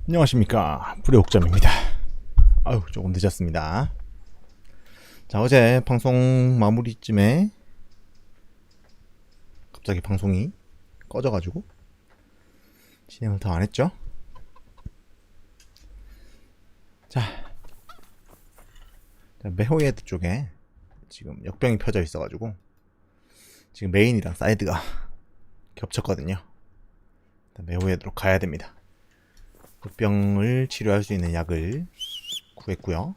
안녕하십니까, 부레옥잠입니다. 아유, 조금 늦었습니다. 자, 어제 방송 마무리쯤에 갑자기 방송이 꺼져가지고 진행을 더 안했죠. 자, 메호헤드 쪽에 지금 역병이 펴져 있어가지고 지금 메인이랑 사이드가 겹쳤거든요. 메호헤드로 가야 됩니다. 역병을 치료할 수 있는 약을 구했고요.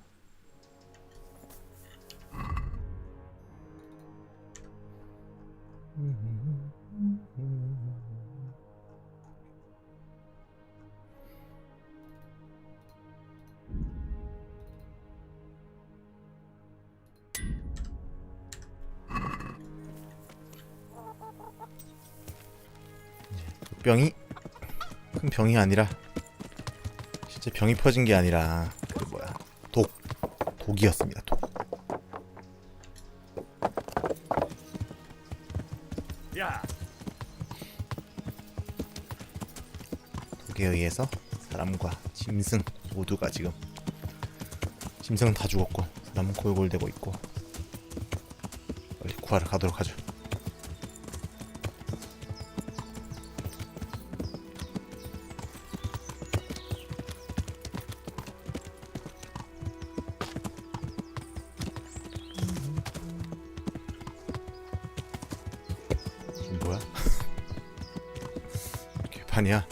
병이 큰 병이 아니라 실제 병이 퍼진 게 아니라 그 뭐야 독이었습니다. 독. 독에 의해서 사람과 짐승 모두가 지금 짐승은 다 죽었고 사람은 골골대고 있고 빨리 구하러 가도록 하죠. 뭐야? 개판이야.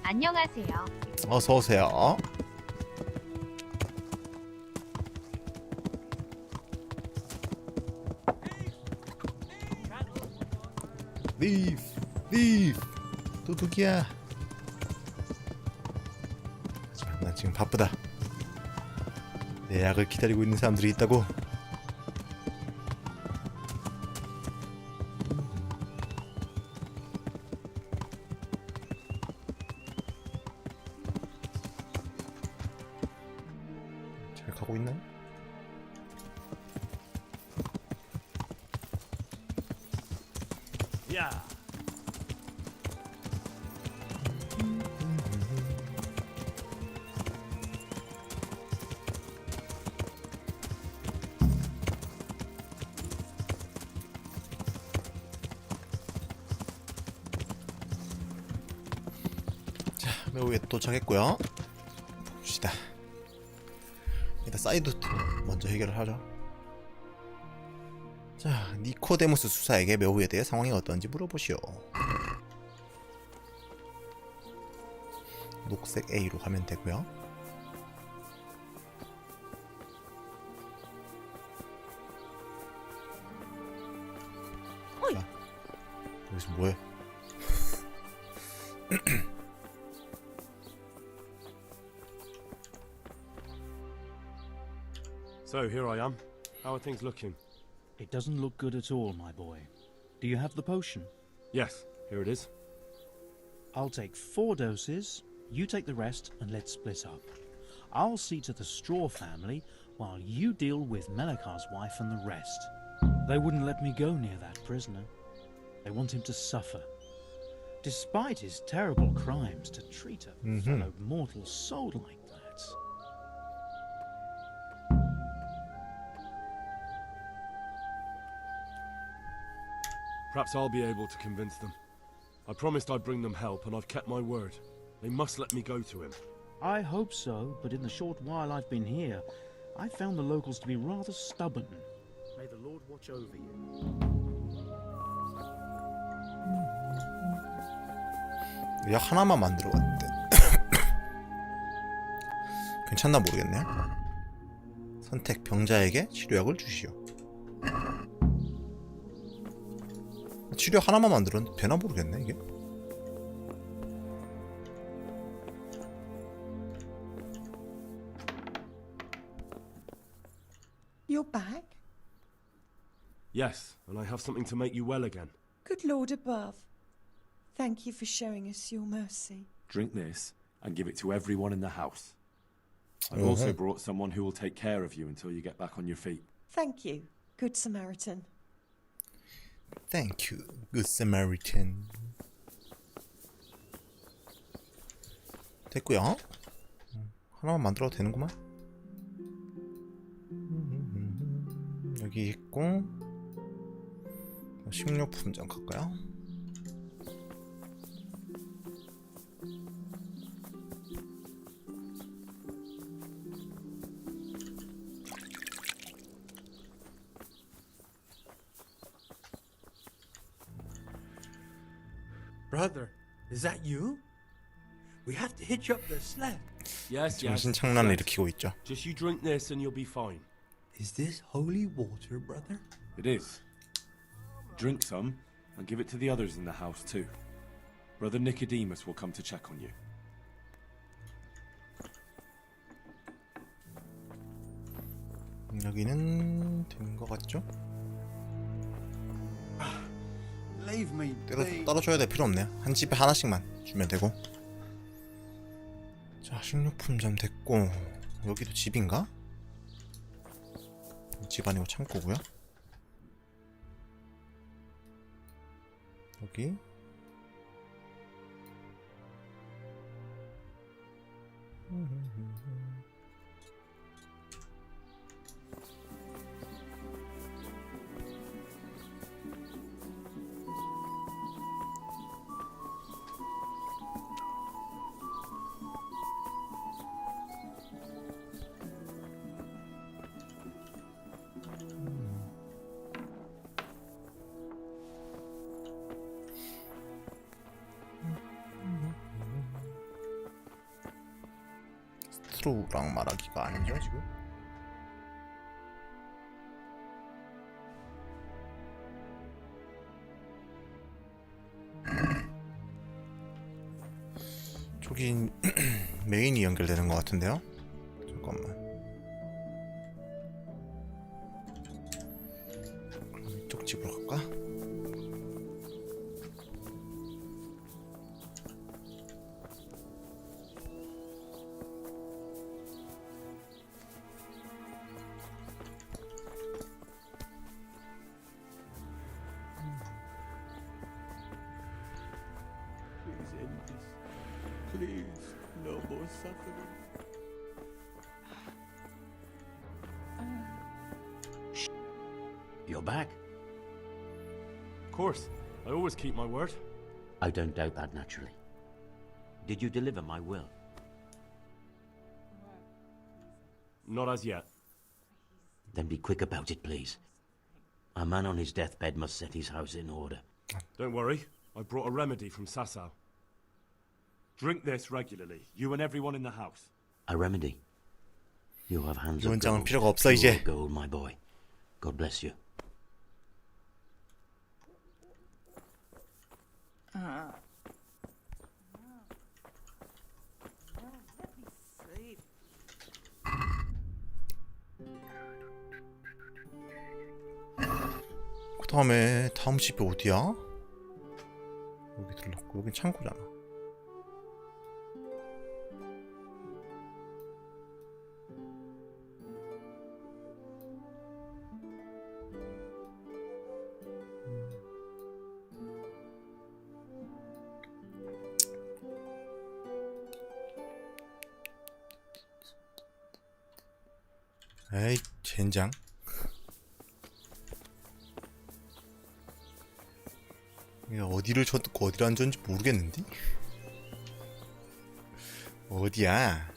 안녕하세요. 어서 오세요. 리프 도둑이야. 난 지금 바쁘다. 내 약을 기다리고 있는 사람들이 있다고. 잘 가고 있나요? 야. 메호에 도착했고요. 봅시다. 일단 사이드 먼저 해결을 하죠. 자, 니코데무스 수사에게 메호에 대해 상황이 어떤지 물어보시오. 녹색 A로 가면 되고요. 자, 여기서 뭐해? So here I am. How are things looking? It doesn't look good at all, my boy. Do you have the potion? Yes, here it is. I'll take 4 doses, you take the rest, and let's split up. I'll see to the Straw family, while you deal with Melikar's wife and the rest. They wouldn't let me go near that prisoner. They want him to suffer. Despite his terrible crimes, to treat a fellow mortal soul like that. Perhaps I'll be able to convince them. I promised I'd bring them help, and I've kept my word. They must let me go to him. I hope so, but in the short while I've been here, I've found the locals to be rather stubborn. May the Lord watch over you. 약 하나만 만들어 갔는데 괜찮나 모르겠네요. 선택 병자에게 치료약을 주시오. 치료 하나만 만들었는데 되나 모르겠네 이게. You're back? Yes, and I have something to make you well again. Good Lord above. Thank you for showing us your mercy. Drink this and give it to everyone in the house. I've also brought someone who will take care of you until you get back on your feet. Thank you. Good Samaritan. Thank you, Good Samaritan. 됐고요. 하나만 만들어도 되는구만. 여기 있고 식료품장 갈까요? Brother, is that you? We have to hitch up the sled. Yes, yes. 정신착란을 일으키고 있죠. Just you drink this and you'll be fine. Is this holy water, brother? It is. Drink some and give it to the others in the house too. Brother Nicodemus will come to check on you. 여기는 된 것 같죠? Leave me 따로 줘야 될 필요 없네요. 한 집에 하나씩만 주면 되고. 자, 식료품점 됐고 여기도 집인가? 집 아니고 창고고요. 여기 스트로우랑 말하기가 아니죠 지금? 저기 메인이 연결되는 것 같은데요? 잠깐만. 그럼 이쪽 집으로 갈까? Please, no more suffering. You're back? Of course. I always keep my word. I don't doubt that, naturally. Did you deliver my will? Not as yet. Then be quick about it, please. A man on his deathbed must set his house in order. Don't worry. I brought a remedy from Sasau. Drink this regularly, you and everyone in the house. A remedy? You have hands of 유언장은 gold. 필요가 없어 Pure 이제. gold, my boy. God bless you. 그 다음에 다음 집이 어디야? 여기 들렀고 여긴 창고잖아. 에이 젠장. 이게 어디를 쳐듣고 어디를 앉았는지 모르겠는데? 어디야?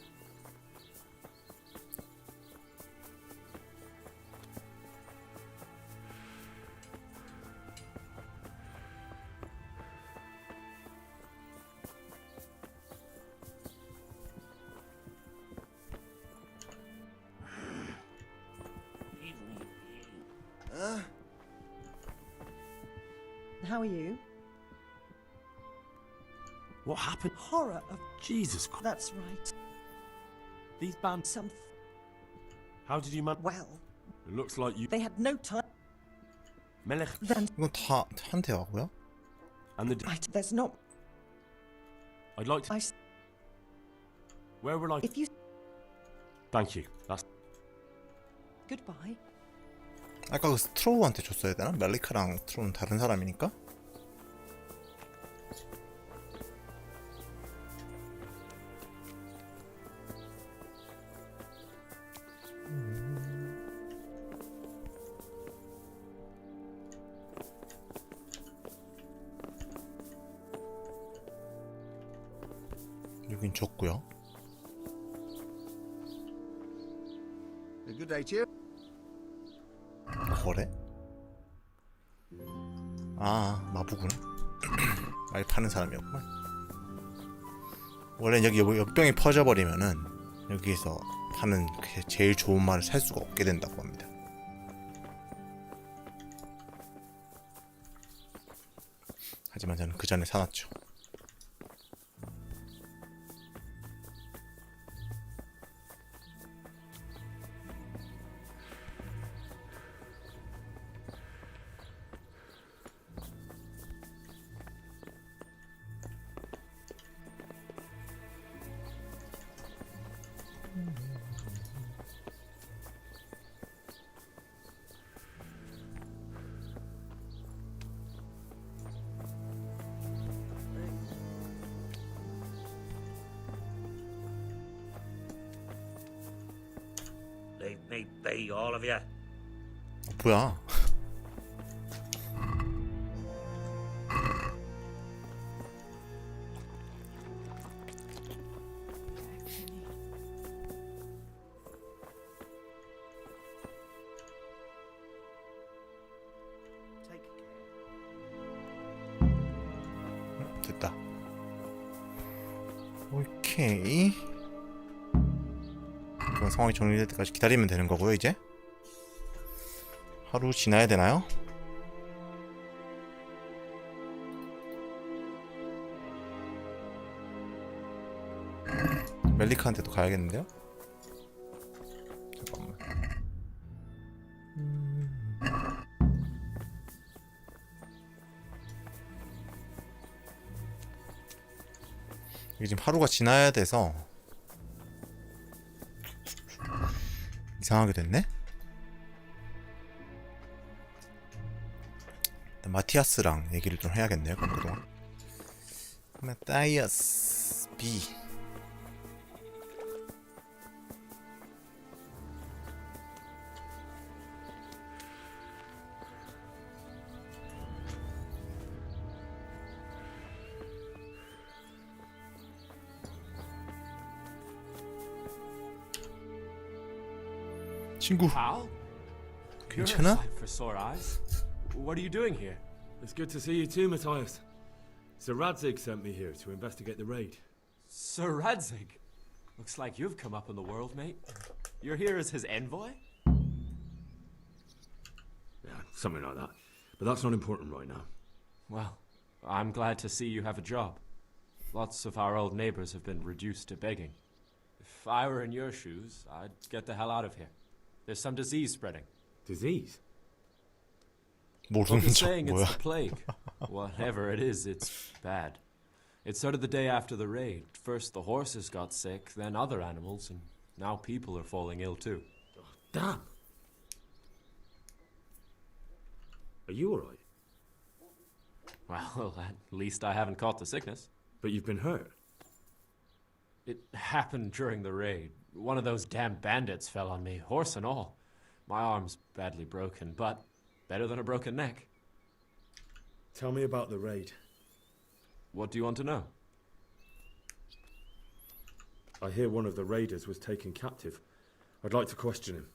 How are you? What happened? Horror of... Jesus Christ. That's right. These bands. Some... How did you man? Well, It looks like you. they had no time. Melech Then... 이건 다 한 대화고요? and the. Right, there's not... I'd like to. I... Where will I? If you... Thank you. That's. Goodbye. 아까 그 스트로우한테 줬어야 되나? 멜리카랑 스트로우는 다른 사람이니까? 여긴 줬고요. Good day to you. 거래? 아, 마부구나. 말 파는 사람이었구만. 원래 여기 역병이 퍼져버리면은 여기에서 파는 제일 좋은 말을 살 수가 없게 된다고 합니다. 하지만 저는 그 전에 사놨죠. Leave me be, all of you. 뭐야? 됐다. 오케이. 그럼 상황이 정리될 때까지 기다리면 되는 거고요. 이제 하루 지나야 되나요? 멜리카한테도 가야겠는데요? 잠깐만. 이게 지금 하루가 지나야 돼서 이상하게 됐네? 일단 마티아스랑 얘기를 좀 해야겠네요. 그럼 그동안 마티아스 B 친구 Pal? You're a 괜찮아? sight for sore eyes. What are you doing here? It's good to see you too, Matthias. Sir Radzig sent me here to investigate the raid. Sir Radzig? Looks like you've come up in the world, mate. You're here as his envoy? Yeah, something like that. But that's not important right now. Well, I'm glad to see you have a job. Lots of our old neighbors have been reduced to begging. If I were in your shoes, I'd get the hell out of here. There's some disease spreading. Disease? 모르는 Folks 척 saying it's 뭐야? the plague. Whatever it is, it's bad. It started the day after the raid. First the horses got sick, then other animals, and now people are falling ill too. Damn. Are you alright? Well, at least I haven't caught the sickness. But you've been hurt. It happened during the raid. One of those damn bandits fell on me, horse and all. My arm's badly broken, but better than a broken neck. Tell me about the raid. What do you want to know? I hear one of the raiders was taken captive. I'd like to question him.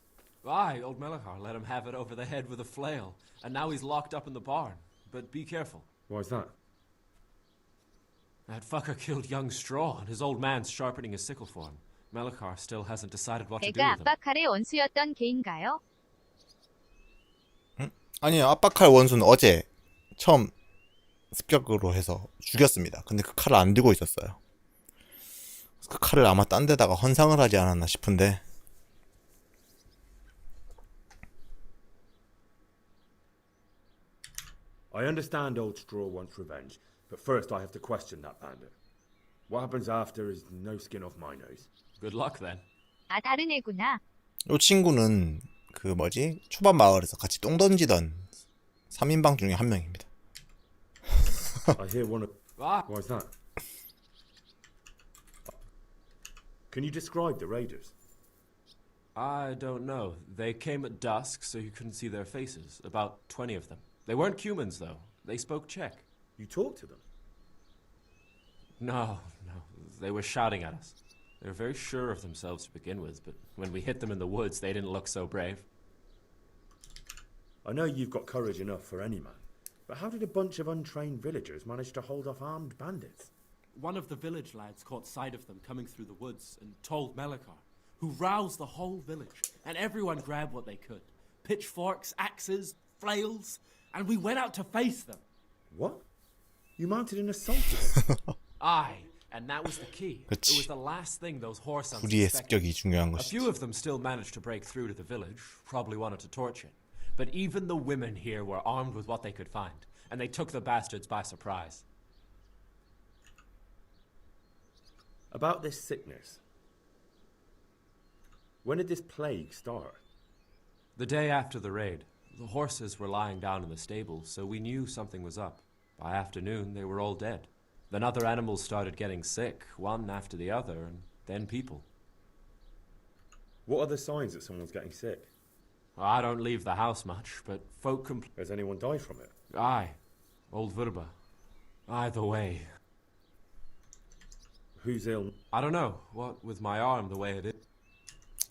Aye, old Melachar let him have it over the head with a flail, and now he's locked up in the barn. But be careful. Why's that? That fucker killed young Straw, and his old man's sharpening his sickle for him. Melachar still hasn't decided what to do 애가 with him. 압박칼의 원수였던 개인가요? 아니요, 압박칼 원수는 어제 처음 습격으로 해서 죽였습니다. 근데 그 칼을 안 들고 있었어요. 그 칼을 아마 딴 데다가 헌상을 하지 않았나 싶은데. I understand old Straw wants revenge, but first I have to question that bandit. What happens after is no skin off my nose. Good luck then. 아, 다른 애구나. 이 친구는 그 뭐지 초반 마을에서 같이 똥 던지던 3인방 중에 한 명입니다. I hear one of. Why's that? Can you describe the raiders? I don't know. They came at dusk, so you couldn't see their faces. About 20 of them. They weren't humans, though. They spoke Czech. You talked to them? No. They were shouting at us. They were very sure of themselves to begin with, but when we hit them in the woods, they didn't look so brave. I know you've got courage enough for any man, but how did a bunch of untrained villagers manage to hold off armed bandits? One of the village lads caught sight of them coming through the woods and told Melikar, who roused the whole village, and everyone grabbed what they could. Pitchforks, axes, flails, and we went out to face them. What? You mounted an assault? Aye, and that was the key. 그치. It was the last thing those whoreson 불의의 suspected. 습격이 중요한 A 것이지. few of them still managed to break through to the village, probably wanted to torch it. But even the women here were armed with what they could find, and they took the bastards by surprise. About this sickness. When did this plague start? The day after the raid, the horses were lying down in the stable, so we knew something was up. By afternoon, they were all dead. Then other animals started getting sick, one after the other, and then people. What are the signs that someone's getting sick? I don't leave the house much, but folk Has anyone died from it? Aye, old Verba. Either way. Who's ill? I don't know, what with my arm the way it is.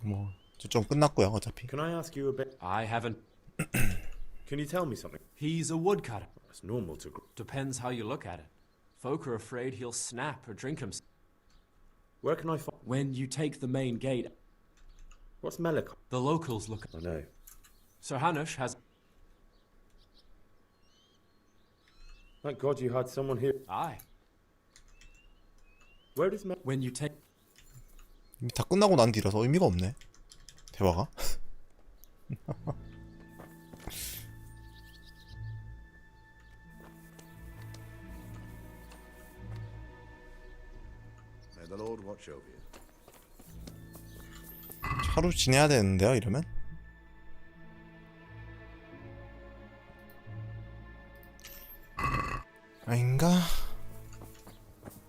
뭐 좀 끝났고요 어차피. Can I ask you a bit? I haven't... Can you tell me something? He's a woodcutter. That's normal to... Depends how you look at it. Folk are afraid he'll snap or drink himself. Where can I find... When you take the main gate, What's Melikar? The locals look... I know. Sir Hanush has... Thank God you had someone here. Aye. Where does Mel... when you take 이미 다 끝나고 난 뒤라서 의미가 없네 대화가. May the Lord watch over you. 하루 지내야 되는데요 이러면. 아닌가?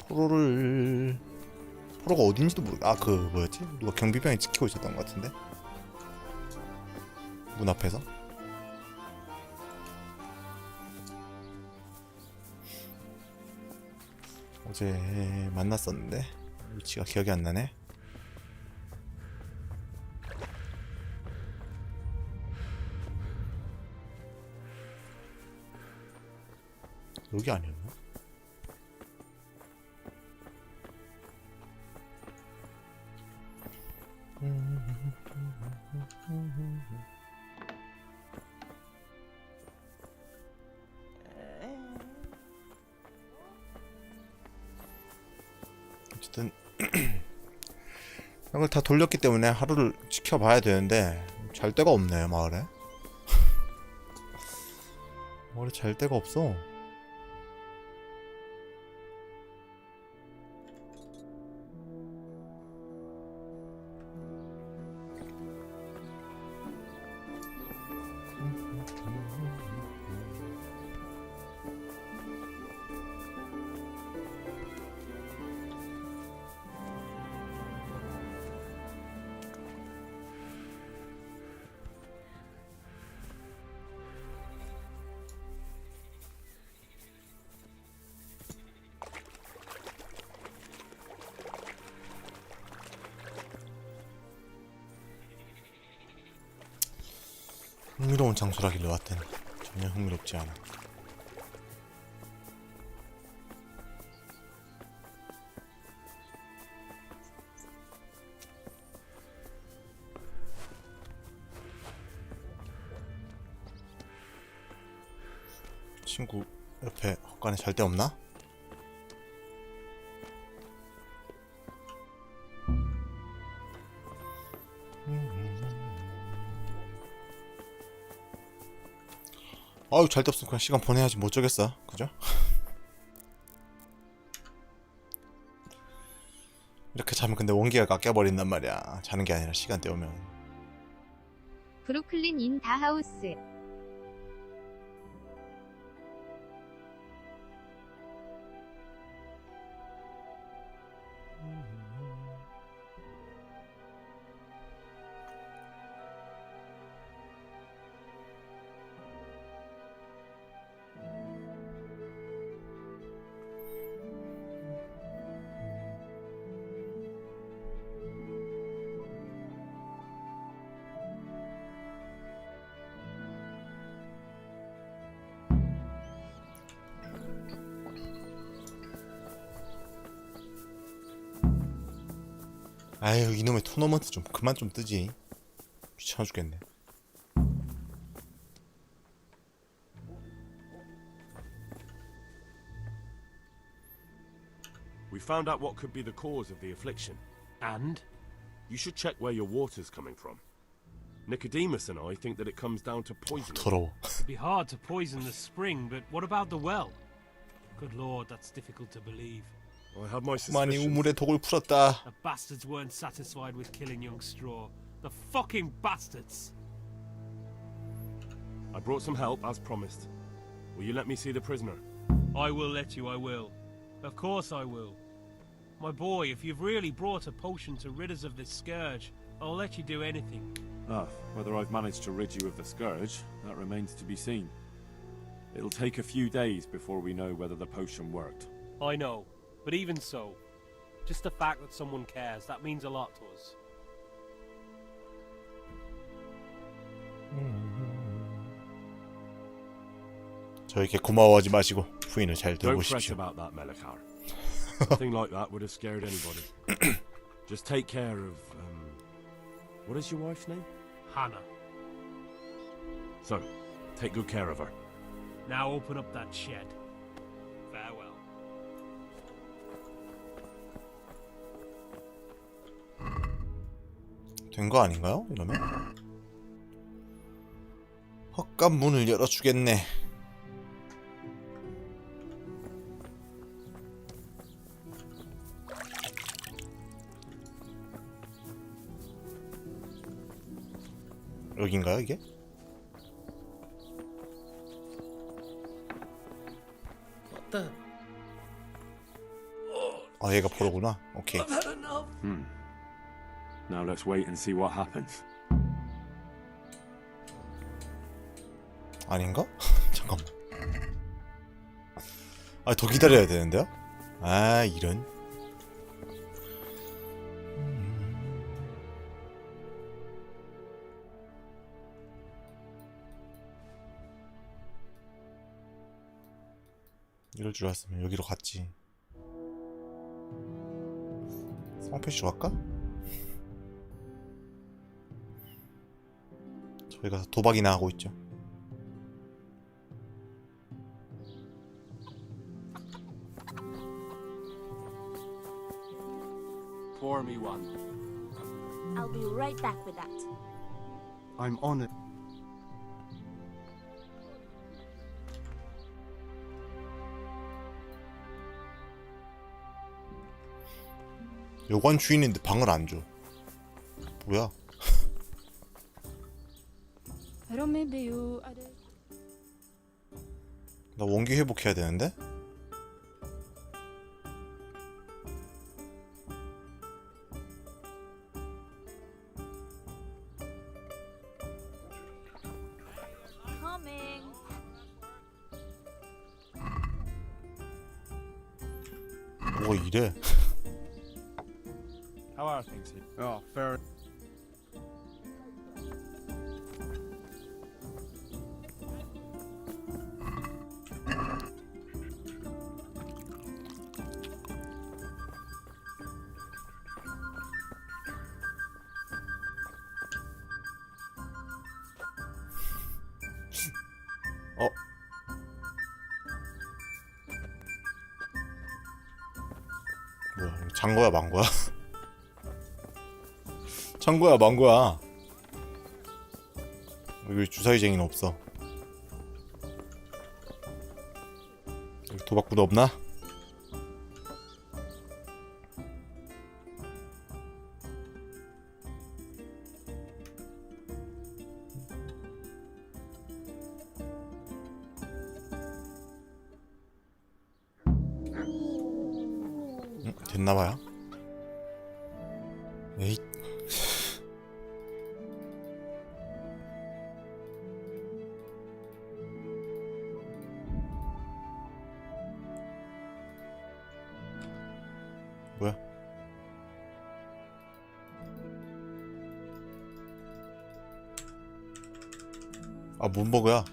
포로가 어딘지도 모르겠. 아 그 뭐였지? 누가 경비병이 지키고 있었던 것 같은데 문 앞에서. 어제 만났었는데 위치가 기억이 안 나네. 여기 아니었나? 어쨌든 이걸 다 돌렸기 때문에 하루를 지켜봐야 되는데 잘 데가 없네 마을에. 마을에 잘 데가 없어. 흥미로운 장소라길래 왔더니 전혀 흥미롭지 않아. 친구 옆에 헛간에 잘 데 없나? 아유 잘 데 없으면 그냥 시간 보내야지 뭐 어쩌겠어 그죠? 이렇게 자면 근데 원기가 깎여버린단 말이야. 자는 게 아니라 시간 때우면. 브루클린 인 다 하우스. 아유, 이놈의 토너먼트 좀 그만 좀 뜨지. 귀찮아 죽겠네. We found out what could be the cause of the affliction. And? You should check where your water's coming from. Nicodemus and I think that it comes down to poisoning. 더러워. It'd be hard to poison the spring, but what about the well? Good lord, that's difficult to believe. I had my 많이 suspicions. 우물에 독을 풀었다. The bastards weren't satisfied with killing young Straw. The fucking bastards! I brought some help, as promised. Will you let me see the prisoner? I will let you, I will. Of course I will. My boy, if you've really brought a potion to rid us of this scourge, I'll let you do anything. Ah, whether I've managed to rid you of the scourge, that remains to be seen. It'll take a few days before we know whether the potion worked. I know, but even so, just the fact that someone cares, that means a lot to us. 저에게 고마워하지 마시고 부인을 잘 Don't fret 돌보십시오. about that, Melikar. Nothing like that would have scared anybody. Just take care of, what is your wife's name? Hannah, So, take good care of her. now open up that shed. Farewell. 된 거 아닌가요? 이러면? 헛간 문을 열어주겠네. 여긴가요 이게? 아 얘가 포로구나. 오케이. Now let's wait and see what happens. 아닌가? 잠깐만. 아 더 기다려야 되는데요? 아 이런. 이럴 줄 알았으면 여기로 갔지. 성표시로 갈까? 저희가 도박이나 하고 있죠. Pour me one. I'll be right back with that. I'm on it. 여관 주인인데 방을 안 줘. 뭐야? 나 원기 회복해야 되는데? Coming. 뭐가 이래? How are things here? Oh, fair. 어? 뭐야? 이거 잔거야 만거야? 잔거야 만거야? 여기 주사위쟁이는 없어. 여기 도박꾼 없나? 됐나봐요. 에잇. 뭐야? 아, 뭔 버그야?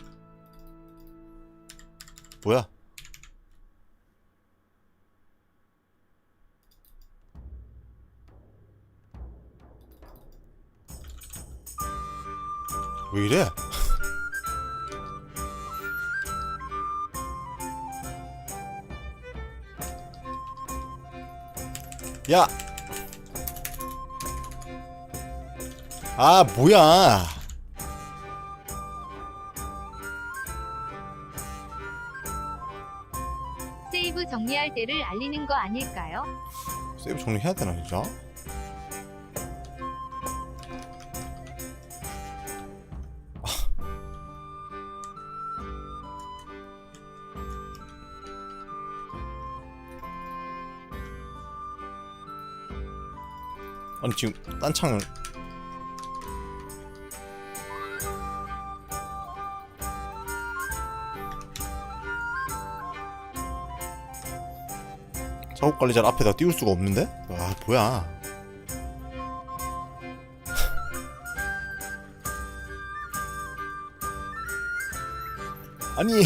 뭐야? 왜 이래? 야! 아, 뭐야? 세이브 정리할 때를 알리는 거 아닐까요? 세이브 정리해야 되나, 진짜? 아니, 지금 딴 창을 작업관리자를 앞에다 띄울 수가 없는데? 아, 뭐야? 아니,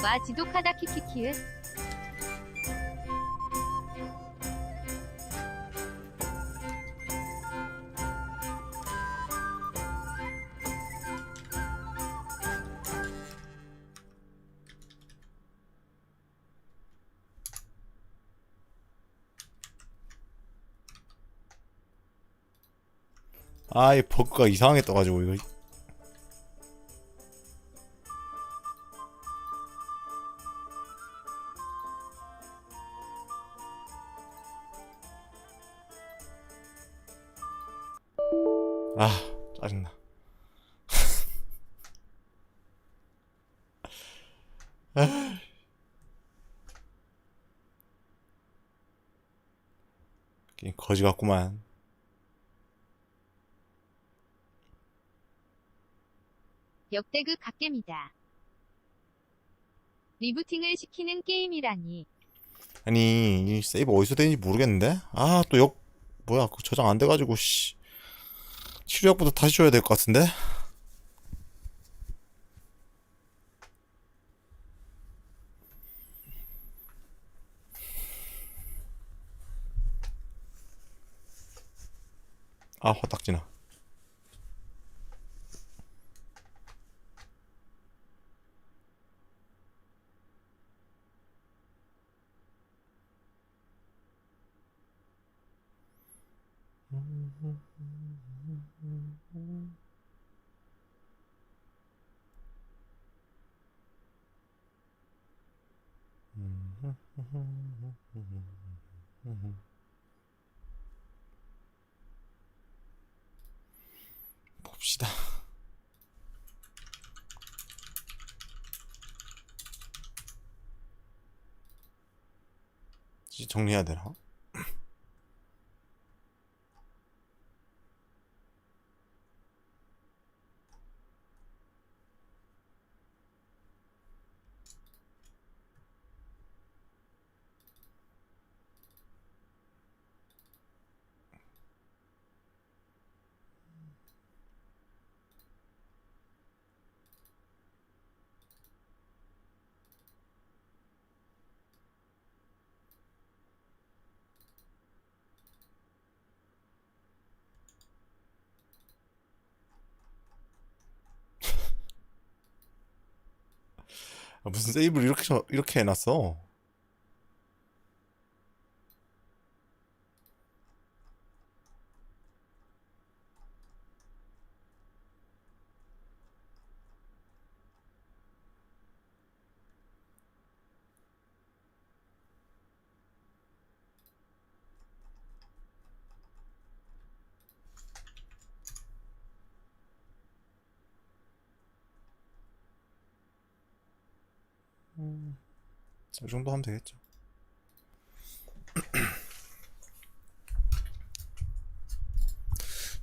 와 지독하다 키키키읓. 이 버그가 이상하게 떠가지고 이거. 아, 짜증나. 게임 거지 같구만. 역대급 갓겜이다. 리부팅을 시키는 게임이라니. 아니, 이 세이브 어디서 되는지 모르겠는데? 아, 또 뭐야, 그 저장 안 돼가지고, 씨. 치료약부터 다시 줘야 될 것 같은데? 아, 화딱지나. 봅시다. 정리해야 되나? 아, 무슨 세이브를 이렇게 해놨어? 이 정도 하면 되겠죠.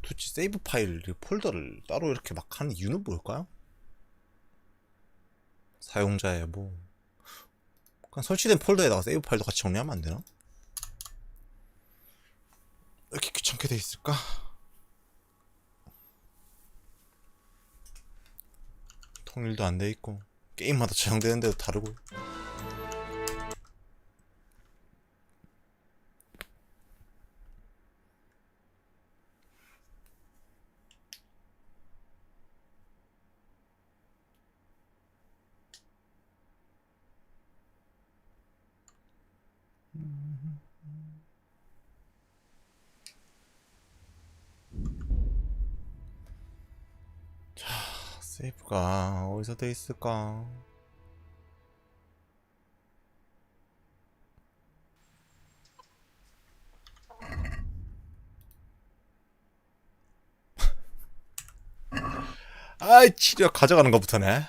도대체 세이브 파일 폴더를 따로 이렇게 막 하는 이유는 뭘까요? 사용자의 뭐 그냥 설치된 폴더에다가 세이브 파일도 같이 정리하면 안 되나? 왜 이렇게 귀찮게 돼 있을까? 통일도 안 돼 있고 게임마다 저장되는 데도 다르고. 자, 세이브가 어디서 돼 있을까? 아이, 치료 가져가는 것부터네.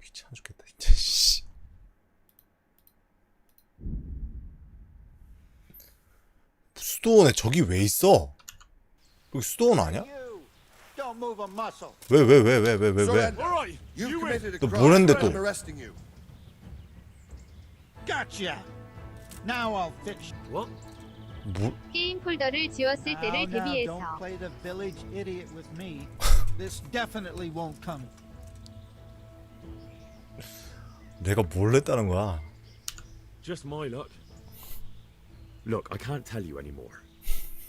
귀찮아 죽겠다 진짜. 씨. 수도원에 저기 왜 있어? 여기 수도원 아니야? 왜? 너 뭘 했는데 또? What? 뭐? 게임 폴더를 지웠을 때를 대비해서 내가 뭘 했다는 거야? Just my luck. Look, I can't tell you anymore.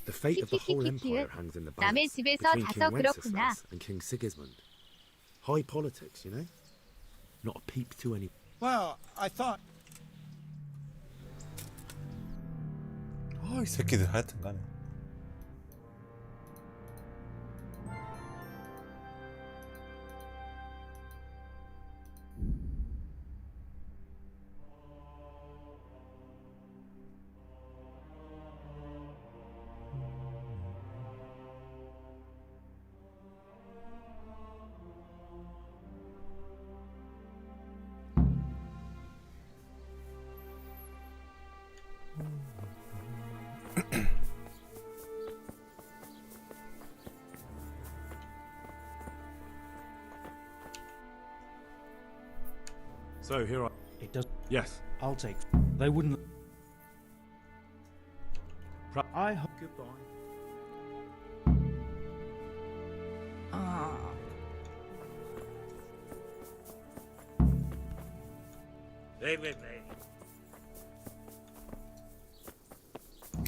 The fate of the whole empire hangs in the 남의 balance 집에서 between 자서 King 그렇구나. Wenceslas and King Sigismund. High politics, you know? Not a peep to any. Well, I thought. 아, 이 새끼들 하여튼 간에. So here I. It does. Yes. I'll take. They wouldn't. I hope. Goodbye.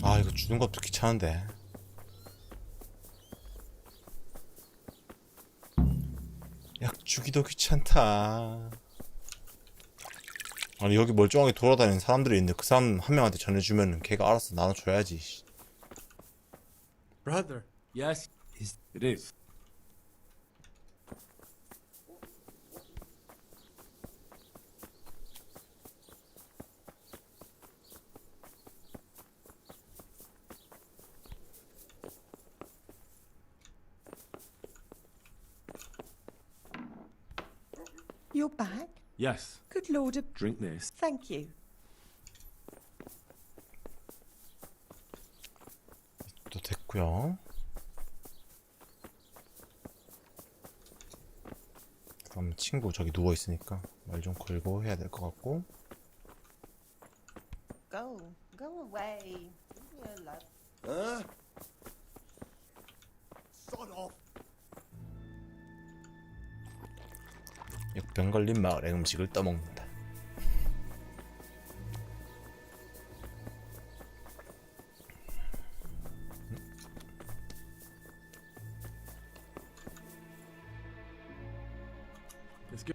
아, 이거 주는 것도 귀찮은데. 약 주기도 귀찮다. 아니, 여기 멀쩡하게 돌아다니는 사람들이 있는데 그 사람 한 명한테 전해주면은 걔가 알아서 나눠줘야지. Brother. Yes. It is. You're back? Yes. Good Lord, Drink this. thank you. 또 됐고요. 그럼 친구 저기 누워 있으니까 말 좀 걸고 해야 될 것 같고. Go away. Leave me alone. Huh? Sod off. 역병 걸린 마을의 음식을 떠먹는다. Let's go.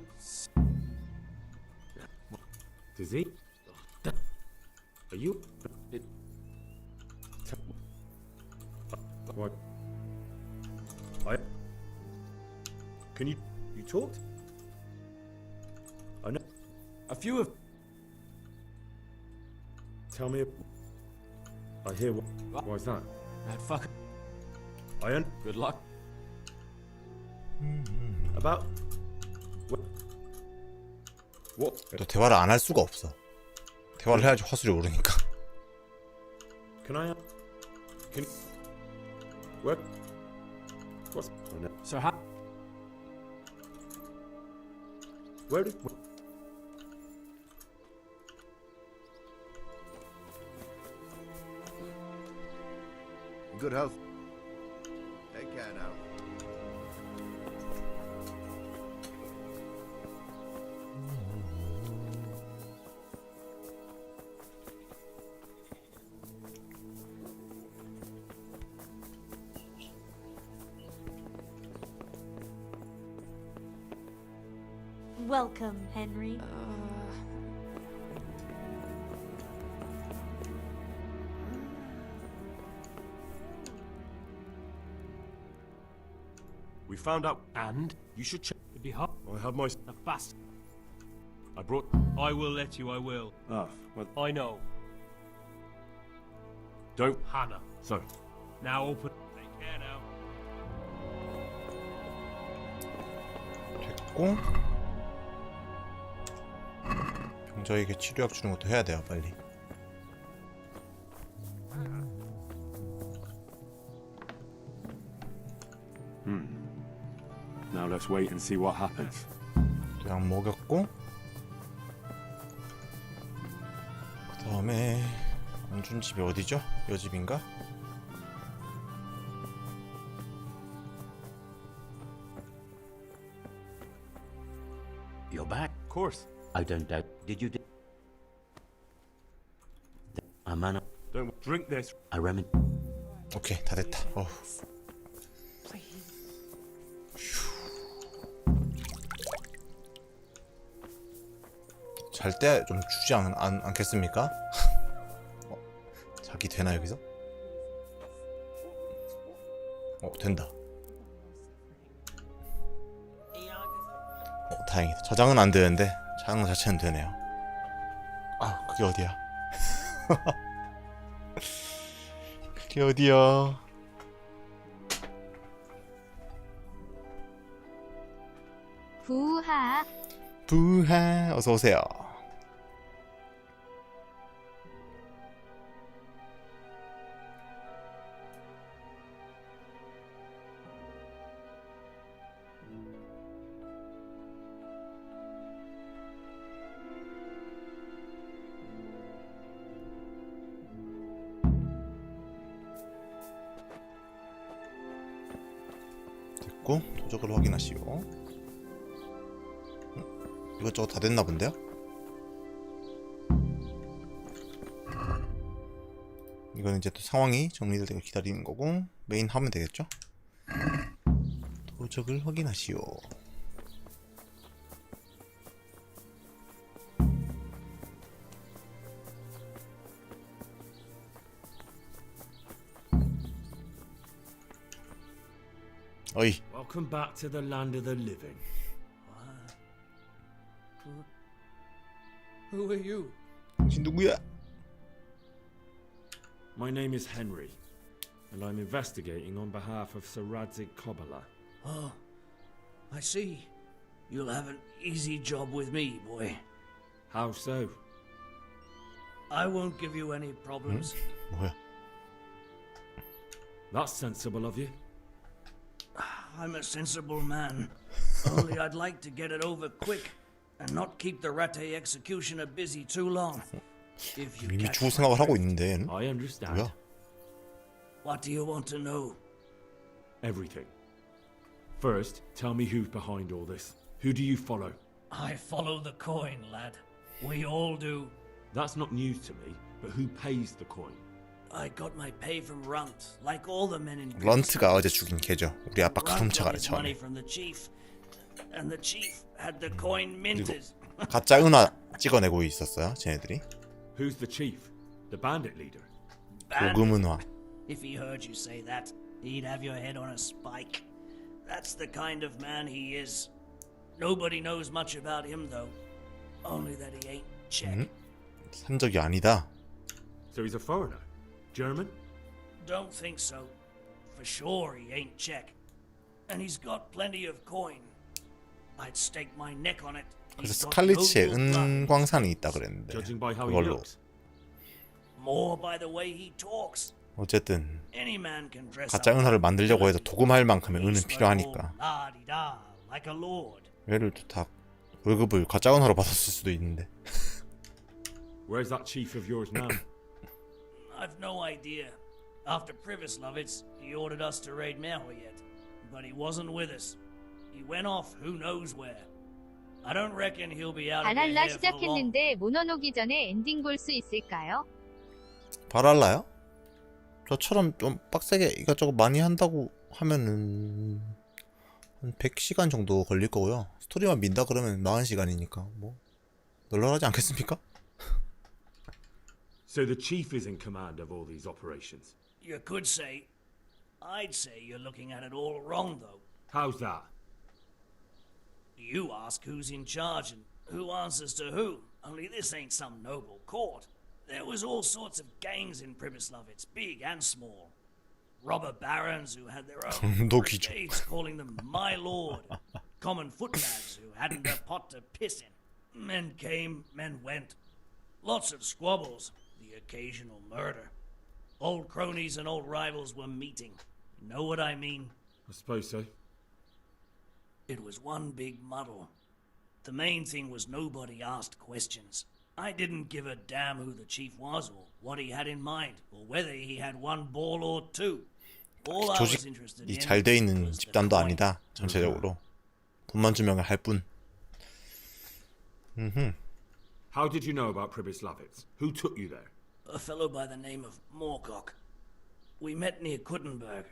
Does he? Are you? What? Can you talk? I know a few of. Tell me. I hear. Why's that? That fuck. Iron. Good luck. About. 또 대화를 안 할 수가 없어. 대화를 해야지 화술이 오르니까. Can I? Can? What? What's? Oh, no. So how? Where did? Good health. Take care now. Welcome, Henry. We found out, and you should check. It'd be hot. I have my. The fast. I brought. I will let you, I will. Ah, well, I know. don't. Hannah. So, Now open. Take care now. 됐고 병자에게 치료약 주는 것도 해야 돼요 빨리. now let's wait and see what happens. 약 먹였고 그 다음에 안 준 집이 어디죠? 여 집인가? You're back? Of course. I don't doubt. Did you? A man. Don't drink this. I remember. 오케이 다 됐다. 잘 때 좀 주지 않겠습니까? 자기 되나 여기서? 된다. 다행이다. 저장은 안 되는데 자장 자체는 되네요. 아 그게 어디야? 그게 어디야? 부하. 부하 어서 오세요. 됐고 도적을 확인하시오. 이것저것 다 됐나 본데요? 이건 이제 또 상황이 정리될 때가 기다리는 거고 메인 하면 되겠죠? 도적을 확인하시오. 어이. Welcome back to the land of the living. Who are you? 당신 누구야? My name is Henry, and I'm investigating on behalf of Sir Radzik Kobala. Oh, I see. You'll have an easy job with me, boy. How so? I won't give you any problems. 뭐야? That's sensible of you. I'm a sensible man. Only I'd like to get it over quick and not keep the Rattay executioner busy too long. If you 이미 catch 죽을 생각을 하고 있는데 얘는? I understand. 뭐야? What do you want to know? Everything. First, tell me who's behind all this. Who do you follow? I follow the coin, lad. We all do. That's not news to me, but who pays the coin? I got my pay from Runt, like all the men in 런트가 어제 죽인 걔죠. 우리 아빠 Runt 가름차가래 got his money 처음에. from the chief, and the chief had the coin minted. 가짜 은화 찍어내고 있었어요, 쟤네들이. Who's the chief? The bandit leader? 고금 은화. If he heard you say that, he'd have your head on a spike. That's the kind of man he is. Nobody knows much about him, though. Only that he ain't Czech. 산적이 아니다. So he's a foreigner? German? Don't think so. For sure he ain't Czech. And he's got plenty of coin. I'd stake my neck on it 그래서 스칼리츠에 은광산이 있다 그랬는데 Judging by how he 그걸로 looks. More by the way he talks. 어쨌든 Any man can dress 가짜 up 은화를 만들려고 해도 like 도금할 만큼의 a 은은 lord, 필요하니까 la-di-da, like a lord. 얘를 다 월급을 가짜 은화로 받았을 수도 있는데. Where's that chief of yours now? I've no idea. After Privislovitz, he ordered us to raid Merhoyet, but he wasn't with us. He went off who knows where. I don't reckon he'll be out of 바랄라 here for long. 시작했는데 모넌 오기 전에 엔딩 볼 수 있을까요? 바랄라요? 저처럼 좀 빡세게 이것저것 많이 한다고 하면은 한 100시간 정도 걸릴 거고요. 스토리만 민다 그러면 40시간이니까 뭐 널널하지 않겠습니까? So the chief is in command of all these operations. You could say. I'd say you're looking at it all wrong, though. How's that? You ask who's in charge and who answers to who. Only this ain't some noble court. There was all sorts of gangs in Privislovitz, big and small. Robber barons who had their own brigades calling them my lord. Common footpads who hadn't a pot to piss in. Men came, men went. Lots of squabbles, the occasional murder. Old cronies and old rivals were meeting. Know what I mean? I suppose so. It was one big muddle. The main thing was nobody asked questions. I didn't give a damn who the chief was or what he had in mind or whether he had one ball or two. All I was interested in 조직이 잘 돼 있는 was the 집단도 coin. 아니다. 전체적으로 돈만 주면 할 뿐. How did you know about Privislovitz? Who took you there? A fellow by the name of Moorcock. We met near Kuttenberg.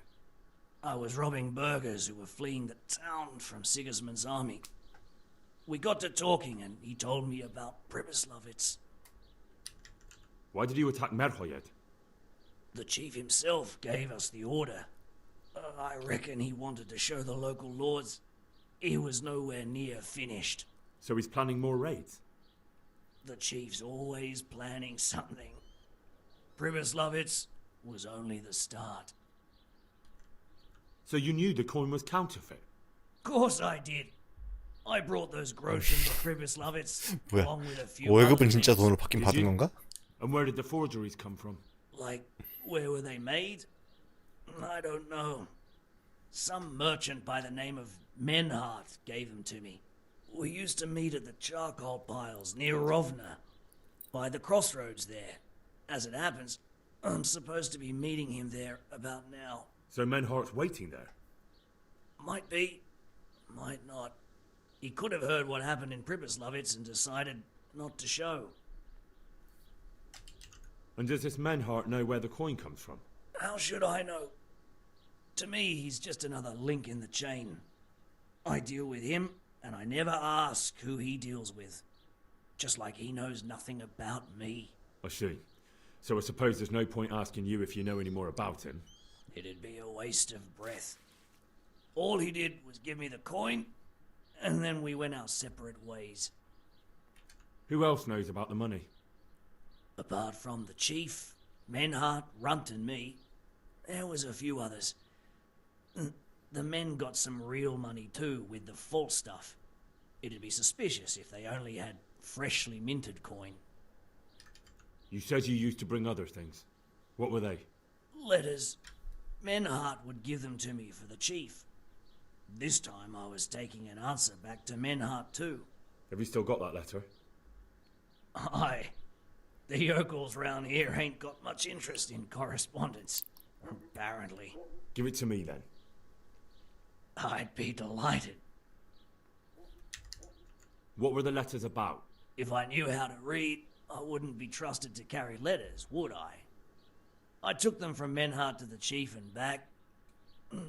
I was robbing burghers who were fleeing the town from Sigismund's army. We got to talking and he told me about Privislovitz. Why did you attack Merhoyet? The chief himself gave us the order. I reckon he wanted to show the local lords he was nowhere near finished. So he's planning more raids? The chief's always planning something. Privislovitz was only the start. So you knew the coin was counterfeit? Course I did. I brought those groschen to Privislovitz 뭐야? along with a few 월급은 other 진짜 things. 돈으로 받긴 Did 받은 you? 건가? And where did the forgeries come from? Like, where were they made? I don't know. Some merchant by the name of Menhart gave them to me. We used to meet at the charcoal piles near Rovna, by the crossroads there. As it happens, I'm supposed to be meeting him there about now. So Menhart's waiting there? Might be, might not. He could have heard what happened in Privislovitz and decided not to show. And does this Menhart know where the coin comes from? How should I know? To me, he's just another link in the chain. I deal with him, and I never ask who he deals with. Just like he knows nothing about me. I see. So I suppose there's no point asking you if you know any more about him. It'd be a waste of breath. All he did was give me the coin, and then we went our separate ways. Who else knows about the money? Apart from the chief, Menhart, Runt, and me, there was a few others. The men got some real money too, with the false stuff. It'd be suspicious if they only had freshly minted coin. You said you used to bring other things. What were they? Letters. Menhart would give them to me for the chief. This time I was taking an answer back to Menhart too. Have you still got that letter? Aye. The yokels round here ain't got much interest in correspondence, apparently. Give it to me then. I'd be delighted. What were the letters about? If I knew how to read, I wouldn't be trusted to carry letters, would I? I took them from Menhart to the chief and back.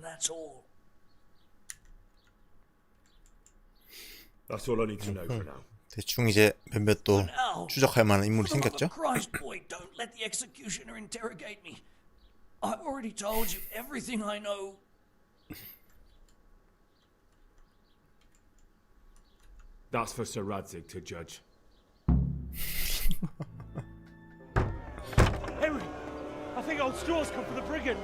That's all. That's all I need to know for now. 대충 이제 몇몇 또 추적할 만한 인물이 For the love 생겼죠? of Christ, boy, don't let the executioner interrogate me. I already told you everything I know. That's for Sir Radzig to judge. Henry, I think old Straw's come for the brigand.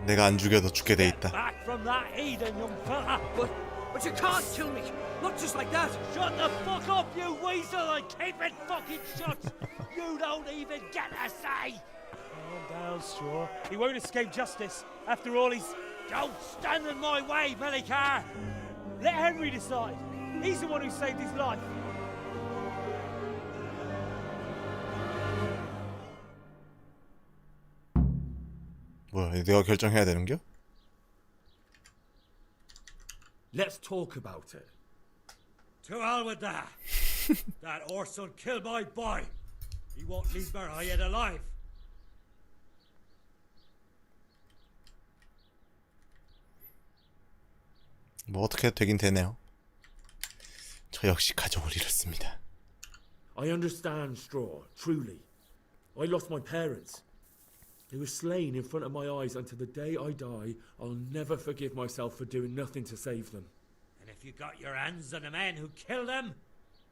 내가 안 죽여도 죽게 돼 있다. Back from that Eden, young fella. But But you can't kill me. Not just like that. Shut the fuck up, you weasel, and keep it fucking shut. You don't even get a say. Calm down, Straw. He won't escape justice. After all, he's... Don't stand in my way, Melikar. Let Henry decide. He's the one who saved his life. 뭐야, 내가 결정해야 되는겨? Let's talk about it. To hell with that. That Orson killed my boy. He won't leave Merhead alive. 뭐 어떻게 되긴 되네요. 저 역시 가족을 잃었습니다. I understand, Straw, truly. I lost my parents. They were slain in front of my eyes until the day I die. I'll never forgive myself for doing nothing to save them. And if you got your hands on the men who killed them,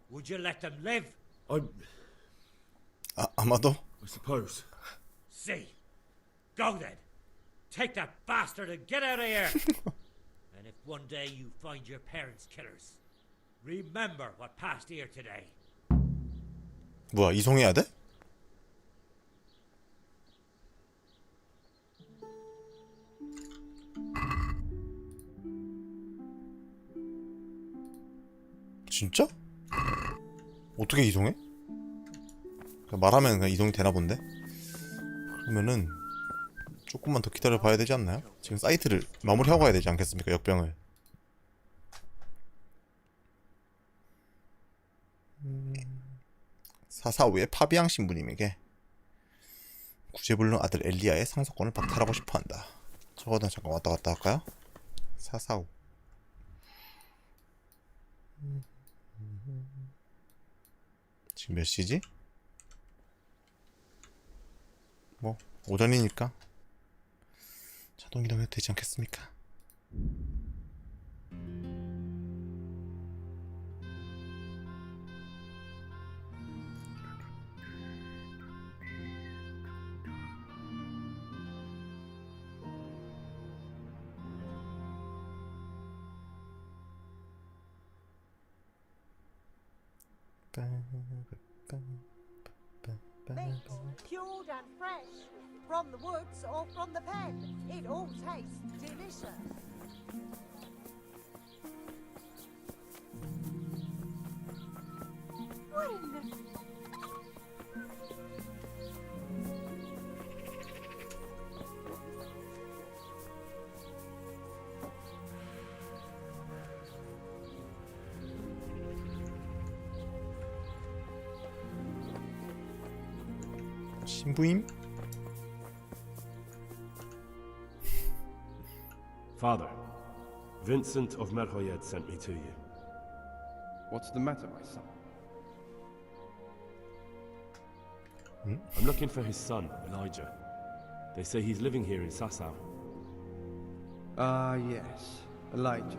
would you let them live? 아마도? I suppose. See. Go then. Take that bastard and get out of here. And if one day you find your parents' killers, remember what passed here today. 뭐야, 이송해야 돼? 진짜? 어떻게 이동해? 말하면 그냥 이동이 되나 본데? 그러면은 조금만 더 기다려 봐야 되지 않나요? 지금 사이트를 마무리하고 가야 되지 않겠습니까? 역병을. 445의 파비앙 신부님에게 구제불능 아들 엘리아의 상속권을 박탈하고 싶어한다. 저거는 잠깐 왔다 갔다 할까요? 445. 지금 몇 시지? 뭐 오전이니까 자동 이동해도 되지 않겠습니까? Meat, cured and fresh, from the woods or from the pen. It all tastes delicious. What in the... 신부임? Father, Vincent of Merhoyed sent me to you. What's the matter, my son? I'm looking for his son, Elijah. They say he's living here in Sasau. Ah, yes, Elijah.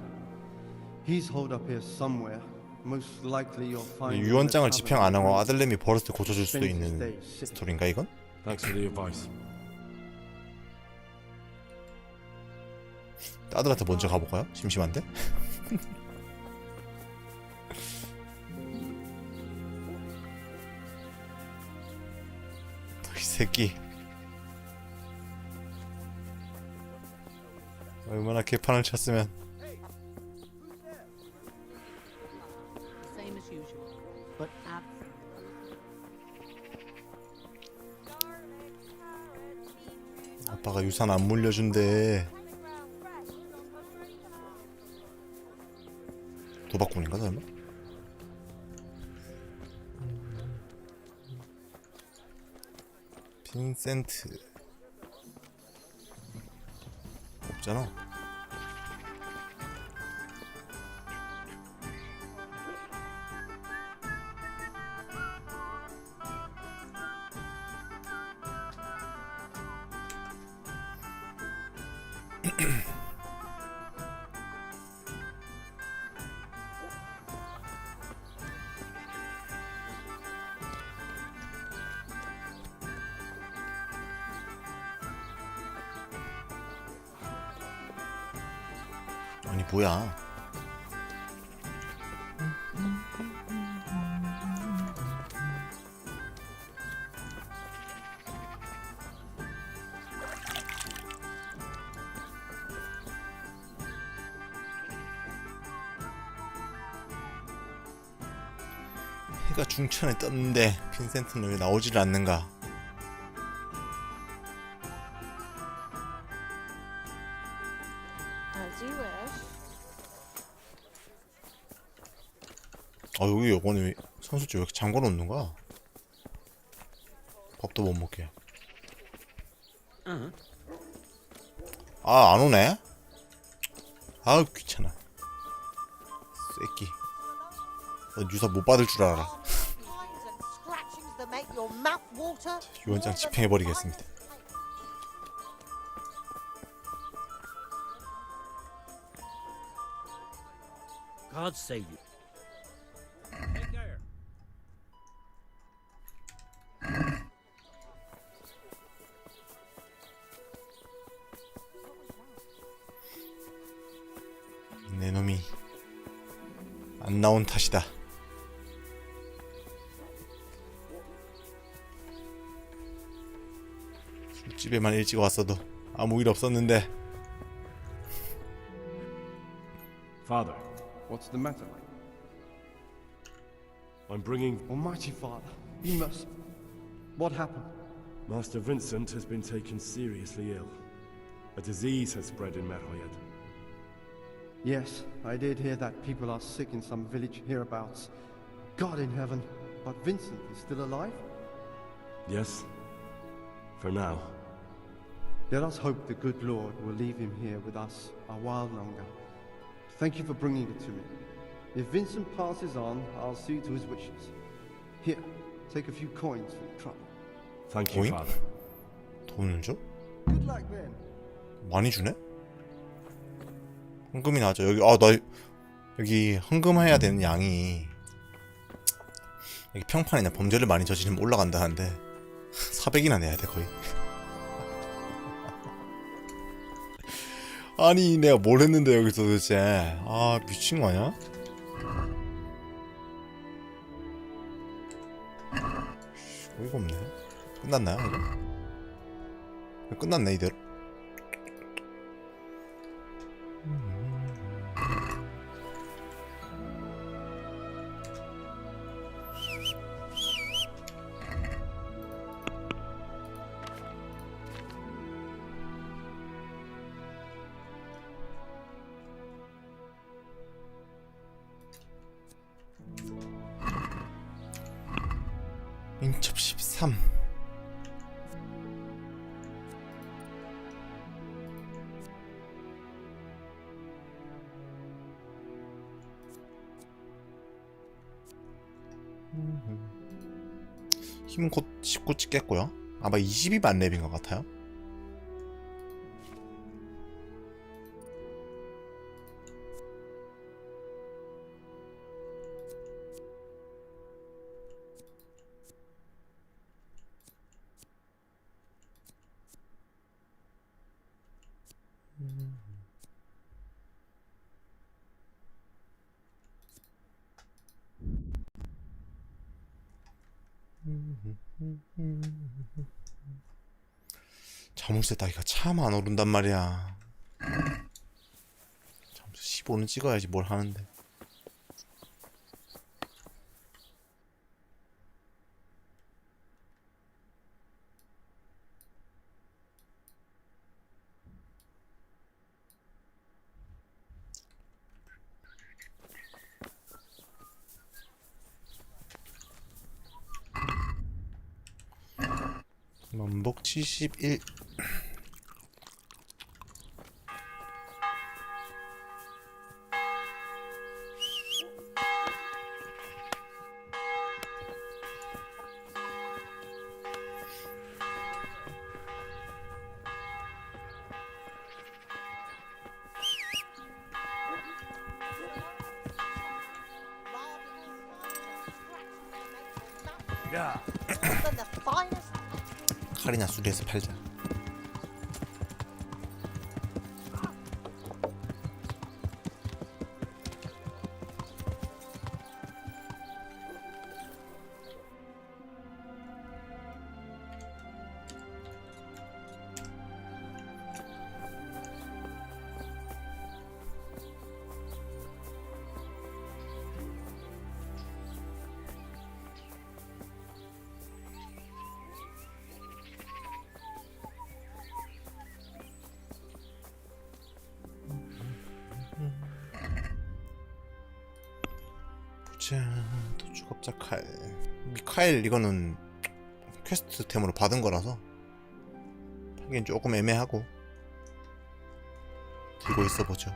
He's holed up here somewhere. Most likely you'll find him in a 유언장을 tavern 집행 안 하고 where 아들내미 버렸을 때 고쳐줄 수도 spends his 있는 days sitting. 스토리인가 이건? Thanks for the advice. 아들한테 먼저 가볼까요? 심심한데? 이 새끼 얼마나 개판을 쳤으면. Same as usual, but absent. 아빠가 유산 안 물려준대. 도박꾼인가 설마? 빈센트 없잖아. 아니 뭐야? 해가 중천에 떴는데 빈센트는 왜 나오질 않는가? As you wish. 여기 요거는 왜 선수집 왜 이렇게 잠궈 놓는 거야? 밥도 못 먹게. 안 오네? 아우 귀찮아. 새끼. 너 유서 못 받을 줄 알아. Scratchings that make your mouth water. 유언장 집행해버리겠습니다. God save you. Take care. 내 놈이 안 나온 탓이다. 술집에만 일찍 왔어도 아무 일 없었는데. Father, What's the matter? I'm bringing... Almighty Father, you must... What happened? Master Vincent has been taken seriously ill. A disease has spread in Merhoyed. Yes, I did hear that people are sick in some village hereabouts. God in heaven, but Vincent is still alive? Yes, for now. Let us hope the good Lord will leave him here with us a while longer. Thank you for bringing it to me. If Vincent passes on, I'll see to his wishes. Here, take a few coins for the trouble. Thank you, Coin? Father. 돈을 줘? Good luck then. 많이 주네? 헌금이 나죠. 여기 나 여기 헌금해야 되는 양이 여기 평판이나 범죄를 많이 저지르면 올라간다 하는데 400이나 내야 돼 거의. 아니 내가 뭘 했는데 여기서 도대체. 미친 거 아니야? 어이가 없네. 끝났나요 이거? 끝났네 이대로. 인첩 13. 힘은 곧 19 찍겠고요. 아마 20이 만렙인 것 같아요. 자물쇠 따기가 참 안 오른단 말이야. 자물쇠 15는 찍어야지 뭘 하는데. 만복 71. Than the finest. 칼이나 수리해서 팔자. 자, 도주갑자 칼. 미카엘 이거는 퀘스트템으로 받은 거라서 하긴 조금 애매하고 들고 있어 보죠.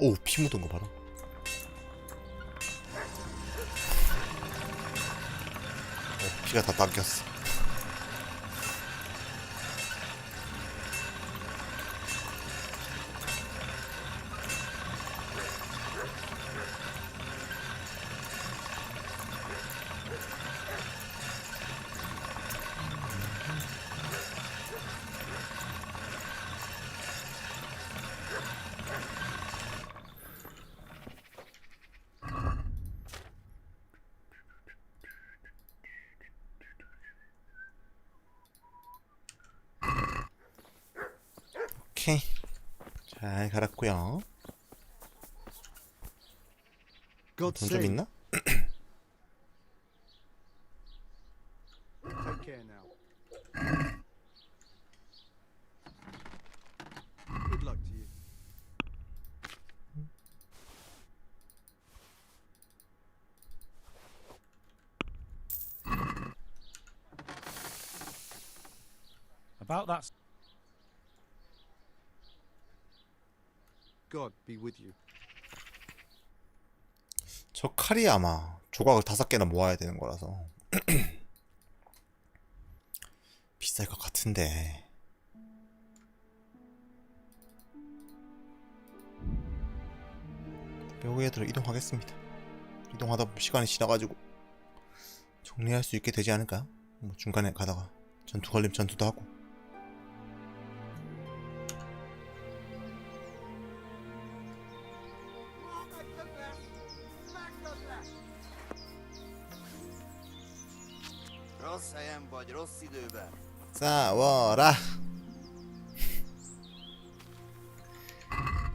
오, 피 묻은 거 봐라. 피가 다 닦였어. 오케이, 잘 갈았고요. 돈 좀 있나? Take care now. Good luck to you. About that. God be with you. 저 칼이 아마 조각을 5개나 모아야 되는 거라서 비쌀 것 같은데. 여기에들어 이동하겠습니다. 이동하다 보면 시간이 지나가지고 정리할 수 있게 되지 않을까요? 뭐 중간에 가다가 전투 걸리면 전투도 하고. 싸워라.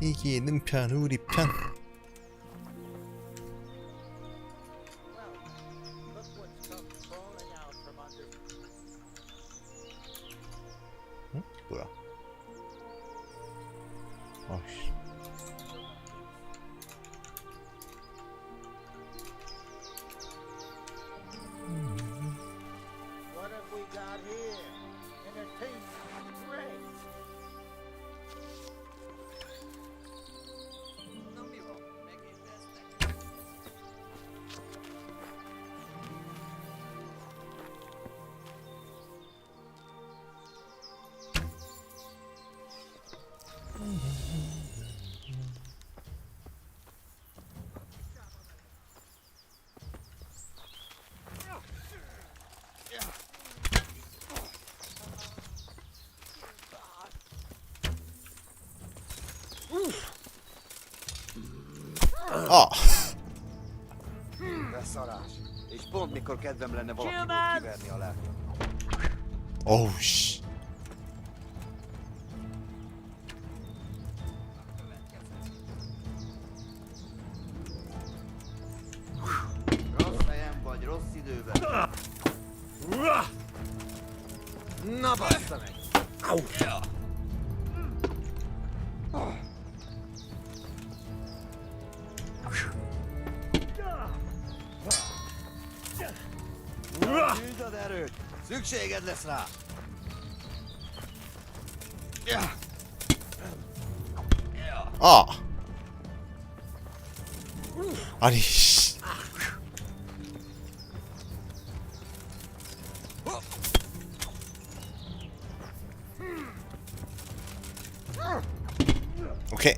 이기는 편 우리 편. 응? 뭐야? 아이씨. What have we got here? Entertainment, great. 아. És pont mikor kedvem lenne valakit kiverni alá. 어우 씨. Rossz helyen vagy, rossz időben. Na bassza meg! Gyűjtsd az erőt! Szükséged lesz rá! 아. 아니 씨. 오케이.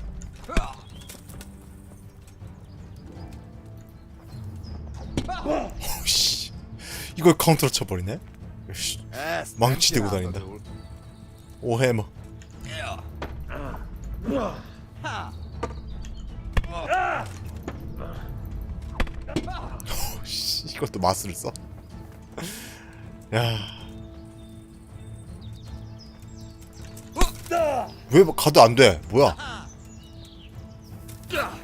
씨. 이걸 카운터로 쳐버리네. 씨. 망치 들고 다닌다. 오해머. 씨, 이것도 마술을 써? 야. 왜 가도 안 돼? 뭐야? 자,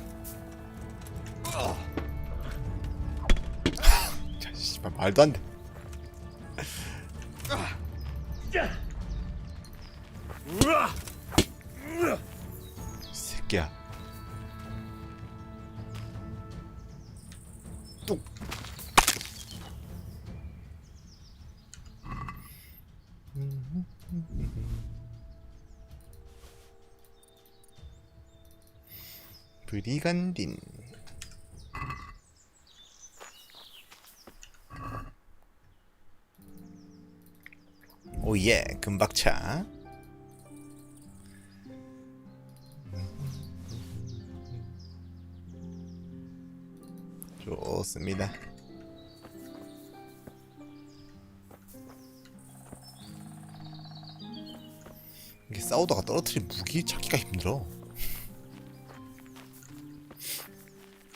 씨발 말도 안 돼. 새끼야. 뚝. 브리간딘. 오예, 금박차. 좋습니다. 이게 싸우다가 떨어뜨린 무기 찾기가 힘들어.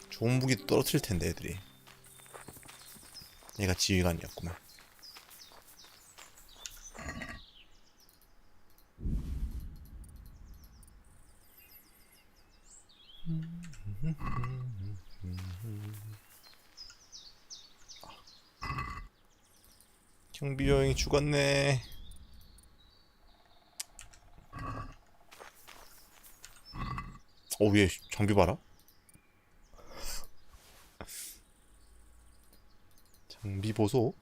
좋은 무기도 떨어뜨릴 텐데 애들이. 얘가 지휘관이었구만. 경비 여행이 죽었네. 얘 장비 봐라. 장비 보소.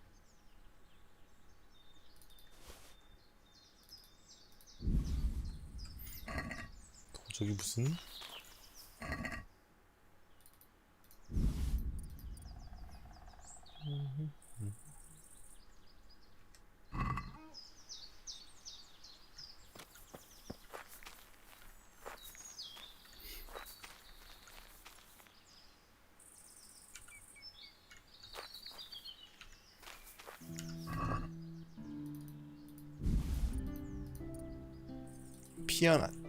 저기 무슨 피어난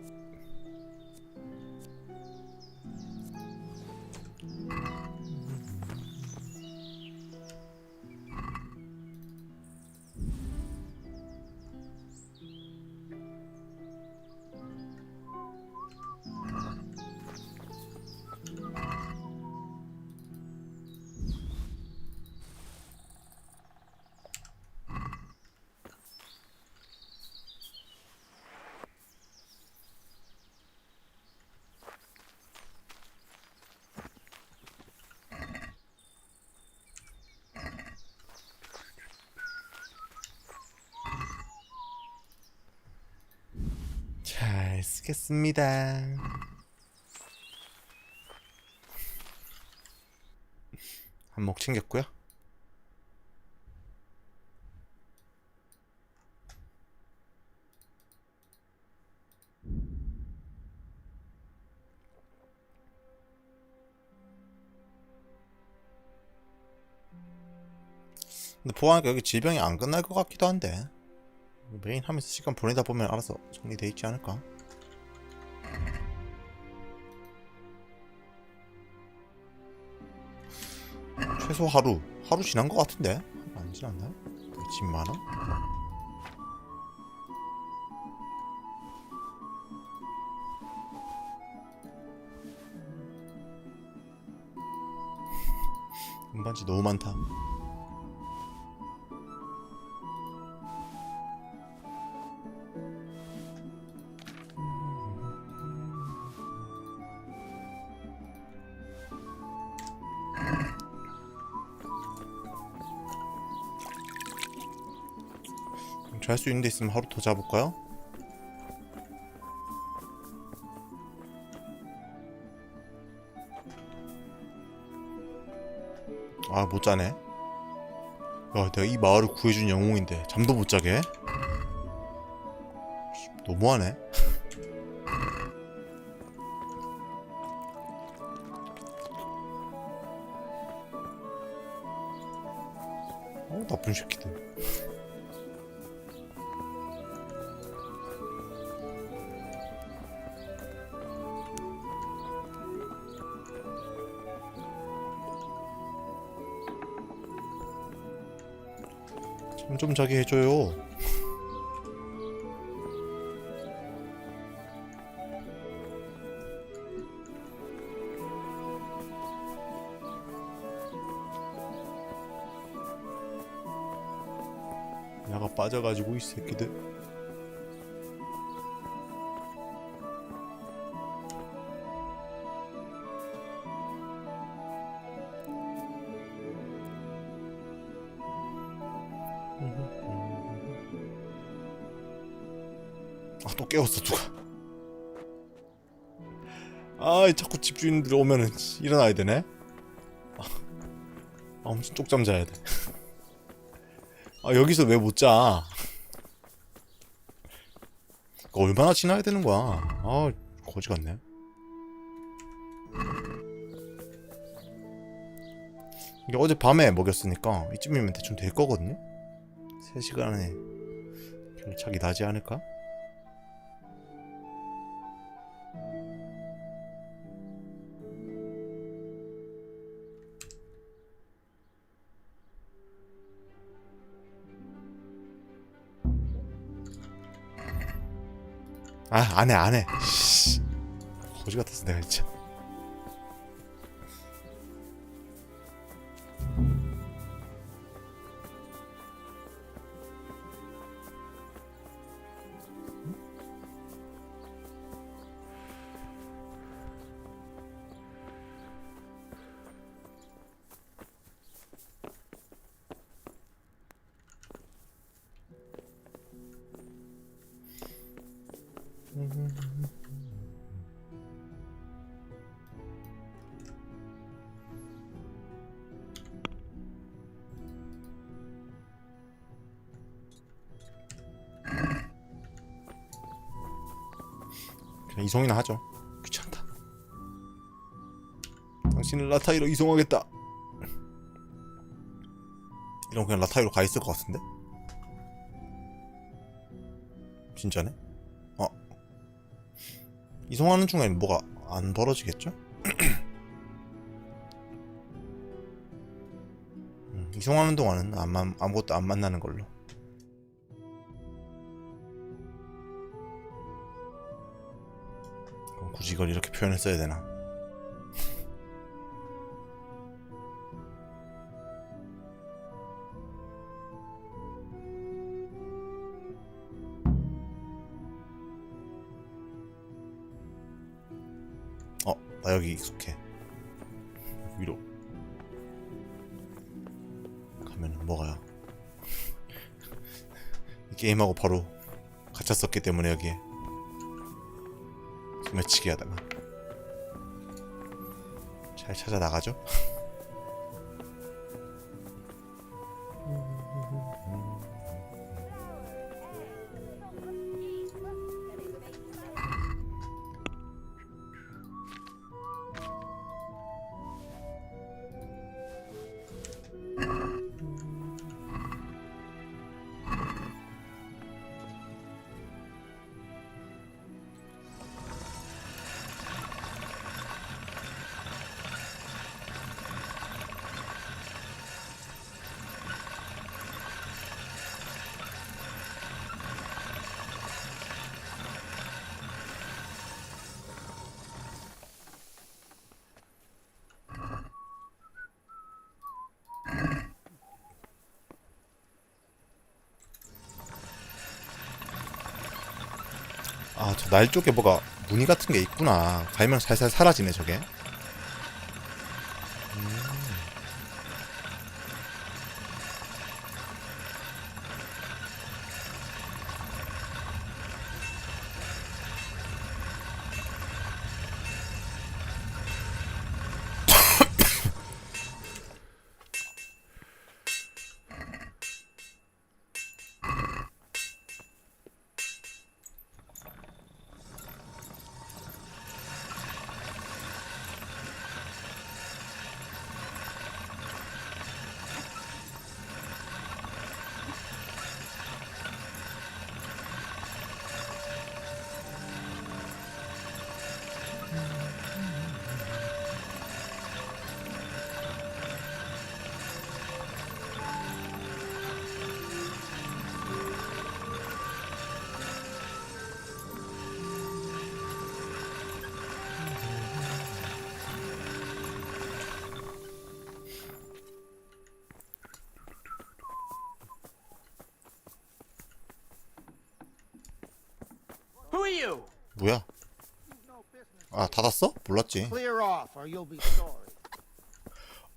잘 쓰겠습니다. 한몫 챙겼고요. 근데 보아하니까 여기 질병이 안 끝날 것 같기도 한데, 메인 하면서 시간 보내다 보면 알아서 정리돼 있지 않을까? 최소 하루 지난 것 같은데? 안 지났나요? 집 많아? 음반지 너무 많다. 잘 수 있는 데 있으면 하루 더 자볼까요? 아, 못 자네. 야, 내가 이 마을을 구해준 영웅인데 잠도 못 자게? 너무하네. 나쁜 새끼들. 좀 자게 해줘요. 야가 빠져가지고 이 새끼들. 아, 또 깨웠어 누가. 아, 자꾸 집주인들 오면은 일어나야 되네. 무슨 쪽잠 자야 돼. 아, 여기서 왜 못 자? 얼마나 지나야 되는 거야? 아, 거지 같네. 이게 어제 밤에 먹였으니까 이쯤이면 대충 될 거거든요? 3시간에 결착이 나지 않을까? 아, 안 해. 씨. 거지 같았어, 내가 진짜. 그냥 이송이나 하죠. 귀찮다. 당신을 라타이로 이송하겠다. 이러면 그냥 라타이로 가 있을 것 같은데? 진짜네? 이송하는 중에는 뭐가 안 벌어지겠죠? 이송하는 동안은 아무것도 안 만나는 걸로. 그럼 굳이 이걸 이렇게 표현했어야 되나? 나 여기 익숙해. 위로 가면은 뭐가요? 이 게임하고 바로 갇혔었기 때문에 여기에 소매치기 하다가 잘 찾아 나가죠? 아, 저 날 쪽에 뭐가 무늬 같은 게 있구나. 갈면 살살 사라지네 저게. Who are you? 뭐야? 아, 닫았어? 몰랐지. Clear off or you'll be sorry.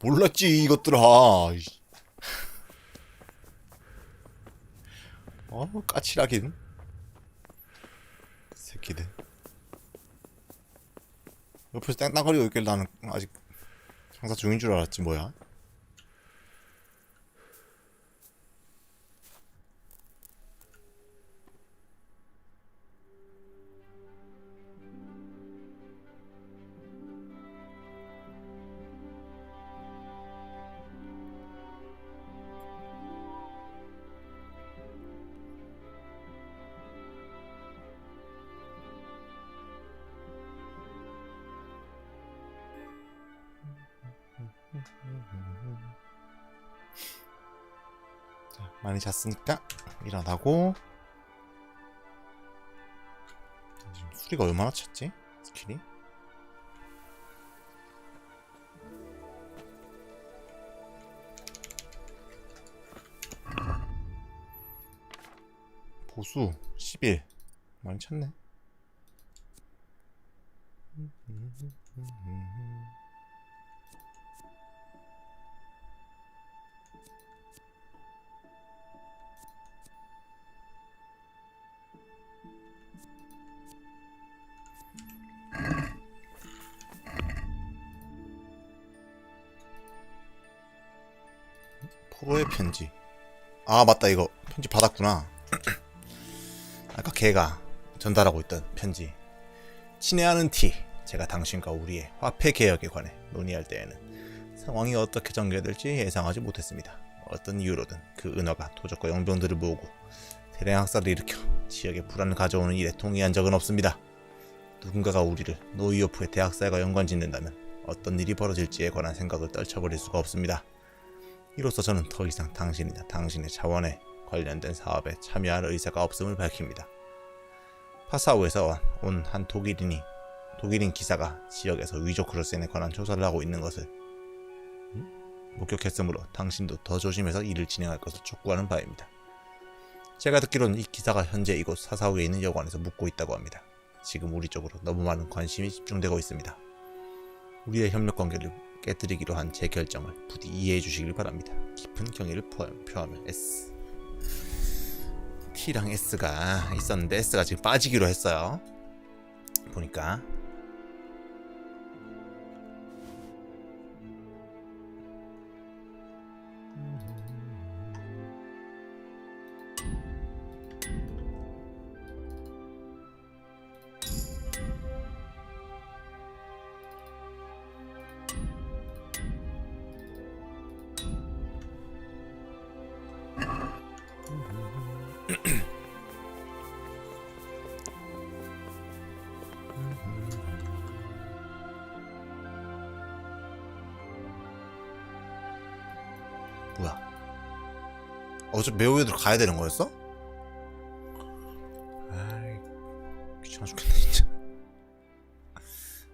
몰랐지, 이것들아. 까칠하긴. 새끼들. 옆에서 땡땅거리고 있길래 나는 아직 장사 중인 줄 알았지, 뭐야. 자, 많이 잤으니까 일어나고. 지금 수리가 얼마나 찼지? 스킬이? 보수 11. 많이 찼네. 포로의 편지. 아, 맞다. 이거 편지 받았구나. 아까 걔가 전달하고 있던 편지. 친애하는 T, 제가 당신과 우리의 화폐 개혁에 관해 논의할 때에는 상황이 어떻게 전개될지 예상하지 못했습니다. 어떤 이유로든 그 은화가 도적과 용병들을 모으고 대량 학살을 일으켜 지역에 불안을 가져오는 일에 동의한 적은 없습니다. 누군가가 우리를 노이오프의 대학살과 연관짓는다면 어떤 일이 벌어질지에 관한 생각을 떨쳐버릴 수가 없습니다. 이로써 저는 더 이상 당신이나 당신의 자원에 관련된 사업에 참여할 의사가 없음을 밝힙니다. 파사우에서 온 한 독일인 기사가 지역에서 위조 크루센에 관한 조사를 하고 있는 것을 목격했으므로 당신도 더 조심해서 일을 진행할 것을 촉구하는 바입니다. 제가 듣기로는 이 기사가 현재 이곳 사사우에 있는 여관에서 묵고 있다고 합니다. 지금 우리 쪽으로 너무 많은 관심이 집중되고 있습니다. 우리의 협력 관계를 깨뜨리기로 한 제 결정을 부디 이해해 주시길 바랍니다. 깊은 경의를 표하며 S. T랑 S가 있었는데 S가 지금 빠지기로 했어요. 보니까. 뭐야? 저 매우에도 가야 되는 거였어? 아이, 귀찮아 죽겠네 진짜.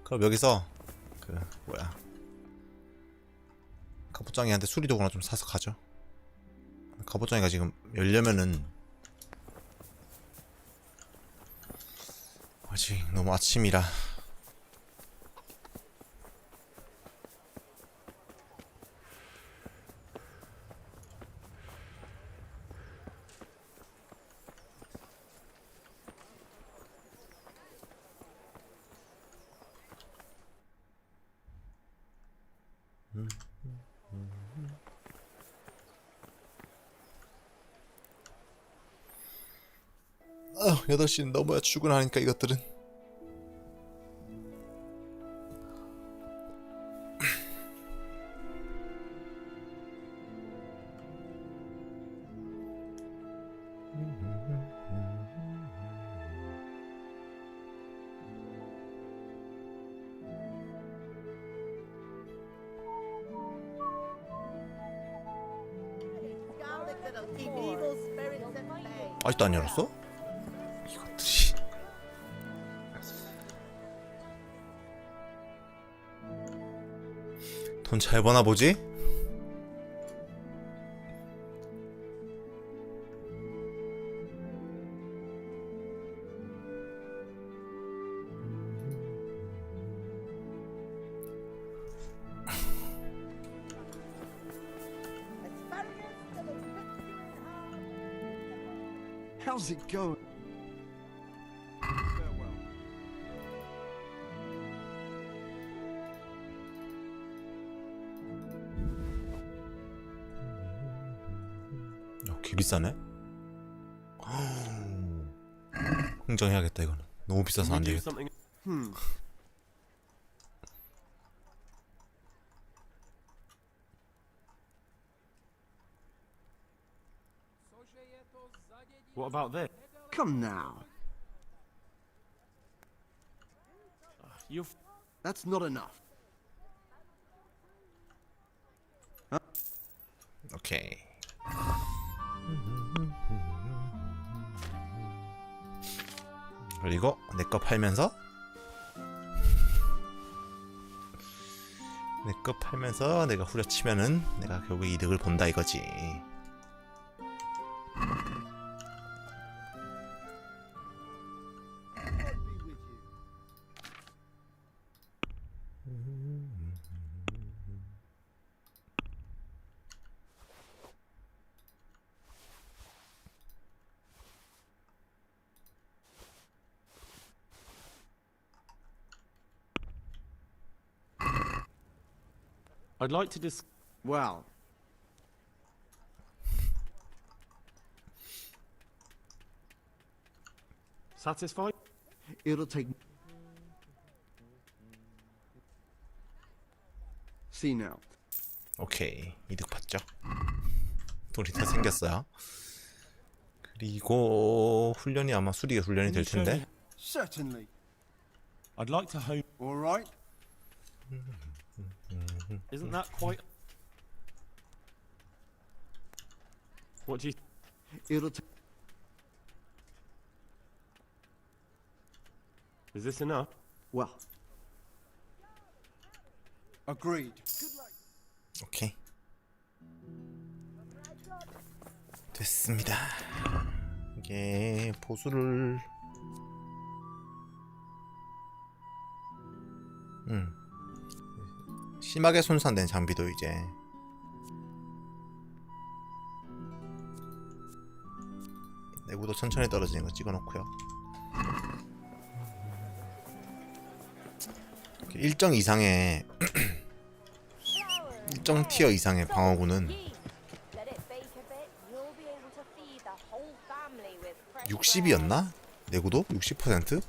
그럼 여기서 그 뭐야, 갑옷장이한테 수리도구나 좀 사서 가죠. 갑옷장이가 지금 열려면은 아직 너무 아침이라. 아, 8시는 넘어야 출근하니까 이것들은. 아직도 안 열었어? 이것들이. 돈 잘 버나 보지? How's it going? Farewell. 개 비싸네. 흥정해야겠다 이거는. 너무 비싸서 안 되겠다. What about this? Come now. That's not enough. 오케이. 그리고 내 거 팔면서 내가 후려치면은 내가 결국 이득을 본다 이거지. I'd like to dis. Well. Satisfied? It'll take. See now. 오케이, 이득 봤죠? 돈이 다 생겼어요. 그리고 훈련이 아마 수리가 훈련이 될 텐데. Certainly. I'd like to hone. All right. Isn't that quite? What do you? It'll take. Is this enough? Well. Agreed. 오케이. 됐습니다. 이게 보수를 심하게 손상된 장비도 이제 내구도 천천히 떨어지는 거 찍어놓고요. 일정 이상의 일정 티어 이상의 방어구는 60이었나? 내구도? 60%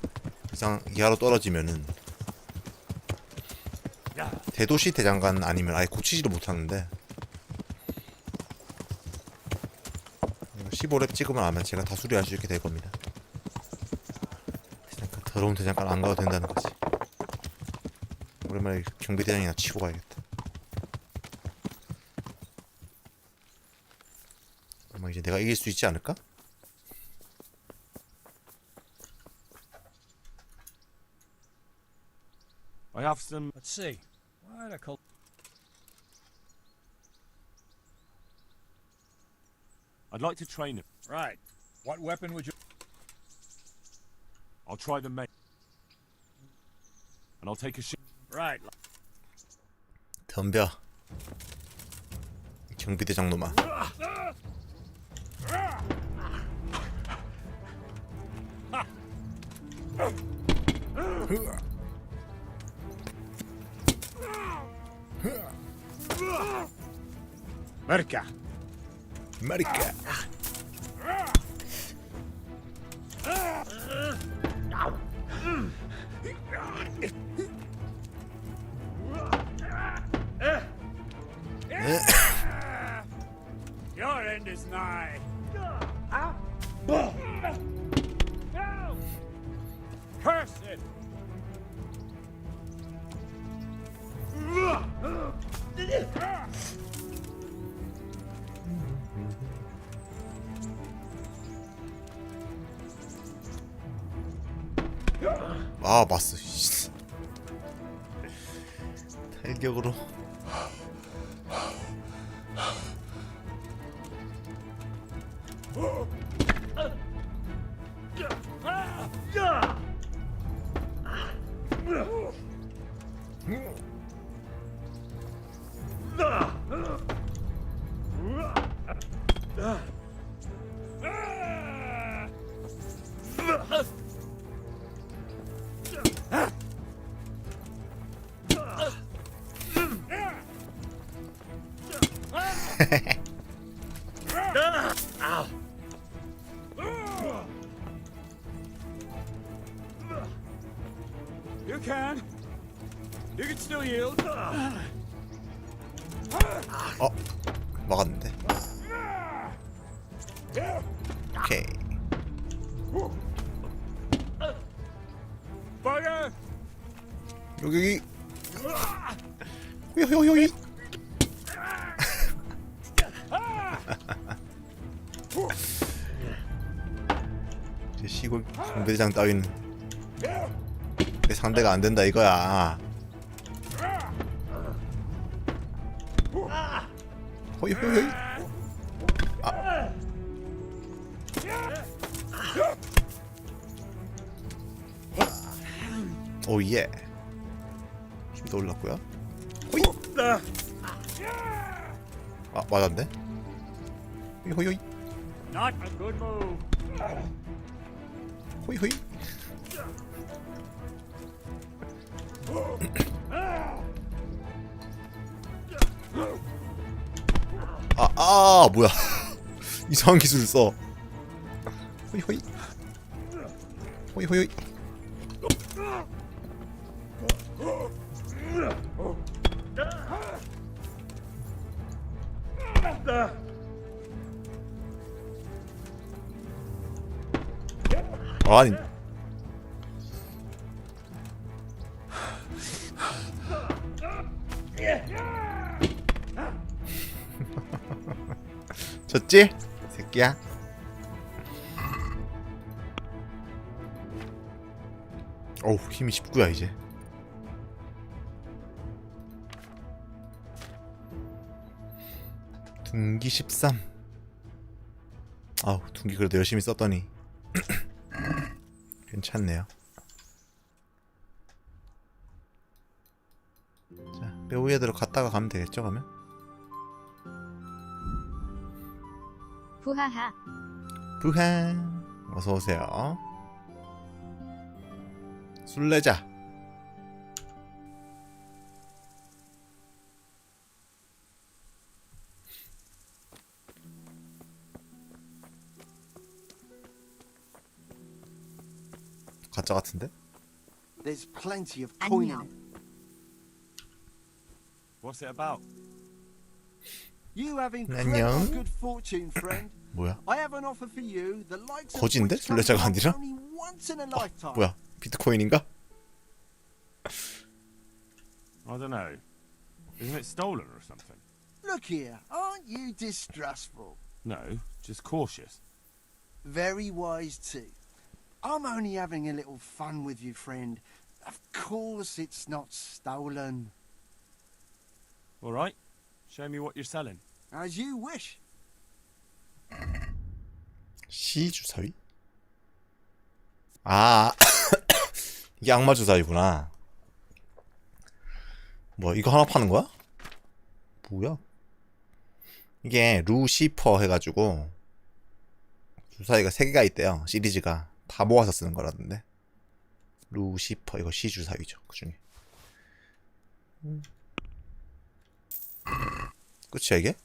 이상 이하로 떨어지면은 대도시 대장간 아니면 아예 고치지도 못하는데 15렙 찍으면 아마 제가 다 수리할 수 있게 될 겁니다. 대장간, 더러운 대장간 안 가도 된다는 거지. 오랜만에 경비대장이나 치고 가야겠다. 아마 이제 내가 이길 수 있지 않을까? I have some. Let's see. Why'd I call? I'd like to train him. Right. What weapon would you? I'll try the main. And I'll take a shot. Right. 덤벼. 경비대장 놈아. Merca. 마리카. Your end is nigh. Curse it! 아 마스. 탄력으로. You can. You can still yield. 막았는데. 오케이. Fire! 여기. 여기. 이제 시골 경비대장 따위는 내 상대가 안 된다 이거야. 호이. 오예. 힘도 올랐고요. 호이. 맞았네. 호이. Not a good move. 호이. 뭐야. 이상한 기술을 써. 호이. 아니. 졌지? 새끼야. 어우, 힘이 19야 이제. 둔기 13. 아우, 둔기 그래도 열심히 썼더니 괜찮네요. 자, 배우에들어 갔다가 가면 되겠죠, 그러면? 부하하. 부하. 어서 오세요. 술래자. 가짜 같은데? There's plenty of coin in it. What's it about? You have 안녕. incredible good fortune, friend. 뭐야? I have an offer for you. The likes of 거진데? which comes 술래자가 아니라? only once in a lifetime. 뭐야? 비트코인인가? I don't know. Isn't it stolen or something? Look here, aren't you distrustful? No, just cautious. Very wise too. I'm only having a little fun with you, friend. Of course it's not stolen. All right. Show me what you're selling. As you wish. 시주사위? 아 이게 악마 주사위구나. 뭐 이거 하나 파는 거야? 뭐야? 이게 루시퍼 해가지고 주사위가 3개가 있대요. 시리즈가 다 모아서 쓰는 거라던데. 루시퍼 이거 시주사위죠. 그 중에 끝이야 이게?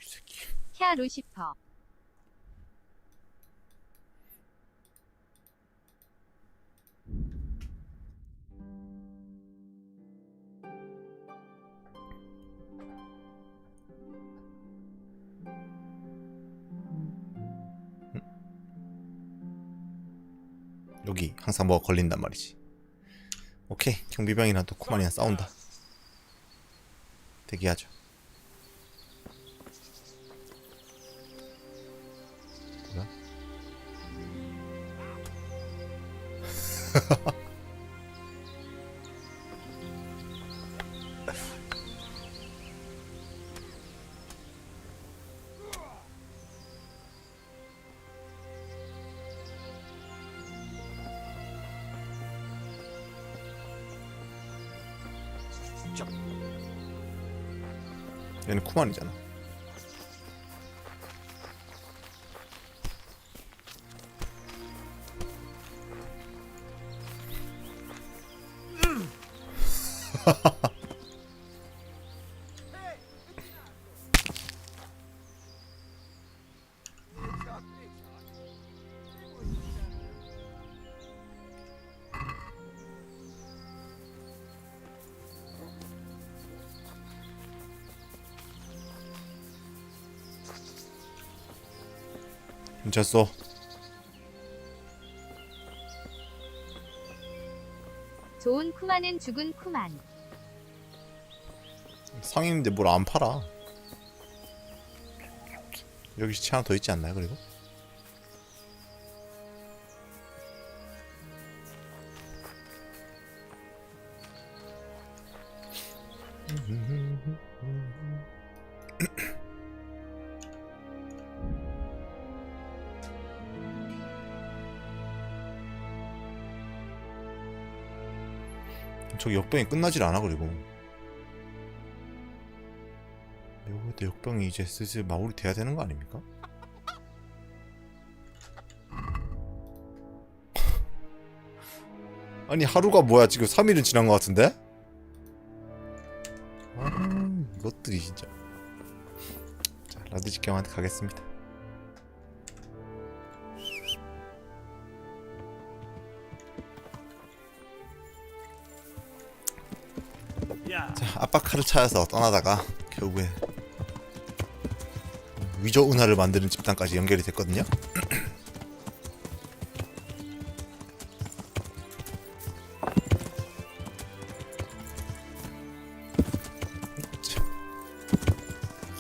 이 새끼. 캬 루시퍼. 여기 항상 뭐가 걸린단 말이지. 오케이, 경비병이랑 또 쿠만이랑 싸운다. 대기하죠. 뭐야? 얘는 쿠만이잖아. 미쳤어. 좋은 쿠마는 죽은 쿠만. 상인인데 뭘 안 팔아. 여기 시체 하나 더 있지 않나요? 그리고 저기 역병이 끝나질 않아. 그리고 묘구대 역병이 이제 슬슬 마무리 돼야 되는 거 아닙니까? 아니 하루가 뭐야 지금 3일은 지난 것 같은데? 아 이것들이 진짜. 자 라드직경한테 가겠습니다. 자 압박카를 찾아서 떠나다가 결국에 위조 은하를 만드는 집단까지 연결이 됐거든요.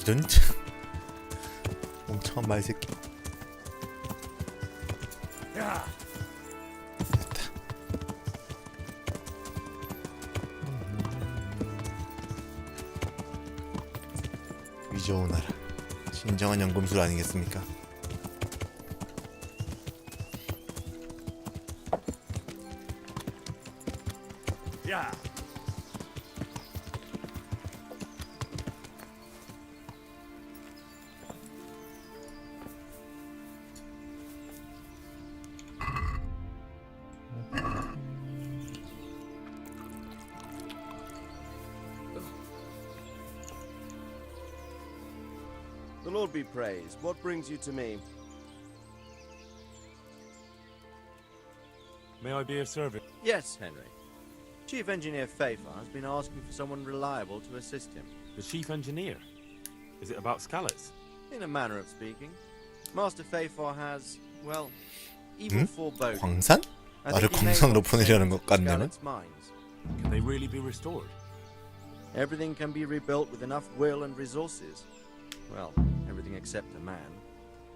이런 멍청한 말새끼. 됐다. 위조 은하라. 진정한 연금술 아니겠습니까? 야. The Lord be praised. What brings you to me? May I be of service? Yes, Henry. Chief Engineer Pfeiffer has been asking for someone reliable to assist him. The chief engineer? Is it about scallops? In a manner of speaking. Master Pfeiffer has, well, evil foreboding. 광산? 나를 광산으로 보내려는 것 같네요. Can they really be restored? Everything can be rebuilt with enough will and resources. Well, everything except a man.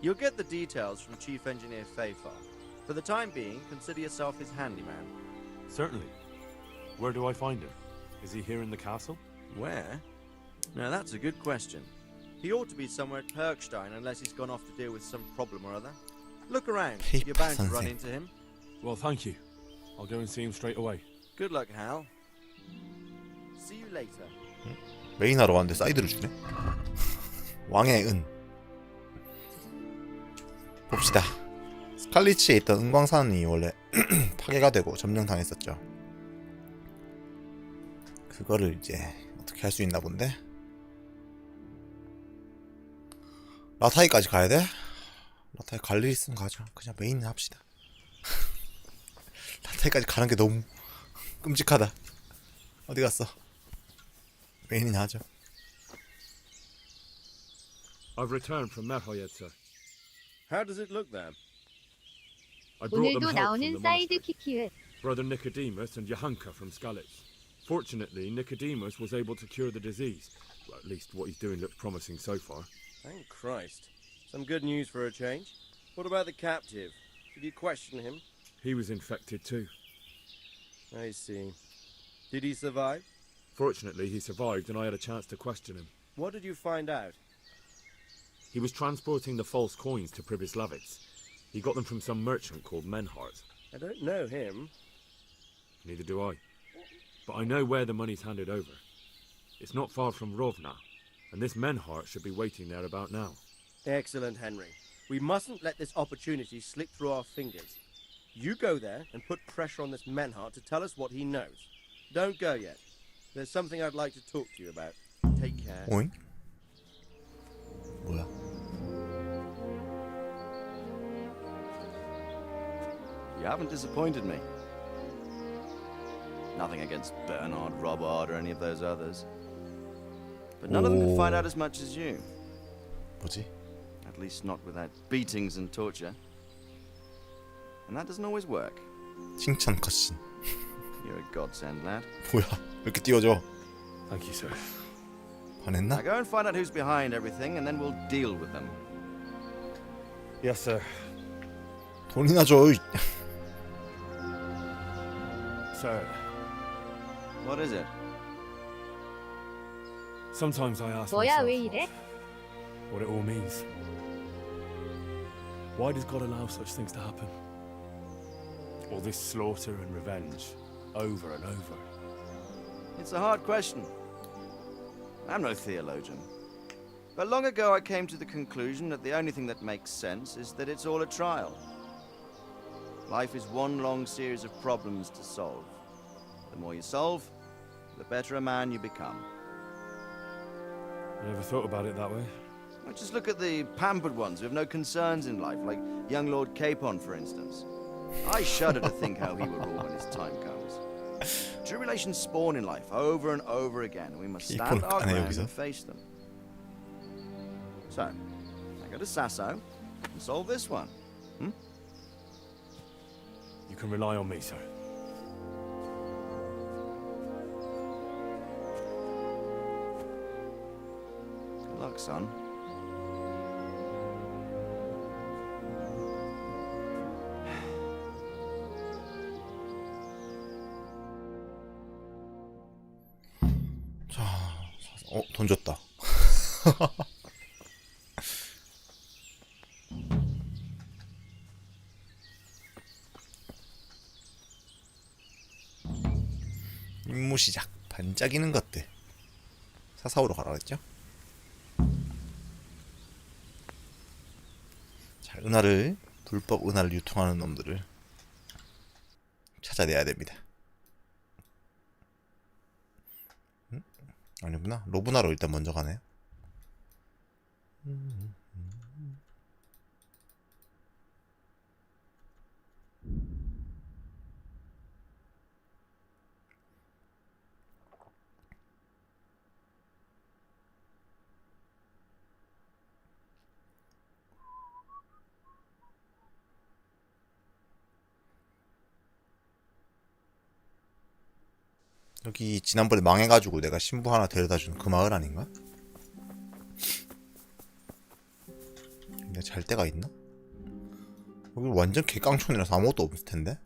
You'll get the details from Chief Engineer Pfeiffer. For the time being, consider yourself his handyman. Certainly. Where do I find him? Is he here in the castle? Where? Now that's a good question. He ought to be somewhere at Perkstein unless he's gone off to deal with some problem or other. Look around. You're bound to run into him. Well, thank you. I'll go and see him straight away. Good luck, Hal. See you later. 메인하러 왔는데 사이드를 주네. 왕의 은. 봅시다. 스칼리치에 있던 은광산이 원래 파괴가 되고 점령당했었죠. 그거를 이제 어떻게 할 수 있나 본데. 라타이까지 가야 돼? 라타이 갈 일 있으면 가죠. 그냥 메인을 합시다. 라타이까지 가는 게 너무 끔찍하다. 어디 갔어? 메인이나 하죠. I've returned from Merhoyed, sir. How does it look there? I brought them 오늘도 help from 나오는 the 사이드 monastery. 키키읒. Brother Nicodemus and Johanka from Skalitz. Fortunately, Nicodemus was able to cure the disease. Well, at least what he's doing looks promising so far. Thank Christ. Some good news for a change. What about the captive? Did you question him? He was infected too. I see. Did he survive? Fortunately, he survived and I had a chance to question him. What did you find out? He was transporting the false coins to Pribyslavitz. He got them from some merchant called Menhart. I don't know him. Neither do I. But I know where the money's handed over. It's not far from Rovna, and this Menhart should be waiting there about now. Excellent, Henry. We mustn't let this opportunity slip through our fingers. You go there and put pressure on this Menhart to tell us what he knows. Don't go yet. There's something I'd like to talk to you about. Take care. 오잉? 뭐야? You haven't disappointed me. Nothing against Bernard, Robert, or any of those others. But none of them could find out as much as you. 뭐지? Now At least not without beatings and torture. And that doesn't always work. 칭찬 컷신. You're a godsend, lad. 뭐야? 왜 이렇게 띄워줘? Thank you, sir. 반했나? Now go and find out who's behind everything, and then we'll deal with them. Yes, sir. 돈이나 줘. Sir, What is it? sometimes I ask 뭐야 myself 왜 이래? what it all means. Why does God allow such things to happen? All this slaughter and revenge, over and over. It's a hard question. I'm no theologian. But long ago I came to the conclusion that the only thing that makes sense is that it's all a trial. Life is one long series of problems to solve. The more you solve, the better a man you become. I never thought about it that way. Well, just look at the pampered ones who have no concerns in life, like young Lord Capon, for instance. I shudder to think how he will rule when his time comes. Tribulations spawn in life over and over again, and we must stand our ground and face them. So, I go to Sasso and solve this one. You can rely on me, sir. Good luck, son. 돈 줬다. 임무 시작. 반짝이는 것들. 사사오로 가라 그랬죠? 자, 은하를 불법 은하를 유통하는 놈들을 찾아내야 됩니다. 아니구나. 로브나로 일단 먼저 가네요. 여기 지난번에 망해가지고 내가 신부 하나 데려다준 그 마을 아닌가? 근데 잘 데가 있나? 여기 완전 개깡촌이라서 아무것도 없을 텐데?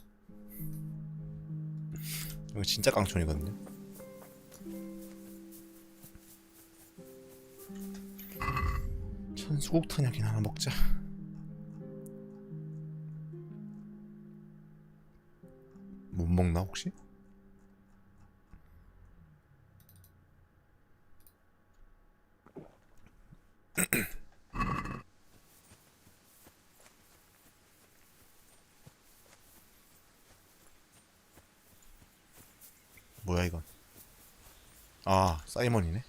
여기 진짜 깡촌이거든요. 천수국 탄약이나 하나 먹자. 못 먹나 혹시? 뭐야 이건? 아, 사이먼이네.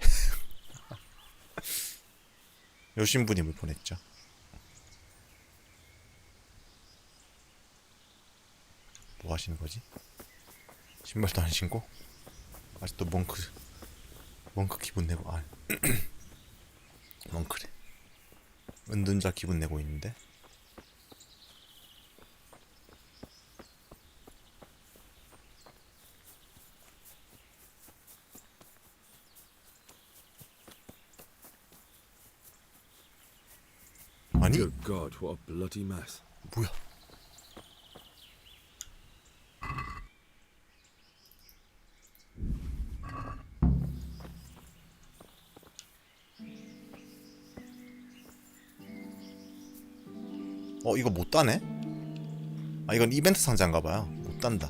여신부님을 보냈죠. 뭐 하시는 거지? 신발도 안 신고? 아직도 멍크 기분 내고, 아 멍크래. 은둔자 기분 내고 있는데. 아니? Good God, what a bloody mess. 뭐야? 이거 못 따네? 아, 이건 이벤트 상자인가봐요. 못 딴다.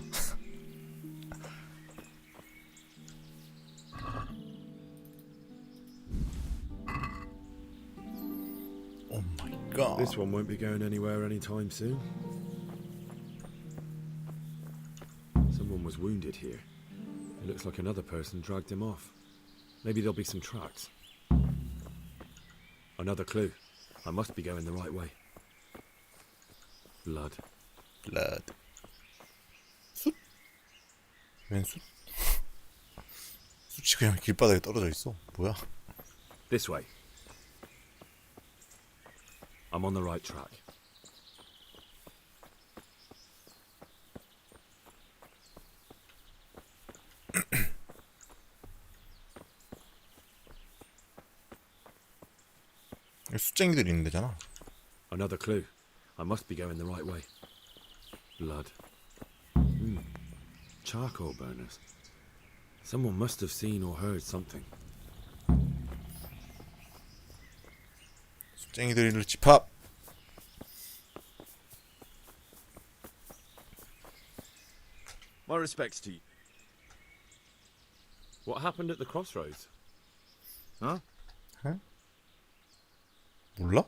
Oh my god. This one won't be going anywhere anytime soon. Someone was wounded here. It looks like another person dragged him off. Maybe there'll be some tracks. Another clue. I must be going the right way. Blood. 숯? 웬 숯? 숯이 그냥 길바닥에 떨어져 있어. 뭐야? This way. I'm on the right track. 숫쟁이들이 있는 데잖아. Another clue. I must be going the right way. Blood. Charcoal burners. Someone must have seen or heard something. 숫쟁이들을 집합. My respects to you. What happened at the crossroads? Huh? 몰라?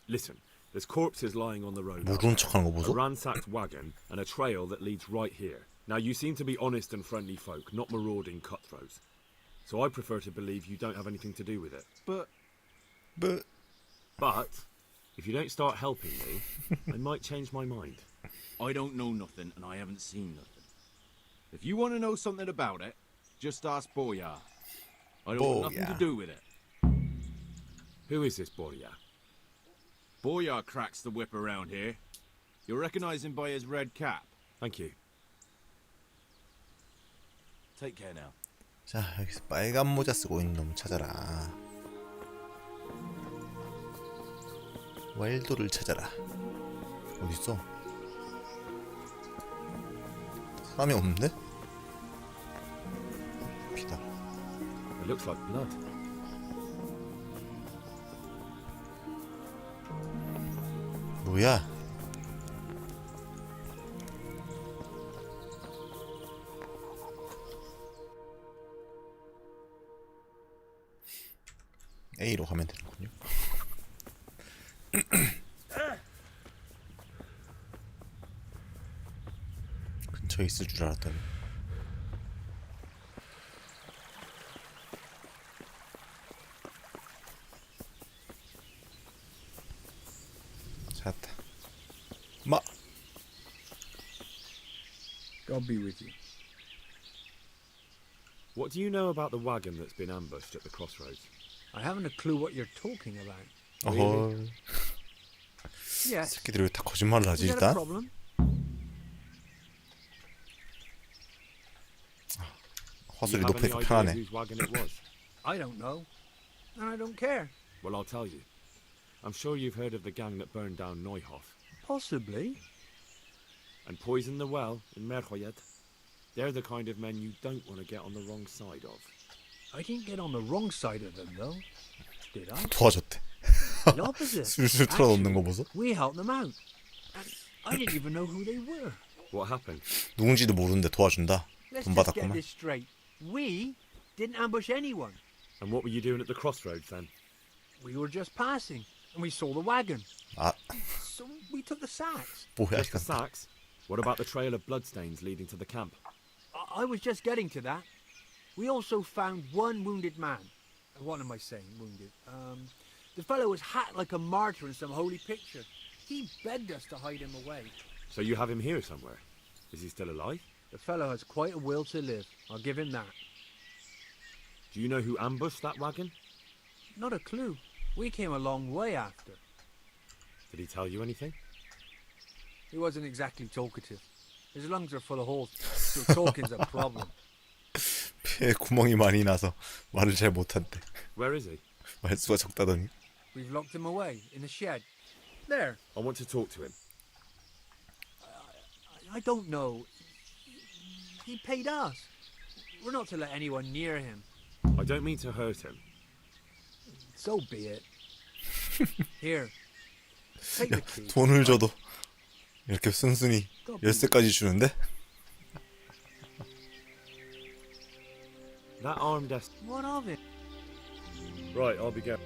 Listen, there's corpses lying on the road. 모르는 척하는 거 A 보소? ransacked wagon and a trail that leads right here. Now you seem to be honest and friendly folk, not marauding cutthroats. So I prefer to believe you don't have anything to do with it. But if you don't start helping me, I might change my mind. I don't know nothing and I haven't seen nothing. If you want to know something about it, just ask Boyar. I don't want nothing to do with it. Who is this Boyar? Boyar cracks the whip around here. You'll recognize him by his red cap. Thank you. Take care now. 자, 여기서 빨간 모자 쓰고 있는 놈 찾아라. 왈도를 찾아라. 어딨어? 사람이 없는데? 피다. It looks like blood. 뭐야? A로 가면 되는군요. 근처에 있을 줄 알았더니. 찾았다. 마. God be with you. What do you know about the wagon that's been ambushed at the crossroads? I haven't a clue what you're talking about. 어허. Yes. 새끼들이 왜 다 거짓말을 하지 Is that a 일단? problem? 화술이 높으니까 편하네. Whose wagon it was? I don't know. And I don't care. Well, I'll tell you. I'm sure you've heard of the gang that burned down Neuhof Possibly. and poisoned the well in Merhoyed. They're the kind of men you don't want to get on the wrong side of. I didn't get on the wrong side of them, though. Did I? 도와줬대. The opposite. 술술 털어놓는 거 보소. We helped them out. And I didn't even know who they were. What happened? 누군지도 모르는데 도와준다. Let's 돈 just get 받았구만. this straight. We didn't ambush anyone. And what were you doing at the crossroads then? We were just passing, and we saw the wagon. 아, So we took the sacks. 뭐야 Just the 이건. sacks? What about the trail of bloodstains leading to the camp? I was just getting to that. We also found one wounded man. What am I saying, wounded? The fellow was hacked like a martyr in some holy picture. He begged us to hide him away. So you have him here somewhere? Is he still alive? The fellow has quite a will to live. I'll give him that. Do you know who ambushed that wagon? Not a clue. We came a long way after. Did he tell you anything? He wasn't exactly talkative. His lungs are full of holes, so talking's a problem. 폐에 구멍이 많이 나서 말을 잘 못한대. Where is he? 말수가 적다더니. We've locked him away in a shed. There. I want to talk to him. I don't know. He paid us. We're not to let anyone near him. I don't mean to hurt him. So be it. Here. Take the key. 돈을 줘도 이렇게 순순히 열쇠까지 주는데? That armed desk. What of it? Right, I'll be going.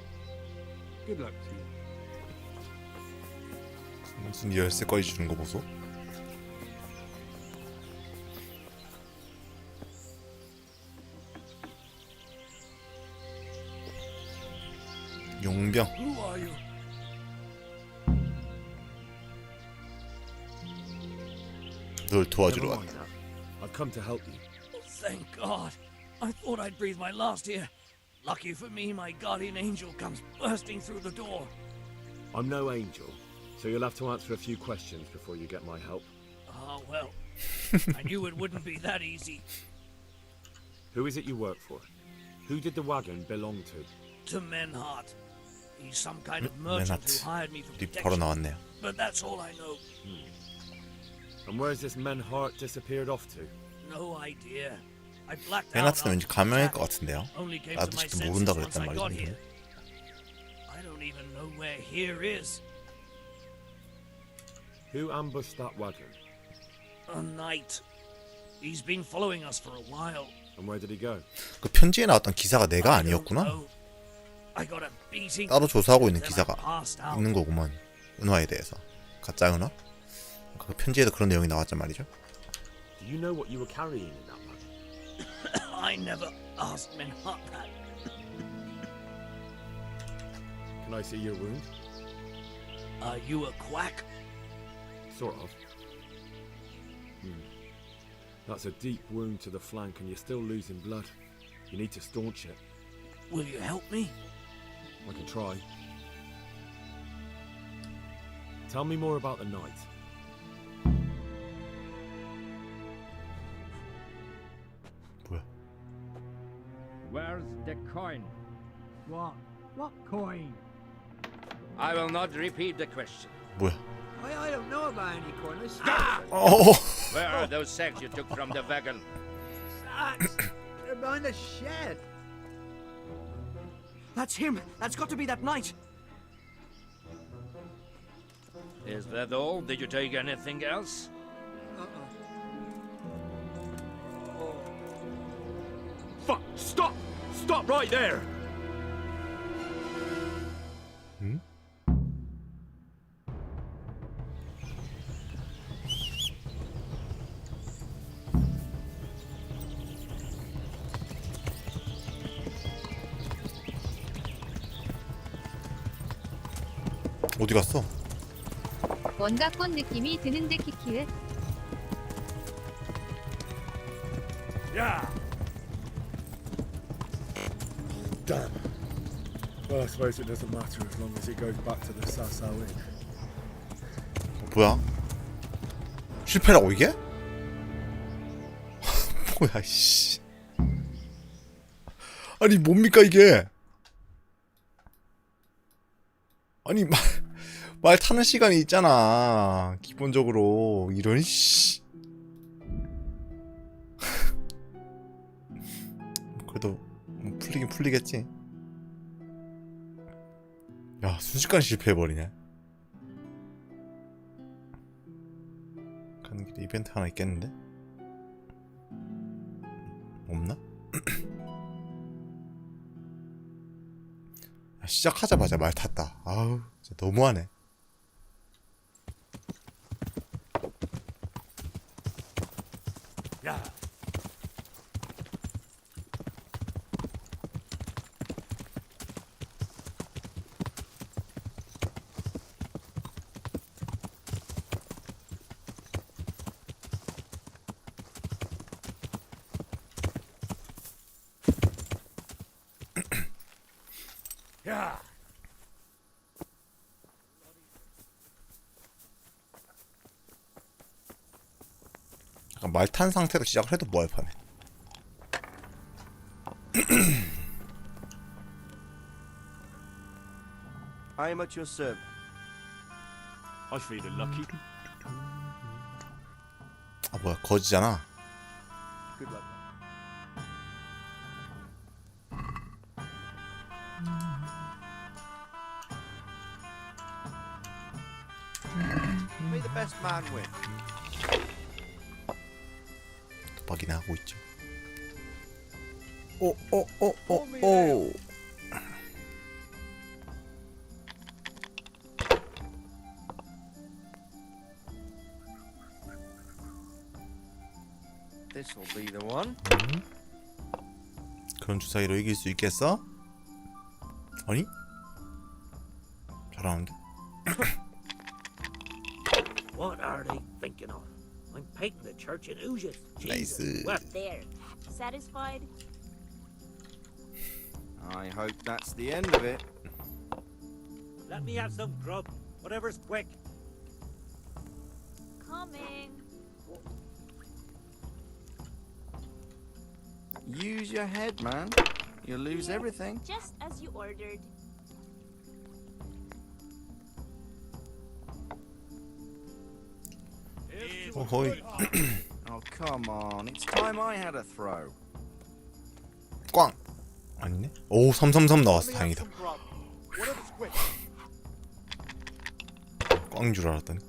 Good luck to you. 무슨 열쇠까지 주는 거 보소? 용병. Who are you? 널 도와주러 Never 왔다. mind that. I've come to help you. Thank God. I thought I'd breathe my last here. Lucky for me, my guardian angel comes bursting through the door. I'm no angel, so you'll have to answer a few questions before you get my help. Ah, well, I knew it wouldn't be that easy. Who is it you work for? Who did the wagon belong to? To Menhart. He's some kind of merchant who hired me for 바로 protection. 나왔네요. But that's all I know. And where's this Menhart disappeared off to? No idea. I blacked out. 베나트는 왠지 가명일 것 같은데요. Only came to 나도 my 지금 senses 모른다 once 그랬단 I got 말이죠. here. I don't even know where here is. Who ambushed that wagon? A knight. He's been following us for a while. And where did he go? 그 편지에 나왔던 기사가 내가 아니었구나. I got a beating. 따로 조사하고 있는 Then I 기사가 passed out. 있는 거구먼. 은화에 대해서. 가짜 은화? 그 편지에도 그런 내용이 나왔단 말이죠. Do you know what you were carrying in that wagon? I never asked Menhart that. Can I see your wound? Are you a quack? Sort of. That's a deep wound to the flank and you're still losing blood. You need to staunch it. Will you help me? I can try. Tell me more about the night. 뭐야? Where's the coin? What? What coin? I will not repeat the question. 뭐야? I don't know about any coin. I Ah! Oh! Where are those sacks you took from the wagon? Sacks! They're behind the shed. That's him. That's got to be that knight. Is that all? Did you take anything else? Fuck! Stop! Stop right there! 어디 갔어? 뭔가 꽃 느낌이 드는데 키키을. Yeah. Damn. Well, I suppose it doesn't matter as long as it goes back to the Sasau Inn. 뭐야? 실패라고 이게? 뭐야 씨. 아니 뭡니까 이게? 아니 말 타는 시간이 있잖아. 기본적으로 이런 씨. 그래도 뭐 풀리긴 풀리겠지. 야 순식간에 실패해버리네. 가는 길에 이벤트 하나 있겠는데? 없나? 시작하자마자 말 탔다. 아우 진짜 너무하네. Yeah. Yeah. 약간 말 탄 상태로 시작을 해도 뭐할 판에. I am at your service. I feel lucky. 아 뭐야 거지잖아. Good luck. May the best man win. 도박이나 하고 있죠. 오. This'll be the one. 그런 주사위로 이길 수 있겠어? 아니? 잘하는데? What are they thinking of? I'm painting the church in Ujit. 나이스. There. Satisfied? I hope that's the end of it. Let me have some grub, whatever's quick. Coming. Use your head, man. You'll lose everything. Just as you ordered. 어허이. Oh, come on. It's time I had a throw. 꽝. 아니네. 오, 333 나왔어. 다행이다. 꽝인 줄 알았더니.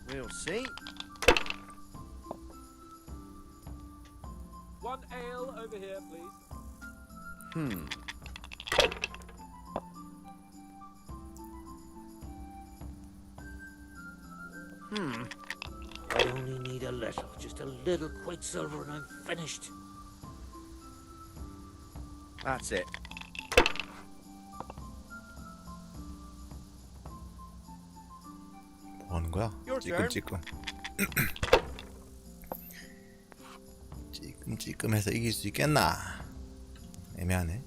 We'll see. One ale over here, please. I only need a little, just a little quicksilver and I'm finished. That's it. 뭐 하는 거야? Your turn. 찌끔찌끔. 찌끔찌끔해서 이길 수 있겠나? 애매하네.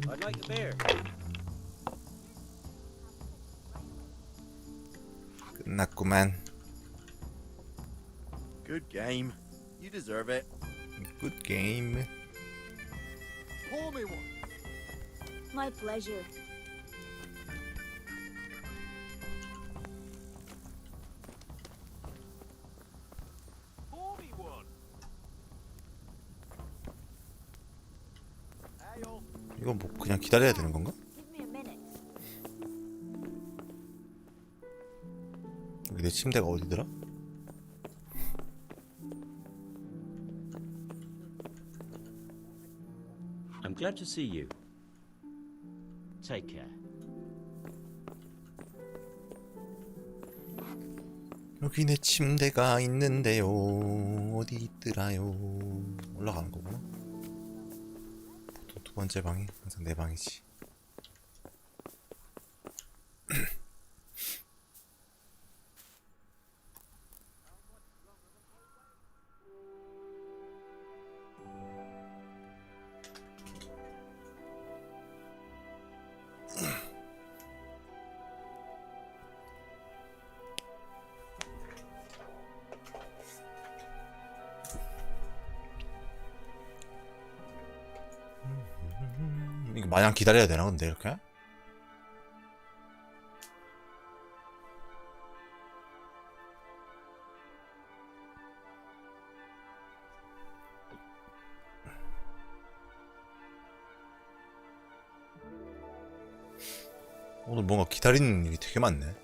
I'd like a beer. 끝났구만. Good game. You deserve it. Good game. Pour me one. My pleasure. Pour me one. 이거 뭐 그냥 기다려야 되는 건가? Give me a minute. 여기 내 침대가 어디더라? I'm glad to see you. Take care. 여기 내 침대가 있는데요. 어디 있더라요? 올라가는 거구나. 보통 두 번째 방이 항상 내 방이지. 이거 마냥 기다려야 되나 근데 이렇게? 오늘 뭔가 기다리는 일이 되게 많네.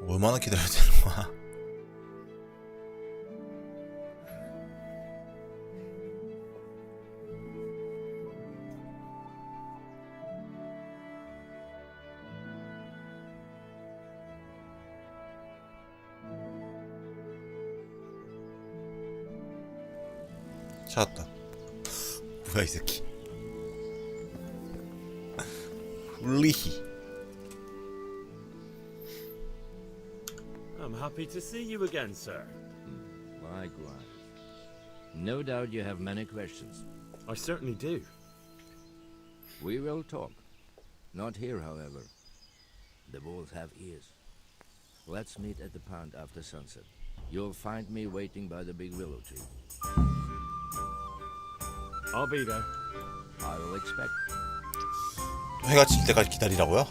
얼마나 기다려야 되는 거야? 찾았다. 뭐야 이 새끼? 울리히. I'm happy to see you again, sir. Likewise. No doubt you have many questions. I certainly do. We will talk. Not here, however. The wolves have ears. Let's meet at the pond after sunset. You'll find me waiting by the big willow tree. I'll be there. I will expect. 해가 질 때까지 기다리라고요?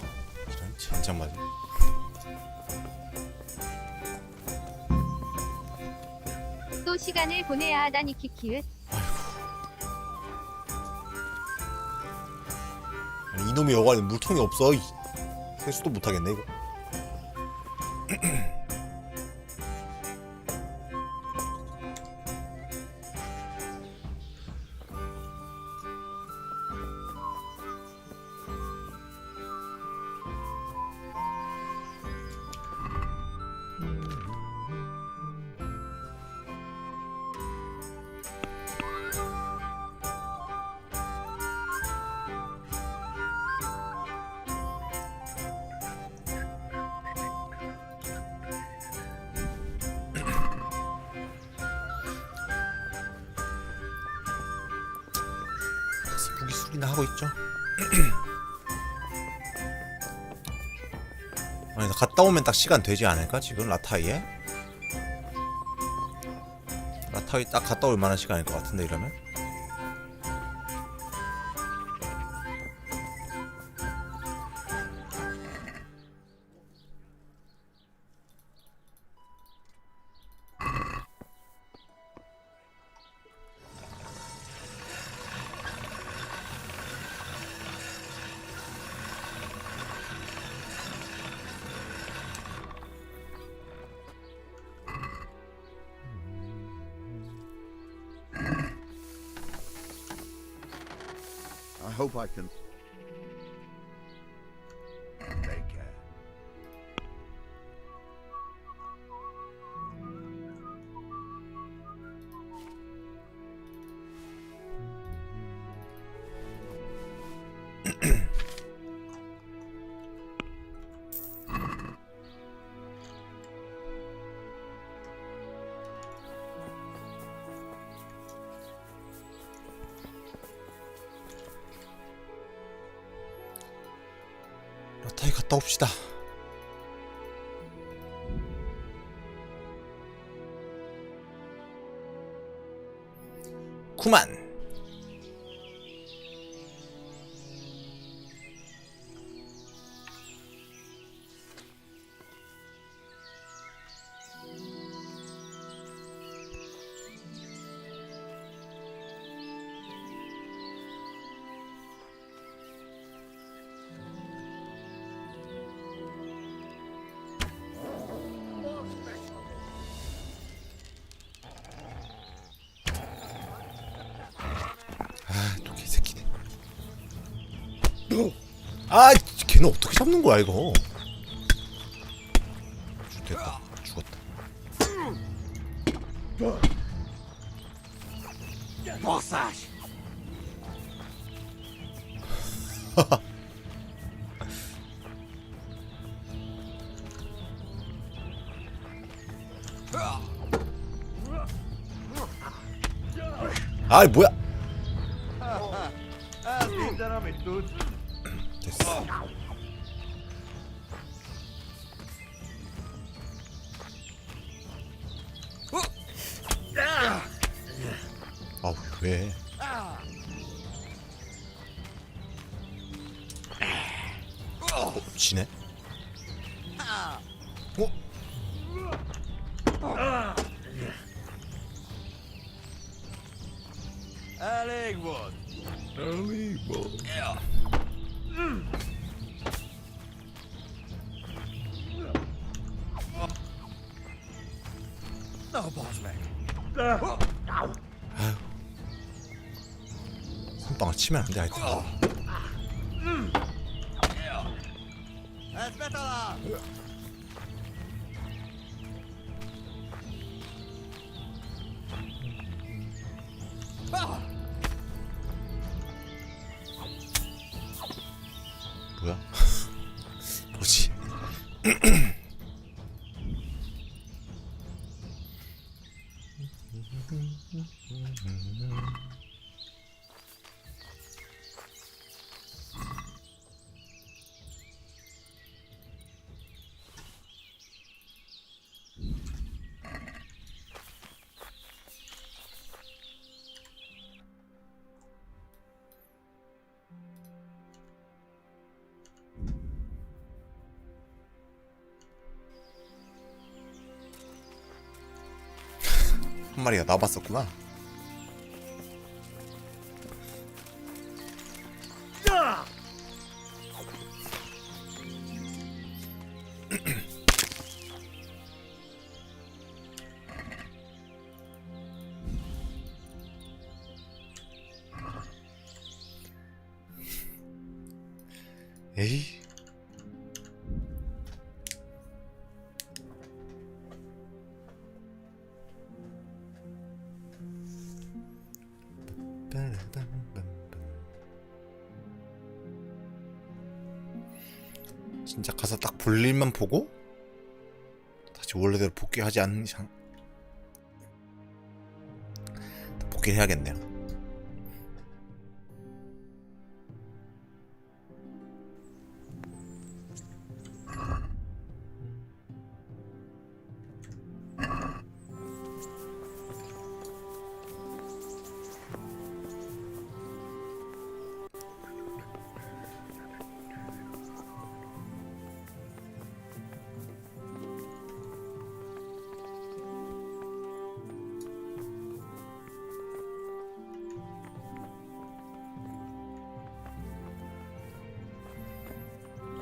이런 젠장 맞아. 또 시간을 보내야 하다니 키키읒. 이놈의 여관에 물통이 없어. 세수도 못하겠네 이거. 무기수리나 하고 있죠. 아니 나 갔다 오면 딱 시간 되지 않을까 지금 라타이에? 라타이 딱 갔다 올 만한 시간일 것 같은데 이러면? I hope I can. Take care. 라타이 갔다 옵시다. 구만. 또 개새끼네. 아, 걔는 어떻게 잡는 거야 이거? 됐다, 죽었다. Bossage. 아이 뭐야? 됐어. 아우 왜? 지네? Allez, what? Allez, what? Yeah. No, boss man. 아유, 선빵을 치면 안 돼 하여튼. That's better. 뭐야? 뭐지? 한 마리가 나봤었구나. 에이. 진짜 가서 딱 볼일만 보고 다시 원래대로 복귀하지 않는 이상 복귀를 해야겠네요.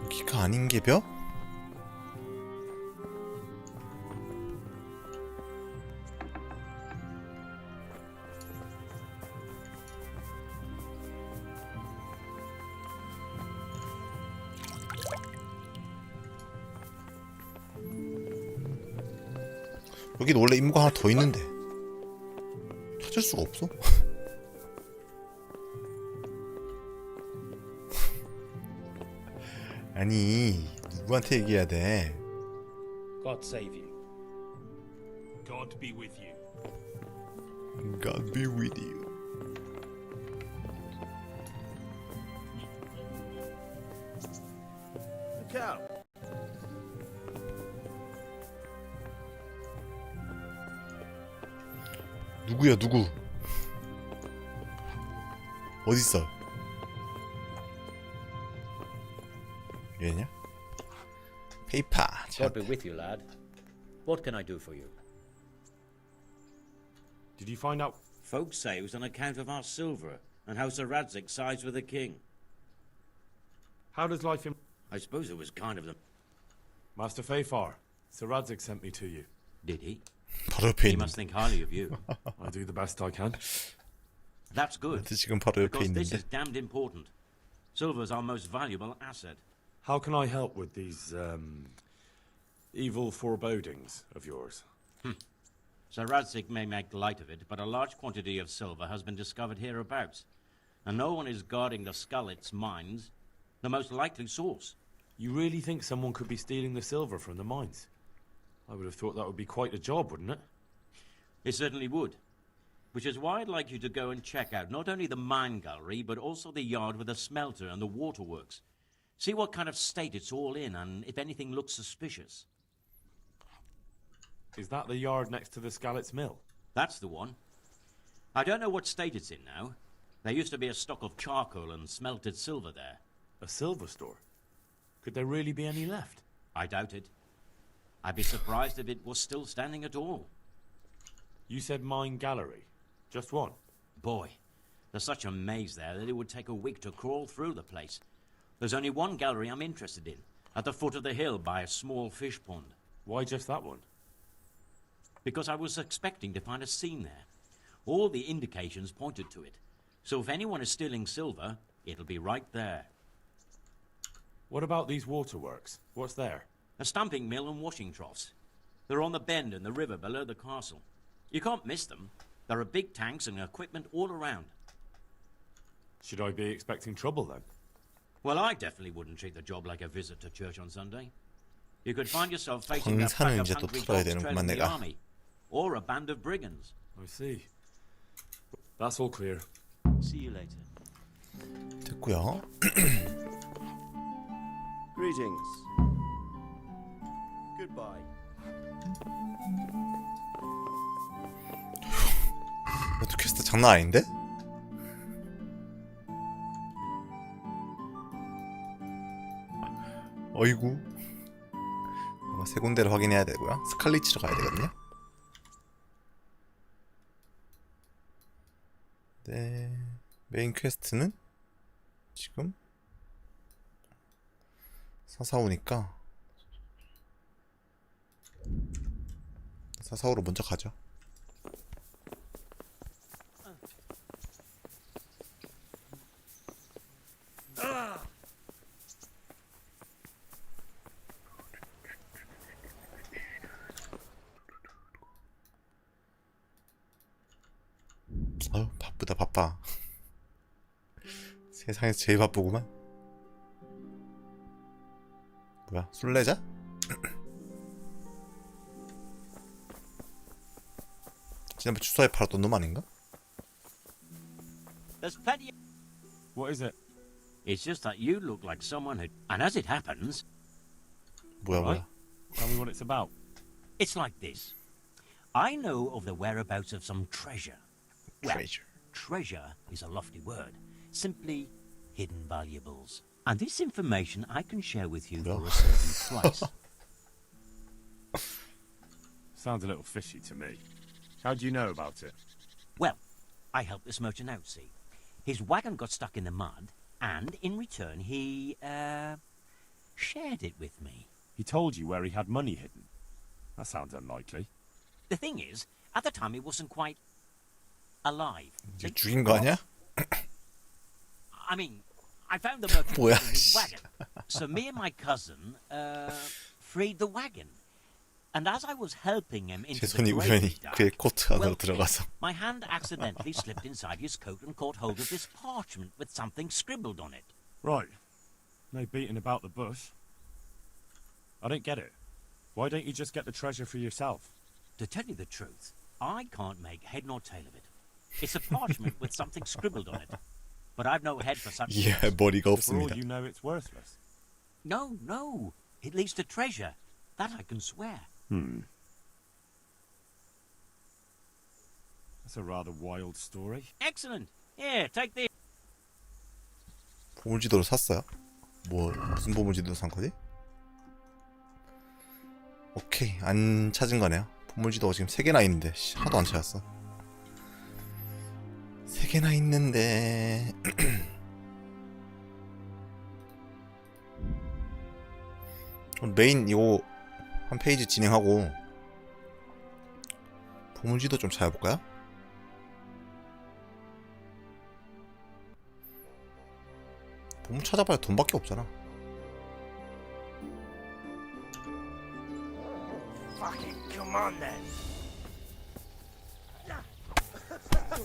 여기가 아닌 게벼? 여기는 원래 임무가 하나 더 있는데 찾을 수가 없어. 아니 누구한테 얘기해야 돼? God save you. God be with you. God be with you. Look out! 누구야 누구? 어딨어? 얘냐? 페이파. God be with you, lad. What can I do for you? Did you find out? Folks say it was on account of our silver and how Sir Radzig sides with the king. How does life in... I suppose it was kind of them. Master Fayfar, Sir Radzig sent me to you. Did he? 바로 옆에 He 있는. must think highly of you. I do the best I can. That's good. 지금 바로 옆에 Because this 있는데. is damned important. Silver's our most valuable asset. How can I help with these, evil forebodings of yours? Sir Radzig may make light of it, but a large quantity of silver has been discovered hereabouts, and no one is guarding the Skullets' mines, the most likely source. You really think someone could be stealing the silver from the mines? I would have thought that would be quite a job, wouldn't it? It certainly would. Which is why I'd like you to go and check out not only the mine gallery, but also the yard with the smelter and the waterworks. See what kind of state it's all in, and if anything looks suspicious. Is that the yard next to the Skalitz mill? That's the one. I don't know what state it's in now. There used to be a stock of charcoal and smelted silver there. A silver store? Could there really be any left? I doubt it. I'd be surprised if it was still standing at all. You said mine gallery. Just one? Boy, there's such a maze there that it would take a week to crawl through the place. There's only one gallery I'm interested in, at the foot of the hill by a small fish pond. Why just that one? Because I was expecting to find a scene there. All the indications pointed to it. So if anyone is stealing silver, it'll be right there. What about these waterworks? What's there? A stamping mill and washing troughs. They're on the bend in the river below the castle. You can't miss them. There are big tanks and equipment all around. Should I be expecting trouble then? Well, I definitely wouldn't treat the job like a visit to church on Sunday. You could find yourself facing a pack 광산을 of 이제 또 hungry 털어야 dogs 되는구만 trailing the 내가. army, or a band of brigands. I see. That's all clear. See you later. 됐고요. Greetings. Goodbye. 이것도 퀘스트 장난 아닌데? 어이구. 아마 세 군데를 확인해야 되고요. 스칼리치로 가야 되거든요. 네, 메인 퀘스트는 지금 사사오니까 사사오로 먼저 가죠. 아유 바쁘다 바빠. 세상에서 제일 바쁘구만. 뭐야 술래자? 지난번 주소에 팔았던 놈 아닌가? There's plenty. What is it? It's just that you look like someone who. And as it happens, 뭐야 뭐야. Tell me what it's about. it's like this. I know of the whereabouts of some treasure. Well, Treasure. treasure is a lofty word. Simply hidden valuables. And this information I can share with you for a certain price. Sounds a little fishy to me. How do you know about it? Well, I helped this merchant out, see. His wagon got stuck in the mud, and in return he, shared it with me. He told you where he had money hidden. That sounds unlikely. The thing is, at the time he wasn't quite alive. 이제 죽인 거 아니야? I mean, I found the merchant 뭐야, in his 씨. wagon. So me and my cousin, freed the wagon. And as I was helping him into 제 the 손이 우연히 graveyard, 그의 코트 안으로 well, 들어가서 my hand accidentally slipped inside his coat and caught hold of this parchment with something scribbled on it. Right. No beating about the bush. I don't get it. Why don't you just get the treasure for yourself? To tell you the truth, I can't make head nor tail of it. It's a parchment with something scribbled on it. But I've no head for such 예, things. 머리가 For all 없습니다. you know, it's worthless. No. It leads to treasure. That I can swear. That's a rather wild story. Excellent. Here, take this. 보물지도를 샀어요? 뭐 무슨 보물지도 산 거지? 오케이 안 찾은 거네요. 보물지도가 지금 3개나 있는데 씨, 하나도 안 찾았어. 3개나 있는데 메인 이거 한 페이지 진행하고 보물지도 좀 찾아볼까요? 보물 찾아봐야 돈밖에 없잖아. Fucking come on then.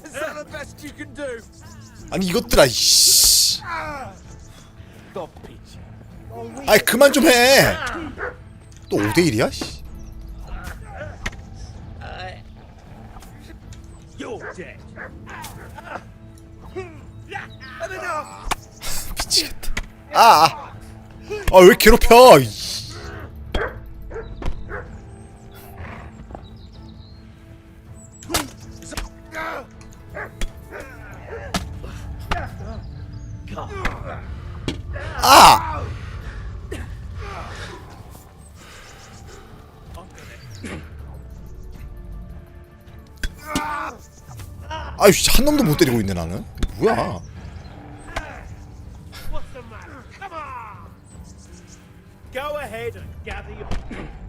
Is that the best you can do? 아니 이것들아 이씨. Stop it. 아이 그만 좀 해. 또 5대1이야? 씨. You're dead. Enough. 미치겠다. 아 왜 괴롭혀? 이씨. 아! 아유 한 놈도 못 때리고 있네 나는. 뭐야? Go ahead and gather your.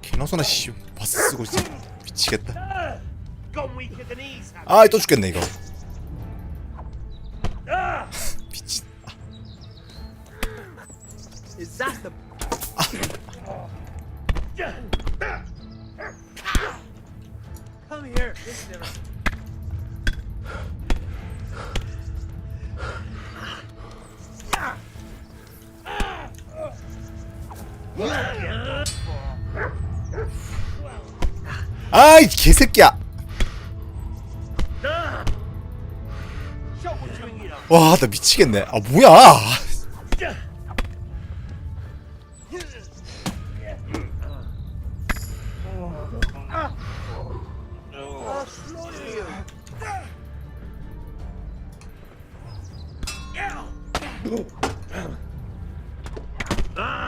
개나소나 씨 마스 쓰고 있어. 미치겠다. Gone weaker than he's had. 아 또 죽겠네 이거. 미친. Is that the? Come here, mister. 아이 개새끼야. 와 나 미치겠네. 아 뭐야?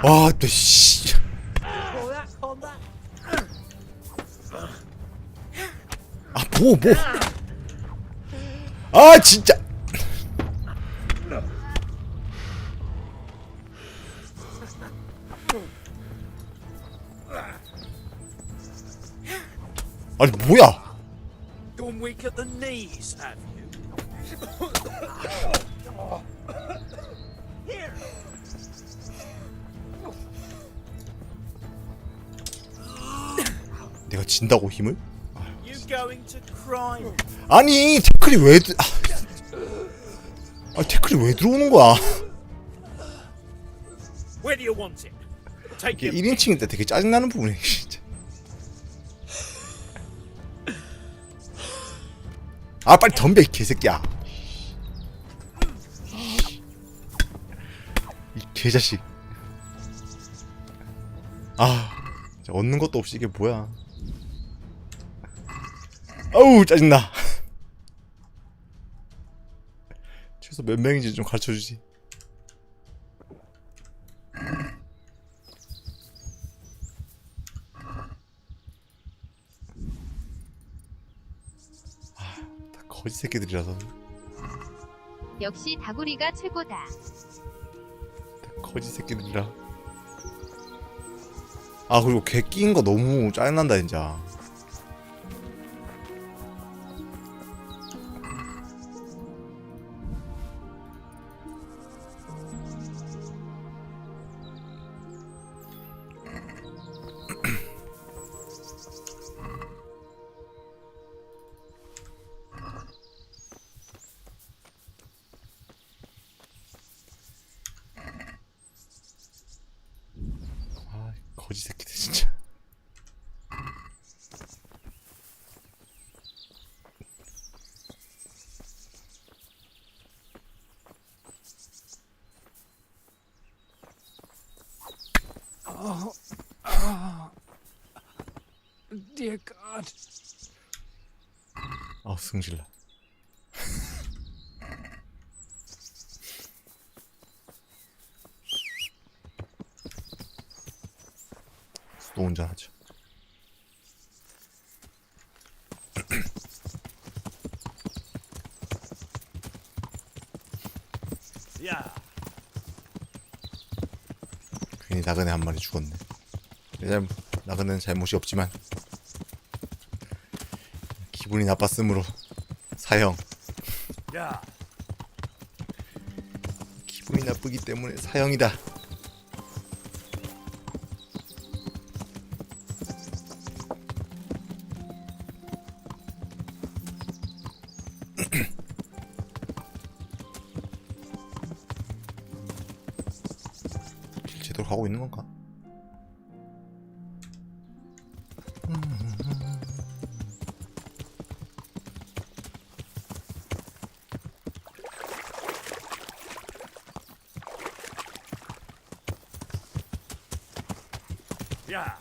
와, 또 씨. 아, 뭐. 아, 진짜. 아니 뭐야? Gone weak at the knees, have you? Here. 내가 진다고 힘을? You going to cry? 아니 태클이 왜 태클이 왜 들어오는 거야? Where do you want it? Take 이게 your 1인칭일 때 되게 짜증나는 부분이야 진짜. 아 빨리 덤벼 이 개새끼야. 이 개자식. 아 진짜 얻는 것도 없이 이게 뭐야. 아우 짜증나. 최소 몇 명인지 좀 가르쳐주지. 다 거지 새끼들이라서. 역시 다구리가 최고다. 다 거지 새끼들이라. 아 그리고 개 끼인 거 너무 짜증난다 진짜. 거지 새끼들 진짜. Dear God. 아 승질나. 또 운전하죠. 야. 괜히 나그네 한 마리 죽었네. 나그네는 잘못이 없지만 기분이 나빴으므로 사형. 야. 기분이 나쁘기 때문에 사형이다. 제대로 가고 있는 건가? 야.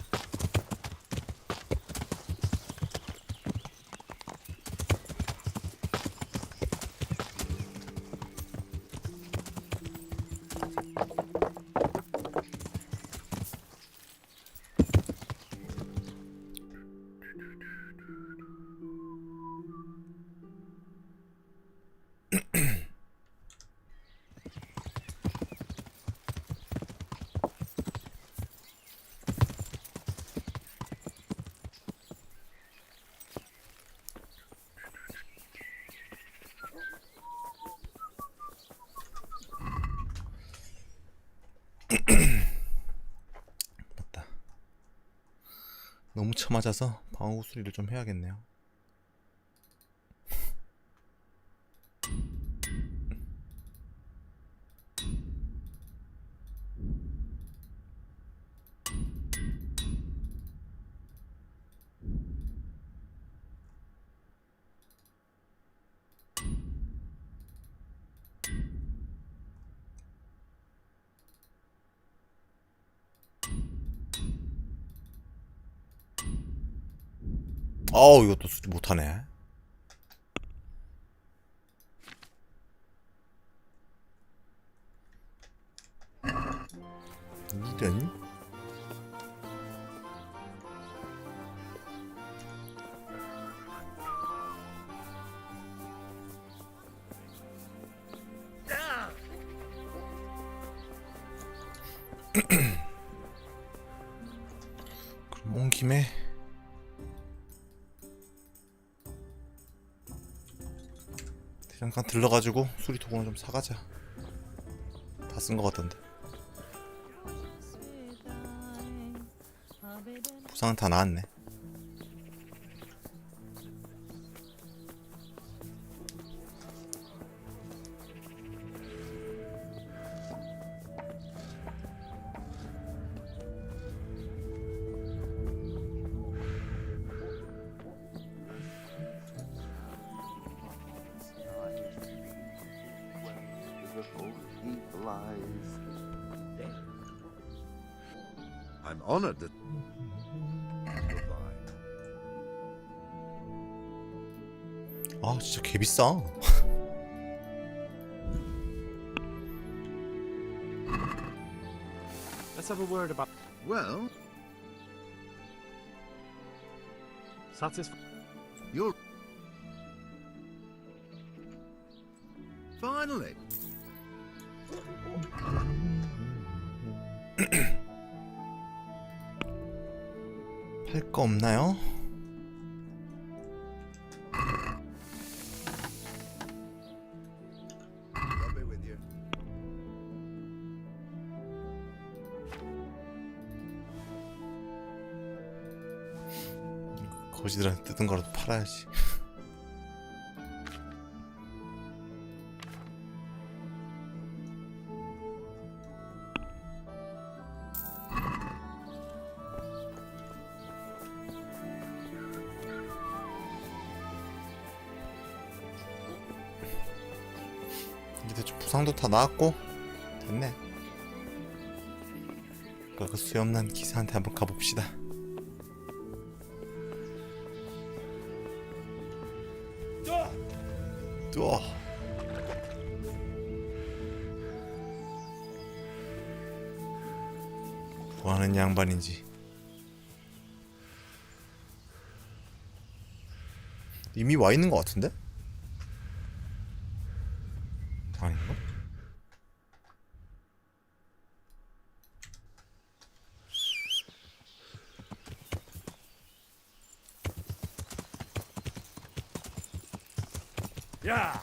맞다. 너무 쳐맞아서 방어구 수리를 좀 해야겠네요. 이것도 수리 못하네. 이런. 그럼 온 김에 잠깐 들러가지고 수리도구나 좀 사가자. 다 쓴 것 같던데. 부상은 다 나았네. I'm honored that. 아 진짜 개 비싸. Let's have a word about. Well, you're finally. 팔 거 없나요? I'll be with you. 거지들한테 뜯은 거라도 팔아야지. 이제 대충 부상도 다 나았고 됐네. 그 수염난 기사한테 한번 가봅시다. 또 뭐하는 양반인지. 이미 와 있는 것 같은데? 아닌가? 야!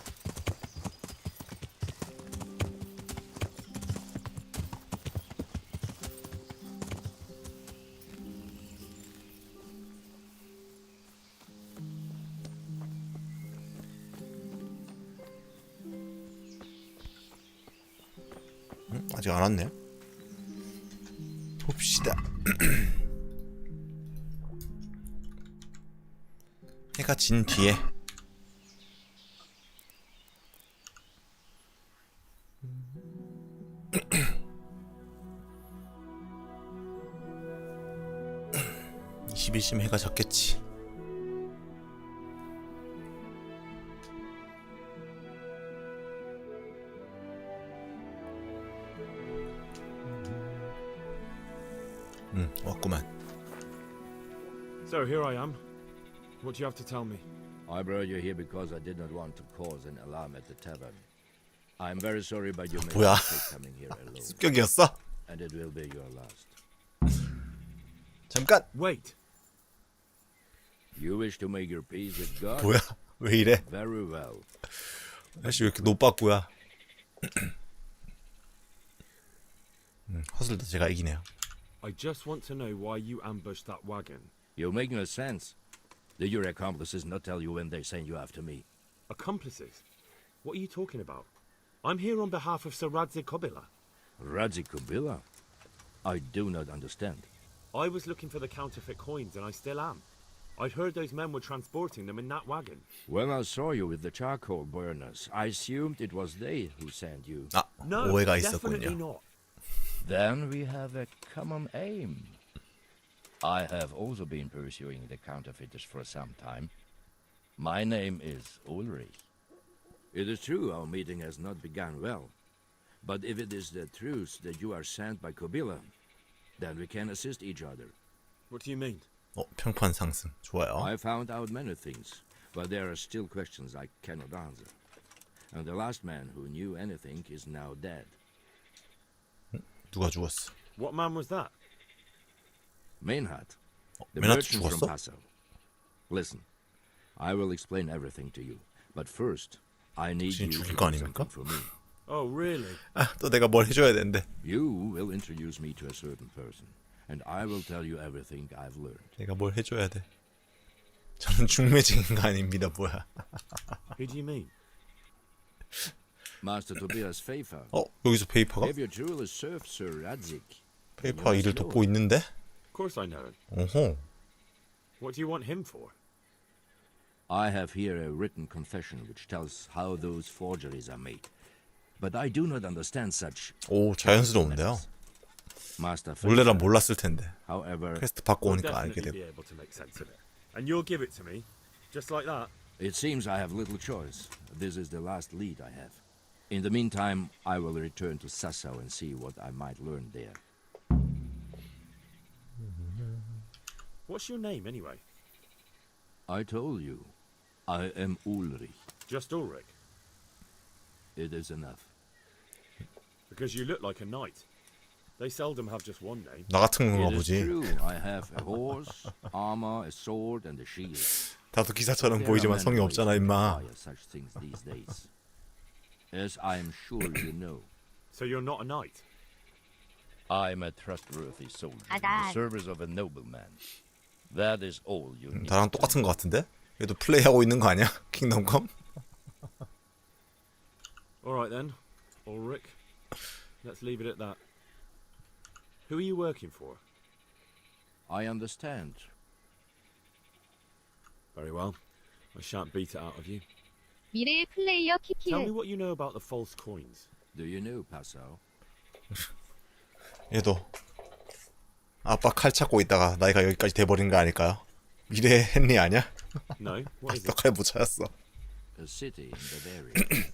아직 안 왔네요. 봅시다. 해가 진 뒤에 (21시면) 해가 졌겠지. 왔구만. So here I am. What do you have to tell me? I brought you here because I did not want to cause an alarm at the tavern. I'm very sorry, but you made a 뭐야? mistake coming here alone. 습격이었어? And it will be your last. 잠깐. Wait. You wish to make your peace with God? 뭐야? 왜 이래? Very well. 아저씨 왜 이렇게 노빠꾸야? 허슬도 제가 이기네요. I just want to know why you ambushed that wagon. You make no sense. Did your accomplices not tell you when they sent you after me? Accomplices? What are you talking about? I'm here on behalf of Sir Radzik Kobila. Radzik Kobila? I do not understand. I was looking for the counterfeit coins, and I still am. I'd heard those men were transporting them in that wagon. When I saw you with the charcoal burners, I assumed it was they who sent you. 아, No, 오해가 definitely 있었군요. not. Then we have a common aim. I have also been pursuing the counterfeiters for some time. My name is Ulrich. It is true our meeting has not begun well. But if it is the truth that you are sent by Kobila, then we can assist each other. What do you mean? 평판 상승. 좋아요. I found out many things, but there are still questions I cannot answer. And the last man who knew anything is now dead. 누가 죽었어? What man was that? Mainhat, the Mainhat merchant from 죽었어? Passau. Listen, I will explain everything to you. But first, I need 지금 you 죽일 to 거 do 아닙니까? something for me. Oh, really? 아, 또 내가 뭘 해줘야 되는데. You will introduce me to a certain person, and I will tell you everything I've learned. 내가 뭘 해줘야 돼. 저는 중매직인가 아닙니다. 뭐야. Who do you mean? Master Tobias Pfeiffer. 여기서 페이퍼가? Have your jewelers served Sir Radzik? 페이퍼가 일을 돕고 있는데? Of course I know him. 오호. What do you want him for? I have here a written confession which tells how those forgeries are made. But I do not understand such. 오, 자연스러운데요. Master 원래는 몰랐을 텐데. However, 퀘스트 받고 We'll 오니까 알게 definitely 되고. be able to make sense of it. And you'll give it to me, just like that. it seems I have little choice. This is the last lead I have. In the meantime, I will return to Sassau and see what I might learn there. What's your name, anyway? I told you, I am Ulrich. Just Ulrich? It is enough. Because you look like a knight. They seldom have just one name. 나 같은 건가 It is 보지. true, I have a horse, armor, a sword, and a shield. 다도 기사처럼 There are 보이지만 many 성이 ways 없잖아, to 임마. acquire such things these days. As I am sure you know. So you're not a knight? I am a trustworthy soldier in 아다. the service of a nobleman. That is all you need. 나랑 똑같은 거 같은데? 얘도 플레이하고 있는 거 아니야? 킹덤컴? All right then, Ulrich. Let's leave it at that. Who are you working for? I understand. Very well. I shan't beat it out of you. 미래의 플레이어 Tell me 키키은. what you know about the false coins. Do you know, Passau? 얘도 아빠 칼 찾고 있다가 나이가 여기까지 돼버린 거 아닐까요? 미래의 헨리 아니야? No, what is 아직도 it? 칼 못 찾았어. A city in Bavaria.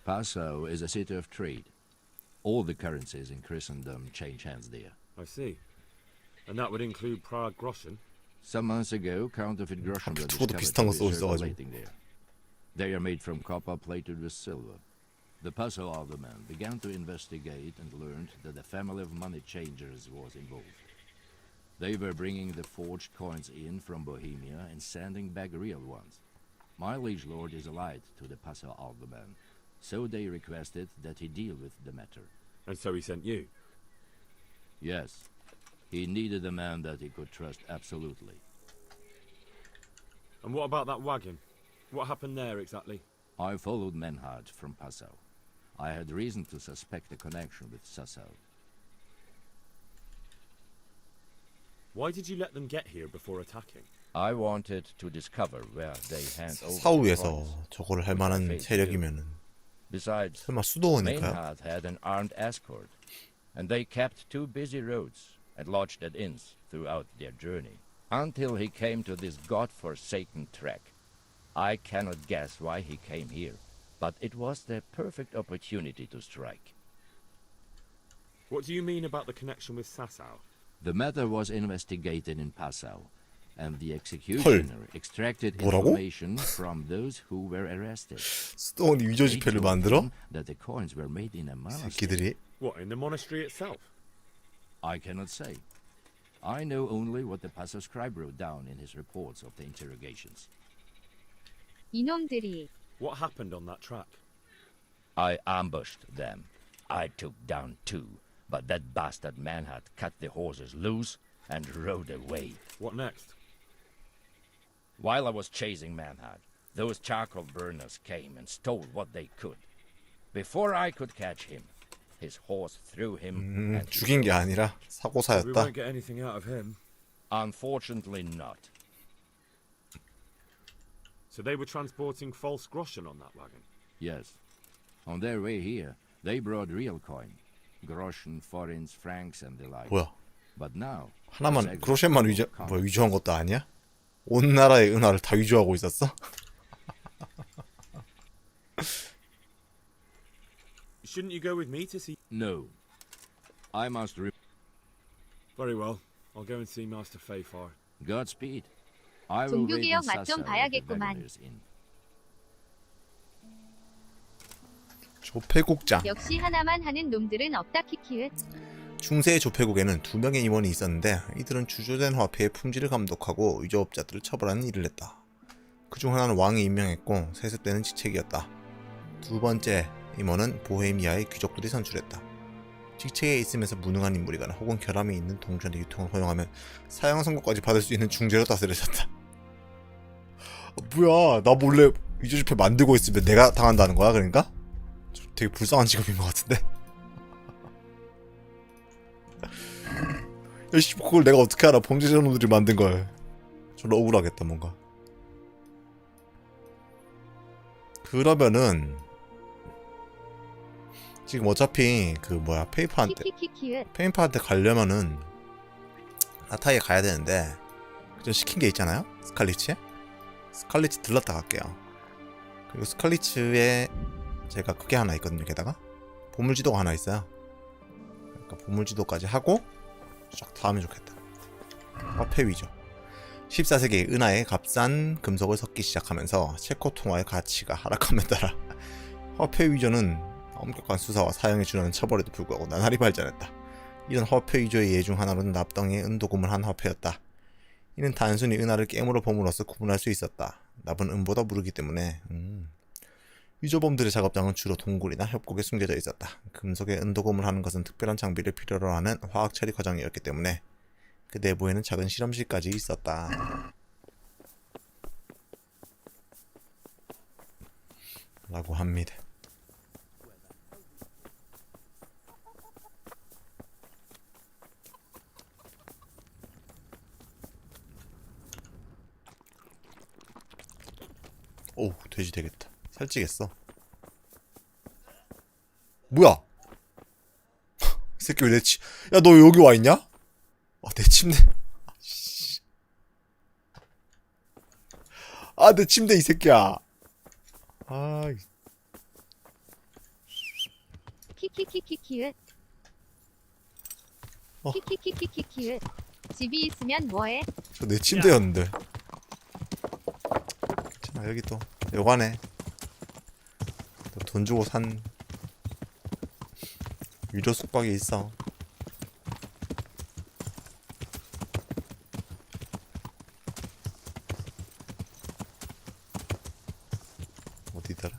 Passau is a city of trade. All the currencies in Christendom change hands there. I see. And that would include Prague Groschen. Some months ago, counterfeit groschen were 두고도 discovered 비슷한 거 to be 쓰고 있어가지고. circulating there. They are made from copper plated with silver. The Passau alderman began to investigate and learned that a family of money changers was involved. They were bringing the forged coins in from Bohemia and sending back real ones. My liege lord is allied to the Passau alderman, so they requested that he deal with the matter. And so he sent you? Yes, he needed a man that he could trust absolutely. And what about that wagon? What happened there exactly? I followed Menhard from Passau. I had reason to suspect a connection with Sassau. Why did you let them get here before attacking? I wanted to discover where they hand over the 사우에서 coins. 저거를 할 만한 세력이면은 Besides, 설마 수도원일까요? Maynard had an armed escort, and they kept two busy roads and lodged at inns throughout their journey, until he came to this god-forsaken trek. I cannot guess why he came here, but it was the perfect opportunity to strike. What do you mean about the connection with Sassau? The matter was investigated in Passau, and the executioner extracted 뭐라고? information from those who were arrested. 수도원 위조 They 지표를 told 만들어? him that the coins were made in a monastery. 새끼들이. What, in the monastery itself? I cannot say. I know only what the Passau scribe wrote down in his reports of the interrogations. 이놈들이. What happened on that track? I ambushed them. I took down two, but that bastard man had cut the horses loose and rode away. What next? While I was chasing Manhard, those charcoal burners came and stole what they could. Before I could catch him, his horse threw him and 죽인 게 아니라 We 사고사였다. won't get anything out of him. unfortunately not. So they were transporting false groschen on that wagon? Yes. On their way here, they brought real coin. Groschen, forints, francs, and the like. 뭐야? But now, 하나만 그로셈만 위조한 것도 아니야? 온 나라의 은하를 다 위조하고 있었어? Shouldn't you go with me to see? No. I must Very well. I'll go and see Master Pfeiffer. Godspeed. I will wait in 종교개혁 맛 좀 Sassau at the 봐야겠구만. Wagoner's Inn. 조폐국장. 역시 하나만 하는 놈들은 없다 키키은. 중세의 조폐국에는 2명의 임원이 있었는데 이들은 주조된 화폐의 품질을 감독하고 위조업자들을 처벌하는 일을 했다. 그중 하나는 왕이 임명했고 세습되는 직책이었다. 두 번째 임원은 보헤미아의 귀족들이 선출했다. 직책에 있으면서 무능한 인물이거나 혹은 결함이 있는 동전의 유통을 허용하면 사형 선고까지 받을 수 있는 중죄로 다스려졌다. 뭐야, 나 몰래 위조지폐 만들고 있으면 내가 당한다는 거야, 그러니까? 되게 불쌍한 직업인 것 같은데? 야, 씨, 그걸 내가 어떻게 알아? 범죄자놈들이 만든 걸. 졸라 억울하겠다, 뭔가. 그러면은 지금 어차피 그 뭐야 페인파한테 가려면은 나타에 가야 되는데 좀 시킨 게 있잖아요. 스칼리츠 들렀다 갈게요. 그리고 스칼리츠에 제가 그게 하나 있거든요. 게다가 보물지도가 하나 있어요. 그러니까 보물지도까지 하고 쫙 다 하면 좋겠다. 화폐 위조. 14세기 은하에 값싼 금속을 섞기 시작하면서 체코 통화의 가치가 하락함에 따라 화폐 위조는 엄격한 수사와 사형에 준하는 처벌에도 불구하고 나날이 발전했다. 이런 화폐 위조의 예 중 하나로는 납덩이에 은도금을 한 화폐였다. 이는 단순히 은하를 깨물어 봄으로써 구분할 수 있었다. 납은 은보다 무르기 때문에 위조범들의 작업장은 주로 동굴이나 협곡에 숨겨져 있었다. 금속에 은도금을 하는 것은 특별한 장비를 필요로 하는 화학 처리 과정이었기 때문에 그 내부에는 작은 실험실까지 있었다. 라고 합니다. 오, 돼지 되겠다. 살찌겠어. 뭐야? 이 새끼 왜 내 야, 너 여기 와 있냐? 내 침대. 내 침대 이 새끼야. 키키키키키읒. 키키키키키키읒. 집이 있으면 뭐해? 저 내 침대였는데. 괜찮아, 여기 또 여관에 돈 주고 산 위로 숙박이 있어. 어디더라?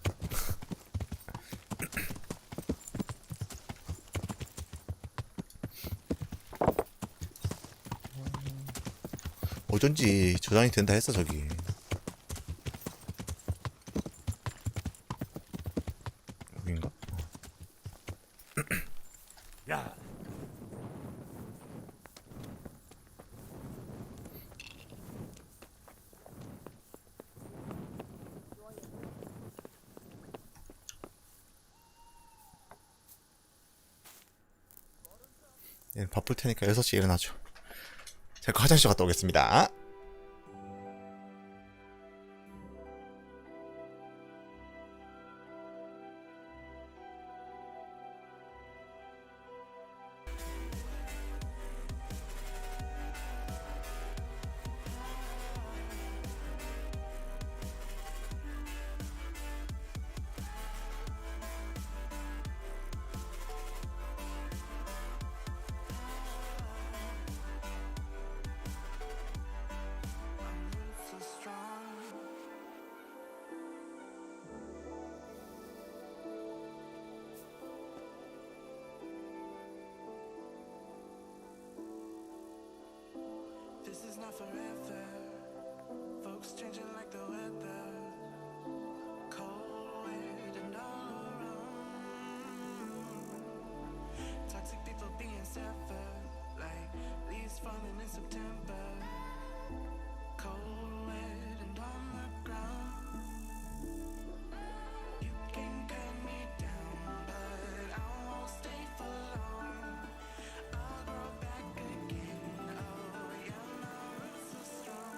어쩐지 저장이 된다 했어 저기. 여긴가? 야. 예, 바쁠 테니까 6시에 일어나죠. 제가 화장실 갔다 오겠습니다. This is not forever. Folks changing like the weather. Cold wind and all around. Toxic people being severed, like leaves falling in September. Cold wind and on the ground. You can cut me down, but I won't stay for long. I'll grow back again. Oh yeah, my roots are strong.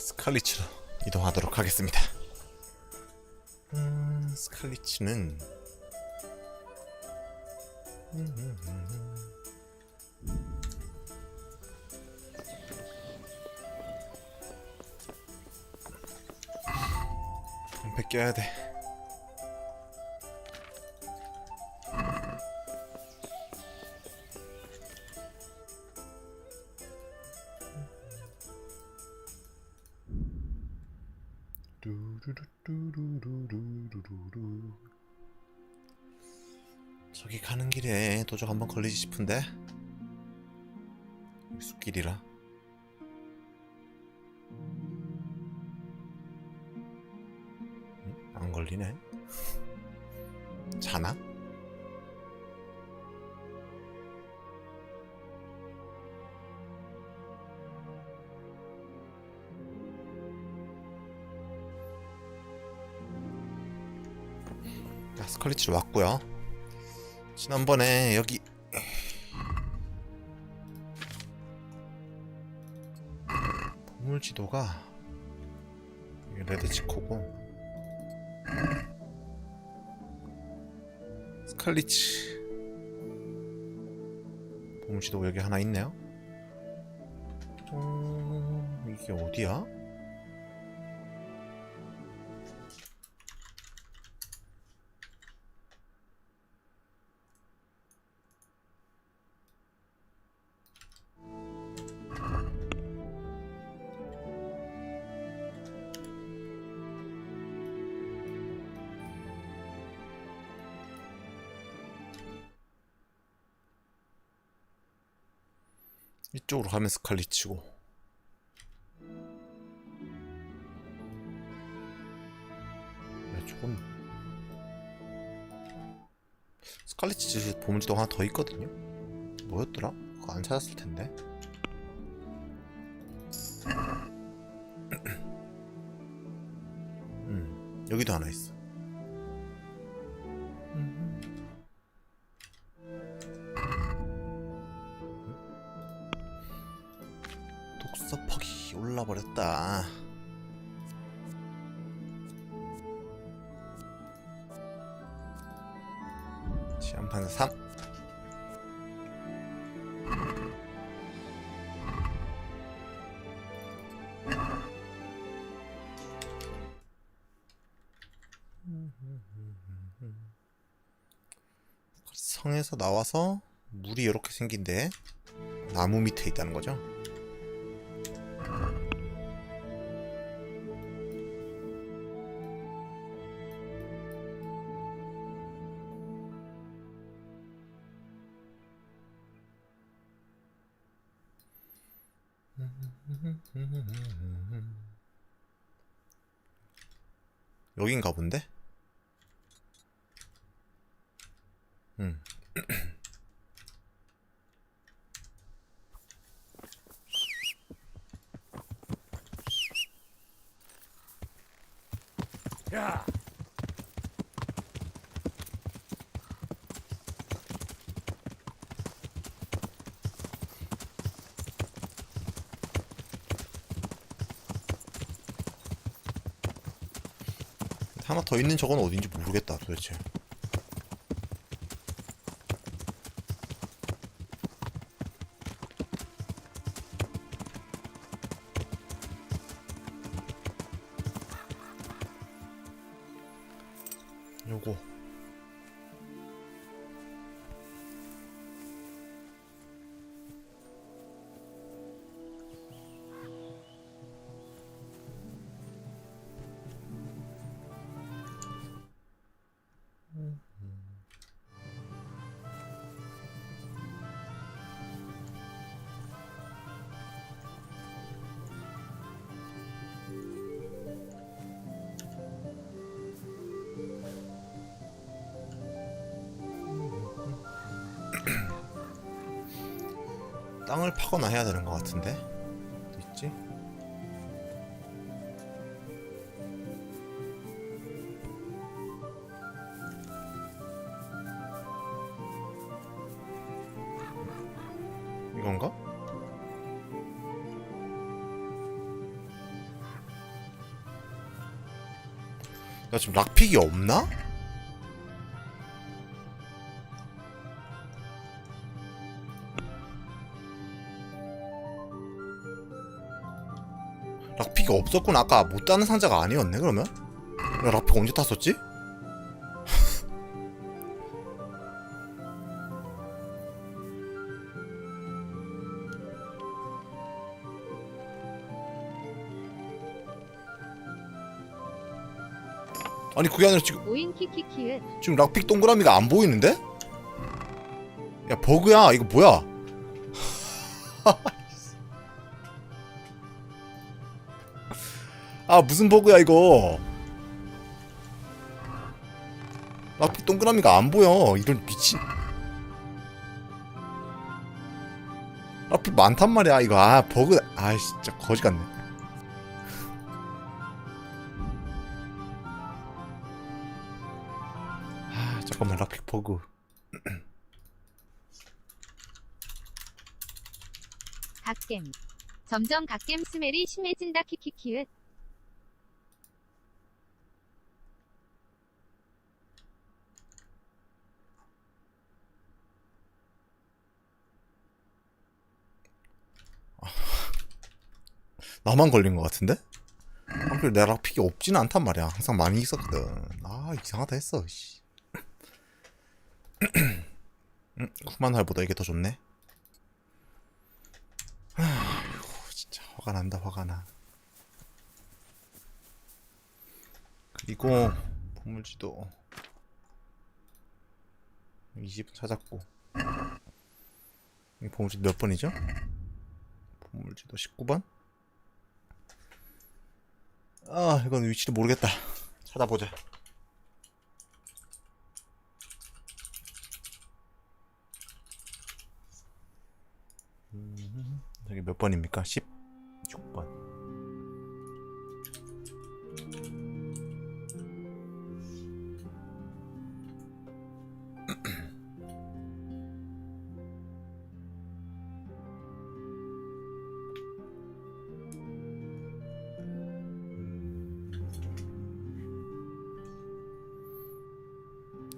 스칼리츠로 이동하도록 하겠습니다. 스칼리츠는 벗겨야 돼. 저기 가는 길에 도적 한번 걸리지 싶은데 숲길이라. 안 걸리네. 자나? 스컬리치로 왔고요. 지난번에 여기 보물지도가 레드치코고 스칼리치 보물지도 여기 하나 있네요. 이게 어디야? 이쪽으로 가면 스칼리치고 조금 스칼리치 보물지도 하나 더 있거든요. 뭐였더라? 그거 안 찾았을 텐데. 여기도 하나 있어. 독서퍽이 올라버렸다. 시한판사 3. 성에서 나와서 물이 이렇게 생긴데 나무 밑에 있다는 거죠. 여긴가 본데? 야! 하나 더 있는 저건 어딘지 모르겠다 도대체. 요거 땅을 파거나 해야 되는 것 같은데 어디 있지? 이건가? 야 지금 락픽이 없나? 락픽이 없었구나. 아까 못 따는 상자가 아니었네 그러면? 야 락픽 언제 땄었지? 아니 그게 아니라 오인 키키키은. 지금 락픽 동그라미가 안 보이는데? 야 버그야 이거 뭐야? 아 무슨 버그야 이거? 락픽 동그라미가 안 보여. 이런 미친. 락픽 많단 말이야 이거. 아 버그. 아 진짜 거지 같네. 잠깐만 락픽 버그. 갓겜. 점점 갓겜 스멜이 심해진다 키키키은. 나만 걸린 것 같은데? 하필 내 락픽이 없지는 않단 말이야. 항상 많이 있었거든. 아 이상하다 했어. 후만활보다 이게 더 좋네. 아이고 진짜 화가 난다 화가 나. 그리고 보물지도 이 집은 찾았고. 이 보물지도 몇 번이죠? 보물지도 19번? 아 이건 위치도 모르겠다. 찾아보자. 여기 몇 번입니까? 16번.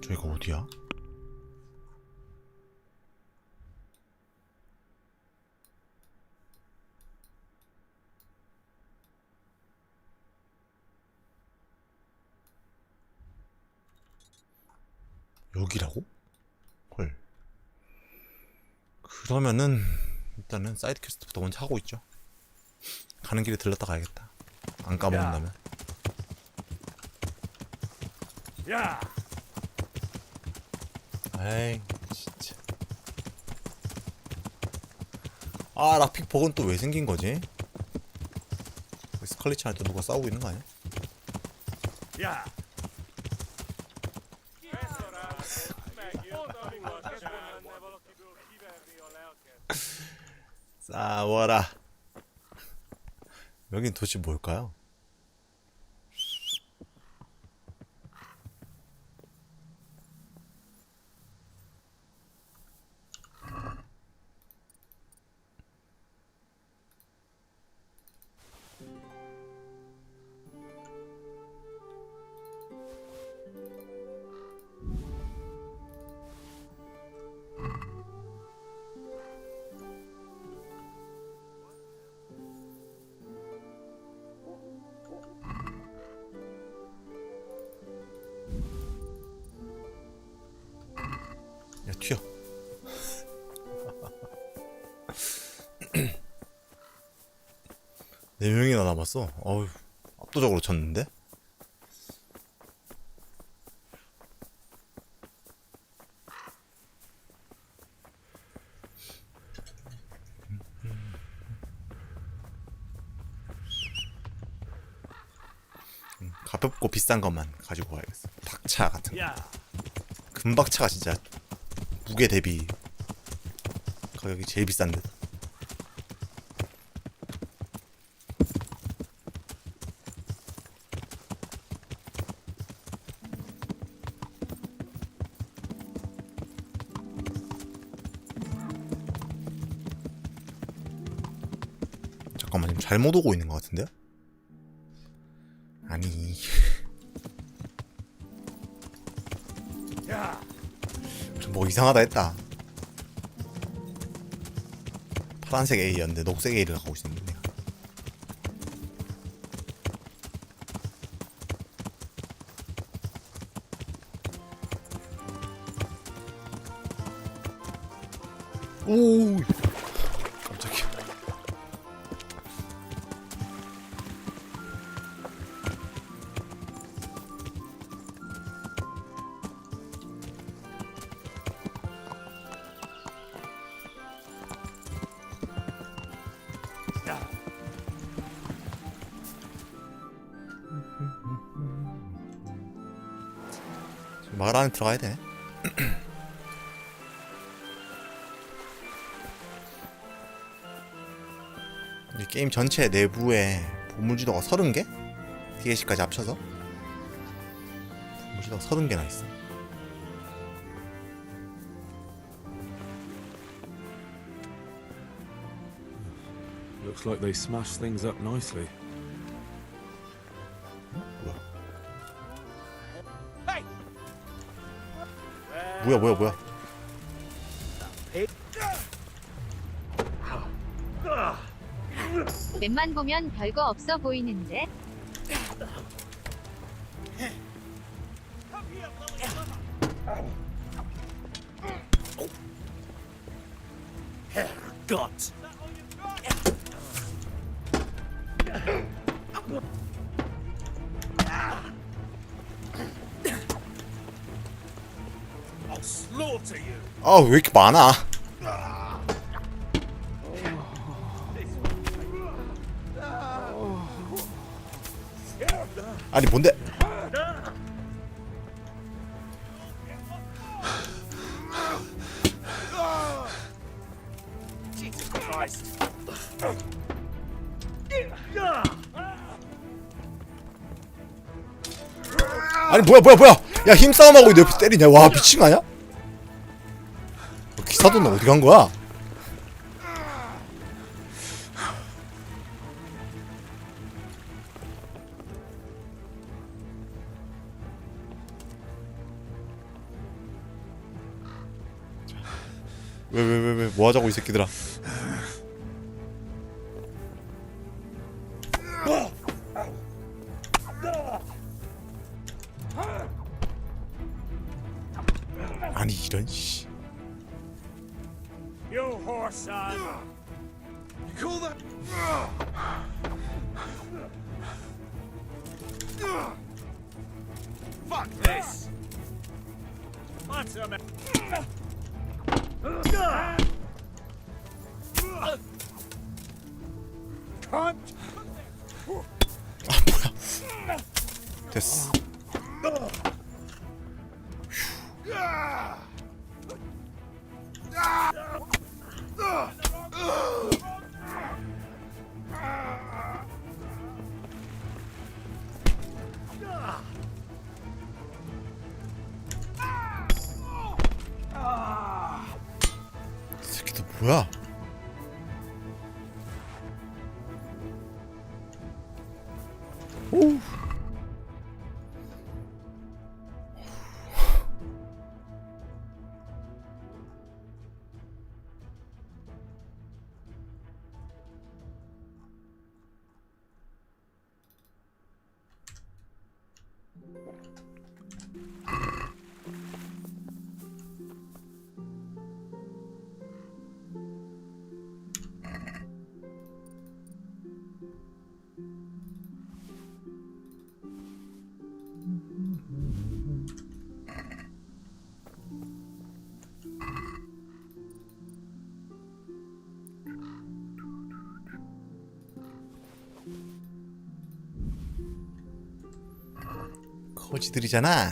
저기가 어디야? 여기라고? 헐. 그러면은 일단은 사이드 퀘스트부터 먼저 하고 있죠. 가는 길에 들렀다 가야겠다. 안 까먹는다면. 야. 에이 진짜. 아 락픽 버그는 또 왜 생긴 거지? 스컬리치한테 누가 싸우고 있는 거 아니야? 야. 싸워라. 여긴 도대체 뭘까요? 야 튀어. 네 명이나 남았어. 어휴 압도적으로 졌는데? 가볍고 비싼 것만 가지고 가야겠어. 박차 같은 거. 금박차가 진짜 무게 대비 가격이 제일 비싼 듯. 잠깐만 지금 잘못 오고 있는 것 같은데요? 아니 이상하다 했다. 파란색 A였는데 녹색 A를 갖고 있었는데 내가. 오 깜짝이야. 마을 안에 들어가야 되네. 이 게임 전체 내부에 보물지도가 30개? DLC까지 합쳐서 보물지도가 30개나 있어. Looks like they smashed things up nicely. 뭐야. 맵만 보면 별거 없어 보이는데. God. I'll slaughter you. 아 왜 이렇게 많아? 아니 뭔데? Jesus Christ. 아니 뭐야 야 힘싸움하고 있는데 옆에서 때리냐. 와 미친 거 아니야? 기사도는 어디 간 거야? 왜 뭐 하자고 이 새끼들아. 아니 이런 씨. You whore son. You call that? Fuck this. What's a man? 됐어. 이 새끼들 뭐야? 오. 거지들이잖아.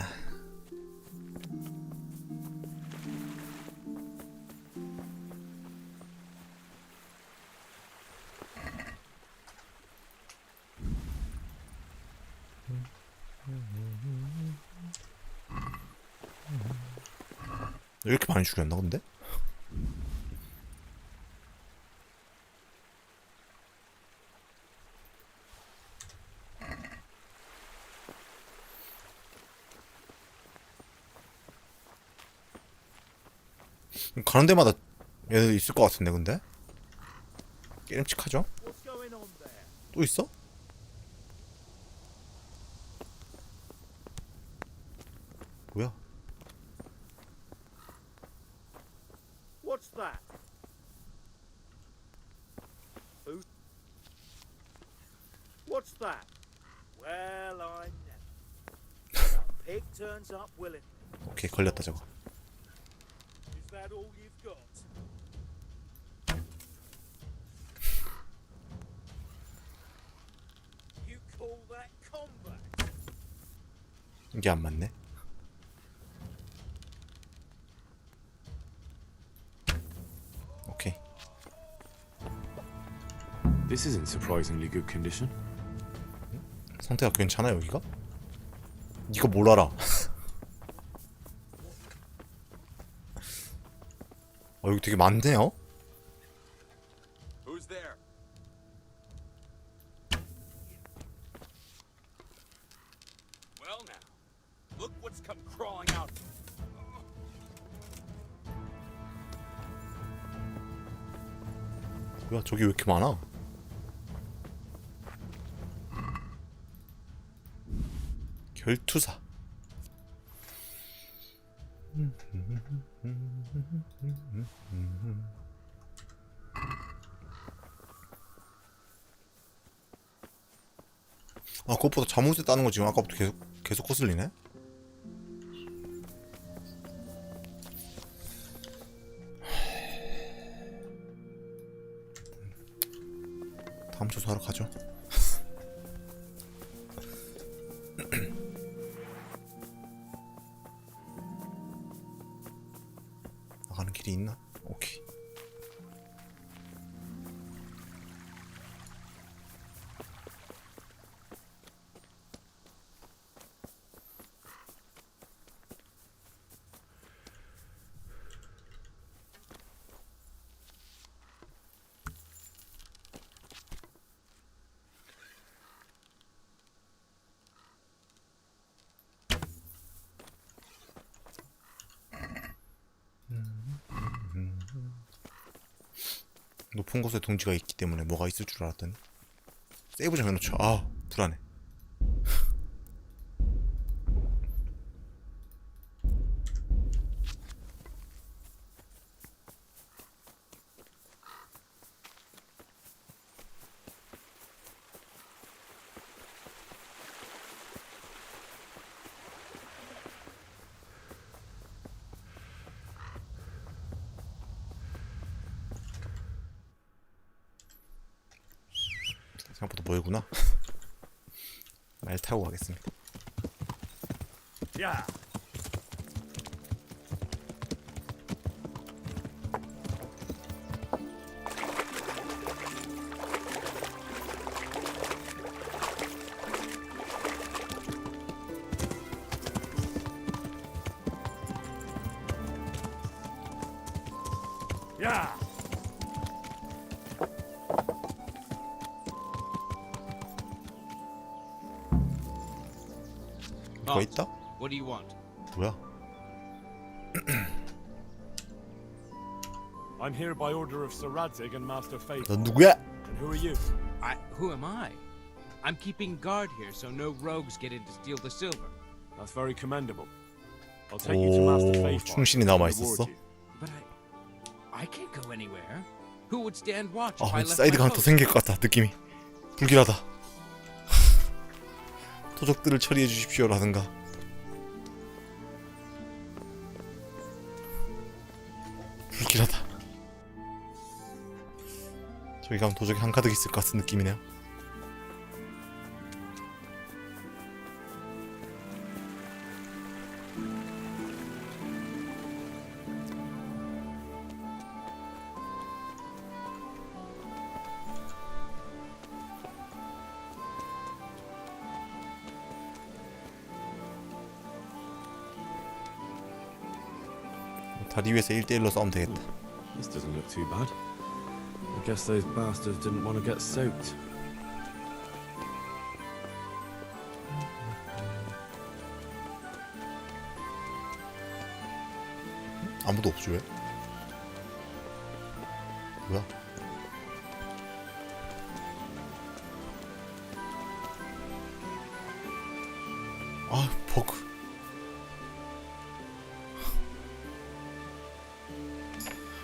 왜 이렇게 많이 죽였나 근데? 가는 데마다 얘들 있을 것 같은데 근데? 깨름칙하죠? 또 있어? 뭐야? What's that? Who? What's that? Well, I never. A pig turns up willingly. 오케이 걸렸다 저거. Is that all you've got? You call that combat? 이게 안 맞네. 오케이. This is in surprisingly good condition. 상태가 괜찮아 여기가? 이거 뭘 알아? 여기 되게 많네요. Who's there? Well now, look what's come crawling out. 뭐야 저기 왜 이렇게 많아? 결투사. 아 그것보다 잠옷에 따는 거 지금 아까부터 계속 거슬리네. 다음 조사하러 가죠. 나가는 길이 있나? 오케이. 높은 곳에 둥지가 있기 때문에 뭐가 있을 줄 알았더니 세이브 좀 해놓죠. 아 불안해. 생각보다 멀구나. 말 타고 가겠습니다. 야. 야. 누가 있다? What do you want? 뭐야? I'm here by order of Sir Radzig and Master Faith. 넌 누구야? And who are you? Who am I? I'm keeping guard here so no rogues get in to steal the silver. That's very commendable. I'll take you to Master 오 Faith. 충신이 남아 있었어. But I can't go anywhere. Who would stand watch if 아 I left 사이드가 my 하나 더 post? 생길 것 같다 느낌이. 불길하다. 토적들을 처리해 주십시오라든가. 불길하다. 저기 가면 도적이 한가득 있을 것 같은 느낌이네요. 다리 위에서 1대1로 싸우면 되겠다. This doesn't look too bad. I guess those bastards didn't want to get soaked. 아무도 없지 왜? 뭐야? 아, 버그.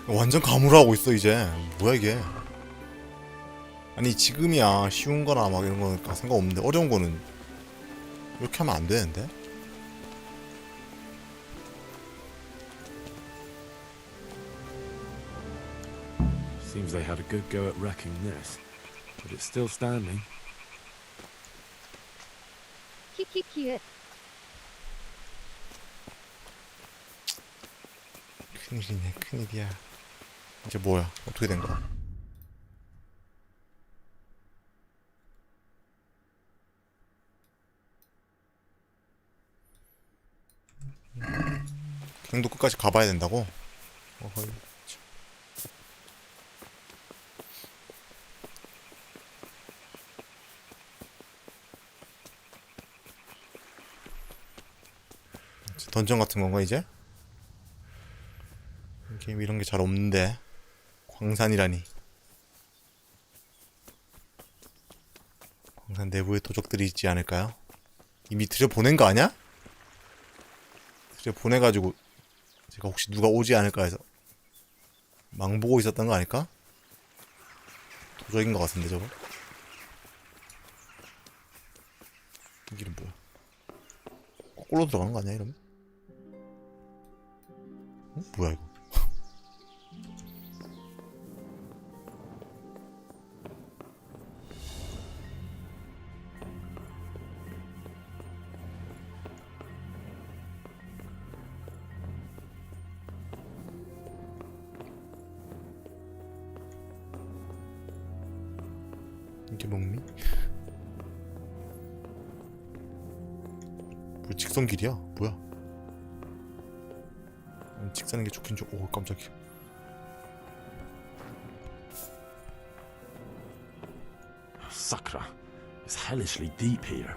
완전 가물하고 있어 이제. 뭐야 이게? 아니 지금이야 쉬운 거나 막 이런 거니까 상관없는데 어려운 거는 이렇게 하면 안 되는데? Seems they had a good go at wrecking this, but it's still standing. 키키키읒. 큰일이네, 큰일이야. 이제 뭐야? 어떻게 된 거야? 강도 끝까지 가봐야 된다고? 어허이. 던전 같은 건가 이제? 게임 이런 게 잘 없는데. 광산이라니. 광산 내부에 도적들이 있지 않을까요? 이미 들여보낸 거 아니야? 들여보내가지고 제가 혹시 누가 오지 않을까 해서 망보고 있었던 거 아닐까? 도적인 것 같은데 저거? 이 길은 뭐야? 거꾸로 들어가는 거 아니야 이러면? 뭐야 이거? 이게 먹니? 뭐 직선길이야? 뭐야? 직선인 게 좋긴 좋. 오 깜짝이야. Sakra, it's hellishly deep here.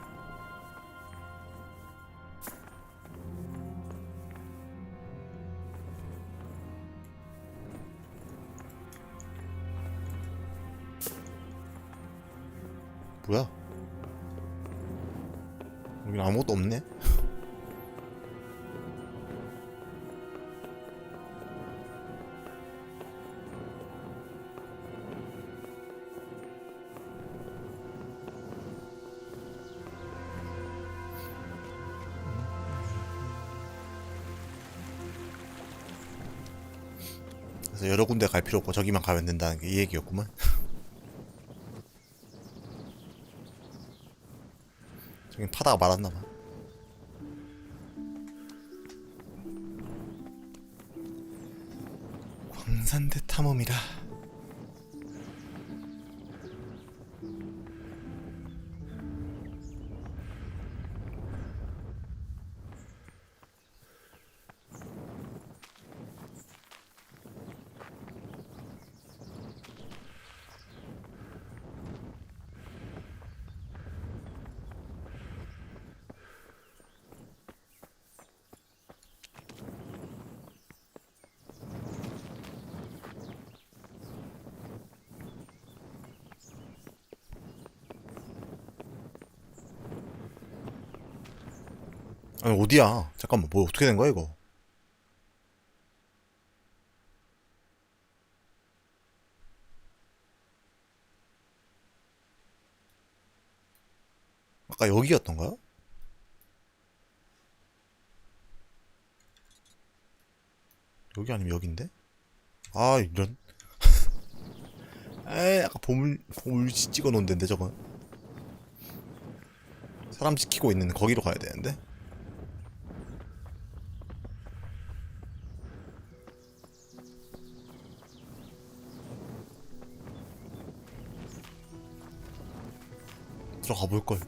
뭐야? 여긴 아무것도 없네? 그래서 여러 군데 갈 필요 없고 저기만 가면 된다는 게 이 얘기였구만. 저긴 파다가 말았나봐. 광산대 탐험이라. 아니 어디야? 잠깐만 뭐 어떻게 된 거야 이거? 아까 여기였던가요? 여기 아니면 여긴데? 아 이런. 에이 아까 보물지 찍어 놓은 데인데 저건. 사람 지키고 있는 거기로 가야 되는데. 들어가 볼걸.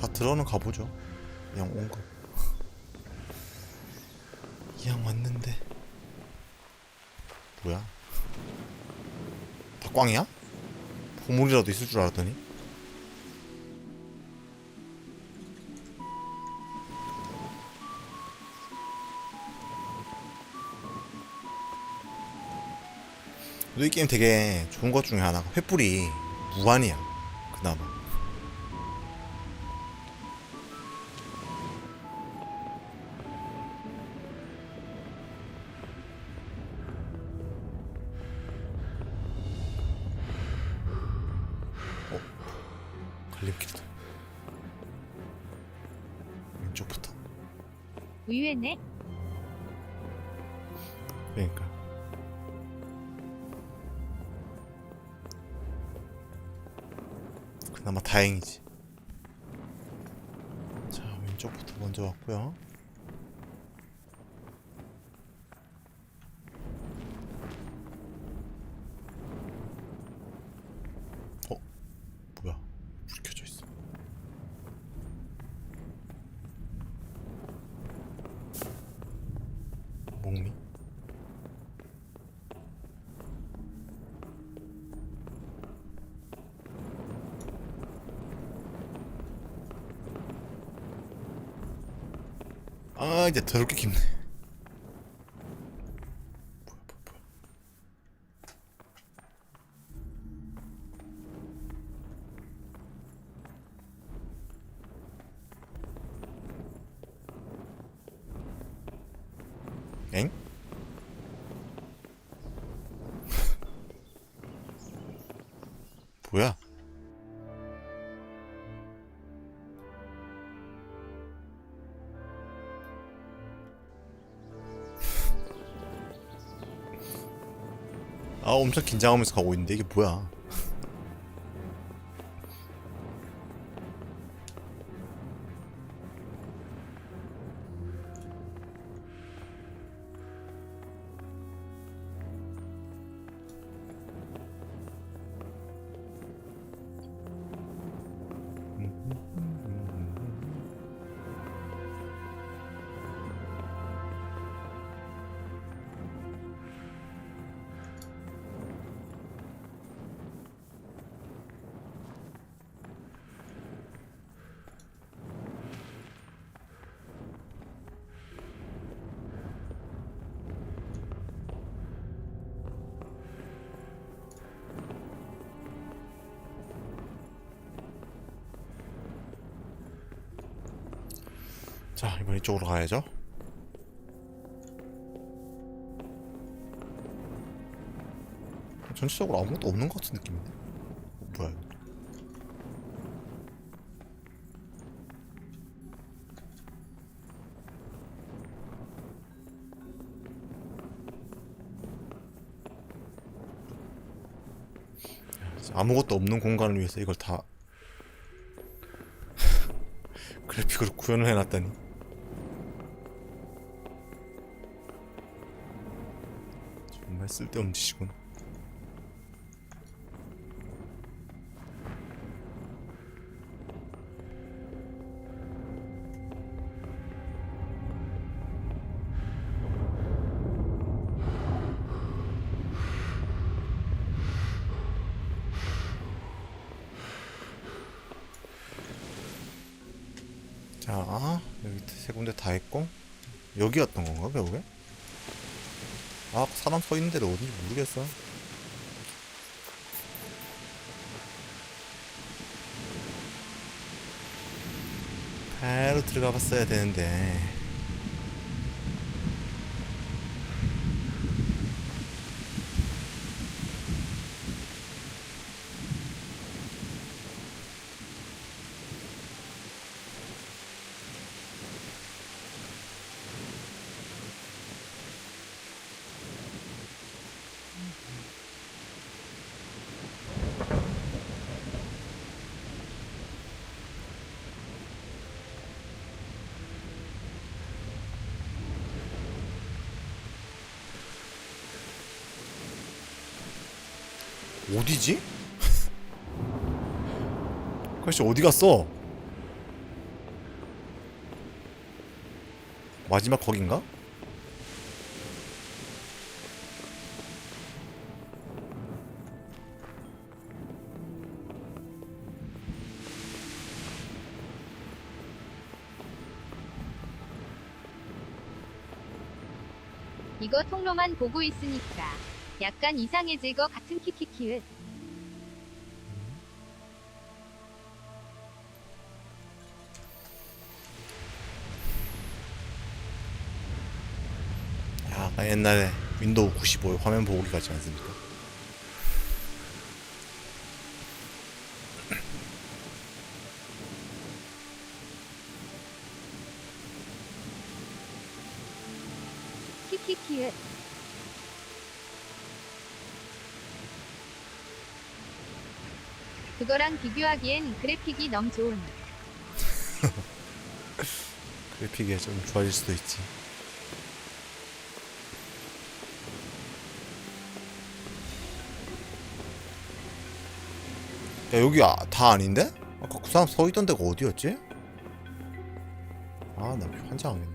다 들어는 가보죠. 그냥 온 거. 이왕 왔는데. 뭐야? 다 꽝이야? 보물이라도 있을 줄 알았더니. 이 게임 되게 좋은 것 중에 하나가 횃불이 무한이야. 그나마. 갈림길이다. 왼쪽부터. 의외네. 그러니까. 그나마 다행이지. 자, 왼쪽부터 먼저 왔고요. 뭐야? 불 켜져 있어. 목미? 아, 이제 더럽게 깊네. 엥? 뭐야? 아, 엄청 긴장하면서 가고 있는데 이게 뭐야? 자, 이번 이쪽으로 가야죠. 전체적으로 아무것도 없는 것 같은 느낌인데? 뭐야 이거? 아무것도 없는 공간을 위해서 이걸 다 그래픽으로 구현을 해놨다니. 정말 쓸데없는 짓이군. 자, 여기 세 군데 다 했고, 여기였던 건가, 결국에? 아, 사람 서 있는 데도 어딘지 모르겠어. 바로 들어가 봤어야 되는데. 어디지? 아저씨 어디 갔어? 마지막 거긴가? 이거 통로만 보고 있으니까 약간 이상해질 것 같은 키키키읒. 약간 옛날에 윈도우 95 화면 보기 같지 않습니까? 키키키읒. 그거랑 비교하기엔 그래픽이 너무 좋은. 그래픽이 좀 좋아질 수도 있지. 야, 여기 다 아닌데? 아까 그 사람 서 있던 데가 어디였지? 아, 나 환장하겠네.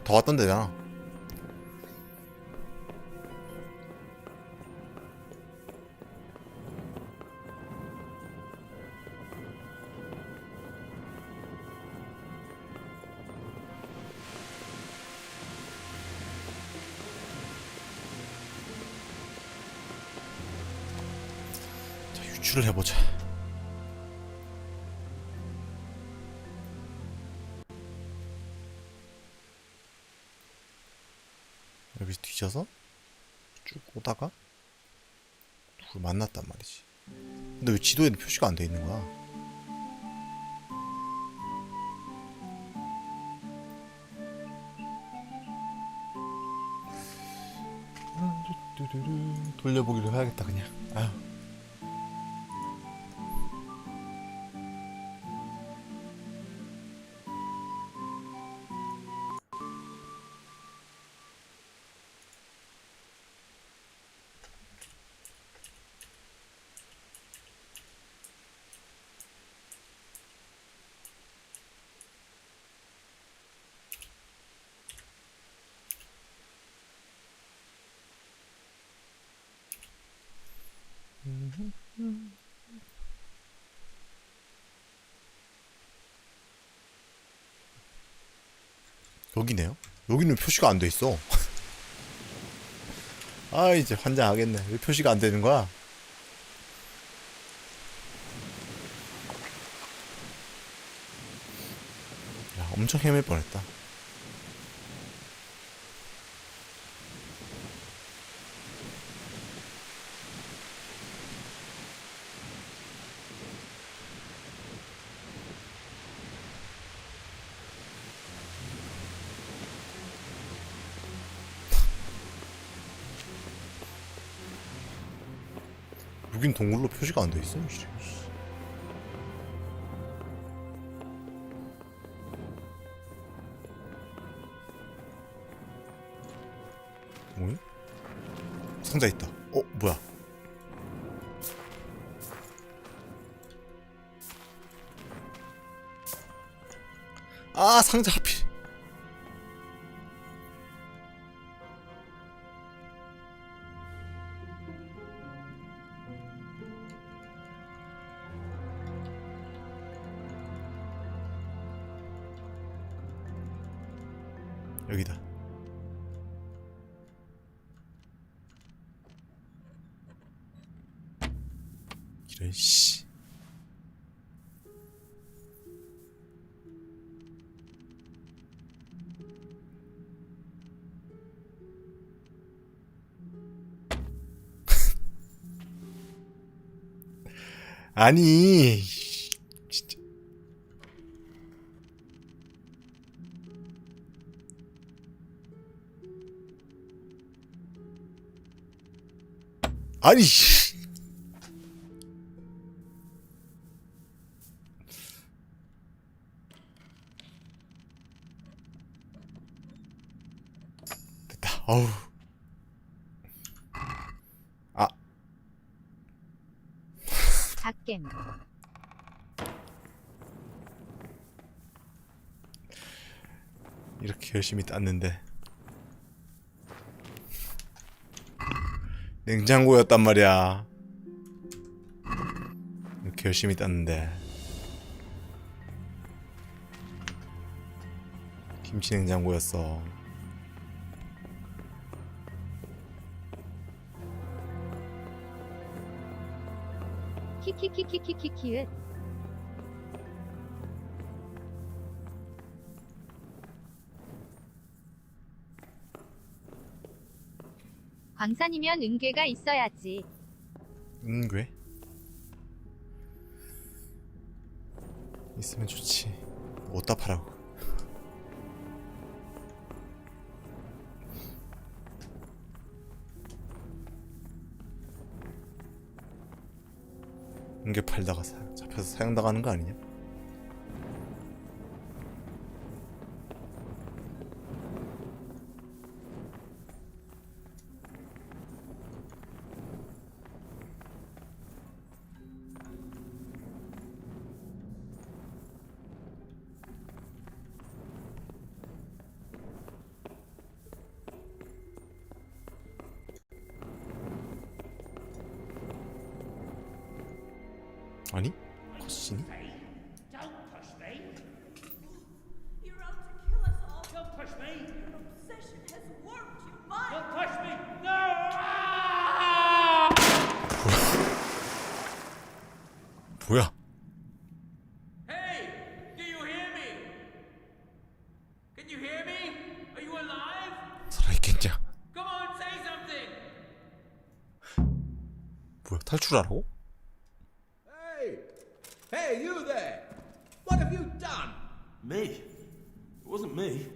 더 왔던 데잖아. 자, 유출을 해보자. 여기서 뒤져서 쭉 오다가 누굴 만났단 말이지. 근데 왜 지도에는 표시가 안 돼 있는 거야? 돌려보기로 해야겠다 그냥. 아휴. 여기네요? 여기는 표시가 안 돼 있어. 아, 이제 환장하겠네. 왜 표시가 안 되는 거야? 야, 엄청 헤맬 뻔했다. 여긴 동굴로 표시가 안 돼 있어. 뭐야? 상자 있다. 어, 뭐야? 아, 상자 하필. 여기다. 이런 씨. 아니. 진짜. 아니. 됐다. 어우. 아. 갓겜. 이렇게 열심히 땄는데 냉장고였단 말이야. 이렇게 열심히 땄는데 김치 냉장고였어. 키키키키키키키읒. 광산이면 은괴가 있어야지. 은괴? 있으면 좋지. 어디다 파라고. 은괴 팔다가 잡혀서 사형당하는 거 아니냐? 아니? 컷신이? Don't push me. You're out to kill us all. Don't push me. Your obsession has warped your mind. Don't push me. No! 뭐야? Hey, do you hear me? Can you hear me? Are you alive? 살아있겠냐? Come on, say something. 뭐야? 탈출하라고? Hey, you there! What have you done? Me? It wasn't me.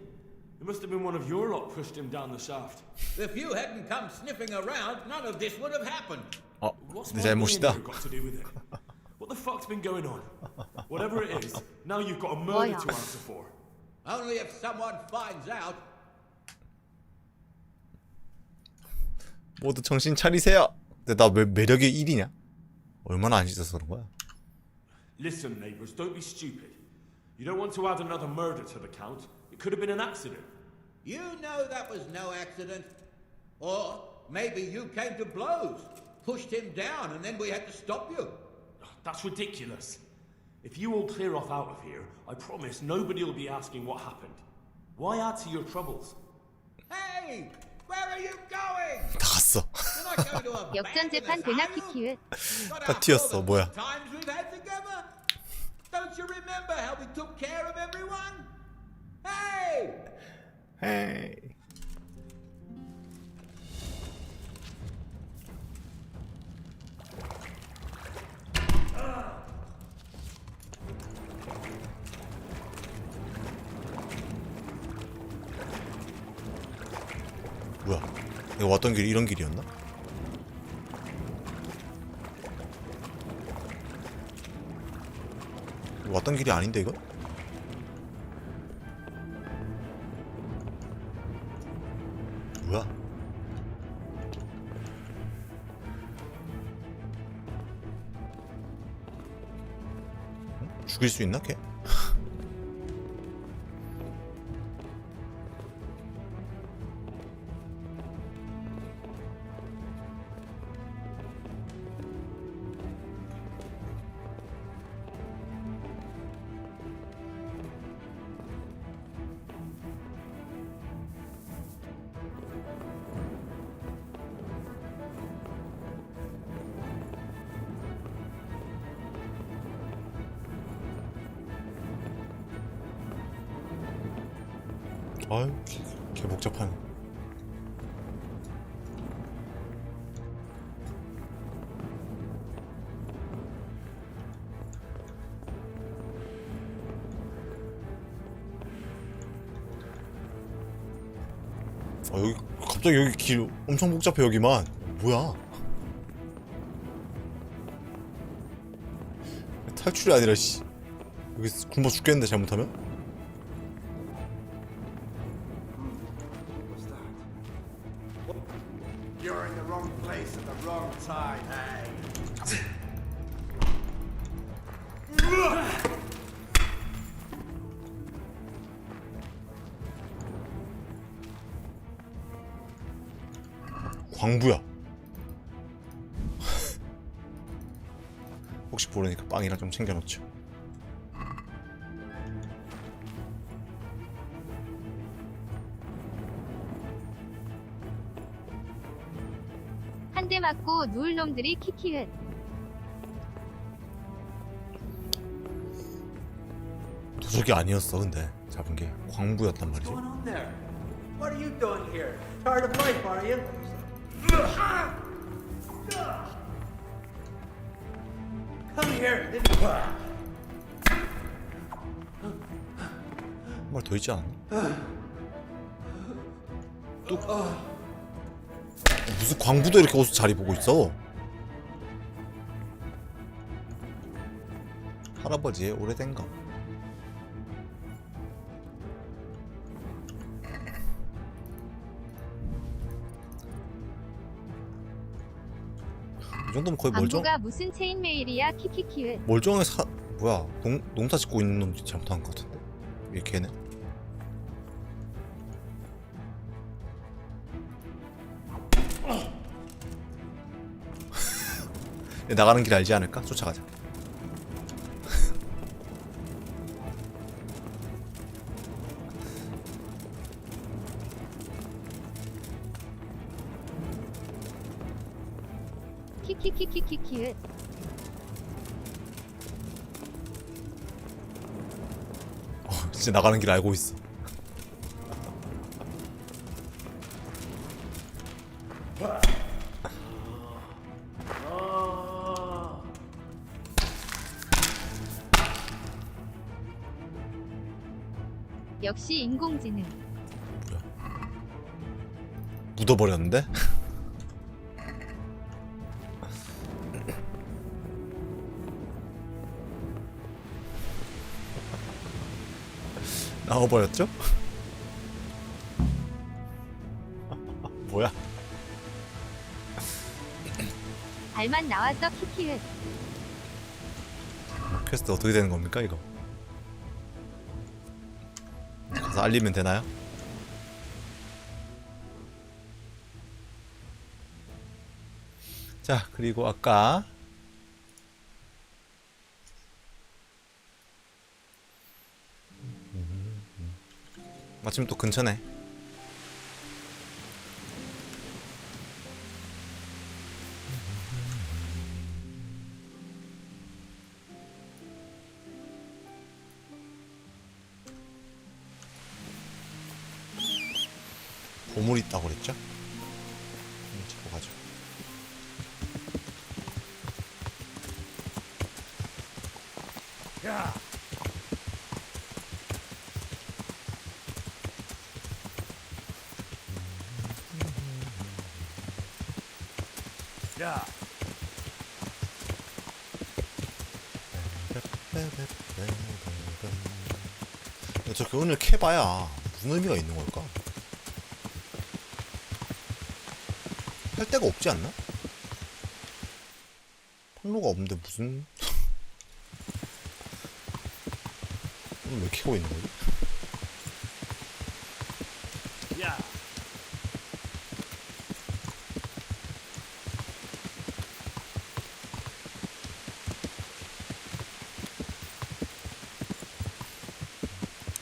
It must have been one of your lot pushed him down the shaft. If you hadn't come sniffing around, none of this would have happened. What's 내 my 잘못이다. meaning got to do with it? What the fuck's been going on? Whatever it is, now you've got a murder to answer for. Only if someone finds out. 모두 정신 차리세요. 근데 나 왜 매력이 1이냐? 얼마나 안 씻어서 그런 거야? Listen, neighbours, don't be stupid. You don't want to add another murder to the count. It could have been an accident. You know that was no accident. Or maybe you came to blows, pushed him down, and then we had to stop you. That's ridiculous. If you all clear off out of here, I promise nobody will be asking what happened. Why add to your troubles? Hey! Where are you going? 다 갔어. You're not going to a 역전재판 되나 키키읒. 다 튀었어. 뭐야? times we've had together. Don't you remember how we took care of everyone? Hey! 헤이. 뭐야? 내가 왔던 길이 이런 길이었나? 왔던 길이 아닌데 이거? 뭐야? 죽일 수 있나 걔? 아유, 개 복잡하네. 여기 갑자기 여기 길 엄청 복잡해 여기만. 뭐야? 탈출이 아니라 씨. 여기 굶어 죽겠는데 잘못하면? You're in the wrong place at the wrong time, hey? 광부야. 혹시 모르니까 빵이랑 좀 챙겨놓죠. 한 대 맞고 누울 놈들이 키키읒. 도적이 아니었어. 근데 잡은 게 광부였단 말이죠. What's going on there? What are you doing here? Tired of life, are you? Come here. 한 말 더 있지 않았나? 또 무슨 광부도 이렇게 어디서 자리 보고 있어? 할아버지의 오래된 거. 이 정도면 거의 멀쩡. 광부가 무슨 체인메일이야 키키키읒. 멀쩡하게 뭐야 농사 짓고 있는 놈이 잘못한 것 같은데. 얘 걔네. 나가는 길 알지 않을까? 쫓아가자. 키키키키키키읒. 진짜 나가는 길 알고 있어. 역시 인공지능. 묻어버렸는데? 나와버렸죠? 뭐야? 알만 나왔어 키키읒. 퀘스트 어떻게 되는 겁니까 이거? 가서 알리면 되나요? 자, 그리고 아까 마침 또 근처네. 보물 있다고 그랬죠? 찾고 가죠. 야. 야. 저렇게 오늘 캐봐야 무슨 의미가 있는 걸까? 할 데가 없지 않나? 판로가 없는데 무슨 오늘 왜 캐고 있는 거지? 야.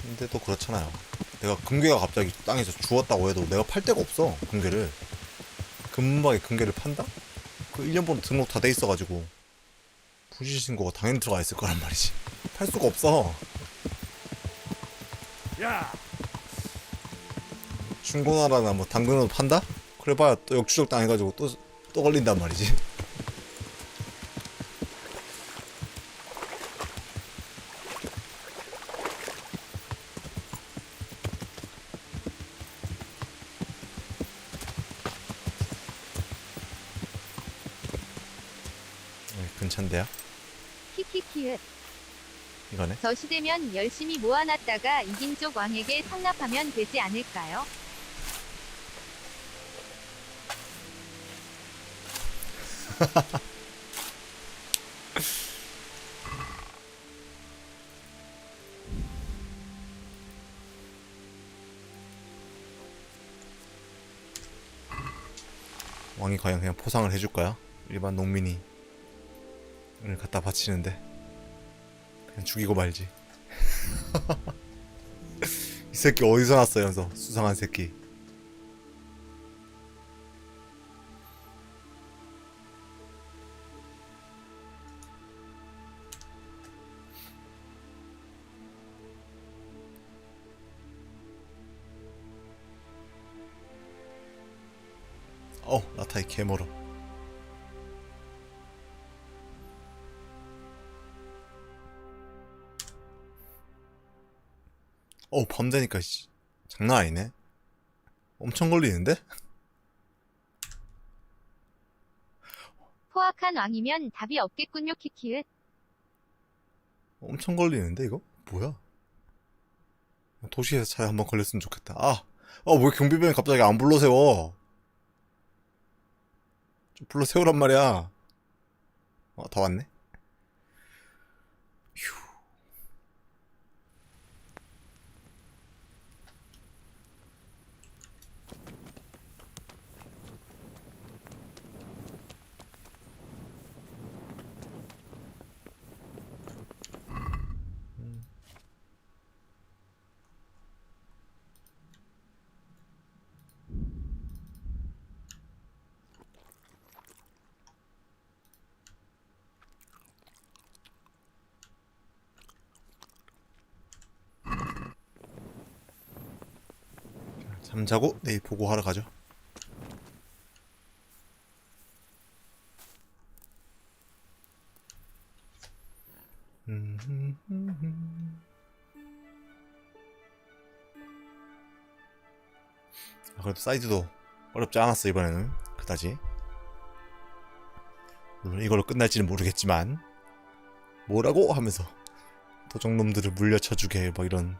근데 또 그렇잖아요. 내가 금괴가 갑자기 땅에서 주웠다고 해도 내가 팔 데가 없어. 금괴를 금방에 금괴를 판다? 그 1년 번호 등록 다 돼 있어가지고 부실신고가 당연히 들어가 있을 거란 말이지. 팔 수가 없어. 야. 중고나라나 뭐 당근으로 판다? 그래봐야 또 역추적 당해가지고 또 걸린단 말이지. 괜찮대요? 키키키읒. 이거네. 저 시대면 열심히 모아놨다가 이긴 쪽 왕에게 상납하면 되지 않을까요? 왕이 과연 그냥 포상을 해줄까요? 일반 농민이 을 갖다 바치는데 그냥 죽이고 말지. 이 새끼 어디서 났어, 연서 수상한 새끼. 라타이 개멀어. 밤 되니까 장난 아니네. 엄청 걸리는데? 포악한 왕이면 답이 없겠군요, 키키읒. 엄청 걸리는데 이거? 뭐야? 도시에서 차에 한번 걸렸으면 좋겠다. 왜 경비병이 갑자기 안 불러세워? 좀 불러세우란 말이야. 다 왔네. 휴. 잠자고 내일 보고하러 가죠. 그래도 사이드도 어렵지 않았어 이번에는 그다지. 물론 이걸로 끝날지는 모르겠지만 뭐라고 하면서 도적놈들을 물려쳐주게 뭐 이런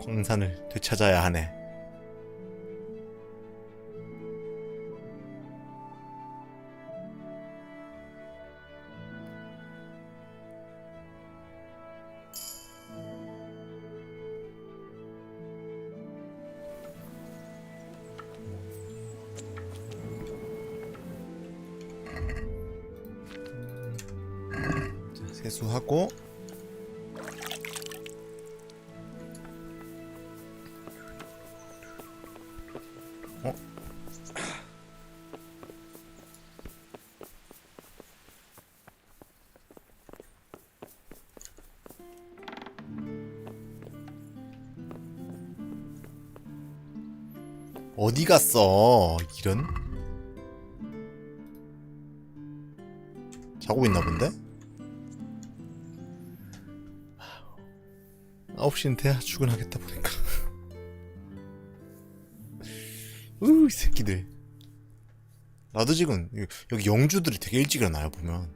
광산을 되찾아야 하네. 자, 세수하고 어디 갔어? 이런? 자고 있나 본데? 9시는 돼야 출근하겠다 보니까. 이 새끼들. 나도 지금 여기 영주들이 되게 일찍 일어나요 보면.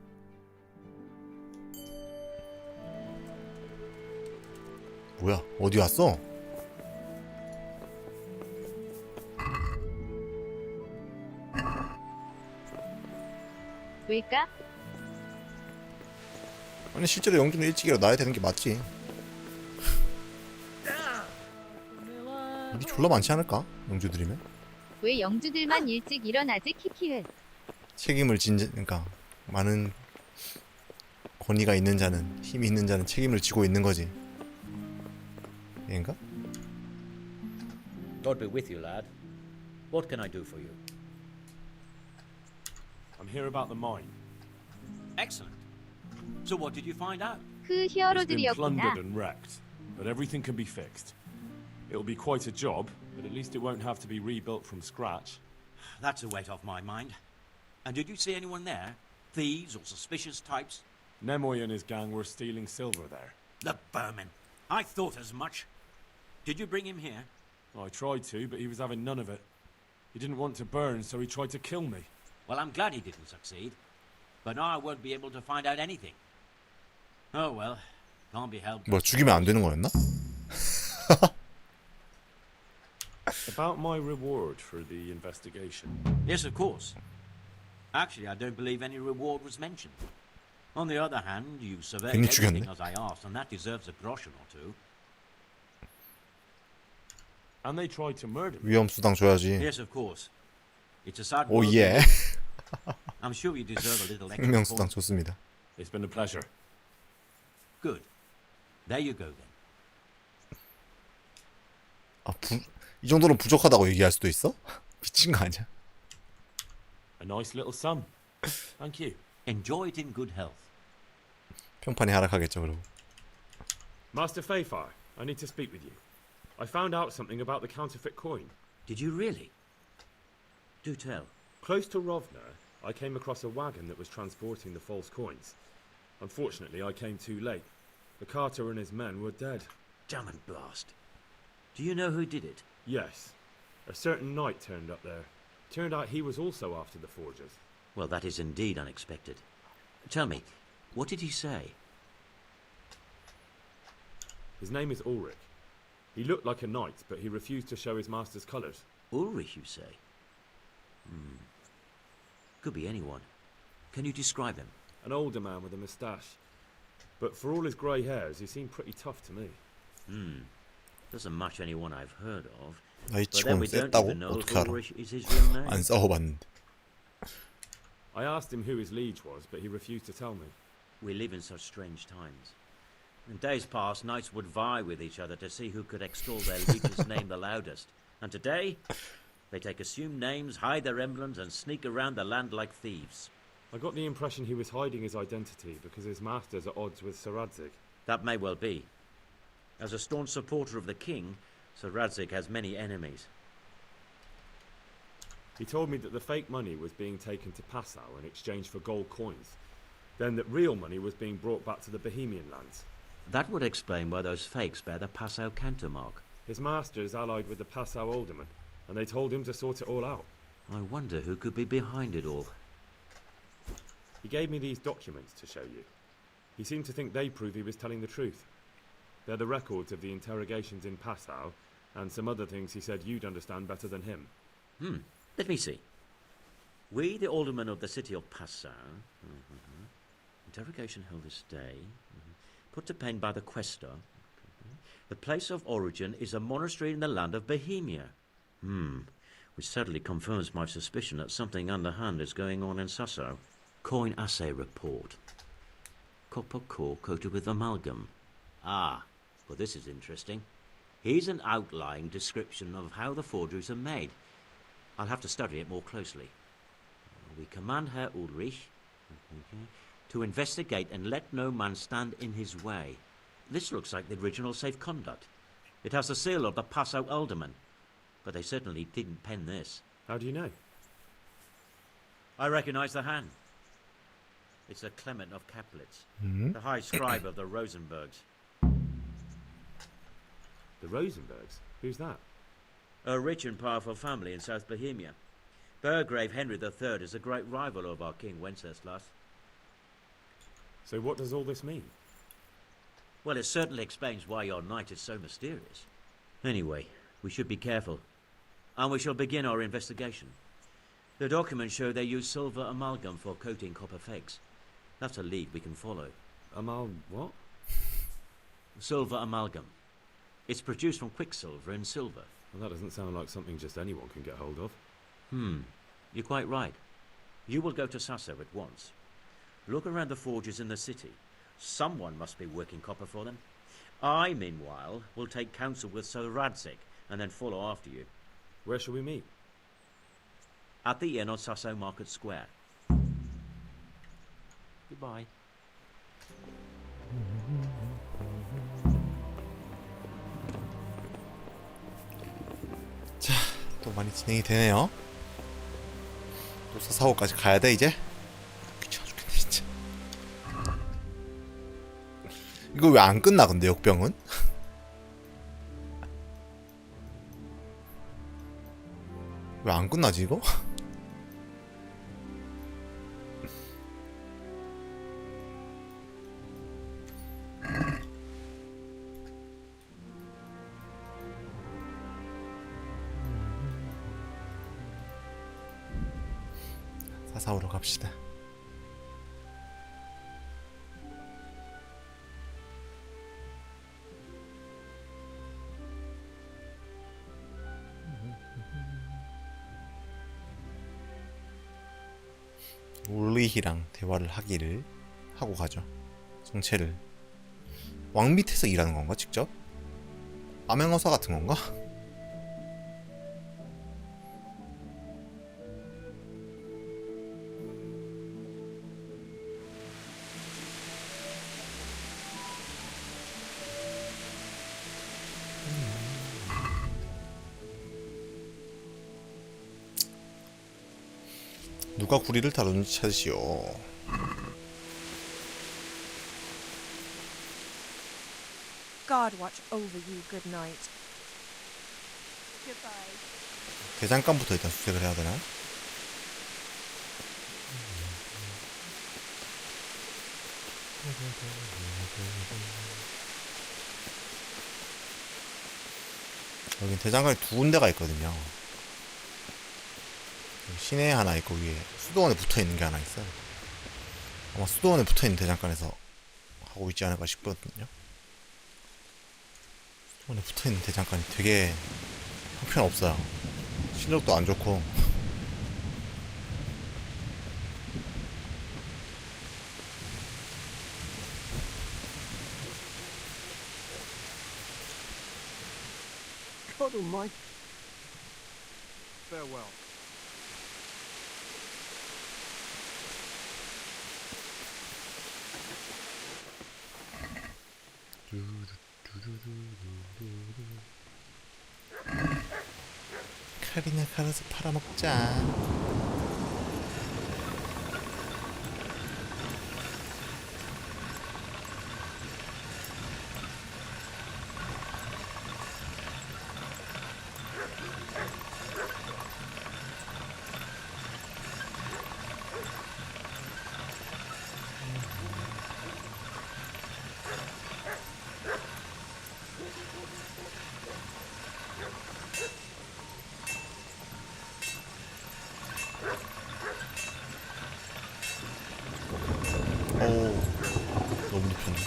뭐야? 어디 왔어? 왜까? 아니 실제로 영주는 일찍 일어나야 되는 게 맞지. 일이 졸라 많지 않을까? 영주들이면? 왜 영주들만 일찍 일어나지, 키키읒? 책임을 그러니까 많은 권위가 있는 자는, 힘이 있는 자는 책임을 지고 있는 거지. 얘인가? God be with you, lad. What can I do for you? I'm here about the mine. Excellent. So what did you find out? 그 It's been 히어로들이었구나. plundered and wrecked, but everything can be fixed. It'll be quite a job, but at least it won't have to be rebuilt from scratch. That's a weight off my mind. And did you see anyone there? Thieves or suspicious types? Nemoy and his gang were stealing silver there. The vermin. I thought as much. Did you bring him here? I tried to, but he was having none of it. He didn't want to burn, so he tried to kill me. Well, I'm glad he didn't succeed. But now I won't be able to find out anything. Oh well, can't be helped. 뭐 죽이면 안 되는 거였나? About my reward for the investigation. Yes, of course. Actually, I don't believe any reward was mentioned. On the other hand, you surveyed 괜히 everything 죽였네. as I asked, and that deserves a groschen or two. And they tried to murder me. 위험 수당 줘야지. Yes, of course. It's a sad 오 world. 예. I'm sure you deserve a little extra 생명 수당 support. 좋습니다. It's been a pleasure. Good. There you go then. 이 정도는 부족하다고 얘기할 수도 있어? 미친 거 아니야? A nice little sum. Thank you. Enjoy it in good health. 평판이 하락하겠죠, 그리고. Master Fayfire, I need to speak with you. I found out something about the counterfeit coin. Did you really? Do tell. Close to Rovna, I came across a wagon that was transporting the false coins. Unfortunately, I came too late. The carter and his men were dead. Damn and blast. Do you know who did it? Yes. A certain knight turned up there. Turned out he was also after the forgers. Well, that is indeed unexpected. Tell me, what did he say? His name is Ulrich. He looked like a knight, but he refused to show his master's colours. Ulrich, you say? Could be anyone. Can you describe him? An older man with a moustache. But for all his grey hairs, he seemed pretty tough to me. Doesn't match anyone I've heard of. 나이 But then 치고는 we don't 셌다고? even know 어떻게 if 알아? Ulrich is his real name. 안 싸워봤는데. I asked him who his liege was, but he refused to tell me. We live in such strange times. In days past, knights would vie with each other to see who could extol their liege's name the loudest. And today, they take assumed names, hide their emblems, and sneak around the land like thieves. I got the impression he was hiding his identity because his master's at odds with Sir Radzig. That may well be. As a staunch supporter of the king, Sir Radzig has many enemies. He told me that the fake money was being taken to Passau in exchange for gold coins. Then that real money was being brought back to the Bohemian lands. That would explain why those fakes bear the Passau countermark. His master is allied with the Passau alderman, and they told him to sort it all out. I wonder who could be behind it all. He gave me these documents to show you. He seemed to think they prove he was telling the truth. They're the records of the interrogations in Passau, and some other things he said you'd understand better than him. Let me see. We, the aldermen of the city of Passau, interrogation held this day, put to pen by the questor. The place of origin is a monastery in the land of Bohemia. Which certainly confirms my suspicion that something underhand is going on in Sasso. Coin assay report. Copper core coated with amalgam. Ah, well this is interesting. Here's an outline description of how the forgeries are made. I'll have to study it more closely. We command Herr Ulrich to investigate and let no man stand in his way. This looks like the original safe conduct. It has the seal of the Passau alderman, but they certainly didn't pen this. How do you know? I recognize the hand. It's a Clement of Caplitz, the high scribe of the Rosenbergs. The Rosenbergs? Who's that? A rich and powerful family in South Bohemia. Burgrave Henry III is a great rival of our King Wenceslas. So what does all this mean? Well, it certainly explains why your knight is so mysterious. Anyway, we should be careful. And we shall begin our investigation. The documents show they use silver amalgam for coating copper fakes. That's a lead we can follow. What? Silver amalgam. It's produced from quicksilver and silver. Well, that doesn't sound like something just anyone can get hold of. You're quite right. You will go to Sasso at once. Look around the forges in the city. Someone must be working copper for them. I, meanwhile, will take counsel with Sir Radzig and then follow after you. Where shall we meet? At the inn on Sasso Market Square. Goodbye. 자, 또 많이 진행이 되네요. 또 사사고까지 가야 돼 이제. 귀찮아 죽겠네 진짜. 이거 왜 안 끝나 근데 역병은? 왜 안 끝나지 이거? 사사오로 갑시다. 울리히랑 대화를 하기를 하고 가죠. 정체를. 왕 밑에서 일하는 건가 직접? 암행어사 같은 건가? 누가 구리를 다루는지 찾으시오. God watch over you. Good night. Goodbye. 대장간부터 일단 수색을 해야 되나? 여긴 대장간이 두 군데가 있거든요. 시내에 하나 있고 위에 수도원에 붙어있는 게 하나 있어요. 아마 수도원에 붙어있는 대장간에서 하고 있지 않을까 싶거든요. 수도원에 붙어있는 대장간이 되게 형편없어요. 실력도 안 좋고. God almighty. Farewell. 칼이나 갈아서 팔아먹자. 너무 눕혔네.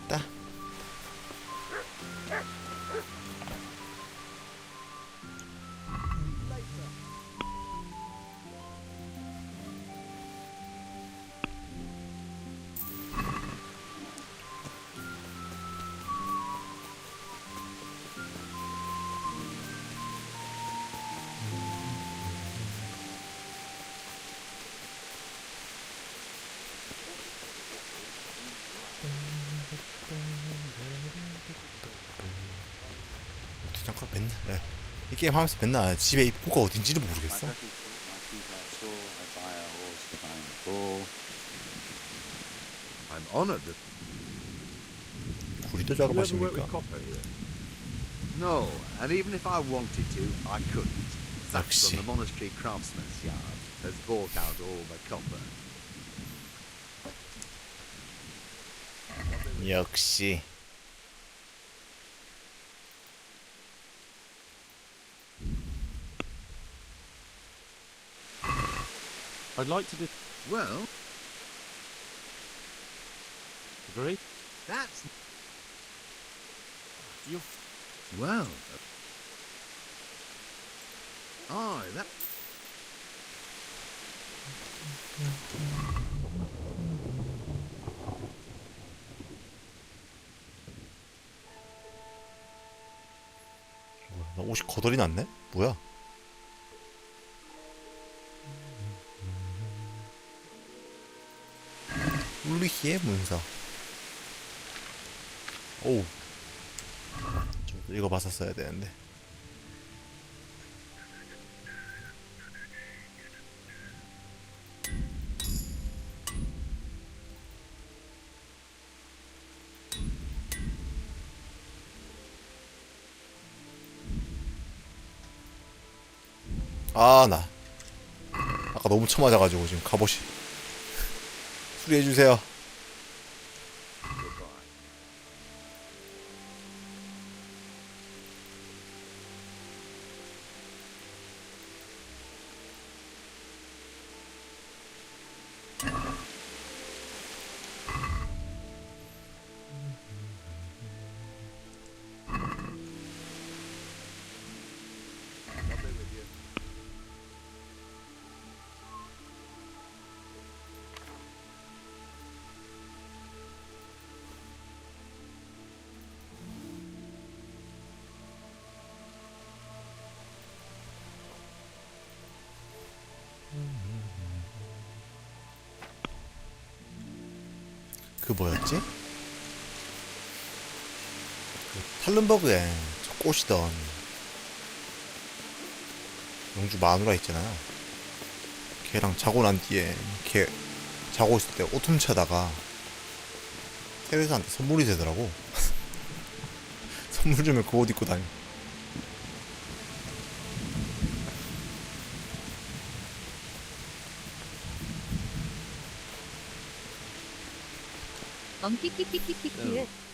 됐다. 잠깐 맨날 이 게임 하면서 맨날 집에 입구가 어딘지를 모르겠어. I'm honored that. 구리도 작업하십니까? No, and even if I wanted to, I couldn't. That's 역시. from the monastery craftsman's yard has bought out all the copper. 역시. I'd like to do. Well, Agree? that's You. well. Aye, that. 나 옷이 거덜이 났네? 뭐야? 울리히의 문서. 오우. 좀 읽어봤었어야 되는데. 아, 나 아까 너무 쳐맞아가지고 지금 갑옷이. 수리해주세요. 그 뭐였지? 그 탈른버그에 저 꼬시던 영주 마누라 있잖아요. 걔랑 자고 난 뒤에 걔 자고 있을 때 옷 훔쳐다가 테레사한테 선물이 되더라고. 선물 주면 그 옷 입고 다녀. So,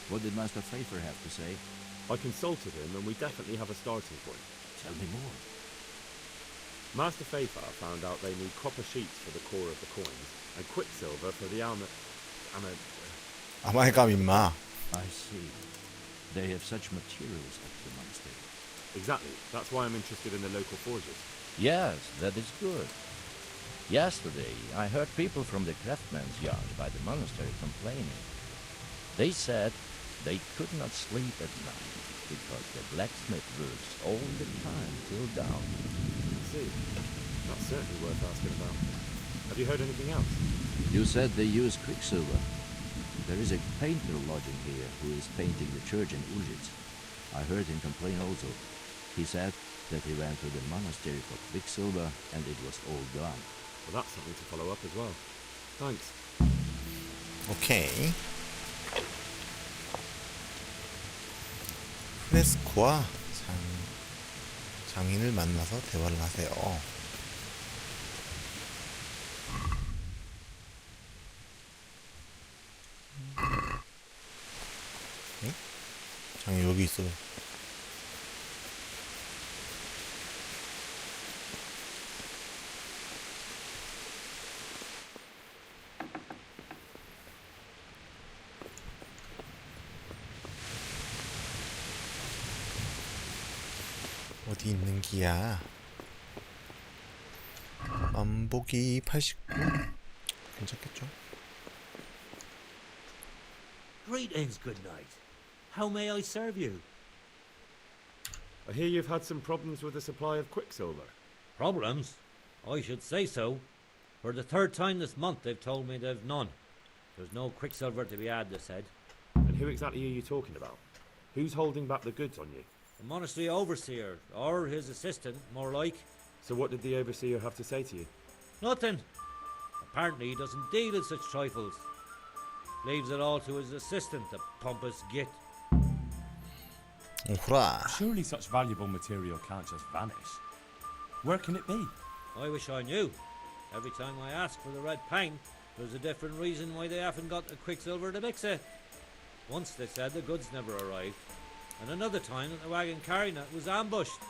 what did Master Pfeiffer have to say? I consulted him and we definitely have a starting point. Tell me more. Master Pfeiffer found out they need copper sheets for the core of the coins and quicksilver for the 아말감 임마. I see. They have such materials at the monastery. Exactly. That's why I'm interested in the local forges. Yes, that is good. Yesterday, I heard people from the craftsman's yard by the monastery complaining. They said they could not sleep at night because the blacksmith works all the time till dawn. I see. That's certainly worth asking about. Have you heard anything else? You said they use quicksilver. There is a painter lodging here who is painting the church in Ujits. I heard him complain also. He said that he ran to the monastery for quicksilver and it was all gone. Well, that's something to follow up as well. Thanks. 오케이. 프레스코와 장인을 만나서 대화를 하세요. 응? 장인 여기 있어. 어디 있는 기야? 만보기 89? 괜찮겠죠? Greetings, good night. How may I serve you? I hear you've had some problems with the supply of quicksilver. Problems? I should say so. For the third time this month they've told me they've none. There's no quicksilver to be had, they said. And who exactly are you talking about? Who's holding back the goods on you? The monastery overseer, or his assistant, more like. So what did the overseer have to say to you? Nothing. Apparently he doesn't deal in such trifles. Leaves it all to his assistant, the pompous git. Surely such valuable material can't just vanish. Where can it be? I wish I knew. Every time I ask for the red paint, there's a different reason why they haven't got the quicksilver to mix it. Once they said the goods never arrived, and another time that the wagon carrying it was ambushed.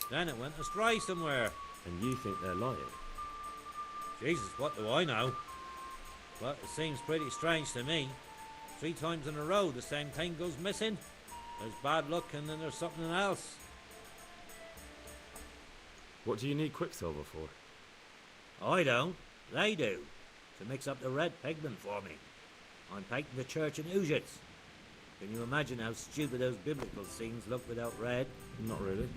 Then it went astray somewhere. And you think they're lying? Jesus, what do I know? But it seems pretty strange to me. 3 times in a row the same thing goes missing. There's bad luck and then there's something else. What do you need Quicksilver for? I don't. They do. To mix up the red pigment for me. I'm painting the church in Ujits. Can you imagine how stupid those biblical scenes look without red? Not really.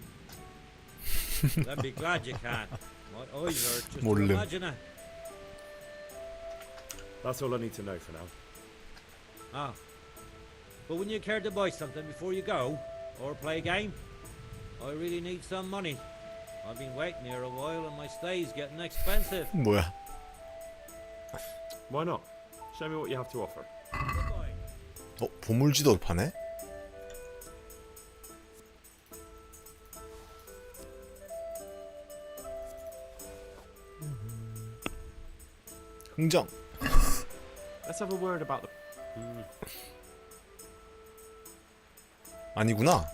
I'd be glad you can. My eyes hurt just to 몰름. imagine it. That's all I need to know for now. Ah. But wouldn't you care to buy something before you go? Or play a game? I really need some money. I've been waiting here a while and my stay's getting expensive. 뭐야? Why not? Show me what you have to offer. 보물지도 파네? 흥정. Let's have a word about the. 아니구나.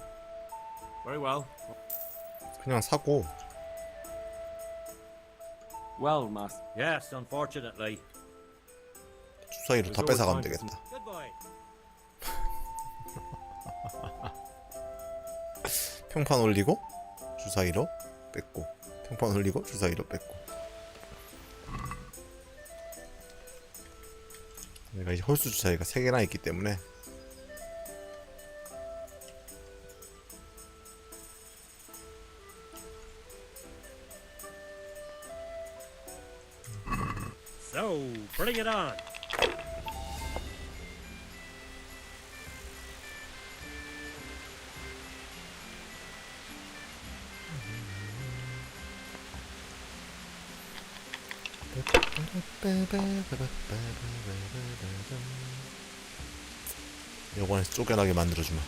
Very well. 그냥 사고. Well, master. Yes, unfortunately. 주사위로 다 뺏어가면 되겠다. Goodbye. 평판 올리고 주사위로 뺏고, 평판 올리고 주사위로 뺏고. 내가 이제 홀수 주사위가 3개나 있기 때문에 So, bring it on. 요번에 쫓겨나게 만들어주마.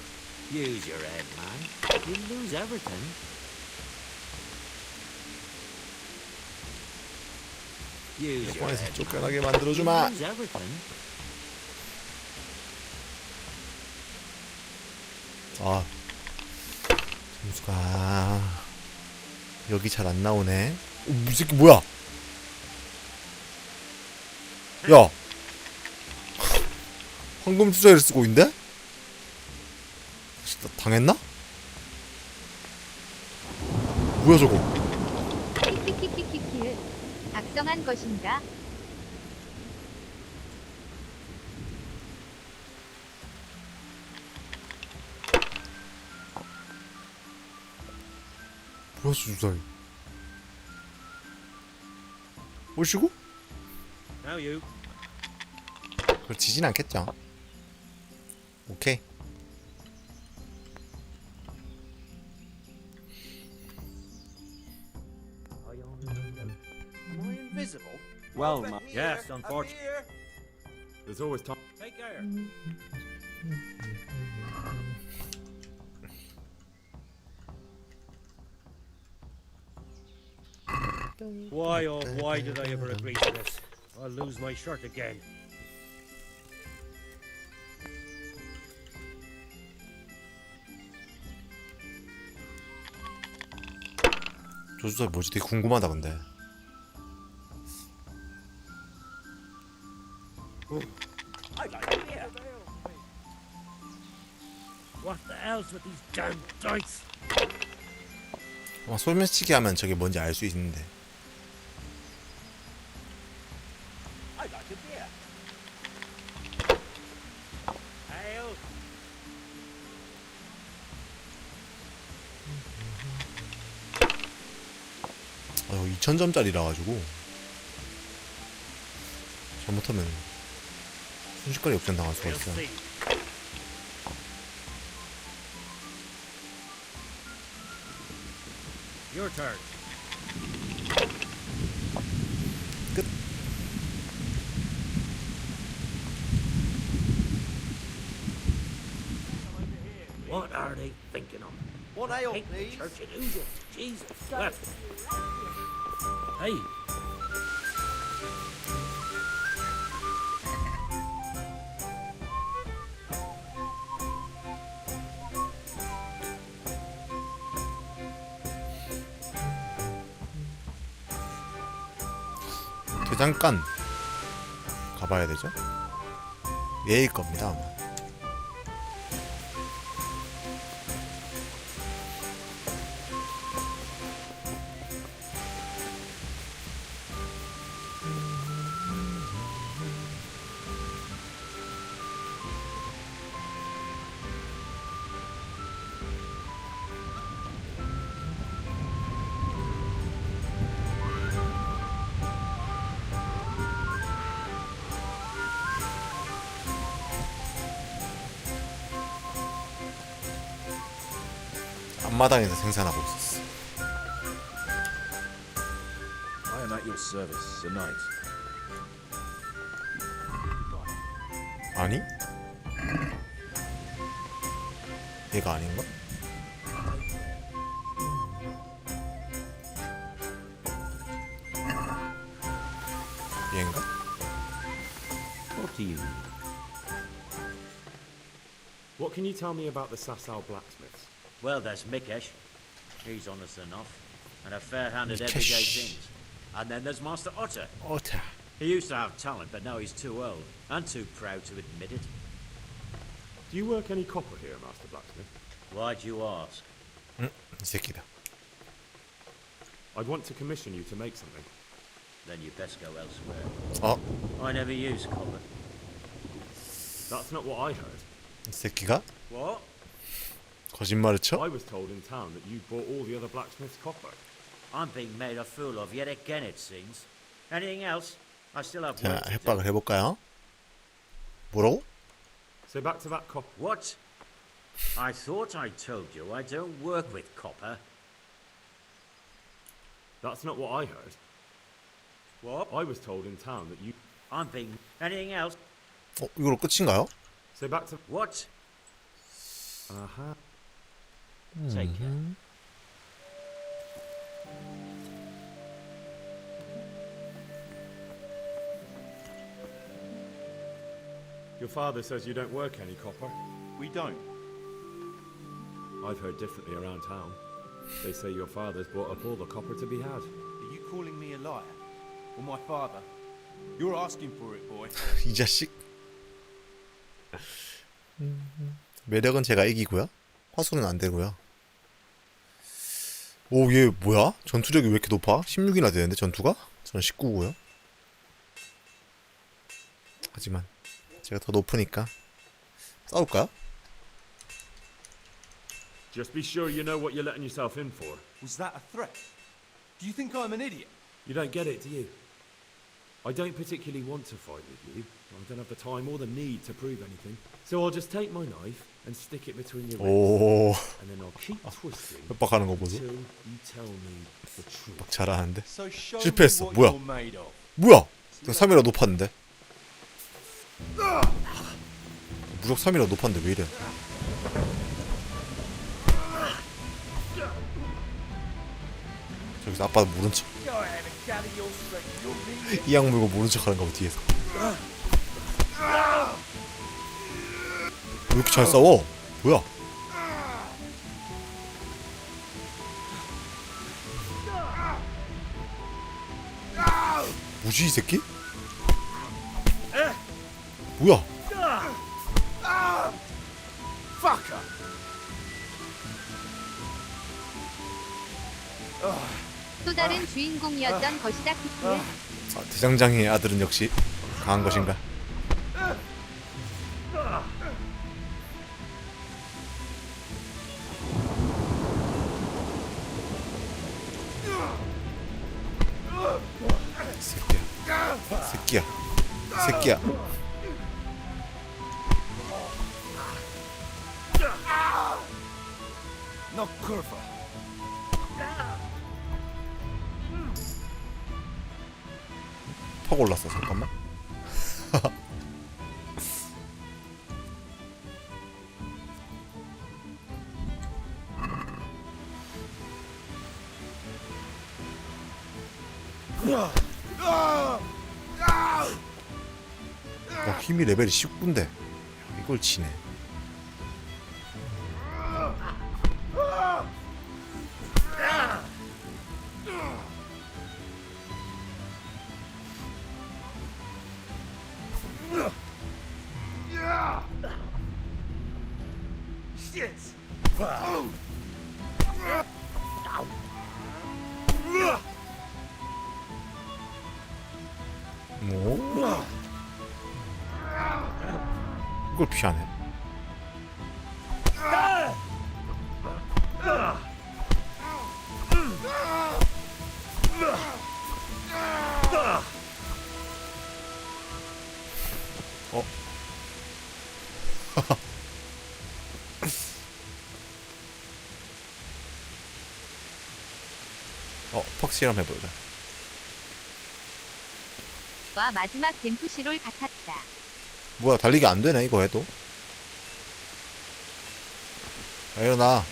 Use your head, man. You'll lose everything. Use your 요번에서 head, 쫓겨나게 man. 만들어주마. You'll lose everything. 아, 점수가 여기 잘 안 나오네. 이 새끼 뭐야? 야, 황금 투자를 쓰고 있는데? 진짜 당했나? 뭐야 저거? 키키키키키키. 작성한 것인가? 뭐야 주사위? 오시고? Now you. 그걸 지진 않겠죠? 오케이. Am I invisible? Well, Over ma- here, Yes, over unfortunately. here. There's always time. Take care. Why, oh, why did I ever agree to this? I'll lose my shirt again. 저 주사위 뭐지? 되게 궁금하다 근데. I'd like to hear. What the hell's with these damn dice? 소매치기 하면 저게 뭔지 알 수 있는데. I'd like a beer. Ale. 이거 2000점짜리라 가지고 잘못하면 순식간에 역전 당할 수가 We'll 있어요. see. Your turn. 끝. What are they thinking of? One ale, Hate the please. church in Egypt. Jesus. Left. Hey. 대장간 가봐야 되죠? 얘일 겁니다 아마. 앞마당에서 생산하고 있었어. I am at your service, Sir Knight. 아니? 얘가 아닌가? 얘인가? What do you need? What can you tell me about the Sasau blacksmiths? Well, there's Mikesh. He's honest enough. And a fair hand at Mikesh. everyday things. And then there's Master Otter. Otter. He used to have talent, but now he's too old. And too proud to admit it. Do you work any copper here, Master Blacksmith? Why'd you ask? 이 새끼다. I'd want to commission you to make something. Then you best go elsewhere. 어? I never use copper. That's not what I heard. 이 새끼가? What? 거짓말을 쳐? I was told in town that you bought all the other blacksmiths' copper. I'm being made a fool of yet again, it seems. Anything else? I still have 자, work to do. 협박을 해볼까요? 뭐라고? So back to that copper. What? I thought I told you I don't work with copper. That's not what I heard. What? I was told in town that you... I'm being... Anything else? 이걸로 끝인가요? So back to... What? Uh-huh. Take care. Your father says you don't work any copper. We don't. I've heard differently around town. They say your father's bought up all the copper to be had. Are you calling me a liar? Or my father? You're asking for it, boy. 이 자식. 매력은 제가 이기고요. 화수는 안 되고요. 오, 얘 뭐야? 전투력이 왜 이렇게 높아? 16이나 되는데 전투가? 저는 19고요. 하지만 제가 더 높으니까 싸울까요? Just be sure you know what you're letting yourself in for. Was that a threat? Do you think I'm an idiot? You don't get it, do you? I don't particularly want to fight with you. I don't have the time or the need to prove anything. So I'll just take my knife and stick it between your 오. wrists. And then I'll keep twisting 협박하는 거 보소. until you tell me the truth. 막 잘하는데. So show 실패했어. me what 뭐야? you're made of. 뭐야? 3이라 높았는데. 무적 3이라 높았는데 왜 이래? 저기서 아빠 모른 척. 이악 물고 모른 척 하는가 봐 뒤에서. 왜 이렇게 잘 싸워? 뭐야? 뭐지 이 새끼? 뭐야? Fucker! 또 다른 주인공이었던 것이다 키트. 아, 대장장이의 아들은 역시 강한 것인가? 새끼야, 새끼야. No curva. 퍽 올랐어. 잠깐만. 야, 힘이 레벨이 19인데 이걸 치네. 뭐? 이걸 피하네. 어? 실험 해보자. 와 마지막 댐프시롤 같았다. 뭐야 달리기 안 되네 이거 해도. 야, 일어나.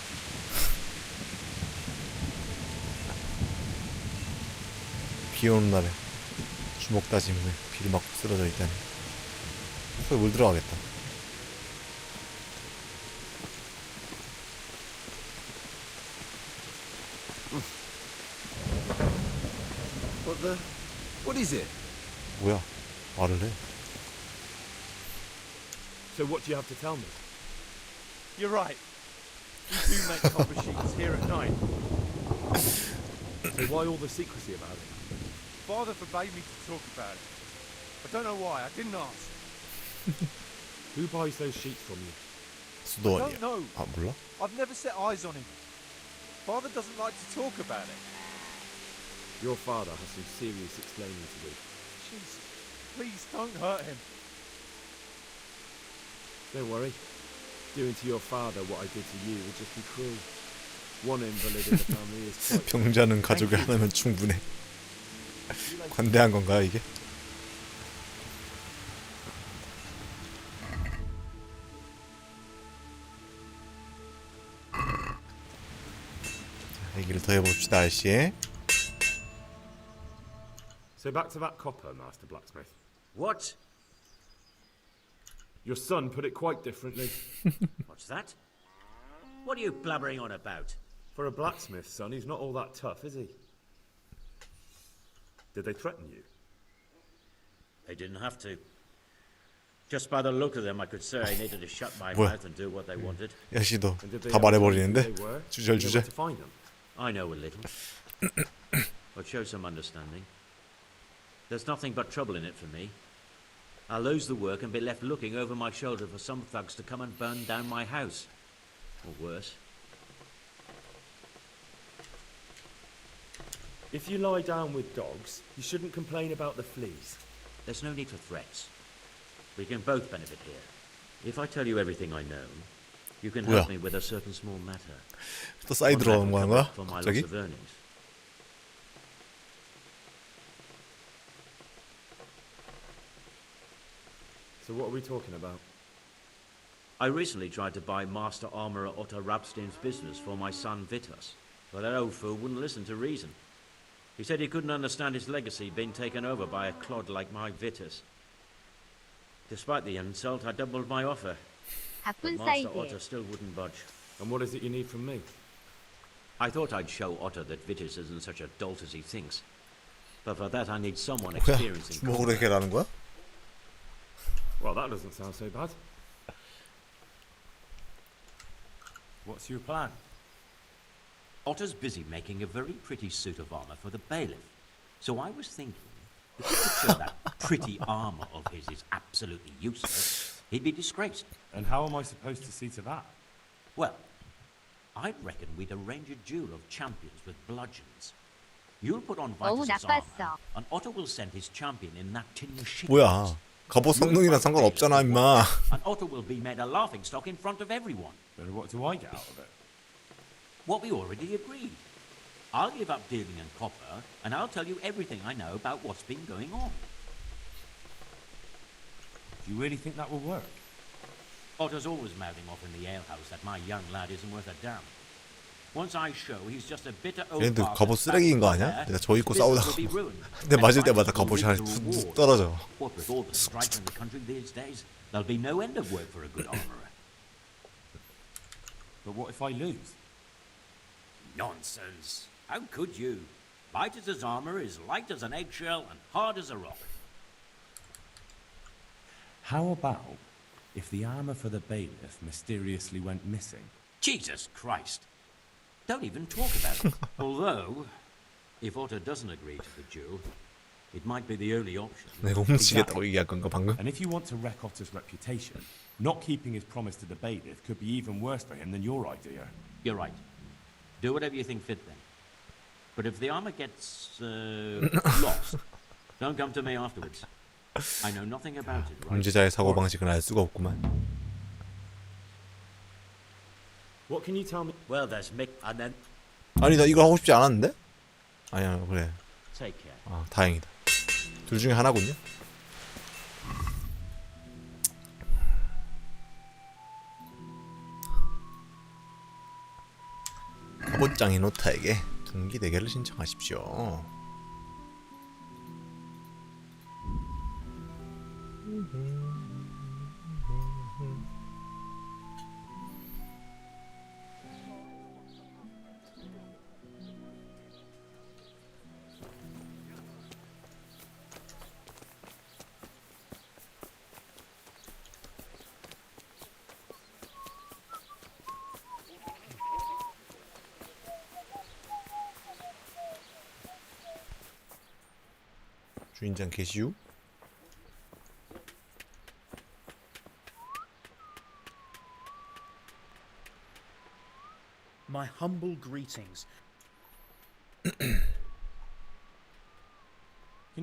비 오는 날에 주먹 다짐에 비를 맞고 쓰러져 있다니. 속에 물 들어가겠다. What is it? 뭐야 말을 해. So what do you have to tell me? You're right. We do make copper sheets here at night. So why all the secrecy about it? Father forbade me to talk about it. I don't know why. I didn't ask. Who buys those sheets from you? I 수도원이야. don't know. 아 몰라? I've never set eyes on him. Father doesn't like to talk about it. Your father has some serious explaining to do. Jesus, please don't hurt him. Don't worry. Doing to your father what I did to you would just be cruel. One invalid in the family is quite... 병자는 가족이 하나면 충분해. 관대한 건가 이게? 자, 얘기를 더 해봅시다 아저씨. So back to that copper, Master Blacksmith. What? Your son put it quite differently. What's that? What are you blabbering on about? For a blacksmith, son, he's not all that tough, is he? Did they threaten you? They didn't have to. Just by the look of them, I could say I needed to shut my 뭐야? mouth and do what they wanted. 야씨도 다 말해버리는데? 주절주절. I know a little. But show some understanding. There's nothing but trouble in it for me. I'll lose the work and be left looking over my shoulder for some thugs to come and burn down my house. Or worse. If you lie down with dogs, you shouldn't complain about the fleas. There's no need for threats. We can both benefit here. If I tell you everything I know, you can help me with a certain small matter. 또 사이드로 오는 거야? For my 갑자기? loss of earnings. So what are we talking about? I recently tried to buy Master Armourer Otto Rapstein's business for my son Vitus, but that old fool wouldn't listen to reason. He said he couldn't understand his legacy being taken over by a clod like my Vitus. Despite the insult, I doubled my offer. But Master Otto still wouldn't budge. And what is it you need from me? I thought I'd show Otto that Vitus isn't such a dolt as he thinks. But for that I need someone experienced in 주먹으로 해결하는 거야? Well, that doesn't sound so bad. What's your plan? Otto's busy making a very pretty suit of armor for the bailiff. So I was thinking, if he could show that pretty armor of his is absolutely useless, he'd be disgraced. And how am I supposed to see to that? Well, I'd reckon we'd arrange a duel of champions with bludgeons. You'll put on Vitus's armor, and Otto will send his champion in that tin machine. 뭐야? 갑옷 성능이랑 상관없잖아 임마. And Otto will be made a laughingstock in front of everyone. But what do I get out of it? What we already agreed. I'll give up dealing in copper, and I'll tell you everything I know about what's been going on. Do you really think that will work? Otto's always mouthing off in the alehouse that my young lad isn't worth a damn. Once I show he's just a bitter old 얘네들 bastard, 갑옷 쓰레기인 거 아니야? 내가 저 입고 싸우다가 근데 맞을 때마다 갑옷이 하나 툭 떨어져. What with all the strife in the country these days, there'll be no end of work for a good armorer. But what if I lose? Nonsense. How could you? Vitus's armor is light as an eggshell and hard as a rock. How about if the armor for the bailiff mysteriously went missing? Jesus Christ. Don't even talk about it. Although, if Otto doesn't agree to the duel, it might be the only option. 내가 훔치겠다고 얘기할 건가 방금? And if you want to wreck Otto's reputation, not keeping his promise to the bailiff could be even worse for him than your idea. You're right. Do whatever you think fit then. But if the armor gets lost, don't come to me afterwards. I know nothing about it. Right? 범죄자의 사고 방식은 알 수가 없구만. What can you tell me? Well, there's Mick and then. 아니 나 이거 하고 싶지 않았는데? 아니야 그래. Take care. 아 다행이다. 둘 중에 하나군요. 갑옷장이 노타에게 둥기 대결을 신청하십시오. 주인장 계시우? My humble greetings. Can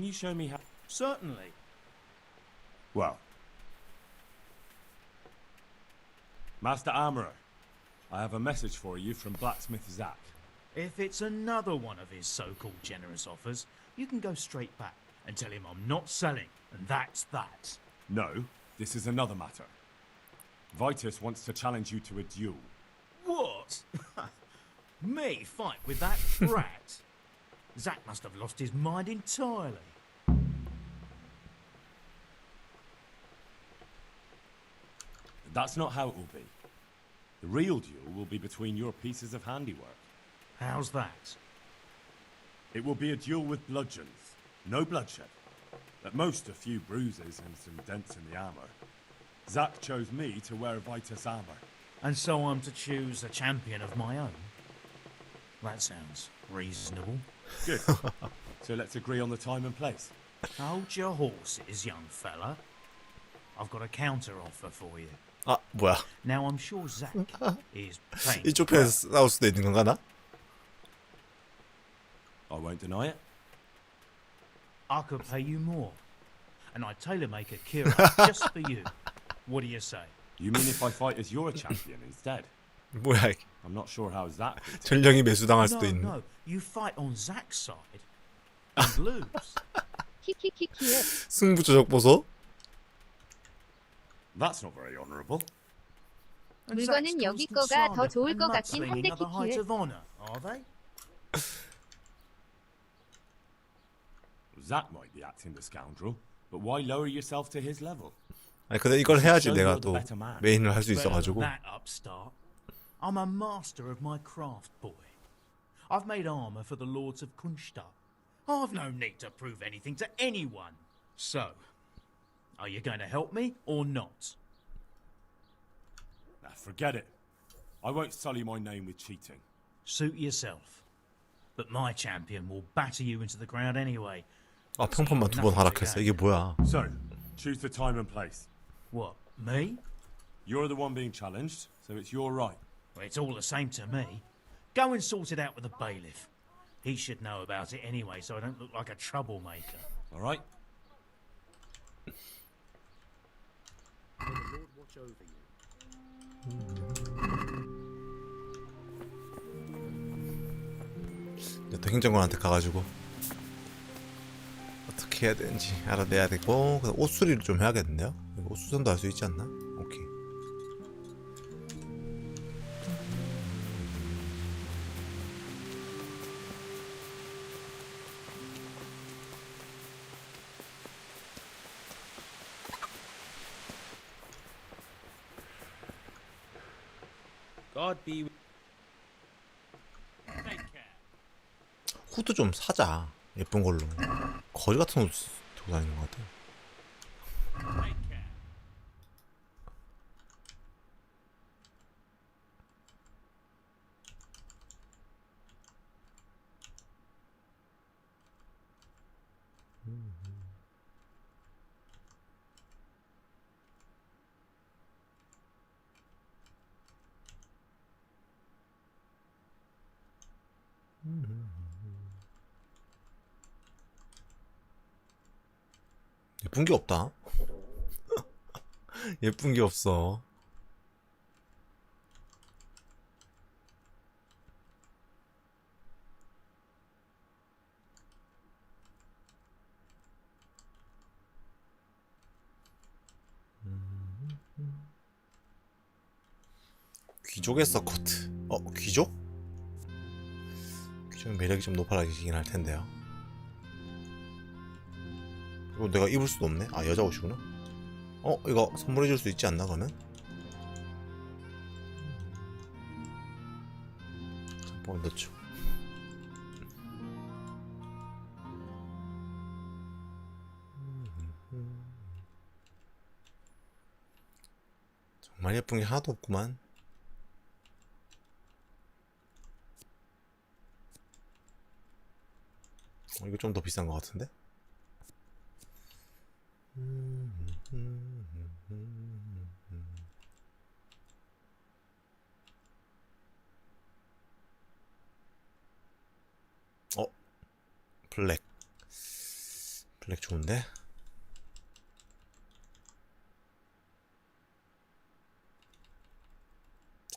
you show me how? Certainly. Well. Master Armorer, I have a message for you from Blacksmith Zack. If it's another one of his so-called generous offers, you can go straight back and tell him I'm not selling, and that's that. No, this is another matter. Vitus wants to challenge you to a duel. What? Me fight with that brat? Zack must have lost his mind entirely. That's not how it will be. The real duel will be between your pieces of handiwork. How's that? It will be a duel with bludgeons. No bloodshed. At most, a few bruises and some dents in the armor. Zack chose me to wear Vitus armor. And so I'm to choose a champion of my own? That sounds reasonable. Good. So let's agree on the time and place. Hold your horses, young fella. I've got a counter offer for you. 아 뭐야? Now I'm sure Zack is paying. 이쪽 편에서 싸울 수도 있는 건가 나? I won't deny it. I could pay you more, and I'd tailor-make a Kira just for you. What do you say? You mean if I fight as your champion instead? 뭐야 이게? I'm not sure how Zack would take it. 전령이 매수당할 수도 있는. No, you fight on Zack's side and lose. 키키키키에 승부 조작 보소. That's not very honourable. 물건은 여기 거가 더 좋을 것 같긴 한데 At the height 키키에 of honor, are they? Zack might be acting the scoundrel, but why lower yourself to his level? 아니 근데 이걸 해야지 Show 내가 you're the 또 better man. 메인을 할 수 Better than 있어가지고. that upstart. I'm a master of my craft, boy. I've made armor for the lords of Kunstadt. I've no need to prove anything to anyone. So, are you going to help me or not? Nah, forget it. I won't sully my name with cheating. Suit yourself. But my champion will batter you into the ground anyway. 아 평판만 두 번 하락했어. 이게 뭐야? So, choose the time and place. What, me? You're the one being challenged, so it's your right. Well, it's all the same to me. Go and sort it out with the bailiff. He should know about it anyway, so I don't look like a troublemaker. All right? May the Lord watch over you. 이제 또 행정관한테 가가지고 어떻게 해야 되는지 알아내야 되고 그다음 옷 수리를 좀 해야겠는데요? 옷 수선도 할 수 있지 않나? 오케이. God be with 후드 좀 사자. 예쁜 걸로. 거지 같은 옷 두고 다니는 것 같아. 예쁜 게 없다. 예쁜 게 없어. 귀족의 서코트. 귀족? 귀족 매력이 좀 높아지긴 할 텐데요. 이거 내가 입을 수도 없네. 아, 여자 옷이구나. 이거 선물해 줄 수 있지 않나, 그거는? 잠깐 넣죠. 정말 예쁜 게 하나도 없구만. 이거 좀 더 비싼 것 같은데? 블랙. 블랙 좋은데?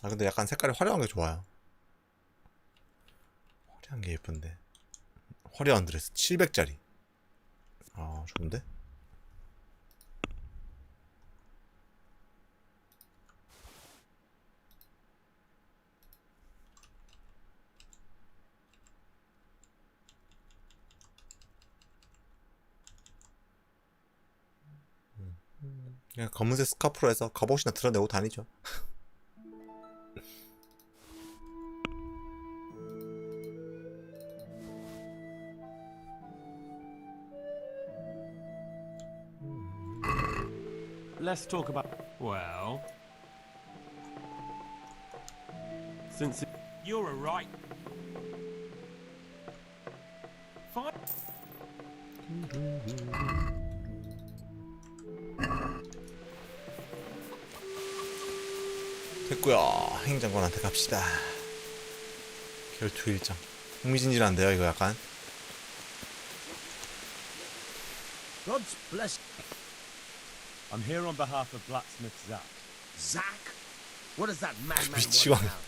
아, 근데 약간 색깔이 화려한 게 좋아요. 화려한 게 예쁜데. 화려한 드레스 700짜리. 아, 좋은데? 그냥 검은색 스카프로 해서 갑옷이나 드러내고 다니죠. Let's talk about. Well, since you're a right. Fine. 됐고요. 행정관한테 갑시다. 결투 일정. 흥미진진한데요, 이거 약간. God's bless. I'm here on behalf of blacksmith Zach. Zach? What does that madman want 미치광. now?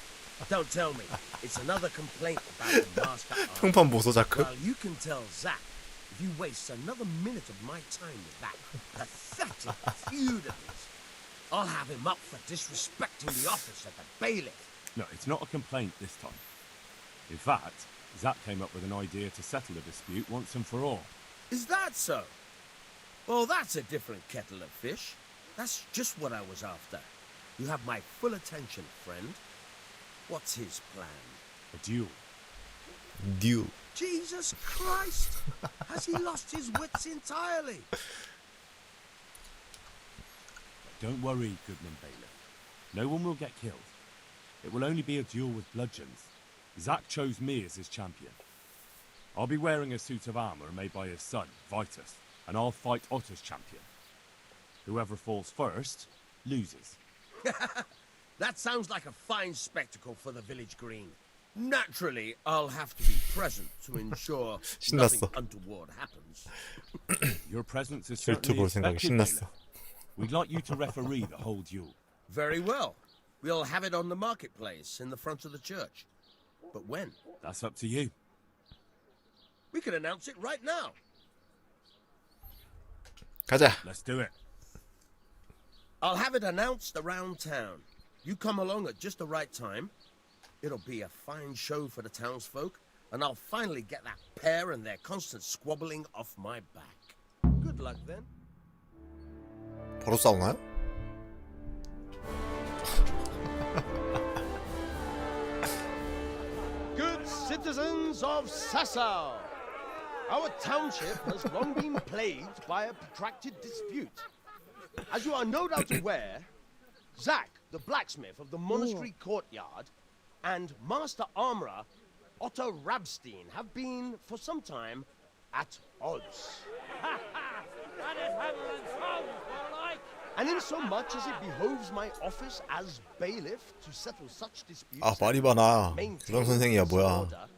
Don't tell me. It's another complaint about the master. 평판 보소 자크. Well, you can tell Zach if you waste another minute of my time with that pathetic feud of his. I'll have him up for disrespecting the office of the bailiff. No, it's not a complaint this time. In fact, Zach came up with an idea to settle the dispute once and for all. Is that so? Well, that's a different kettle of fish. That's just what I was after. You have my full attention, friend. What's his plan? A duel. Duel. Jesus Christ! Has he lost his wits entirely? Don't worry, Goodman Bailiff. No one will get killed. It will only be a duel with bludgeons. Zach chose me as his champion. I'll be wearing a suit of armor made by his son, Vitus, and I'll fight Otto's champion. Whoever falls first, loses. That sounds like a fine spectacle for the village green. Naturally, I'll have to be present to ensure nothing 신났어. untoward happens. Your presence is 결투 certainly 볼 생각에 expected, 신났어. Bailiff. We'd like you to referee the whole duel. Very well. We'll have it on the marketplace in the front of the church. But when? That's up to you. We could announce it right now. 가자. Let's do it. I'll have it announced around town. You come along at just the right time. It'll be a fine show for the townsfolk, and I'll finally get that pair and their constant squabbling off my back. Good luck then. 바로 싸우나요? Good citizens of Sasau, our township has long been plagued by a protracted dispute. As you are no doubt aware, Zach, the blacksmith of the monastery courtyard, and Master Armourer Otto Rabstein have been, for some time, at odds. And in so much as it behoves my office as bailiff to settle such disputes, 아, 말이 많아. 그런 선생이야 뭐야.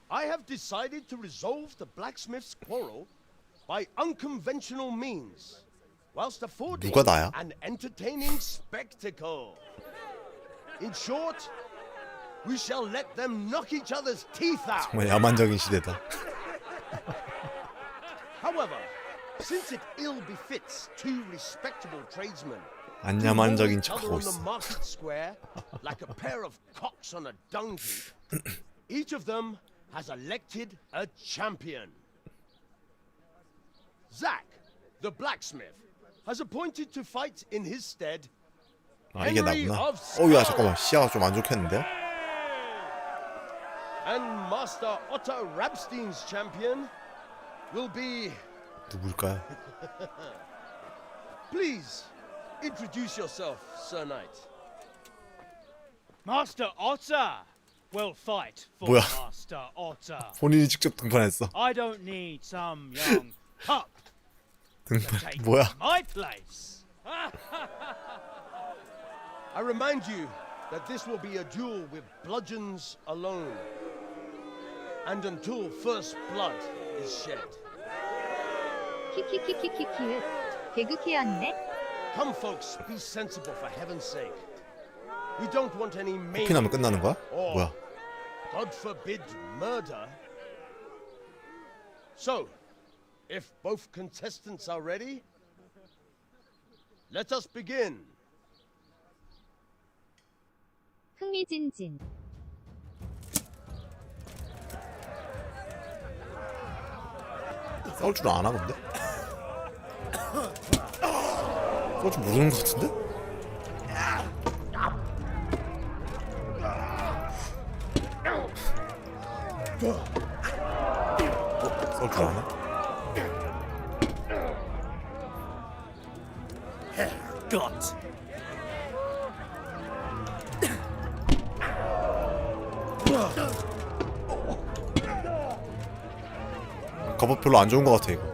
I have decided to resolve the blacksmith's quarrel by unconventional means, whilst affording 누가 나야? an entertaining spectacle. In short, we shall let them knock each other's teeth out. 정말 야만적인 시대다. However, since it ill befits two respectable tradesmen 안야만적인 척하고 있어. market square like a pair of cocks on a dung heap. Each of them has elected a champion. Zack, the blacksmith, has appointed to fight in his stead. 아 이게 Henry 나구나. of 어우야 잠깐만 시야가 좀 안 좋겠는데요? And Master Otto Rabstein's champion will be. 누굴까요? Please introduce yourself, Sir Knight. Master Otter will fight for 뭐야? Master Otter. 본인이 직접 등판했어. I don't need some young pup to 등판 take 뭐야? my place. I remind you that this will be a duel with bludgeons alone, and until first blood is shed. 키키키키키키. 개그캐였네. Come, folks, be sensible for heaven's sake. We don't want any 커피 나면 끝나는 거야? or, 뭐야? God forbid, murder. So, if both contestants are ready, let us begin. 흥미진진. 싸울 줄 아나 근데? 싸울 줄 모르는 것 같은데? 싸울 줄 아나? Got. 갑옷 별로 안 좋은 것 같아 이거.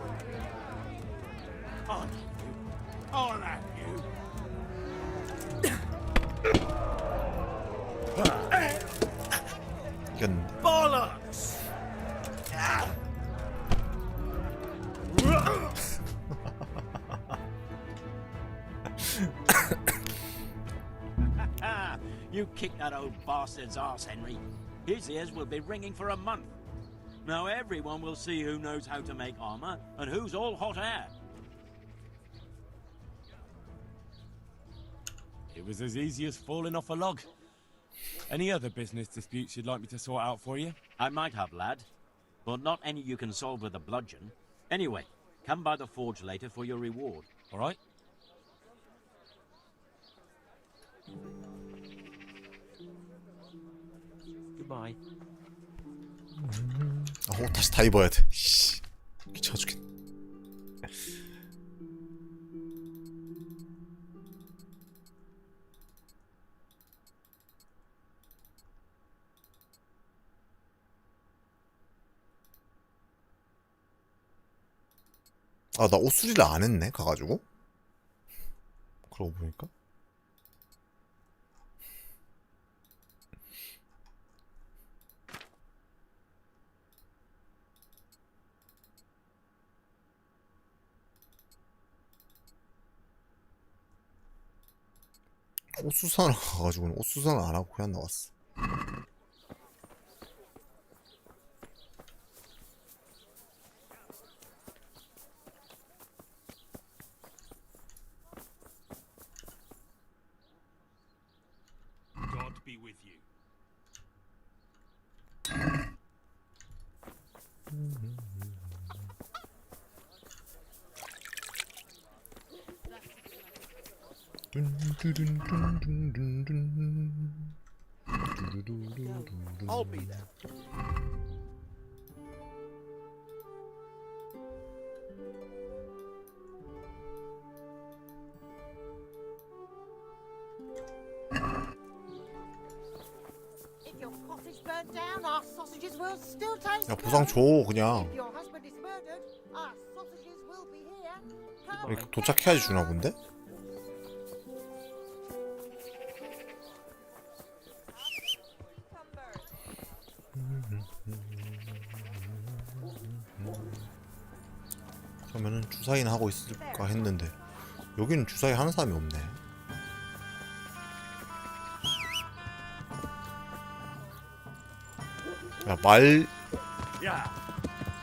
이겼는데. Bollocks! You kicked that old bastard's arse, Henry. His ears will be ringing for a month. Now everyone will see who knows how to make armor and who's all hot air. It was as easy as falling off a log. Any other business disputes you'd like me to sort out for you? I might have, lad, but not any you can solve with a bludgeon. Anyway, come by the forge later for your reward. All right? Goodbye. 옷 다시 다 입어야 돼. 씨, 귀찮아 죽겠네. 아, 나 옷 수리를 안 했네, 가가지고. 그러고 보니까. 옷 수선하러 가가지고는 옷 수선을 안 하고 그냥 나왔어. God be with you. I'll be there. If your cottage burnt down, our sausages will still taste 야, 보상 줘, 그냥. If your husband is murdered, our sausages will be here. Come 이렇게 도착해야지 주나 본데? 그러면은 주사위는 하고 있을까 했는데 여기는 주사위 하는 사람이 없네. 야, 말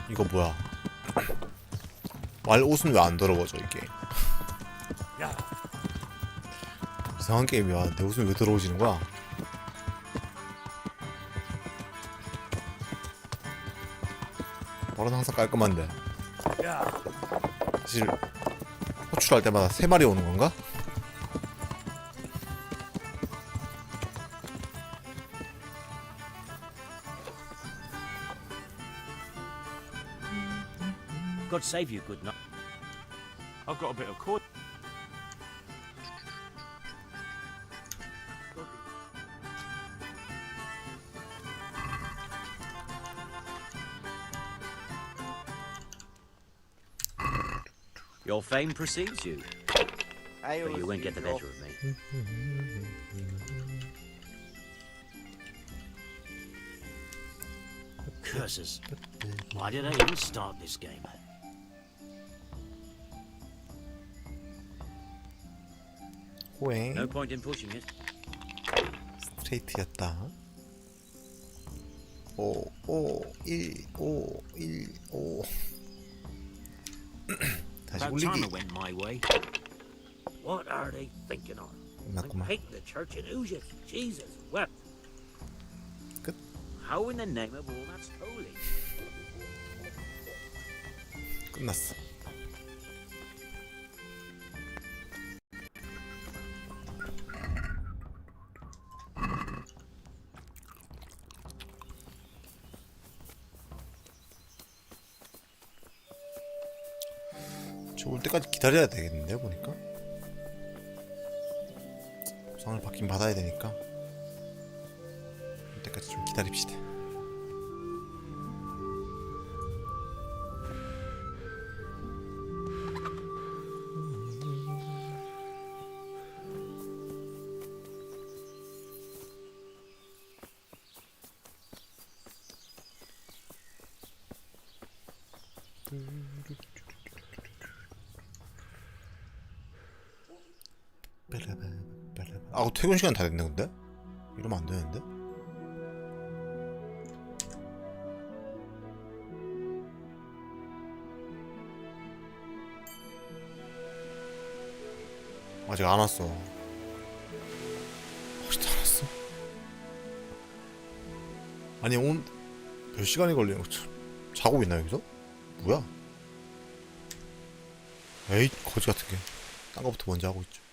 이거 뭐야? 말 옷은 왜 안 더러워져 이게? 이상한 게임이야. 내 웃음이 왜 들어오지는 거야? 말은 항상 깔끔한데 사실 호출할 때마다 3마리 오는 건가? God save you, good night. I've got a bit of cord. Your fame precedes you, but you won't get the better of me. Curses. Why did I even start this game? 호행 No point in pushing it. 스트레이트였다. 5, 5, 1, 5, 1, 5 다시 About 올리기. time it went my way. What are they thinking of? 끝났구만. Painting the church in oozes. Jesus wept. 끝. How in the name of all that's holy? 끝났어. 저 올 때까지 기다려야 되겠는데 보니까 보상을 받긴 받아야 되니까 올 때까지 좀 기다립시다. 아, 퇴근 시간 다 됐네 근데? 이러면 안 되는데? 아직 안 왔어. 아직도 안 왔어? 아니 오늘 몇 시간이 걸리는 거 자고 있나 여기서? 뭐야? 에이 거지 같은 게 딴 거부터 먼저 하고 있죠.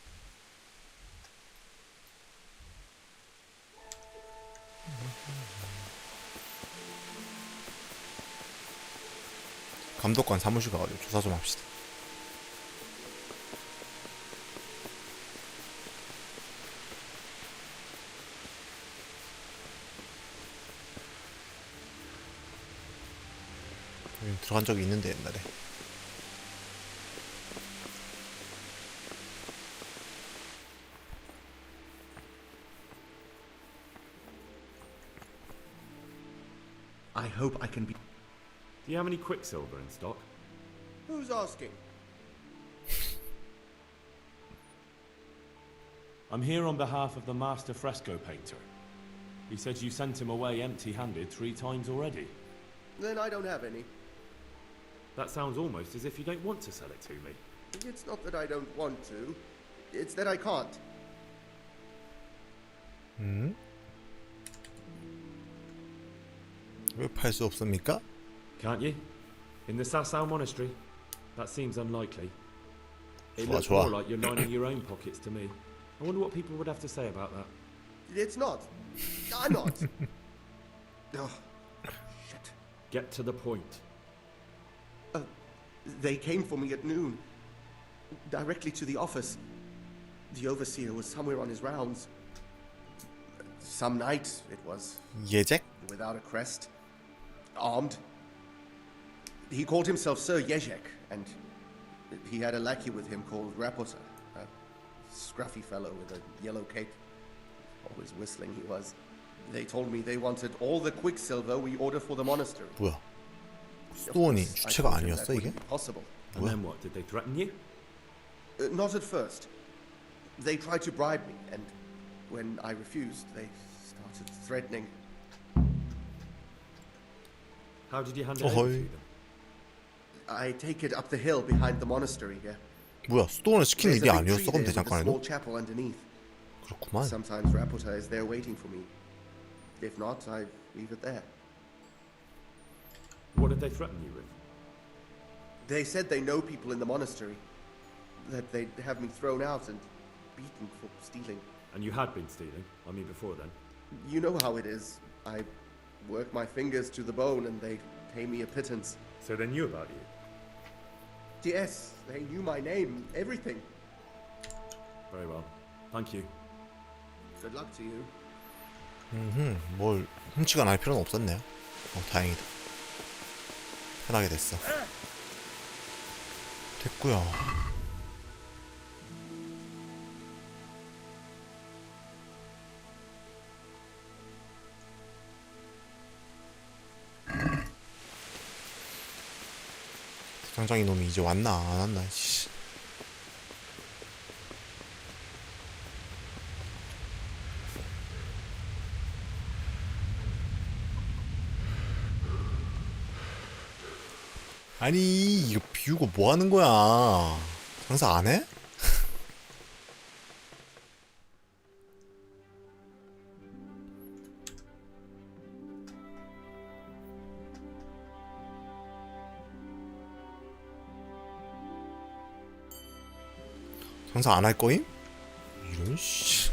감독관 사무실 가가지고 조사 좀 합시다. 여기 들어간 적이 있는데 옛날에. I hope I can be. Do you have any quicksilver in stock? Who's asking? I'm here on behalf of the master fresco painter. He said you sent him away empty-handed 3 times already. Then I don't have any. That sounds almost as if you don't want to sell it to me. It's not that I don't want to. It's that I can't. 왜 팔 수 없습니까? Can't you? In the Sasau monastery? That seems unlikely. It 좋아, looks 좋아. more like you're lining your own pockets to me. I wonder what people would have to say about that. It's not. I'm not. Oh, shit. Get to the point. They came for me at noon. Directly to the office. The overseer was somewhere on his rounds. Some night, it was. 예잭? Without a crest. Armed. He called himself Sir Jezek, and he had a lackey with him called Rapota, a scruffy fellow with a yellow cape. Always whistling he was. They told me they wanted all the quicksilver we order for the monastery. 뭐야? 수도원이 주체가 아니었어 이게? Possible. And then what? Did they threaten you? Not at first. They tried to bribe me, and when I refused, they started threatening. How did you hand it over to them? I take it up the hill behind the monastery here. 뭐야? 수도원을 시키는 There's 일이 a big 아니었어? tree 그럼 there with a 대장간에도? small chapel underneath. 그렇구만. Sometimes Rapporteur is there waiting for me. If not, I leave it there. What did they threaten you with? They said they know people in the monastery. That they'd have me thrown out and beaten for stealing. And you had been stealing? I mean, before then? You know how it is. I work my fingers to the bone and they pay me a pittance. So they knew about you? Yes, they knew my name, everything. Very well. Thank you. Good luck to you. 뭘 훔치거나 할 필요는 없었네요. 다행이다. 편하게 됐어. 됐고요. 장장이 놈이 이제 왔나 안 왔나. 씨. 아니 이거 비우고 뭐 하는 거야? 장사 안 해? 장사 안 할 거임? 이런 씨.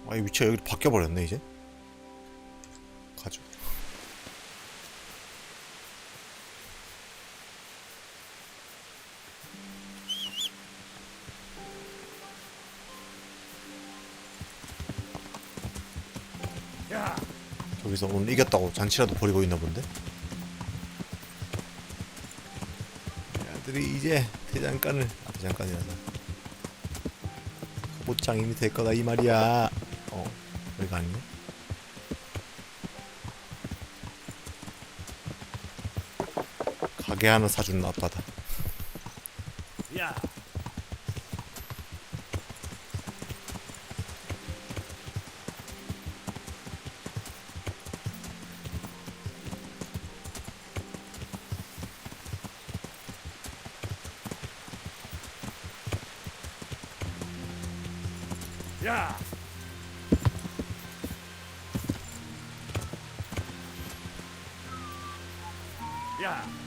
아, 이 위치가 여기로 바뀌어버렸네, 이제. 가죠. 저기서 오늘 이겼다고 잔치라도 벌이고 있나 본데? 애들이 이제 대장간을, 대장간이라서 못장님이 될 거다 이 말이야. 여기가 아니네. 가게 하나 사주는 아빠다. 야. 야. 야.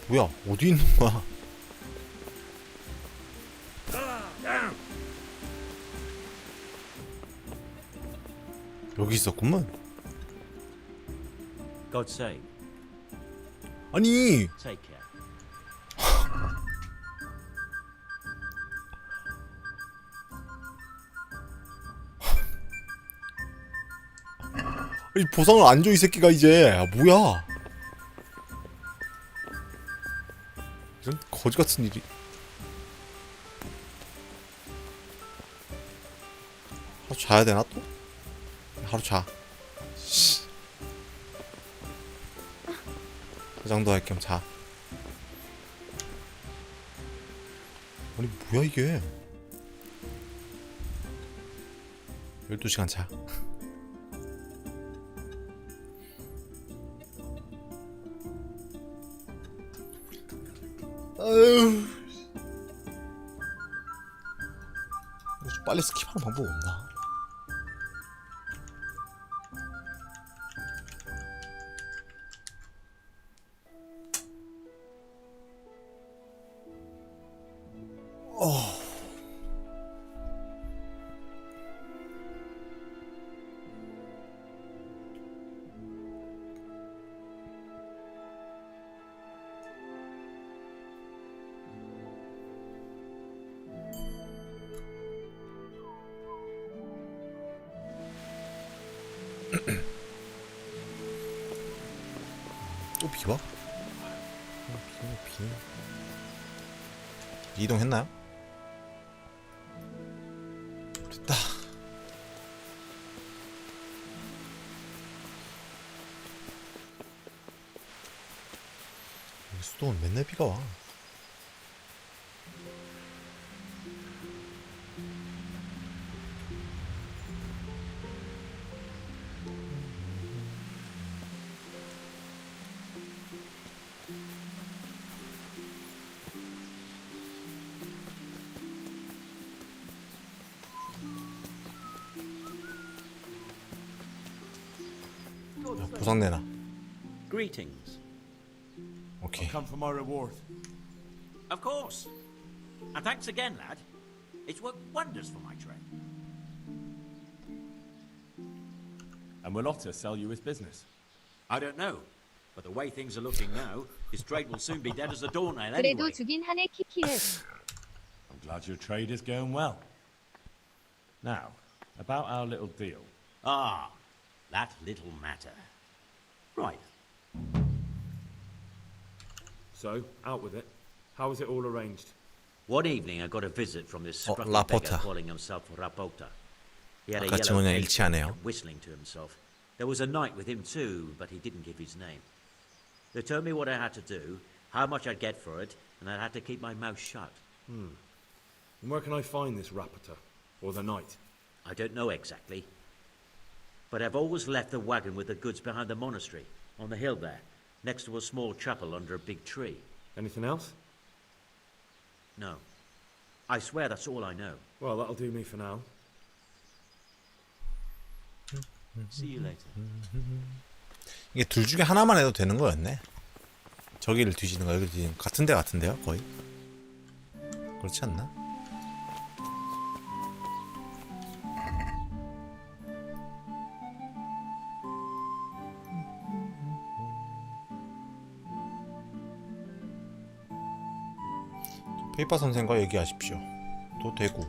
뭐야, 어디 있는 거야? 여기 있었구만. God save. 아니, Take care. 이 보상을 안 줘 이 새끼가 이제. 아, 뭐야? 이런 거지 같은 일이. 하루 자야 되나 또? 하루 자. 씨. 그 정도 할 겸 자. 아니 뭐야 이게? 12시간 자. 아유. 이거 좀 빨리 스킵하는 방법 없나? 비와? 비. 이동했나요? 됐다. 여기 수도는 맨날 비가 와. 보상 내놔. Greetings. 오케이. I'll come for my reward. Of course. And thanks again, lad. It's worked wonders for my trade. And will Otter sell you his business? I don't know. But the way things are looking now, his trade will soon be dead as a doornail 그래도 anyway. 주긴 하네 키키를. I'm glad your trade is going well. Now, about our little deal. Ah, that little matter. Right. So, out with it. How was it all arranged? One evening I got a visit from this scruffy 라포타. beggar calling himself Rapota. He had a 아까 yellow 증언이랑 face 일치하네요. and whistling to himself. There was a knight with him too, but he didn't give his name. They told me what I had to do, how much I'd get for it, and I had to keep my mouth shut. And where can I find this Rapota? Or the knight? I don't know exactly. But I've always left the wagon with the goods behind the monastery, on the hill there, next to a small chapel under a big tree. Anything else? No. I swear that's all I know. Well, that'll do me for now. See you later. 이게 둘 중에 하나만 해도 되는 거였네. 저기를 뒤지는 거 여기를 뒤지는 거 같은 데 같은데요 거의. 그렇지 않나? 페이퍼 선생과 얘기하십시오. 또 되고.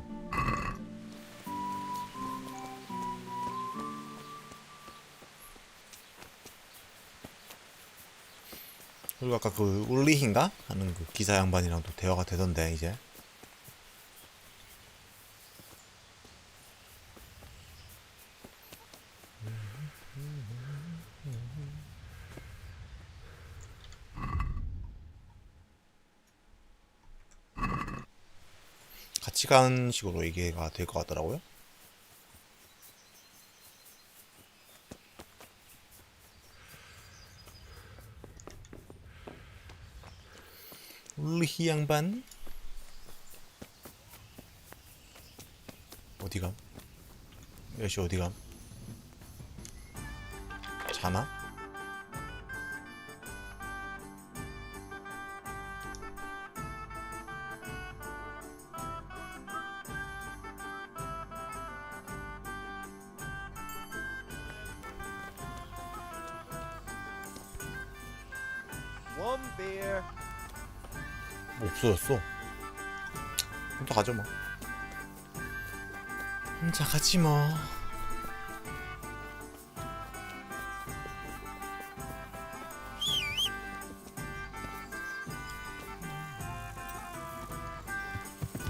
그리고 아까 그 울리힌가 하는 그 기사 양반이랑도 대화가 되던데 이제. 같이 가는 식으로 얘기가 될 것 같더라고요. 울리 양반 어디감? 여시 어디감? 자나? One beer. 없어졌어. 혼자 가죠 뭐. 혼자 가지 뭐.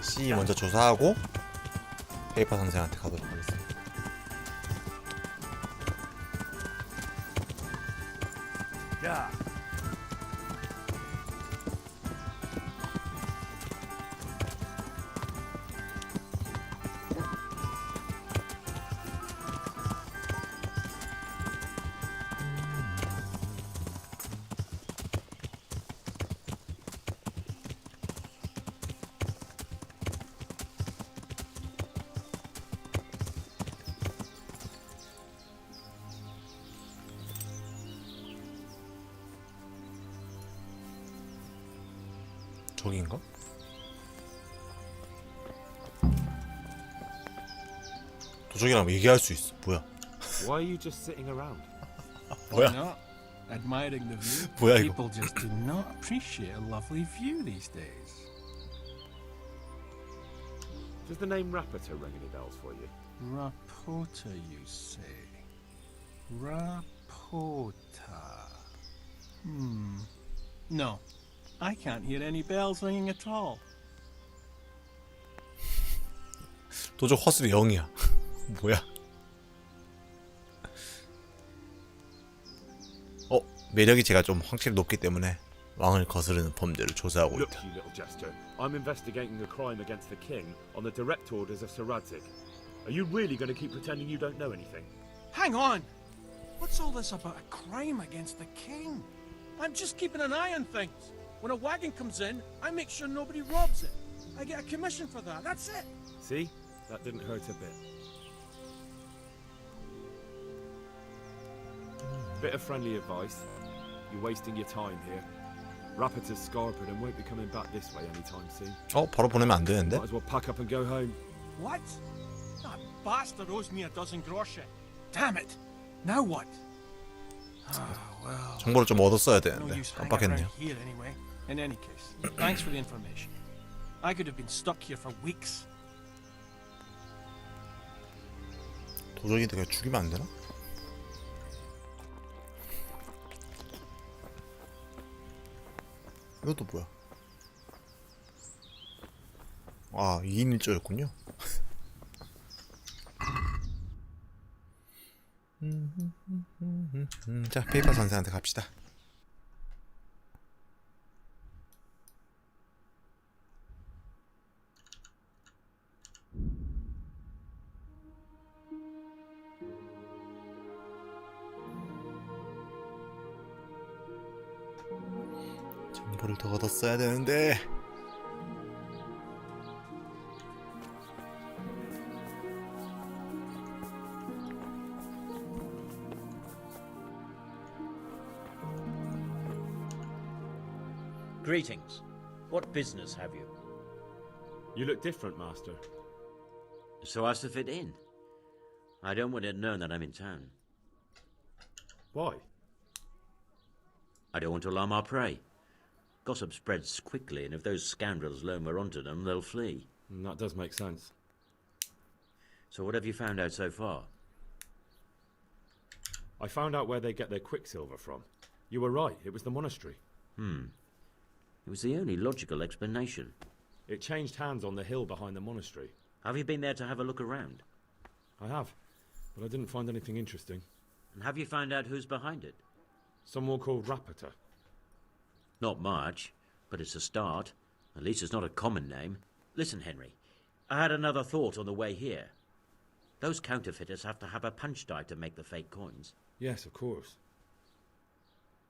C 먼저 조사하고 페이퍼 선생한테 가도록 하겠습니다. Yeah. 저기인가? 도적이랑 얘기할 수 있어. 뭐야? Why are you just sitting around? 뭐야? Not admiring the view. 뭐야 이거? People just do not appreciate a lovely view these days. Does the name Rapota ring any bells for you? Rapota, you say? Rapota. No, I can't hear any bells ringing at all. 도적 화술이 0이야. 뭐야? 매력이 제가 좀 확실히 높기 때문에 왕을 거스르는 범죄를 조사하고 Look, 있다. you little jester. I'm investigating a crime against the king on the direct orders of Sir Radzig. Are you really going to keep pretending you don't know anything? Hang on! What's all this about a crime against the king? I'm just keeping an eye on things. When a wagon comes in, I make sure nobody robs it. I get a commission for that, that's it. See? That didn't hurt a bit. Bit of friendly advice. You're wasting your time here. Rappator's scarpered and won't be coming back this way anytime soon. 바로 보내면 안 되는데? Might as well pack up and go home. What? That bastard owes me a dozen groschen. Damn it! Now what? Well. 정보를 좀 얻었어야 No 되는데 use hanging around 깜빡했네요. here anyway. In any case, thanks for the information. I could have been stuck here for weeks. 도적인데 그냥 죽이면 안 되나? 이것도 뭐야? 아, 2인 1조였군요. 자, 페이퍼 선생한테 갑시다. 정보를 더 얻었어야 되는데. Greetings. What business have you? You look different, Master. So as to fit in. I don't want it known that I'm in town. Why? I don't want to alarm our prey. Gossip spreads quickly, and if those scoundrels learn we're onto them, they'll flee. That does make sense. So what have you found out so far? I found out where they get their quicksilver from. You were right, it was the monastery. It was the only logical explanation. It changed hands on the hill behind the monastery. Have you been there to have a look around? I have, but I didn't find anything interesting. And have you found out who's behind it? Someone called Rappator. Not much, but it's a start. At least it's not a common name. Listen, Henry, I had another thought on the way here. Those counterfeiters have to have a punch die to make the fake coins. Yes, of course.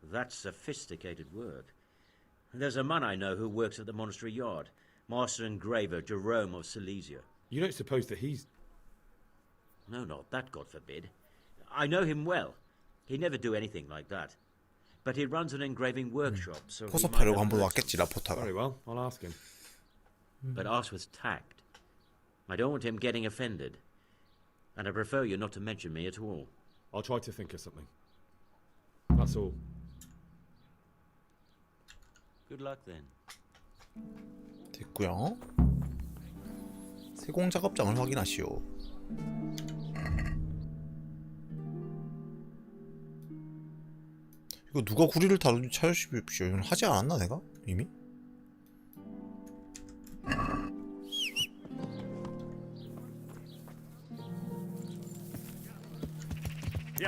That's sophisticated work. And there's a man I know who works at the monastery yard, Master Engraver Jerome of Silesia. You don't suppose that he's... No, not that, God forbid. I know him well. He'd never do anything like that. But he runs an engraving workshop, so he might 포섭하려고 have 한번 heard 왔겠지, something. 라포타가. Very well, I'll ask him. But ask with tact. I don't want him getting offended. And I prefer you not to mention me at all. I'll try to think of something. That's all. Good luck then. 됐고요. 세공 작업장을 확인하시오. 이거 누가 구리를 다루는지 찾으십시오. 이건 하지 않았나 내가? 이미?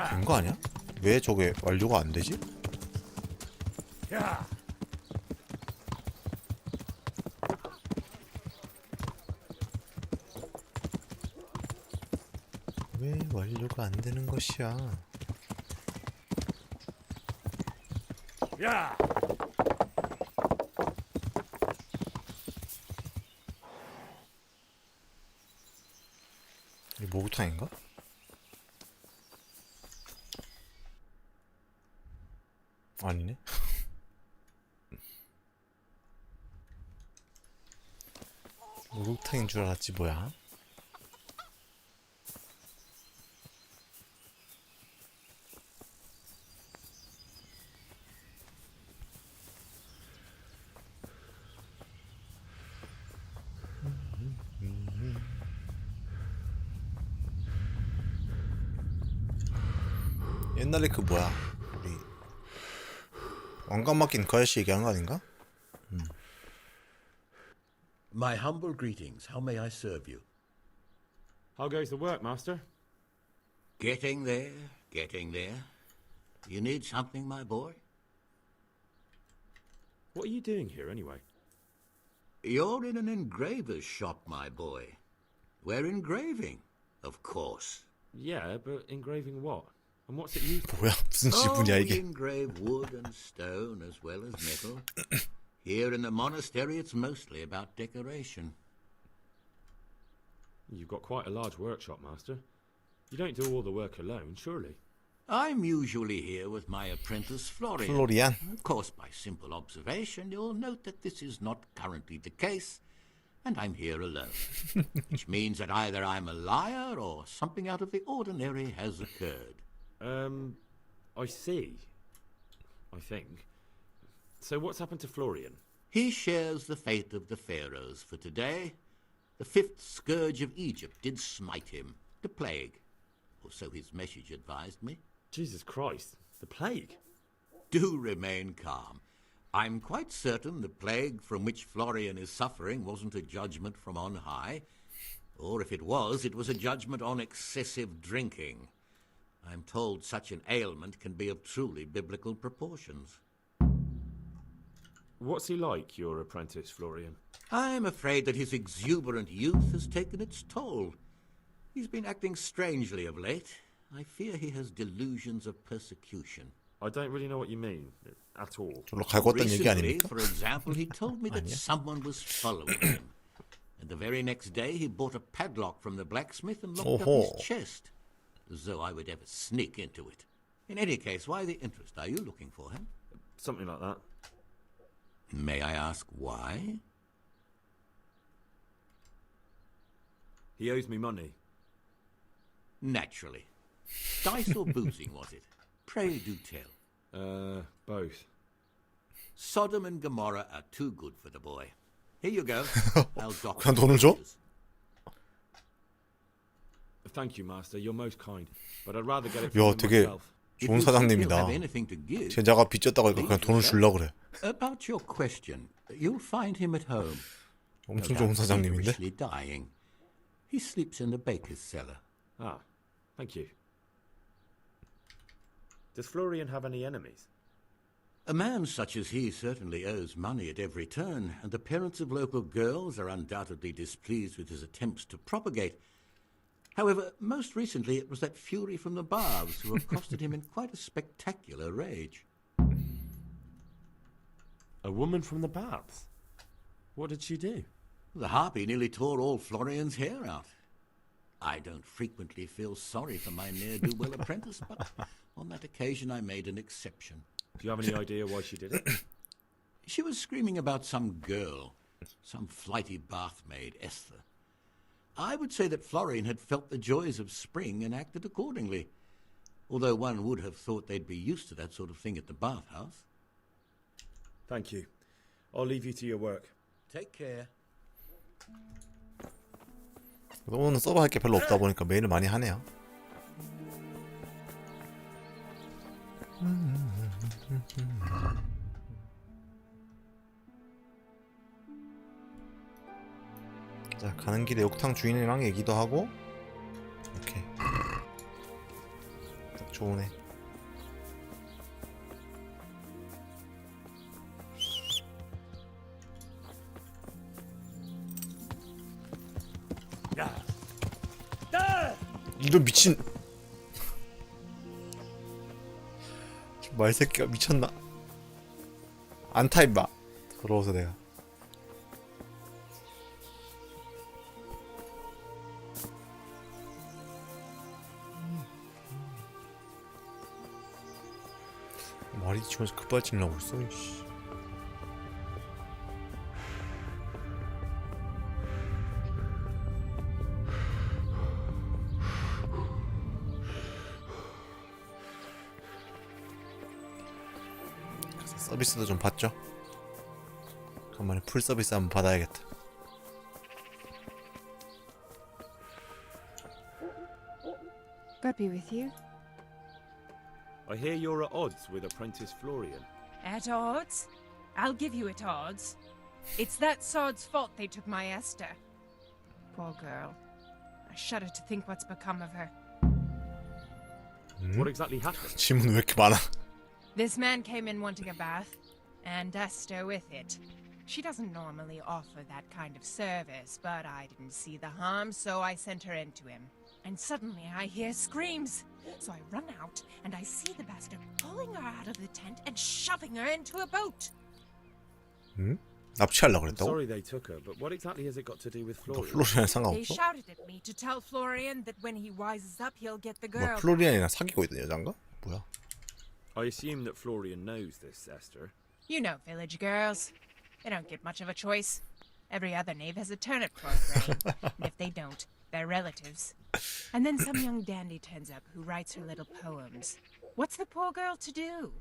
된 거 아니야? 왜 저게 완료가 안 되지? 왜 완료가 안 되는 것이야? 야! 이 목욕탕인가? 아니네. 목욕탕인 줄 알았지 뭐야? 옛날에 그 뭐야 우리 왕관 맡긴 그 아저씨 얘기하는 거 아닌가? My humble greetings. How may I serve you? How goes the work, Master? Getting there, getting there. You need something, my boy? What are you doing here, anyway? You're in an engraver's shop, my boy. We're engraving, of course. Yeah, but engraving what? And what's it used for? 뭐야? 무슨 지분이야 We 이게? engrave wood and stone as well as metal. Here in the monastery, it's mostly about decoration. You've got quite a large workshop, Master. You don't do all the work alone, surely? I'm usually here with my apprentice, Florian. Florian. Of course, by simple observation, you'll note that this is not currently the case, and I'm here alone. Which means that either I'm a liar or something out of the ordinary has occurred. I see. I think. So what's happened to Florian? He shares the fate of the pharaohs for today. The fifth scourge of Egypt did smite him, the plague. Or so his message advised me. Jesus Christ, the plague? Do remain calm. I'm quite certain the plague from which Florian is suffering wasn't a judgment from on high. Or if it was a judgment on excessive drinking. I'm told such an ailment can be of truly biblical proportions. What's he like, your apprentice, Florian? I'm afraid that his exuberant youth has taken its toll. He's been acting strangely of late. I fear he has delusions of persecution. I don't really know what you mean, at all. 별로 갈고 왔다는 얘기 Recently, 아닙니까? for example, he told me that 아니야? someone was following him. And the very next day he bought a padlock from the blacksmith and locked up Oh-ho. his chest. As though I would ever sneak into it. In any case, why the interest? Are you looking for him? Something like that. May I ask why? He owes me money. Naturally. Dice or boozing, was it? Pray do tell. Both. Sodom and Gomorrah are too good for the boy. Here you go. I'll dock 그냥 돈을 줘? Thank you, Master. You're most kind. But I'd rather get it 야, from 되게 myself. 좋은 사장님이다. 제자가 빚졌다고 하니까 그냥 돈을 주려고 그래. About your question, you'll find him at home. 엄청 좋은 사장님인데? Feverishly dying. He sleeps in the baker's cellar. Ah, thank you. Does Florian have any enemies? A man such as he certainly owes money at every turn, and the parents of local girls are undoubtedly displeased with his attempts to propagate. However, most recently it was that fury from the baths who accosted him in quite a spectacular rage. A woman from the baths? What did she do? The harpy nearly tore all Florian's hair out. I don't frequently feel sorry for my ne'er-do-well apprentice, but on that occasion I made an exception. Do you have any idea why she did it? She was screaming about some girl, some flighty bathmaid, Esther. I would say that Florian had felt the joys of spring and acted accordingly, although one would have thought they'd be used to that sort of thing at the bathhouse. Thank you. I'll leave you to your work. Take care. 오늘 서버 할 게 별로 없다 보니까 메일을 많이 하네요. 자, 가는 길에 욕탕 주인이랑 얘기도 하고. 오케이. 딱 좋으네. 이런 미친 말새끼가 미쳤나? 안타 임마. 더러워서 내가. 말이 지면서 급발진을 하고 있어. 이씨. 서비스도 좀 받죠? 간만에 풀 서비스 한번 받아야겠다. God be with you. I hear you're at odds with apprentice Florian. At odds? I'll give you at odds. It's that sod's fault they took my Esther. Poor girl. I shudder to think what's become of her. What exactly happened? 질문 왜 이렇게 많아? This man came in wanting a bath, and Esther with it. She doesn't normally offer that kind of service, but I didn't see the harm, so I sent her in to him. And suddenly I hear screams. So I run out, and I see the bastard pulling her out of the tent and shoving her into a boat. 납치하려고 I'm 그랬다고? sorry they took her, but what exactly has it got to do with Florian? 플로리안 They 상관없어? shouted at me to tell Florian that when he wises up, he'll get the 뭐 girl. 플로리안이랑 사귀고 있던 여잔가? 뭐야? I assume that Florian knows this, Esther. You know village girls. They don't get much of a choice. Every other knave has a turnip program. And if they don't, they're relatives. And then some young dandy turns up who writes her little poems. What's the poor girl to do?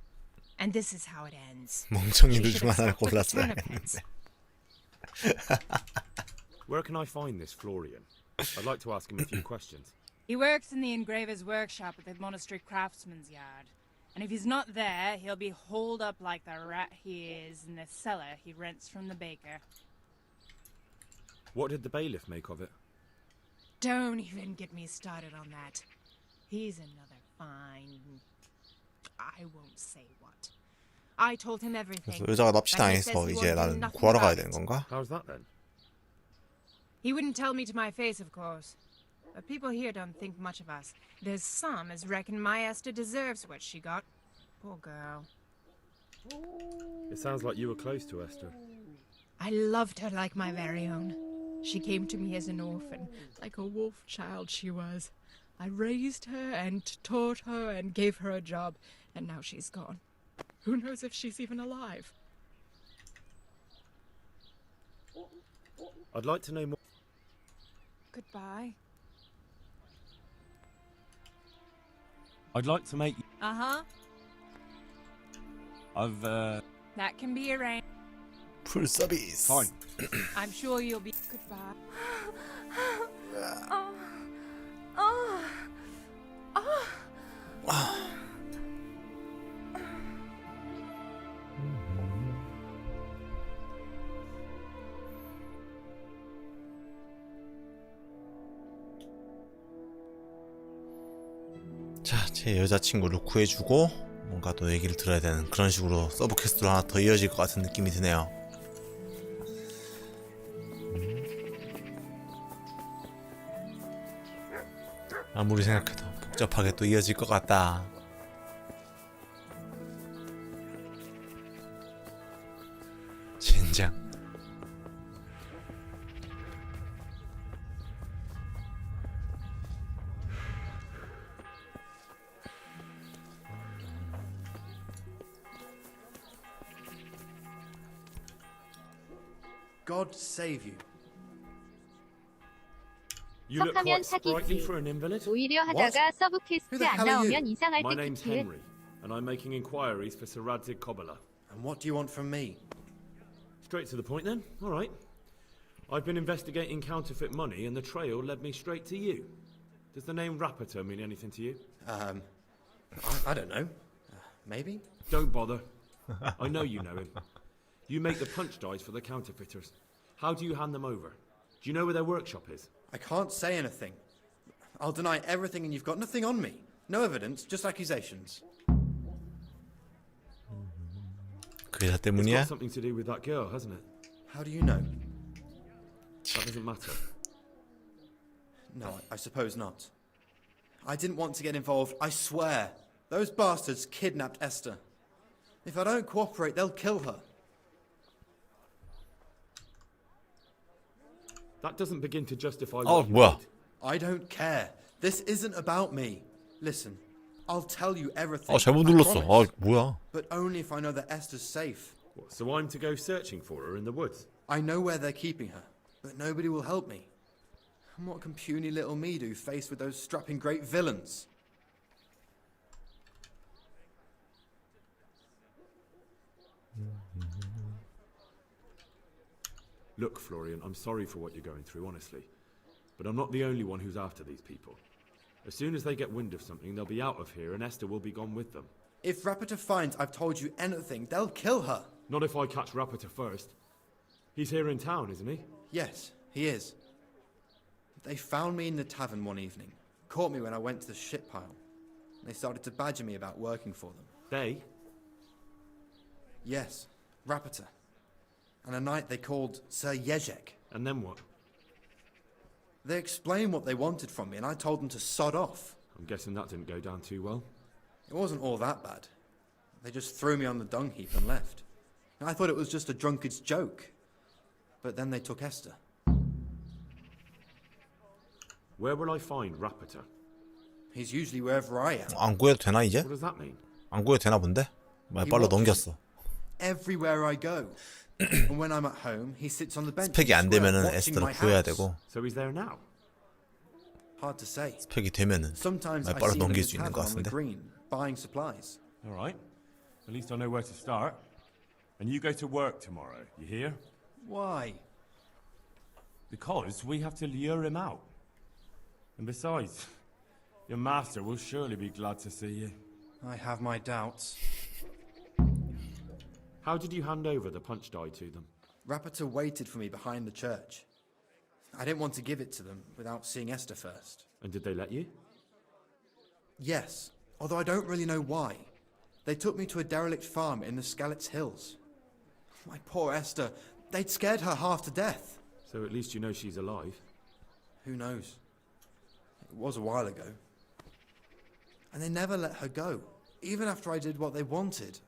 And this is how it ends. 멍청이들 중 하나를 골랐어야 했는데. Where can I find this Florian? I'd like to ask him a few questions. He works in the engraver's workshop at the monastery craftsman's yard. And if he's not there, he'll be holed up like the rat he is in the cellar he rents from the baker. What did the bailiff make of it? Don't even get me started on that. He's another fine... I won't say what. I told him everything. 그래서 여자가 납치당해서 이제 나는 구하러 가야 되는 건가? How's that then? He wouldn't tell me to my face, of course. But people here don't think much of us. There's some as reckon my Esther deserves what she got. Poor girl. It sounds like you were close to Esther. I loved her like my very own. She came to me as an orphan, like a wolf child she was. I raised her and taught her and gave her a job, and now she's gone. Who knows if she's even alive? I'd like to know more. Goodbye. I'd like to make. Uh-huh. I've That can be arranged. 풀 서비스. Fine. I'm sure you'll be... Goodbye. 자, 제 여자친구를 구해주고 뭔가 또 얘기를 들어야 되는 그런 식으로 서브 퀘스트로 하나 더 이어질 것 같은 느낌이 드네요. 아무리 생각해도 복잡하게 또 이어질 것 같다. 젠장. God save you. You look 척하면 quite sprightly 사기지. for an invalid. 오히려 하다가 서브 퀘스트 Who the 안 hell are you? 나오면 이상할 My 때 name's 키트. Henry, and I'm making inquiries for Sir Radzig Kobyla. And what do you want from me? Straight to the point then. All right. I've been investigating counterfeit money, and the trail led me straight to you. Does the name Rappator mean anything to you? I don't know. Maybe? Don't bother. I know you know him. You make the punch dice for the counterfeiters. How do you hand them over? Do you know where their workshop is? I can't say anything. I'll deny everything and you've got nothing on me. No evidence, just accusations. 그 여자 It's 때문이야? got something to do with that girl, hasn't it? How do you know? That doesn't matter. No, I suppose not. I didn't want to get involved, I swear. Those bastards kidnapped Esther. If I don't cooperate, they'll kill her. That doesn't begin to justify 어, what you 뭐야? did. I don't care. This isn't about me. Listen, I'll tell you everything. 잘못 I 눌렀어. promise. 뭐야? But only if I know that Esther's safe. What, so I'm to go searching for her in the woods? I know where they're keeping her, but nobody will help me. And what can puny little me do faced with those strapping great villains? Look, Florian, I'm sorry for what you're going through, honestly. But I'm not the only one who's after these people. As soon as they get wind of something, they'll be out of here and Esther will be gone with them. If Rapiter finds I've told you anything, they'll kill her. Not if I catch Rapiter first. He's here in town, isn't he? Yes, he is. They found me in the tavern one evening, caught me when I went to the ship pile. They started to badger me about working for them. They? Yes, Rapiter. And a knight they called Sir Jezek. And then what? They explained what they wanted from me, and I told them to sod off. I'm guessing that didn't go down too well. It wasn't all that bad. They just threw me on the dung heap and left. I thought it was just a drunkard's joke. But then they took Esther. Where will I find Rapiter? He's usually wherever I am. 안 구해도 되나 이제? What does that mean? 안 구해도 되나 본데? 말빨로 넘겼어. Everywhere I go. And when I'm at home, he sits on the bench. 스펙이 안 되면은 에스더를 구해야 되고. So he's there now. Hard to say. 스펙이 되면은 Sometimes I 말빨로 see him in 넘길 the 수 있는 것 tavern on the 같은데. green, buying supplies. All right. At least I know where to start. And you go to work tomorrow, you hear? Why? Because we have to lure him out. And besides, your master will surely be glad to see you. I have my doubts. How did you hand over the punch die to them? Rapiter waited for me behind the church. I didn't want to give it to them without seeing Esther first. And did they let you? Yes, although I don't really know why. They took me to a derelict farm in the Skalitz Hills. My poor Esther, they'd scared her half to death. So at least you know she's alive. Who knows? It was a while ago. And they never let her go, even after I did what they wanted.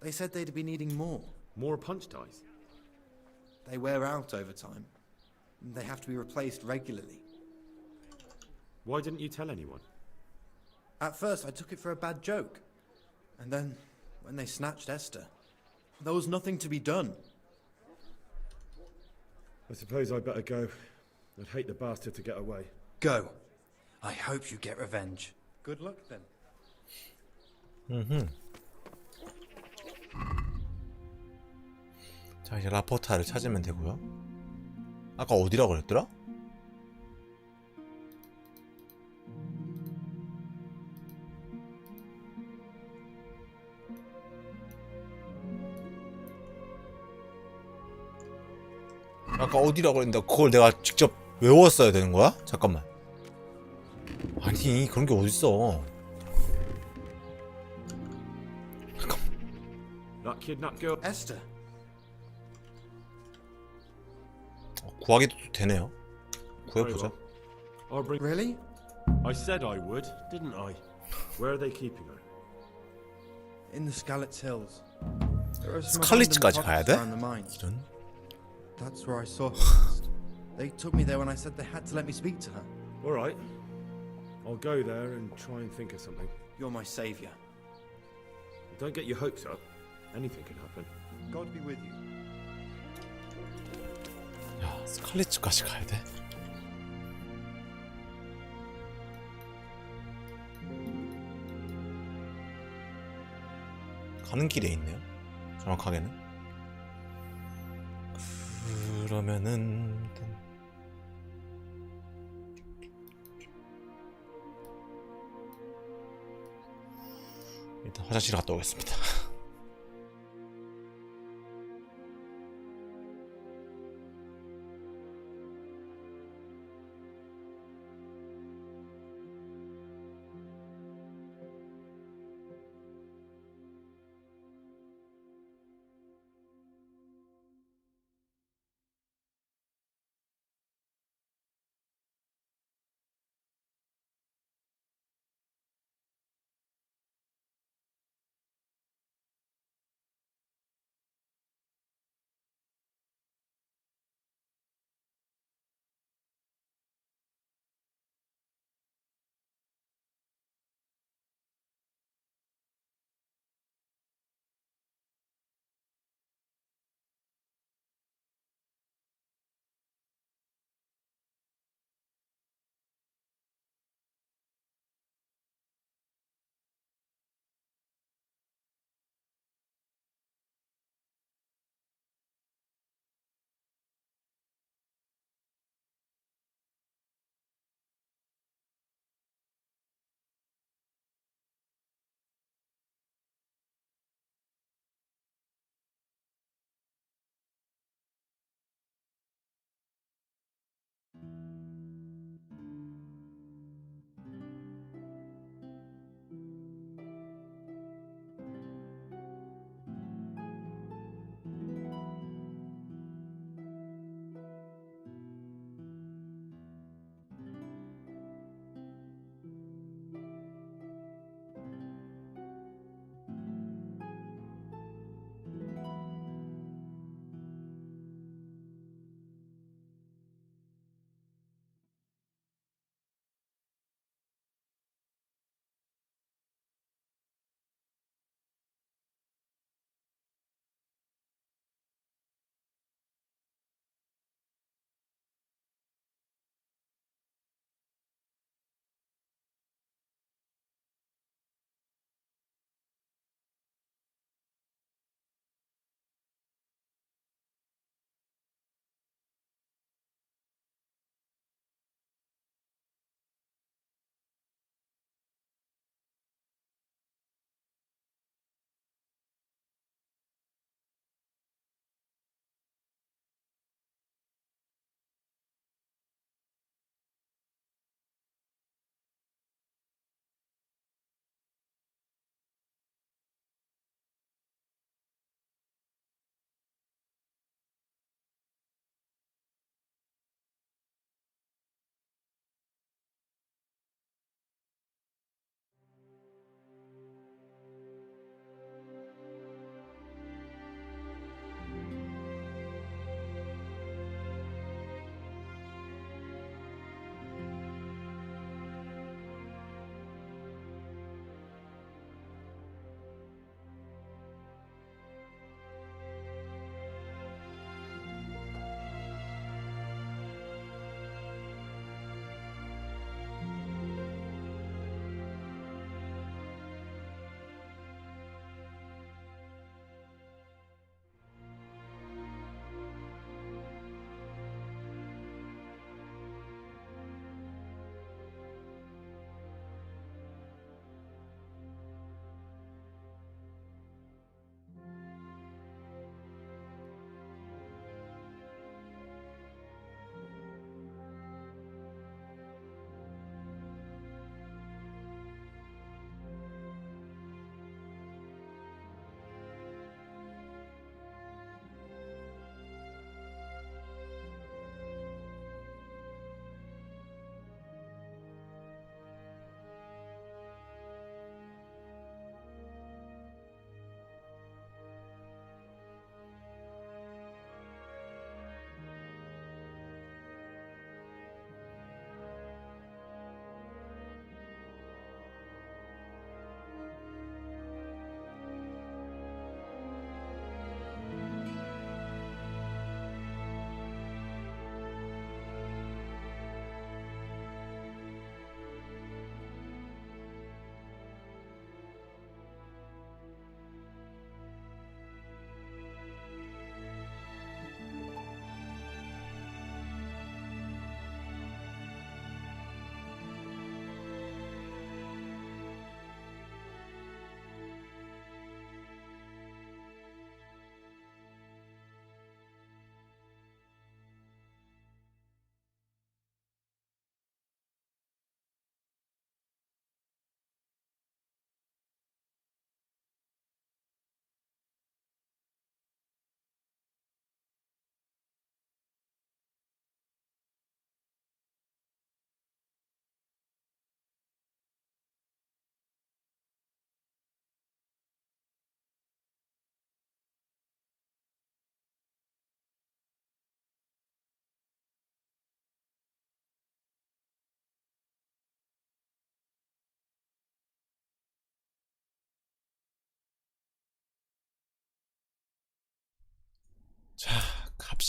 They said they'd be needing more. More punch dies? They wear out over time. They have to be replaced regularly. Why didn't you tell anyone? At first, I took it for a bad joke. And then, when they snatched Esther, there was nothing to be done. I suppose I'd better go. I'd hate the bastard to get away. Go. I hope you get revenge. Good luck then. 자, 이제 라포타를 찾으면 되고요. 아까 어디라고 그랬더라? 아까 어디라고 그랬는데 그걸 내가 직접 외웠어야 되는 거야? 잠깐만. 아니 그런 게 어딨어. That kidnapped girl. Esther. 구하기도 되네요. 구해보자. I'll bring. Really? I said I would, didn't I? Where are they keeping her? In the Skalitz Hills. There are some 스칼리츠까지 abandoned 가야 pots 돼? around the mines. 이런. That's where I saw her last. They took me there when I said they had to let me speak to her. All right. I'll go there and try and think of something. You're my savior. Don't get your hopes up. Anything can happen. God be with you. 야, 스칼리츠까지 가야 돼? 가는 길에 있네요. 정확하게는. 그러면은 일단 화장실 갔다 오겠습니다.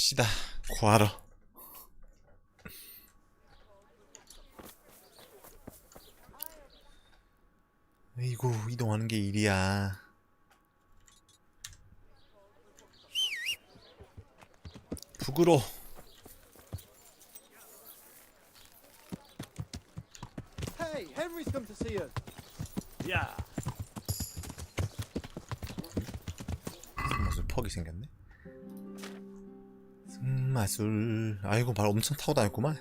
갑시다. 구하러. 아이고, 이동하는 게 일이야. 북으로. Hey, Henry's come to see us. Yeah. 승마술 퍽이 생겼네. 승마술. 아이고, 말 엄청 타고 다녔구만.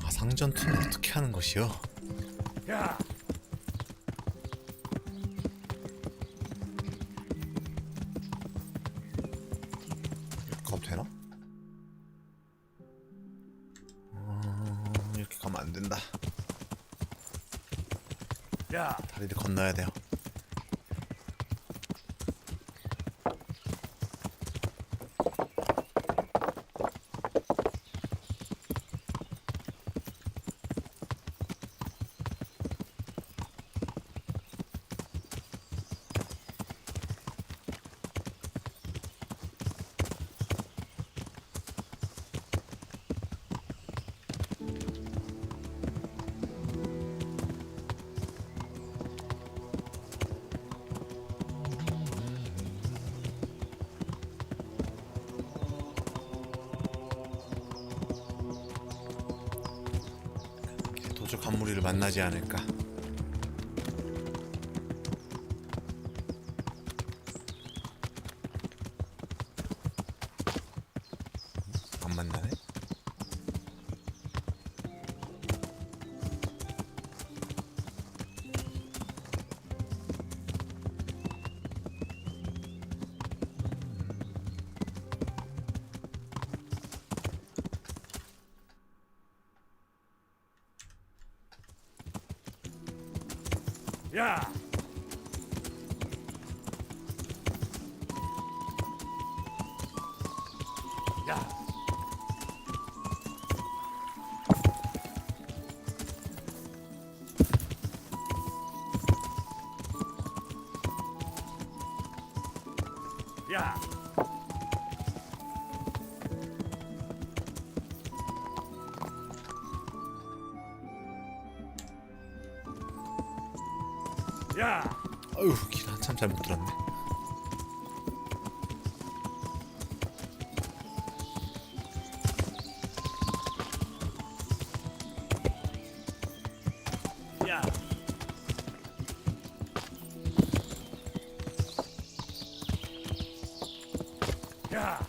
마상전투는 어떻게 하는 것이요? Yeah. 이렇게 가면 되나? 이렇게 가면 안 된다. Yeah. 다리를 건너야 돼요. 도적 한 무리를 만나지 않을까. 안 만나네? Yeah. Yeah. Yeah. 야! 어휴, 길 한참 잘못 들었네. 야! 야!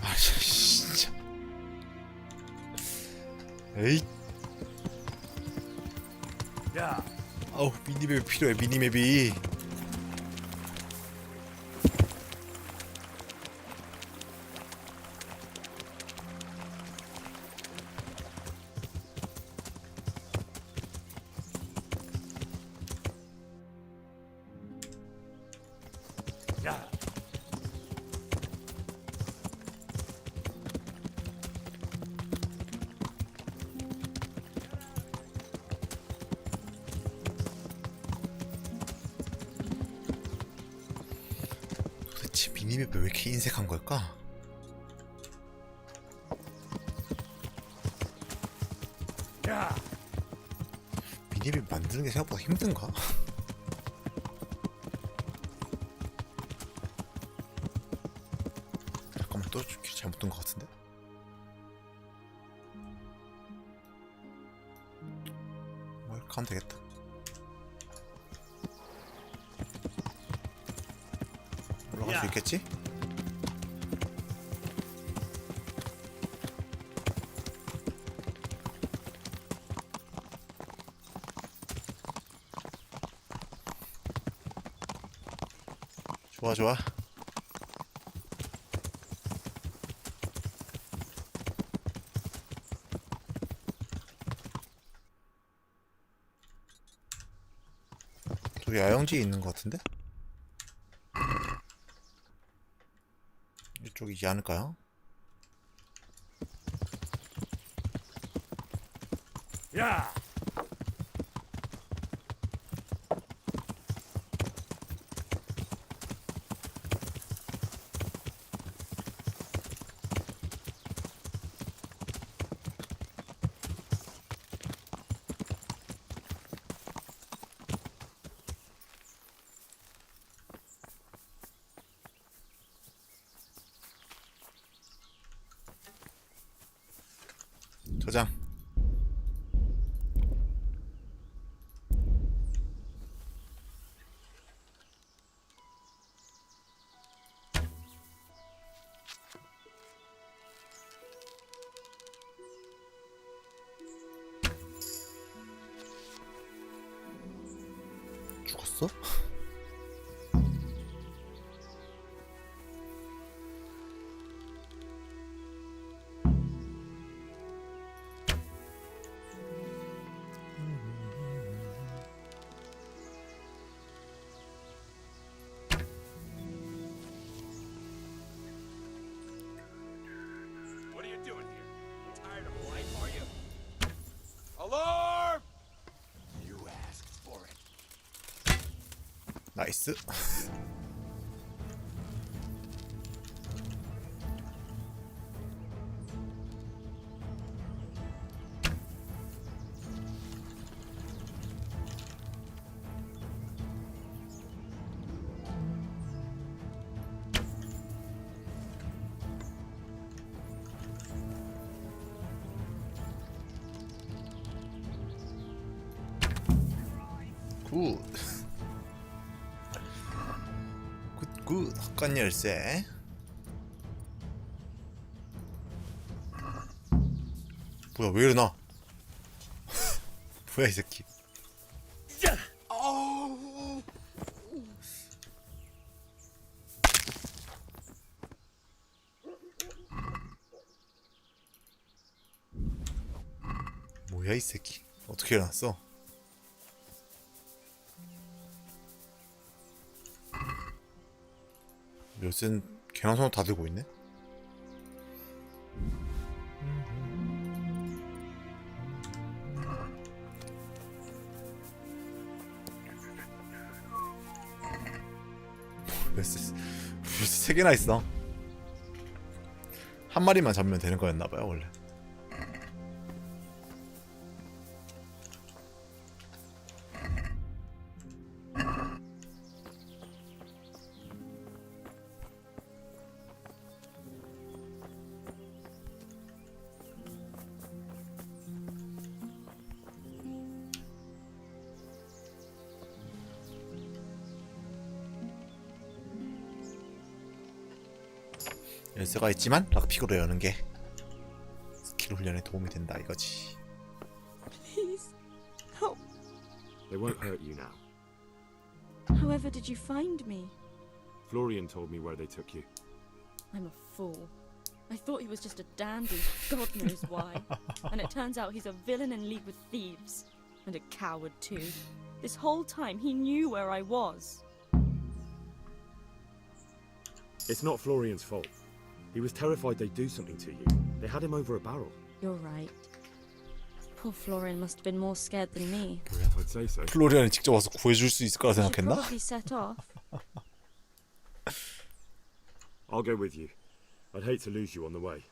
아, 진짜. 에이. 야! 아우, 미니맵이 필요해. 미니맵이. 야! 도대체 미니맵이 왜 이렇게 인색한 걸까? 야! 미니맵 만드는 게 생각보다 힘든가? 잠깐만, 또 길 잘못 든 것 같은데? 뭐 이렇게 하면 되겠다. 올라갈 수 있겠지? 좋아, 좋아. 저기 야영지에 있는 것 같은데? 이쪽이지 않을까요? Yeah. 저장. 죽었어? What are you doing here? Tired of life, are you? Alarm! You asked for it. 나이스. 굿. 굿. 헛간 열쇠. 뭐야, 왜 이러나? 뭐야 이 새끼. 뭐야 이 새끼. 어떻게 일어났어? 요새는 개나 손으로 다 들고 있네? 벌써 3개나 있어. 한 마리만 잡으면 되는 거였나봐요 원래. 열쇠가 있지만 락픽으로 여는 게 스킬 훈련에 도움이 된다 이거지. Please, help. They won't hurt you now. However did you find me? Florian told me where they took you. I'm a fool. I thought he was just a dandy, God knows why. And it turns out he's a villain in league with thieves. And a coward too. This whole time he knew where I was. It's not Florian's fault. He was terrified they'd do something to you. They had him over a barrel. You're right. Poor Florian must have been more scared than me. I'd say so. 플로리안이 직접 와서 구해줄 수 있을 거라 Should 생각했나? probably set off. I'll go with you. I'd hate to lose you on the way.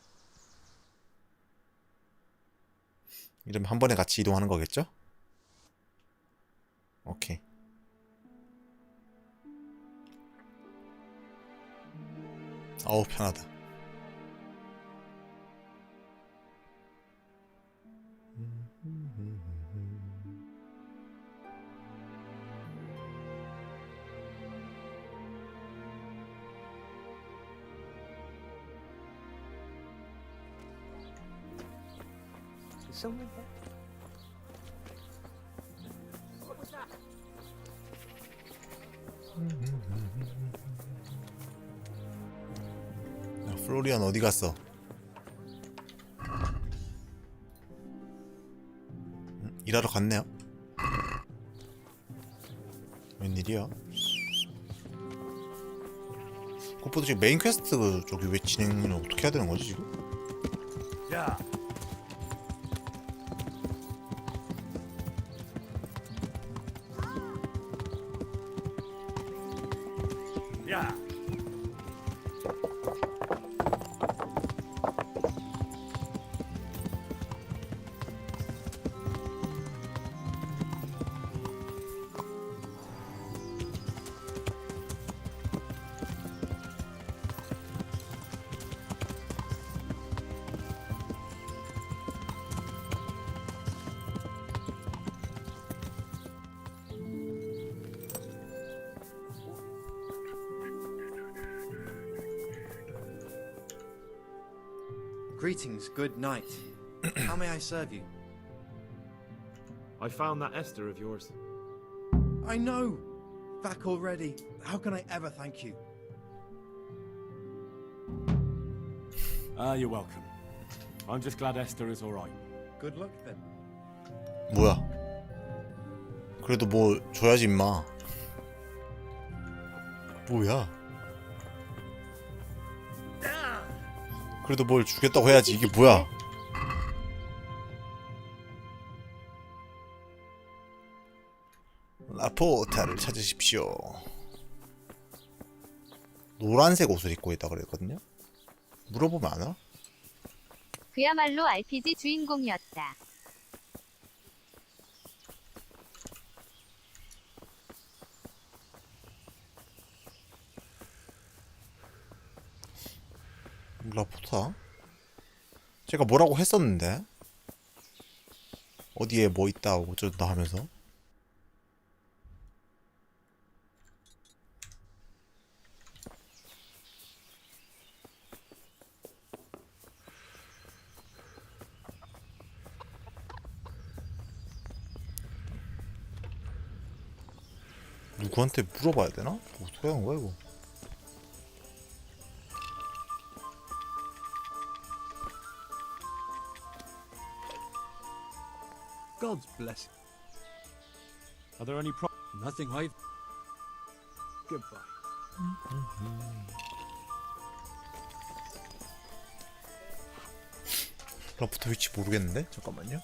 이러면 한 번에 같이 이동하는 거겠죠? 오케이. 어우 편하다. Someone there? What was that? 야, 플로리안 어디 갔어? 일하러 갔네요. 웬일이야? 그것보다 지금 메인 퀘스트 저기 왜 진행을 어떻게 해야 되는 거지 지금? 야. Yeah. Greetings, good night. How may I serve you? I found that Esther of yours. I know! Back already. How can I ever thank you? You're welcome. I'm just glad Esther is alright. Good luck then. 뭐야? 그래도 뭐 줘야지 임마. 뭐야? 그래도 뭘 주겠다고 해야지. 이게 뭐야? 라포타를 찾으십시오. 노란색 옷을 입고 있다 그랬거든요. 물어보면 아나? 그야말로 RPG 주인공이었다. 라포타? 제가 뭐라고 했었는데? 어디에 뭐 있다 어쩌다 하면서? 누구한테 물어봐야 되나? 어떻게 하는 거야 이거? God's blessing. Are there any Nothing I've... Goodbye. 라프터 위치 모르겠는데? 잠깐만요.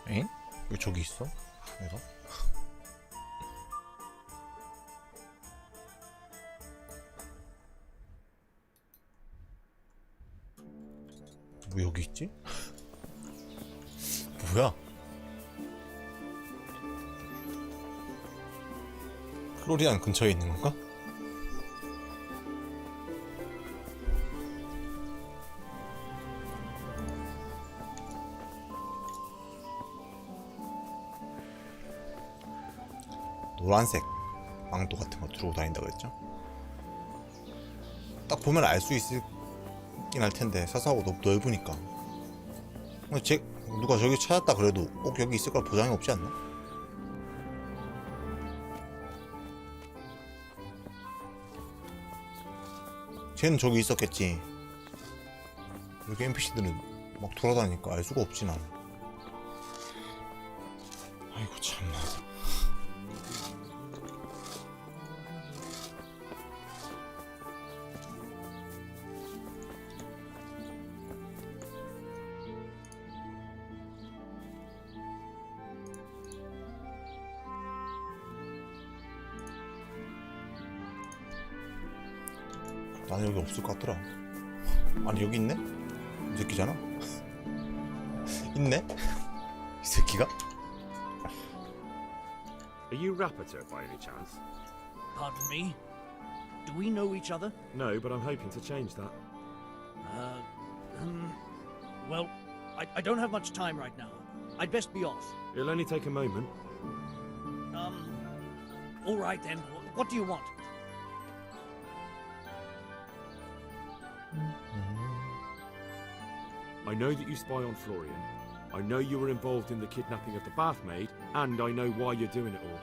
에? 왜 저기 있어? 얘가? 뭐 여기 있지? 뭐야? 플로리안 근처에 있는 건가? 노란색 망토 같은 거 들고 다닌다 그랬죠? 딱 보면 알 수 있긴 할 텐데 사사하고 너무 넓으니까. 누가 저기 찾았다 그래도 꼭 여기 있을 걸 보장이 없지 않나? 쟤는 저기 있었겠지. 여기 NPC들은 막 돌아다니니까 알 수가 없지 난. 아이고 참나. 나는 여기 없을 것 같더라. 아니 여기 있네? 이 새끼잖아? 있네? 이 새끼가? Are you Rappator by any chance? Pardon me? Do we know each other? No, but I'm hoping to change that. Well, I don't have much time right now. I'd best be off. It'll only take a moment. All right then. What do you want? I know that you spy on Florian. I know you were involved in the kidnapping of the bathmaid, and I know why you're doing it all.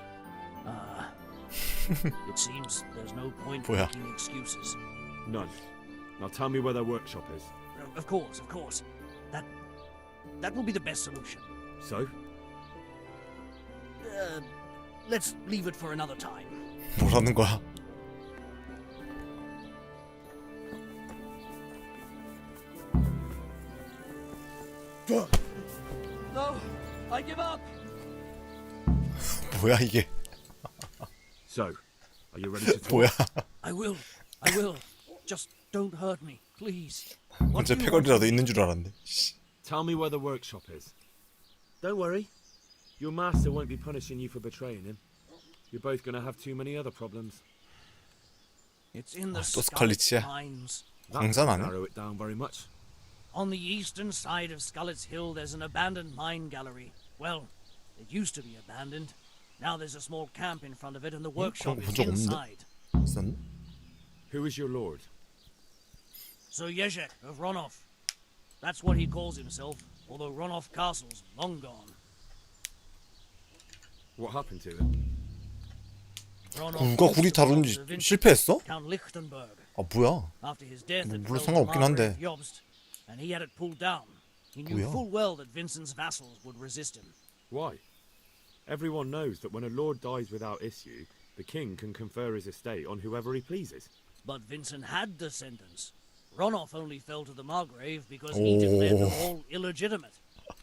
It seems there's no point 뭐야? making excuses. None. Now tell me where their workshop is. Of course. That will be the best solution. So? Let's leave it for another time. 뭐라는 거야? 뭐야 이게? So, are you ready to talk? 뭐야? I will. Just don't hurt me, please. 언제 패거리라도 있는 줄 알았네. Tell me where the workshop is. Don't worry. Your master won't be punishing you for betraying him. You're both going to have too many other problems. It's in the 또 Scarlet 스칼리치야. Mines. 광산 아니야? Narrow it down very much. On the eastern side of Scarlet's Hill, there's an abandoned mine gallery. Well, it used to be abandoned. Now there's a small camp in front of it, and the workshop 그런 is 거본적 없는데? inside. 있었나? Who is your lord? Sir Yezhek of Ronoff. That's what he calls himself, although Ronoff Castle's long gone. What happened to him? 누가 구리 다루는지 실패했어? Count Lichtenberg. 아 뭐야? After his death, 뭐 it 물론 fell to 상관없긴 Margaret 한데. Jobst, and he had it pulled down. He knew 뭐야? full well that Vincent's vassals would resist him. Why? Everyone knows that when a lord dies without issue, the king can confer his estate on whoever he pleases. But Vincent had descendants. Ronoff only fell to the Margrave because he declared them all illegitimate.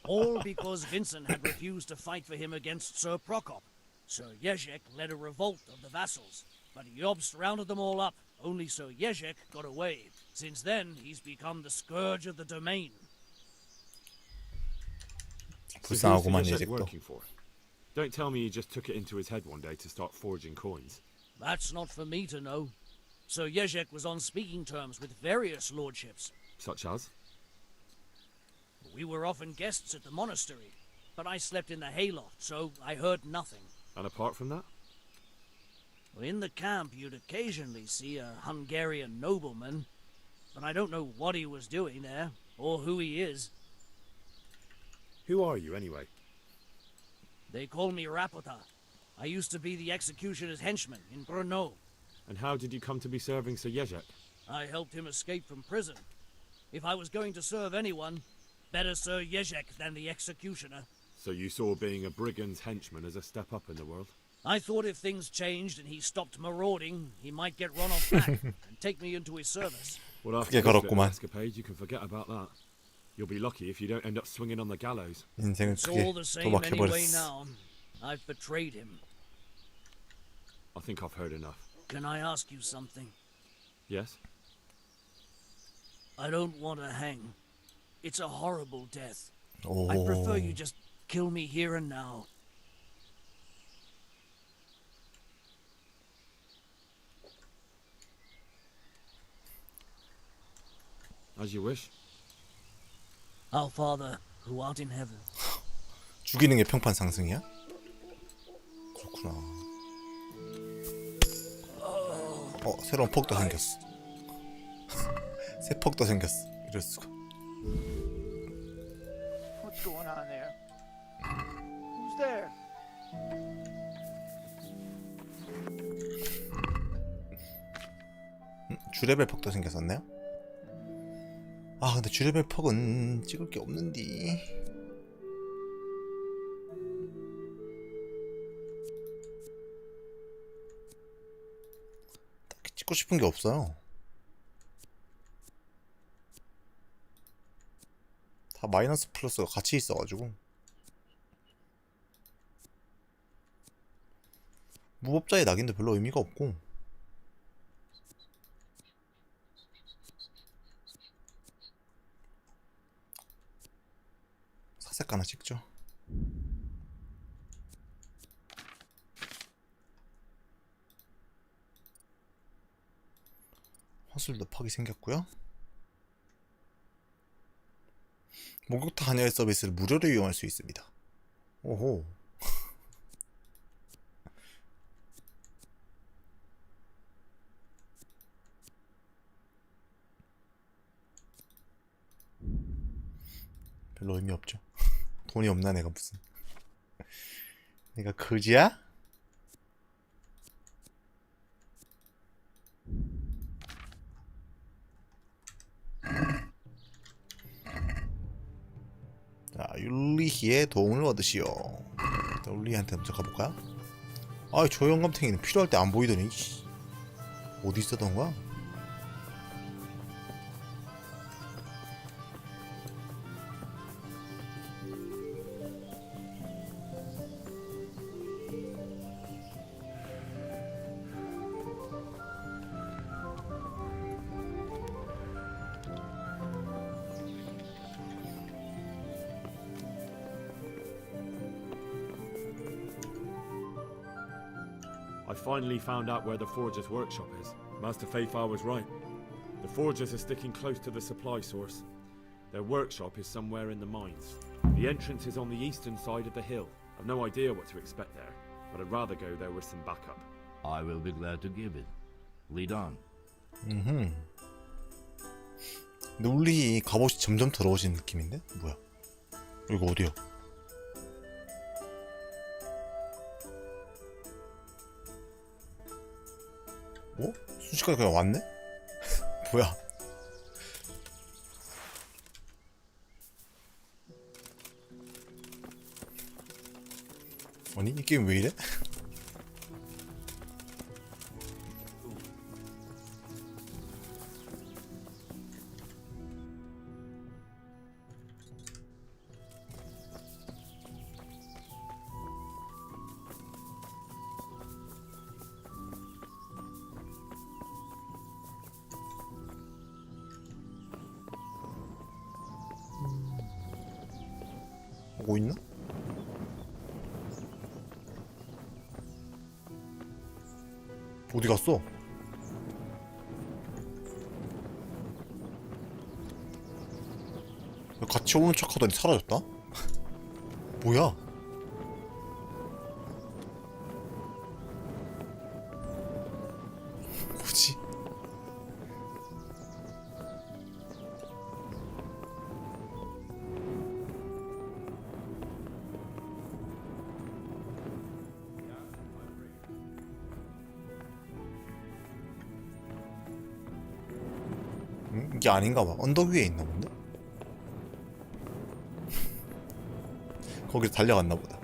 All because Vincent had refused to fight for him against Sir Prokop. Sir Yezhek led a revolt of the vassals, but Jobst rounded them all up. Only Sir Yezhek got away. Since then, he's become the scourge of the domain. 불쌍하구만 So who's the 예직도. working for? Don't tell me he just took it into his head one day to start forging coins. That's not for me to know. Sir Yezhek was on speaking terms with various lordships. Such as? We were often guests at the monastery, but I slept in the hayloft, so I heard nothing. And apart from that? In the camp, you'd occasionally see a Hungarian nobleman, but I don't know what he was doing there, or who he is. Who are you, anyway? They call me Rapota. I used to be the executioner's henchman in Brno. And how did you come to be serving Sir Yezhek? I helped him escape from prison. If I was going to serve anyone, better Sir Yezhek than the executioner. So you saw being a brigand's henchman as a step up in the world? I thought if things changed and he stopped marauding, he might get Ronoff back and take me into his service. Well, after 크게 this little 걸었구만. escapade, you can forget about that. You'll be lucky if you don't end up swinging on the gallows. 인생은 It's 크게 all the same anyway 도박해버렸어. now. I've betrayed him. I think I've heard enough. Can I ask you something? Yes? I don't want to hang. It's a horrible death. 오. I prefer you just kill me here and now. As you wish. Our Father, who art in heaven. 죽이는 게 평판 상승이야? 그렇구나. 새로운 폭도 생겼어. 새 폭도 생겼어. 이럴 수가. What's going on there? Who's there? 주레벨 폭도 생겼었네요. 아 근데 주레벨 폭은 찍을 게 없는디. 딱히 찍고 싶은 게 없어요. 다 마이너스 플러스가 같이 있어가지고 무법자의 낙인도 별로 의미가 없고 사색 하나 찍죠. 화술도 퍽이 생겼고요. 목욕탕 한열 서비스를 무료로 이용할 수 있습니다. 오호. 별로 의미 없죠. 돈이 없나 내가 무슨. 내가 거지야? 자, 율리히의 도움을 얻으시오. 일단 율리히한테 먼저 가볼까요? 아, 저 영감탱이는 필요할 때 안 보이더니 어디 있었던 거야? I finally found out where the Forger's workshop is. Master Fayfar was right. The Forgers are sticking close to the supply source. Their workshop is somewhere in the mines. The entrance is on the eastern side of the hill. I've no idea what to expect there, but I'd rather go there with some backup. I will be glad to give it. Lead on. 근데 우리 갑옷이 점점 더러워지는 느낌인데? 뭐야? 이거 어디야? 뭐? 순식간에 그냥 왔네? 뭐야? 아니 이 게임 왜 이래? 오고 있나? 어디 갔어? 같이 오는 척하더니 사라졌다? 뭐야? 뭐지? 이게 아닌가 봐. 언덕 위에 있나 본데? 거기서 달려갔나 보다.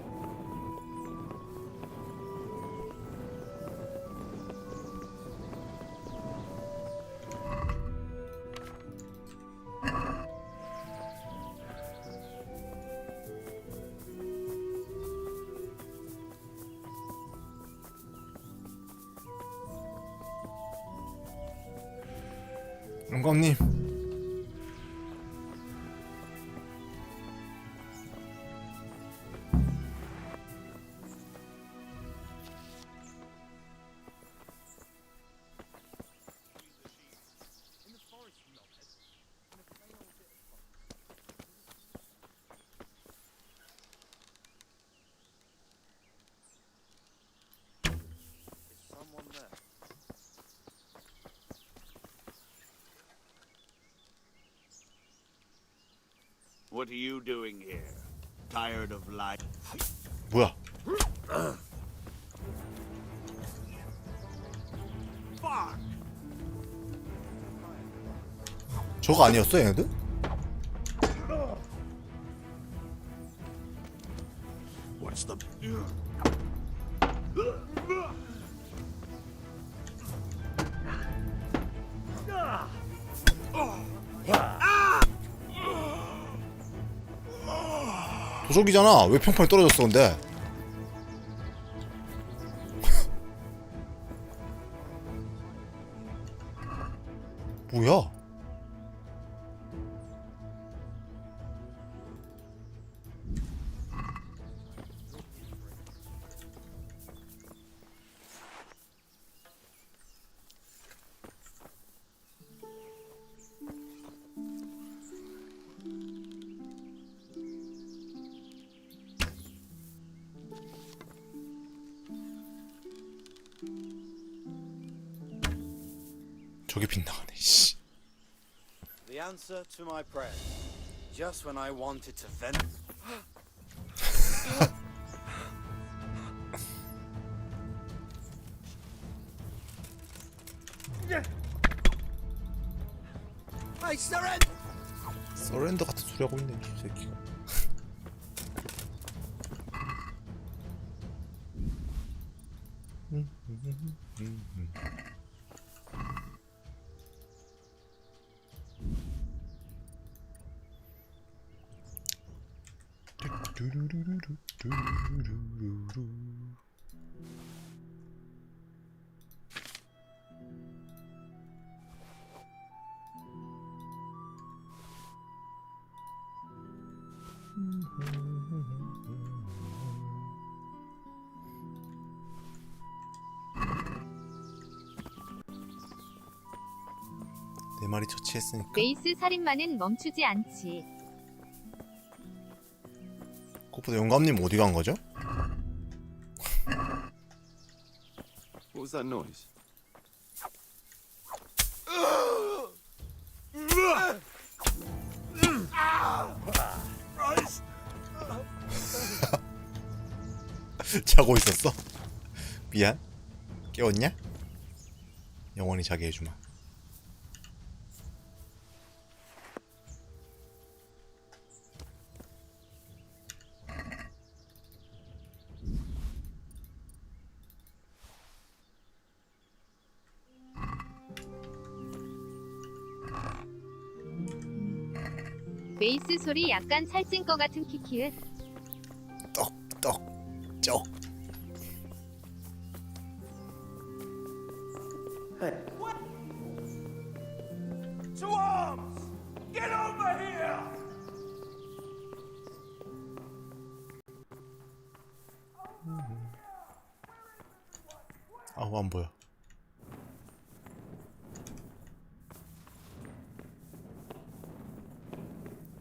영광님. What are you doing here? Tired of life? 뭐야? 저거 아니었어 얘네들? What's the... 도적이잖아. 왜 평판이 떨어졌어 근데? 뭐야? 저게 빗나가네. 씨. The answer to my prayer. Just when I wanted to vent. I surrender! 서렌더 같은 소리 하고 있네 이 새끼가. 네 마리 처치했으니까. 베이스 살인마는 멈추지 않지. 그것보다 영감님 어디 간 거죠? What was that noise? 자고 있었어? 미안. 깨웠냐? 영원히 자게 해주마. 베이스 소리 약간 살찐 거 같은 키키읒. 쩍. To arms! Get over here! 아우 안 보여.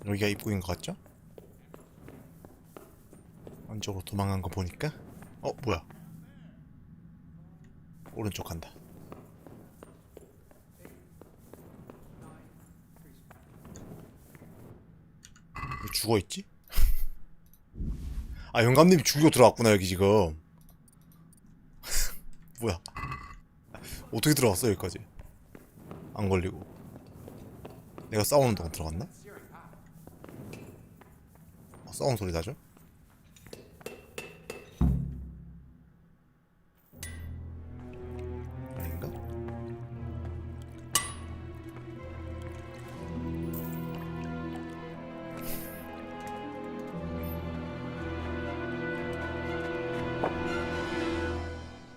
여기가 입구인 것 같죠? 안쪽으로 도망간 거 보니까 뭐야? 오른쪽 간다. 왜 죽어있지? 아 영감님이 죽이고 들어왔구나 여기 지금. 뭐야? 어떻게 들어왔어 여기까지? 안 걸리고. 내가 싸우는 동안 들어갔나? 싸우는 소리 나죠? 아닌가?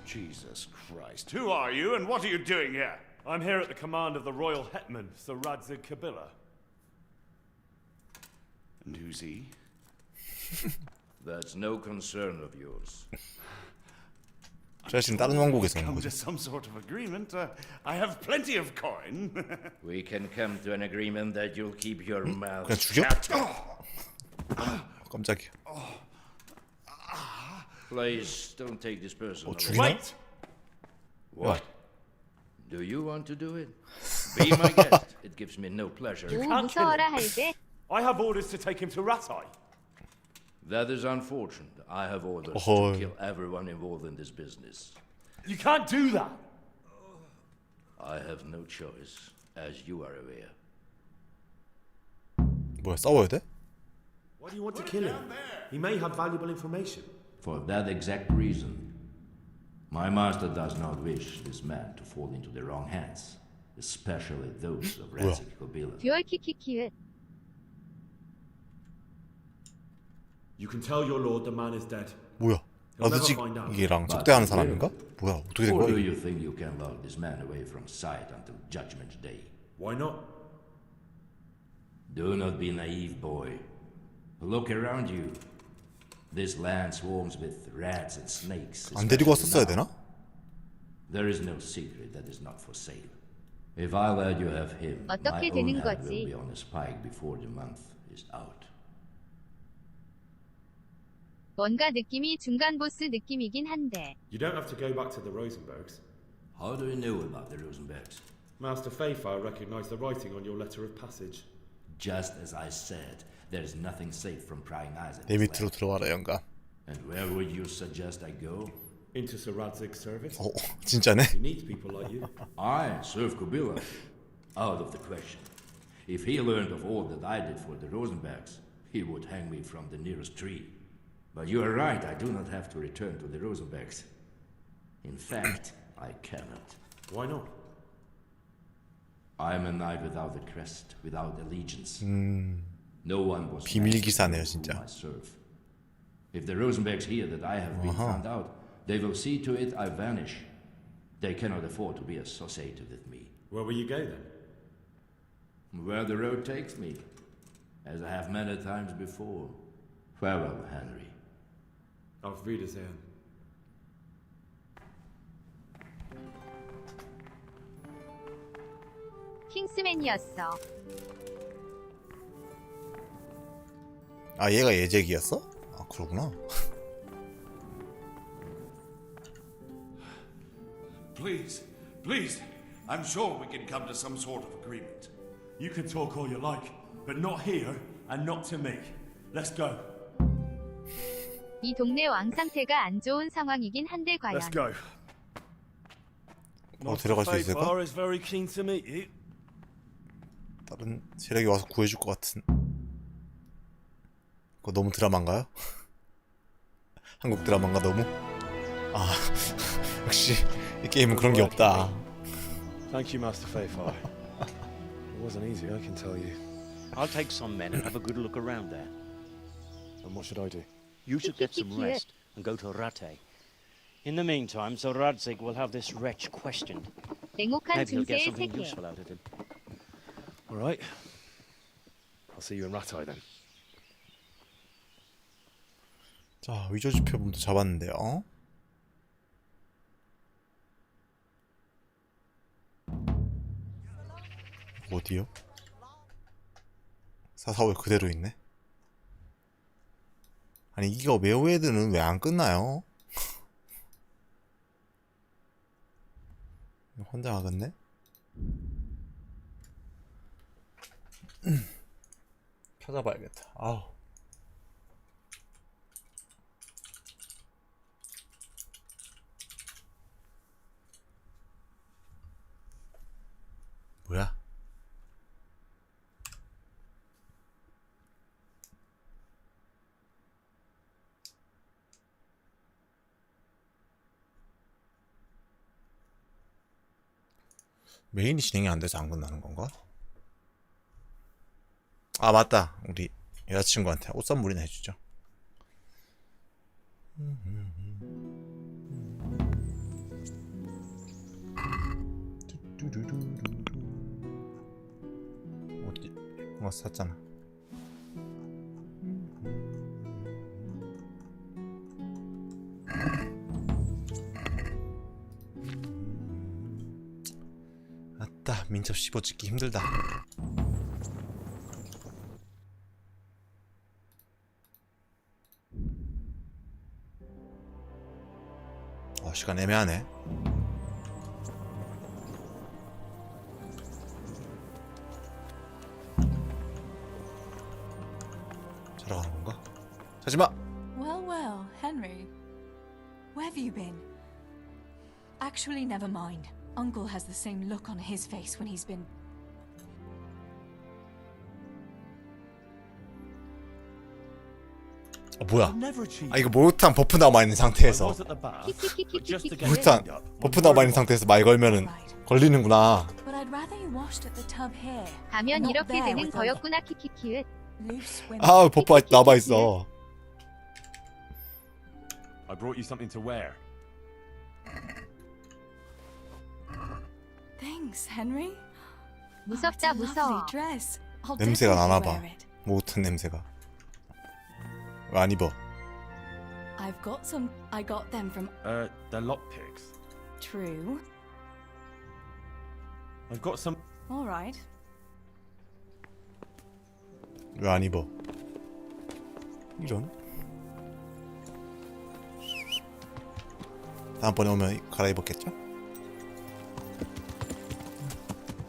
Jesus Christ. Who are you and what are you doing here? I'm here at the command of the royal hetman, Sir Radzig Kabila. And who's he? That's no concern of yours. 제가 지금 다른 왕국에서 온 Come 거죠. to some sort of agreement. I have plenty of coin. We can come to an agreement that you'll keep your mouth 그냥 죽여? shut. 깜짝이야. Please don't take this person away. 죽이나? Wait! What? Do you want to do it? Be my guest. It gives me no pleasure. 오 무서워라 할 때. I have orders to take him to Ratai. That is unfortunate. I have orders Oh. to kill everyone involved in this business. You can't do that. I have no choice, as you are aware. 뭐야 싸워야 돼? Why do you want to kill him? He may have valuable information. For that exact reason, my master does not wish this man to fall into the wrong hands, especially those of Radzig Kabila. 듀얼 키키키읒. You can tell your lord the man is dead. 뭐야? He'll never 라드직 find out. 이랑 적대하는 사람인가? 뭐야 어떻게 된 Or 거야? do you think you can lock this man away from sight until Judgment Day? Why not? Do not be naive, boy. Look around you. This land swarms with rats and snakes. 안 데리고 왔었어야 especially now. 되나? There is no secret that is not for sale. If I let you have him, my 어떻게 own 되는 hand will 거지? be on a spike before the month is out. 뭔가 느낌이 중간 보스 느낌이긴 한데. You don't have to go back to the Rosenbergs. How do you know about the Rosenbergs? Master Fayfire recognized the writing on your letter of passage. Just as I said, there is nothing safe from prying eyes at 내 this 밑으로 land. 들어와라 영감. And where would you suggest I go? Into Sir Radzig's service. 진짜네? He needs people like you. I serve Kabila. Out of the question. If he learned of all that I did for the Rosenbergs, he would hang me from the nearest tree. But you are right, I do not have to return to the Rosenbergs. In fact, I cannot. Why not? I am a knight without a crest, without allegiance. No one was 비밀 기사네요, whom 진짜. I serve. If the Rosenbergs hear that I have been found out, they will see to it I vanish. They cannot afford to be associated with me. Where will you go then? Where the road takes me, as I have many times before. Farewell, Henry. Auf Wiedersehen. 킹스맨이었어. 아, 얘가 예잭이었어? 아, 그러구나. Please, please. I'm sure we can come to some sort of agreement. You can talk all you like, but not here and not to me. Let's go. 이 동네 왕 상태가 안 좋은 상황이긴 한데 과연. Let's go. 들어갈 수 있을까? Fayfar is very keen to meet you. 다른 세력이 와서 구해줄 것 같은. 그거 너무 드라마인가요? 한국 드라마인가 너무? 아, 역시 이 게임은 그런 게 없다. Thank you, Master Fayfar. It wasn't easy, I can tell you. I'll take some men and have a good look around there. And what should I do? You should get some rest and go to Rate. In the meantime, Sir Radzig will have this wretch questioned. 냉혹한 Maybe he'll get 중세의 something 세계. useful out of him. All right. I'll see you in Rattay then. 자, 위조 지표범도 잡았는데요. 어디요? 사사오에 그대로 있네. 아니, 이거 메오헤드는 왜 안 끝나요? 환장하겠네. 찾아봐야겠다. 아우. 뭐야? 메인이 진행이 안 돼서 안 끝나는 건가? 아, 맞다. 우리 여자친구한테 옷 선물이나 해주죠. 어디? 뭔가 샀잖아. 아따, 민첩 씹어 찍기 힘들다. 시간 애매하네. 자러 가는 건가? 자지마! Well, well, Henry. Where have you been? Actually, never mind. Uncle has the same look on his face when he's been... 뭐야? 아, 이거 목욕탕 버프 남아있는 상태에서 목욕탕 버프 남아있는 상태에서 말 걸면은 걸리는구나. 가면 이렇게 되는 거였구나. 키키키읒. 아, 버프 아직 남아있어. I brought you something to wear. Thanks, Henry. 무섭다, 무서워. 냄새가 나나봐. 목욕탕 냄새가. 왜 안 입어? I've got some. I got them from. They're lockpicks. True. I've got some. All right. 왜 안 입어? 이런. 다음번에 오면 갈아입었겠죠?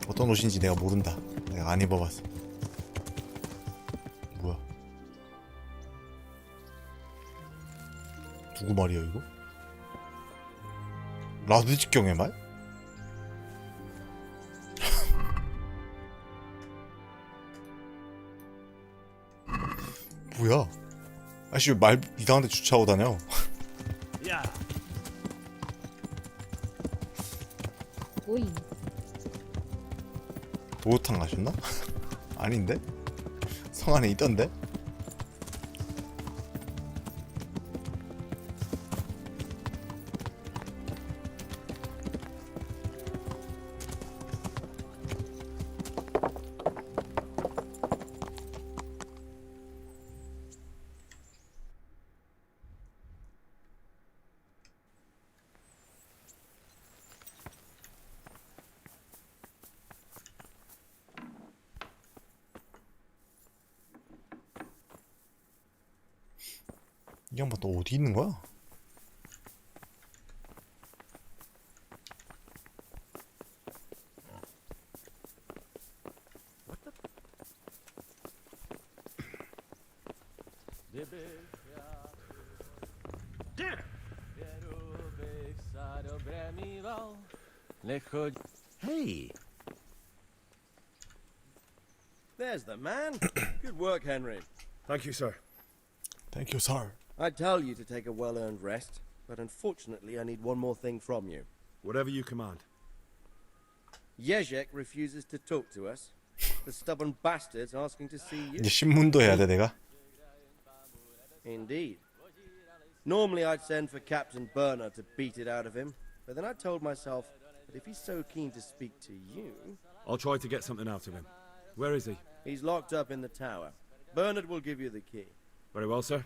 어떤 옷인지 내가 모른다. 내가 안 입어봤어. 뭐야? 누구 말이야 이거? 라드 직경의 말? 뭐야? 아씨 왜 말 이상한 데 주차하고 다녀? 오잉. 목욕탕 가셨나? 아닌데? 성 안에 있던데? 이 양반 또 어디 있는 거야? Hey! There's the man. Good work, Henry. Thank you, sir. Thank you, sir. I tell you to take a well-earned rest, but unfortunately I need one more thing from you. Whatever you command. Jezek refuses to talk to us. The stubborn bastard's asking to see you. 이제 신문도 해야 돼 내가. Indeed. Normally I'd send for Captain Bernard to beat it out of him, but then I told myself that if he's so keen to speak to you... I'll try to get something out of him. Where is he? He's locked up in the tower. Bernard will give you the key. Very well, sir.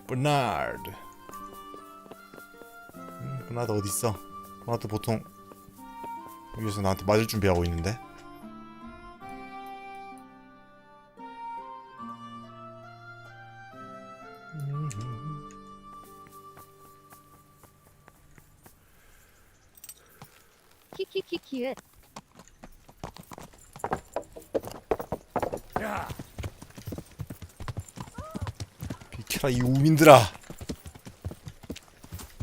버나드. 버나드 어디 있어? 버나드 보통 여기서 나한테 맞을 준비하고 있는데. 키키키키읒. 비켜라 이 우민들아.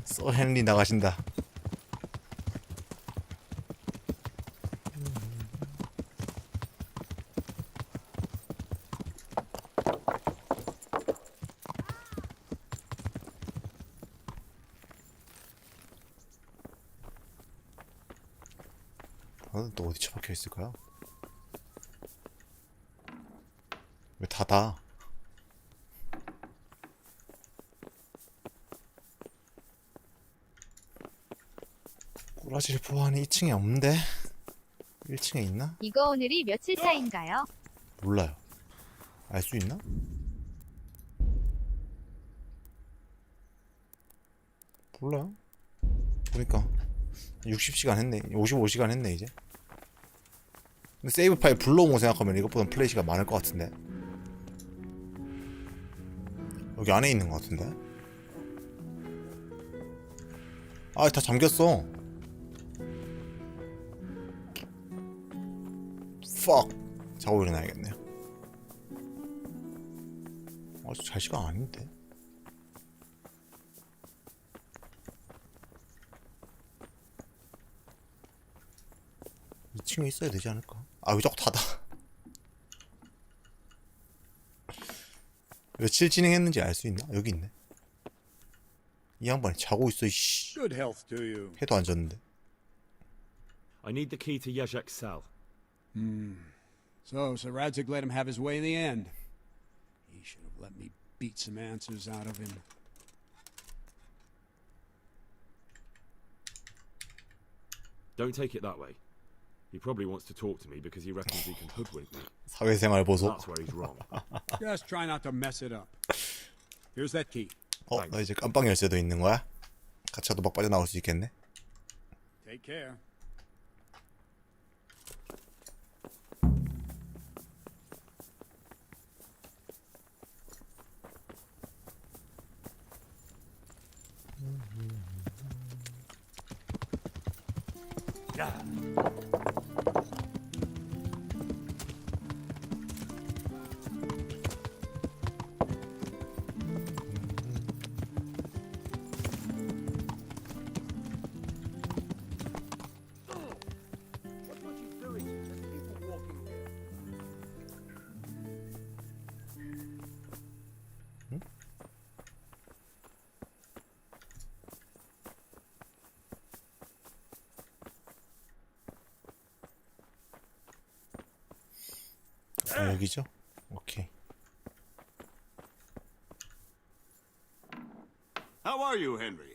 서 헨리 나가신다. 또 어디 처박혀 있을까요? 왜 닫아? 꼬라지를 보호하는 2층에 없는데? 1층에 있나? 이거 오늘이 며칠 차인가요? 몰라요. 알 수 있나? 몰라요. 보니까 60시간 했네. 55시간 했네 이제. 근데 세이브 파일 불러온 거 생각하면 이것보단 플레이 시간 많을 것 같은데. 여기 안에 있는 것 같은데. 아, 다 잠겼어. fuck. 자고 일어나야겠네요. 아직 잘 시간 아닌데. 이 층에 있어야 되지 않을까? 아, 왜 자꾸 닫아? 며칠 진행했는지 알 수 있나? 여기 있네. 이 양반이 자고 있어, 이씨. Good health to you. 해도 안 졌는데. I need the key to Jezek's cell. So Radzig let him have his way in the end. He should have let me beat some answers out of him. Don't take it that way. He probably wants to talk to me because he reckons he can hoodwink me. 사회생활 보소. That's where he's wrong. Just try not to mess it up. Here's that key. 나 이제 깜빵 열쇠도 있는 거야? 갇혀도 막 빠져나올 수 있겠네? Take care. 아, 여기죠? 오케이. How are you, Henry?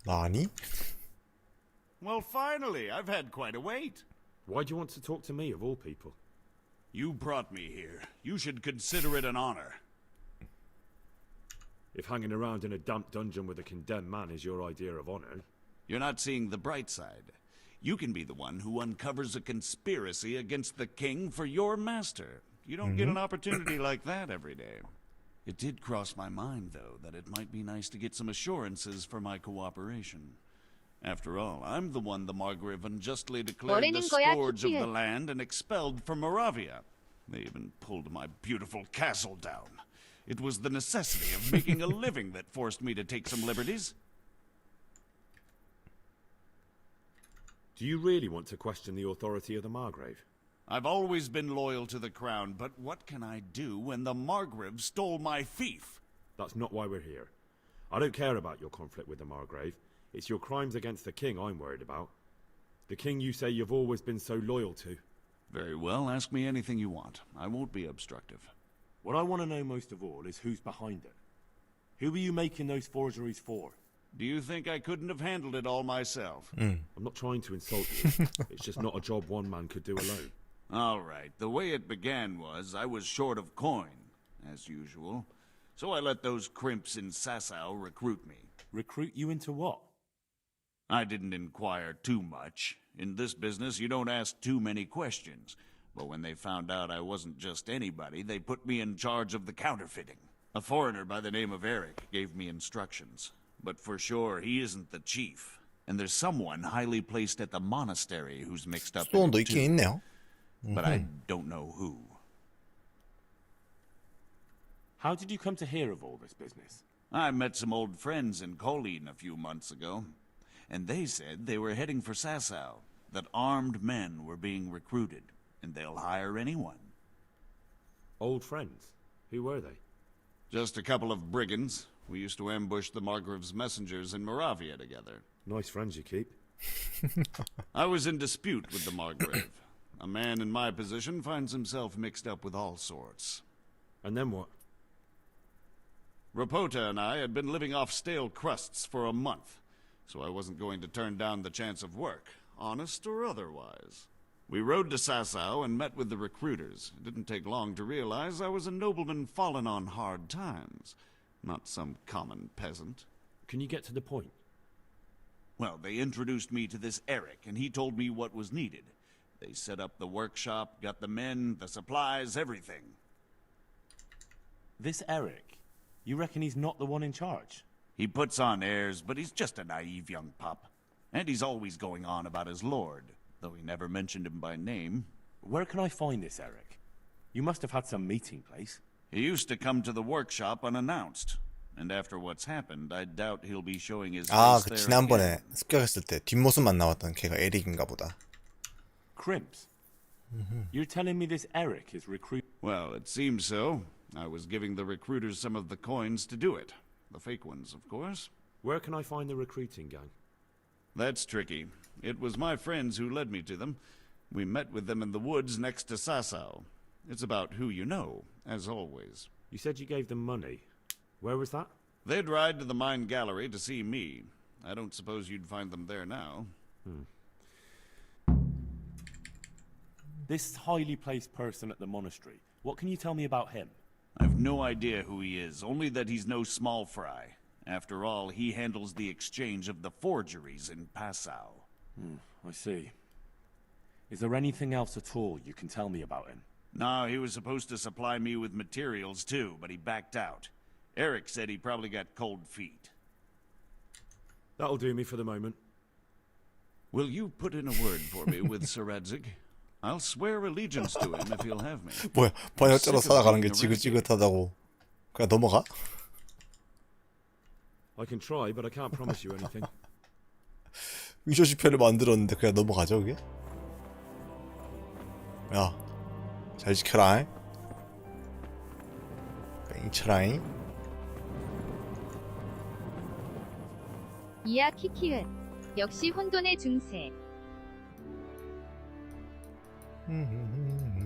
나니? Well, finally, I've had quite a wait. Why do you want to talk to me, of all people? You brought me here. You should consider it an honor. If hanging around in a damp dungeon with a condemned man is your idea of honor, You're not seeing the bright side. You can be the one who uncovers a conspiracy against the king for your master. You don't get an opportunity like that every day. It did cross my mind, though, that it might be nice to get some assurances for my cooperation. After all, I'm the one the Margrave unjustly declared the 뭐라는 거야, scourge of the 키키은. land and expelled from Moravia. They even pulled my beautiful castle down. It was the necessity of making a living that forced me to take some liberties. Do you really want to question the authority of the Margrave? I've always been loyal to the crown, but what can I do when the Margrave stole my fief? That's not why we're here. I don't care about your conflict with the Margrave. It's your crimes against the king I'm worried about. The king you say you've always been so loyal to. Very well, ask me anything you want. I won't be obstructive. What I want to know most of all is who's behind it. Who are you making those forgeries for? Do you think I couldn't have handled it all myself? I'm not trying to insult you. It's just not a job one man could do alone. All right, the way it began was I was short of coin, as usual. So I let those crimps in Sasau recruit me. Recruit you into what? I didn't inquire too much. In this business, you don't ask too many questions. But when they found out I wasn't just anybody, they put me in charge of the counterfeiting. A foreigner by the name of Eric gave me instructions. But for sure, he isn't the chief. And there's someone highly placed at the monastery who's mixed up in 수도원도 it 있긴 too. 있네요. But I don't know who. How did you come to hear of all this business? I met some old friends in Colleen a few months ago. And they said they were heading for Sasau, that armed men were being recruited, and they'll hire anyone. Old friends? Who were they? Just a couple of brigands. We used to ambush the Margrave's messengers in Moravia together. Nice friends you keep. I was in dispute with the Margrave. A man in my position finds himself mixed up with all sorts. And then what? Rapota and I had been living off stale crusts for a month, so I wasn't going to turn down the chance of work, honest or otherwise. We rode to Sasau and met with the recruiters. It didn't take long to realize I was a nobleman fallen on hard times, not some common peasant. Can you get to the point? Well, they introduced me to this Eric, and he told me what was needed. They set up the workshop, got the men, the supplies, everything. This Eric? You reckon he's not the one in charge? He puts on airs, but he's just a naive young pup. And he's always going on about his lord, though he never mentioned him by name. Where can I find this Eric? You must have had some meeting place. He used to come to the workshop unannounced. And after what's happened, I doubt he'll be showing his 아, face 그 there 지난번에 again. 습격했을 때 뒷모습만 나왔던 걔가 에릭인가 보다. Crimps? You're telling me this Eric is recruit... Well, it seems so. I was giving the recruiters some of the coins to do it. The fake ones, of course. Where can I find the recruiting gang? That's tricky. It was my friends who led me to them. We met with them in the woods next to Sasau. It's about who you know, as always. You said you gave them money. Where was that? They'd ride to the mine gallery to see me. I don't suppose you'd find them there now. This highly placed person at the monastery. What can you tell me about him? I've no idea who he is, only that he's no small fry. After all, he handles the exchange of the forgeries in Passau. I see. Is there anything else at all you can tell me about him? No, he was supposed to supply me with materials too, but he backed out. Eric said he probably got cold feet. That'll do me for the moment. Will you put in a word for me with Sir Radzig? I'll swear allegiance to him if he'll have me. 뭐야, 번역자로 살아가는 게 지긋지긋하다고. 그냥 넘어가? I can try, but I can't promise you anything. 위조지표를 만들었는데 그냥 넘어가죠, 그게? 야, 잘 지켜라. 뺑쳐라잉. 이야 키키은. 역시 혼돈의 중세.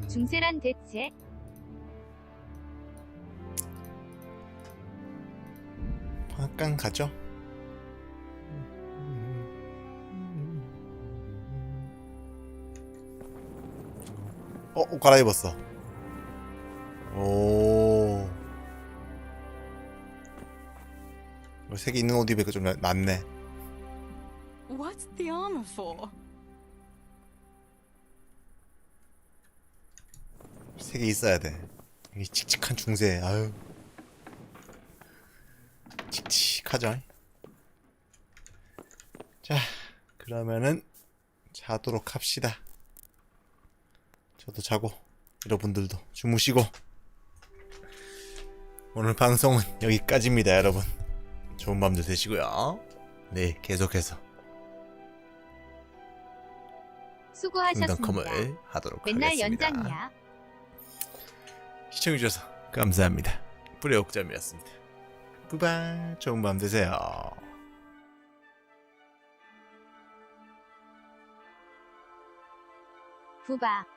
중세란 대체? 잠깐 가죠. 옷 갈아입었어. 오. 색이 있는 옷 입으니까 좀 낫네. armor for? 3개 있어야 돼. 이 칙칙한 중세. 아유. 칙칙하죠. 자, 그러면은 자도록 합시다. 저도 자고 여러분들도 주무시고. 오늘 방송은 여기까지입니다, 여러분. 좋은 밤들 되시고요. 네, 계속해서 수고하셨습니다. 킹덤컴을 하도록 맨날 하겠습니다. 연장이야. 시청해주셔서 감사합니다. 부레옥잠이었습니다. 뿌바, 좋은 밤 되세요. 부바.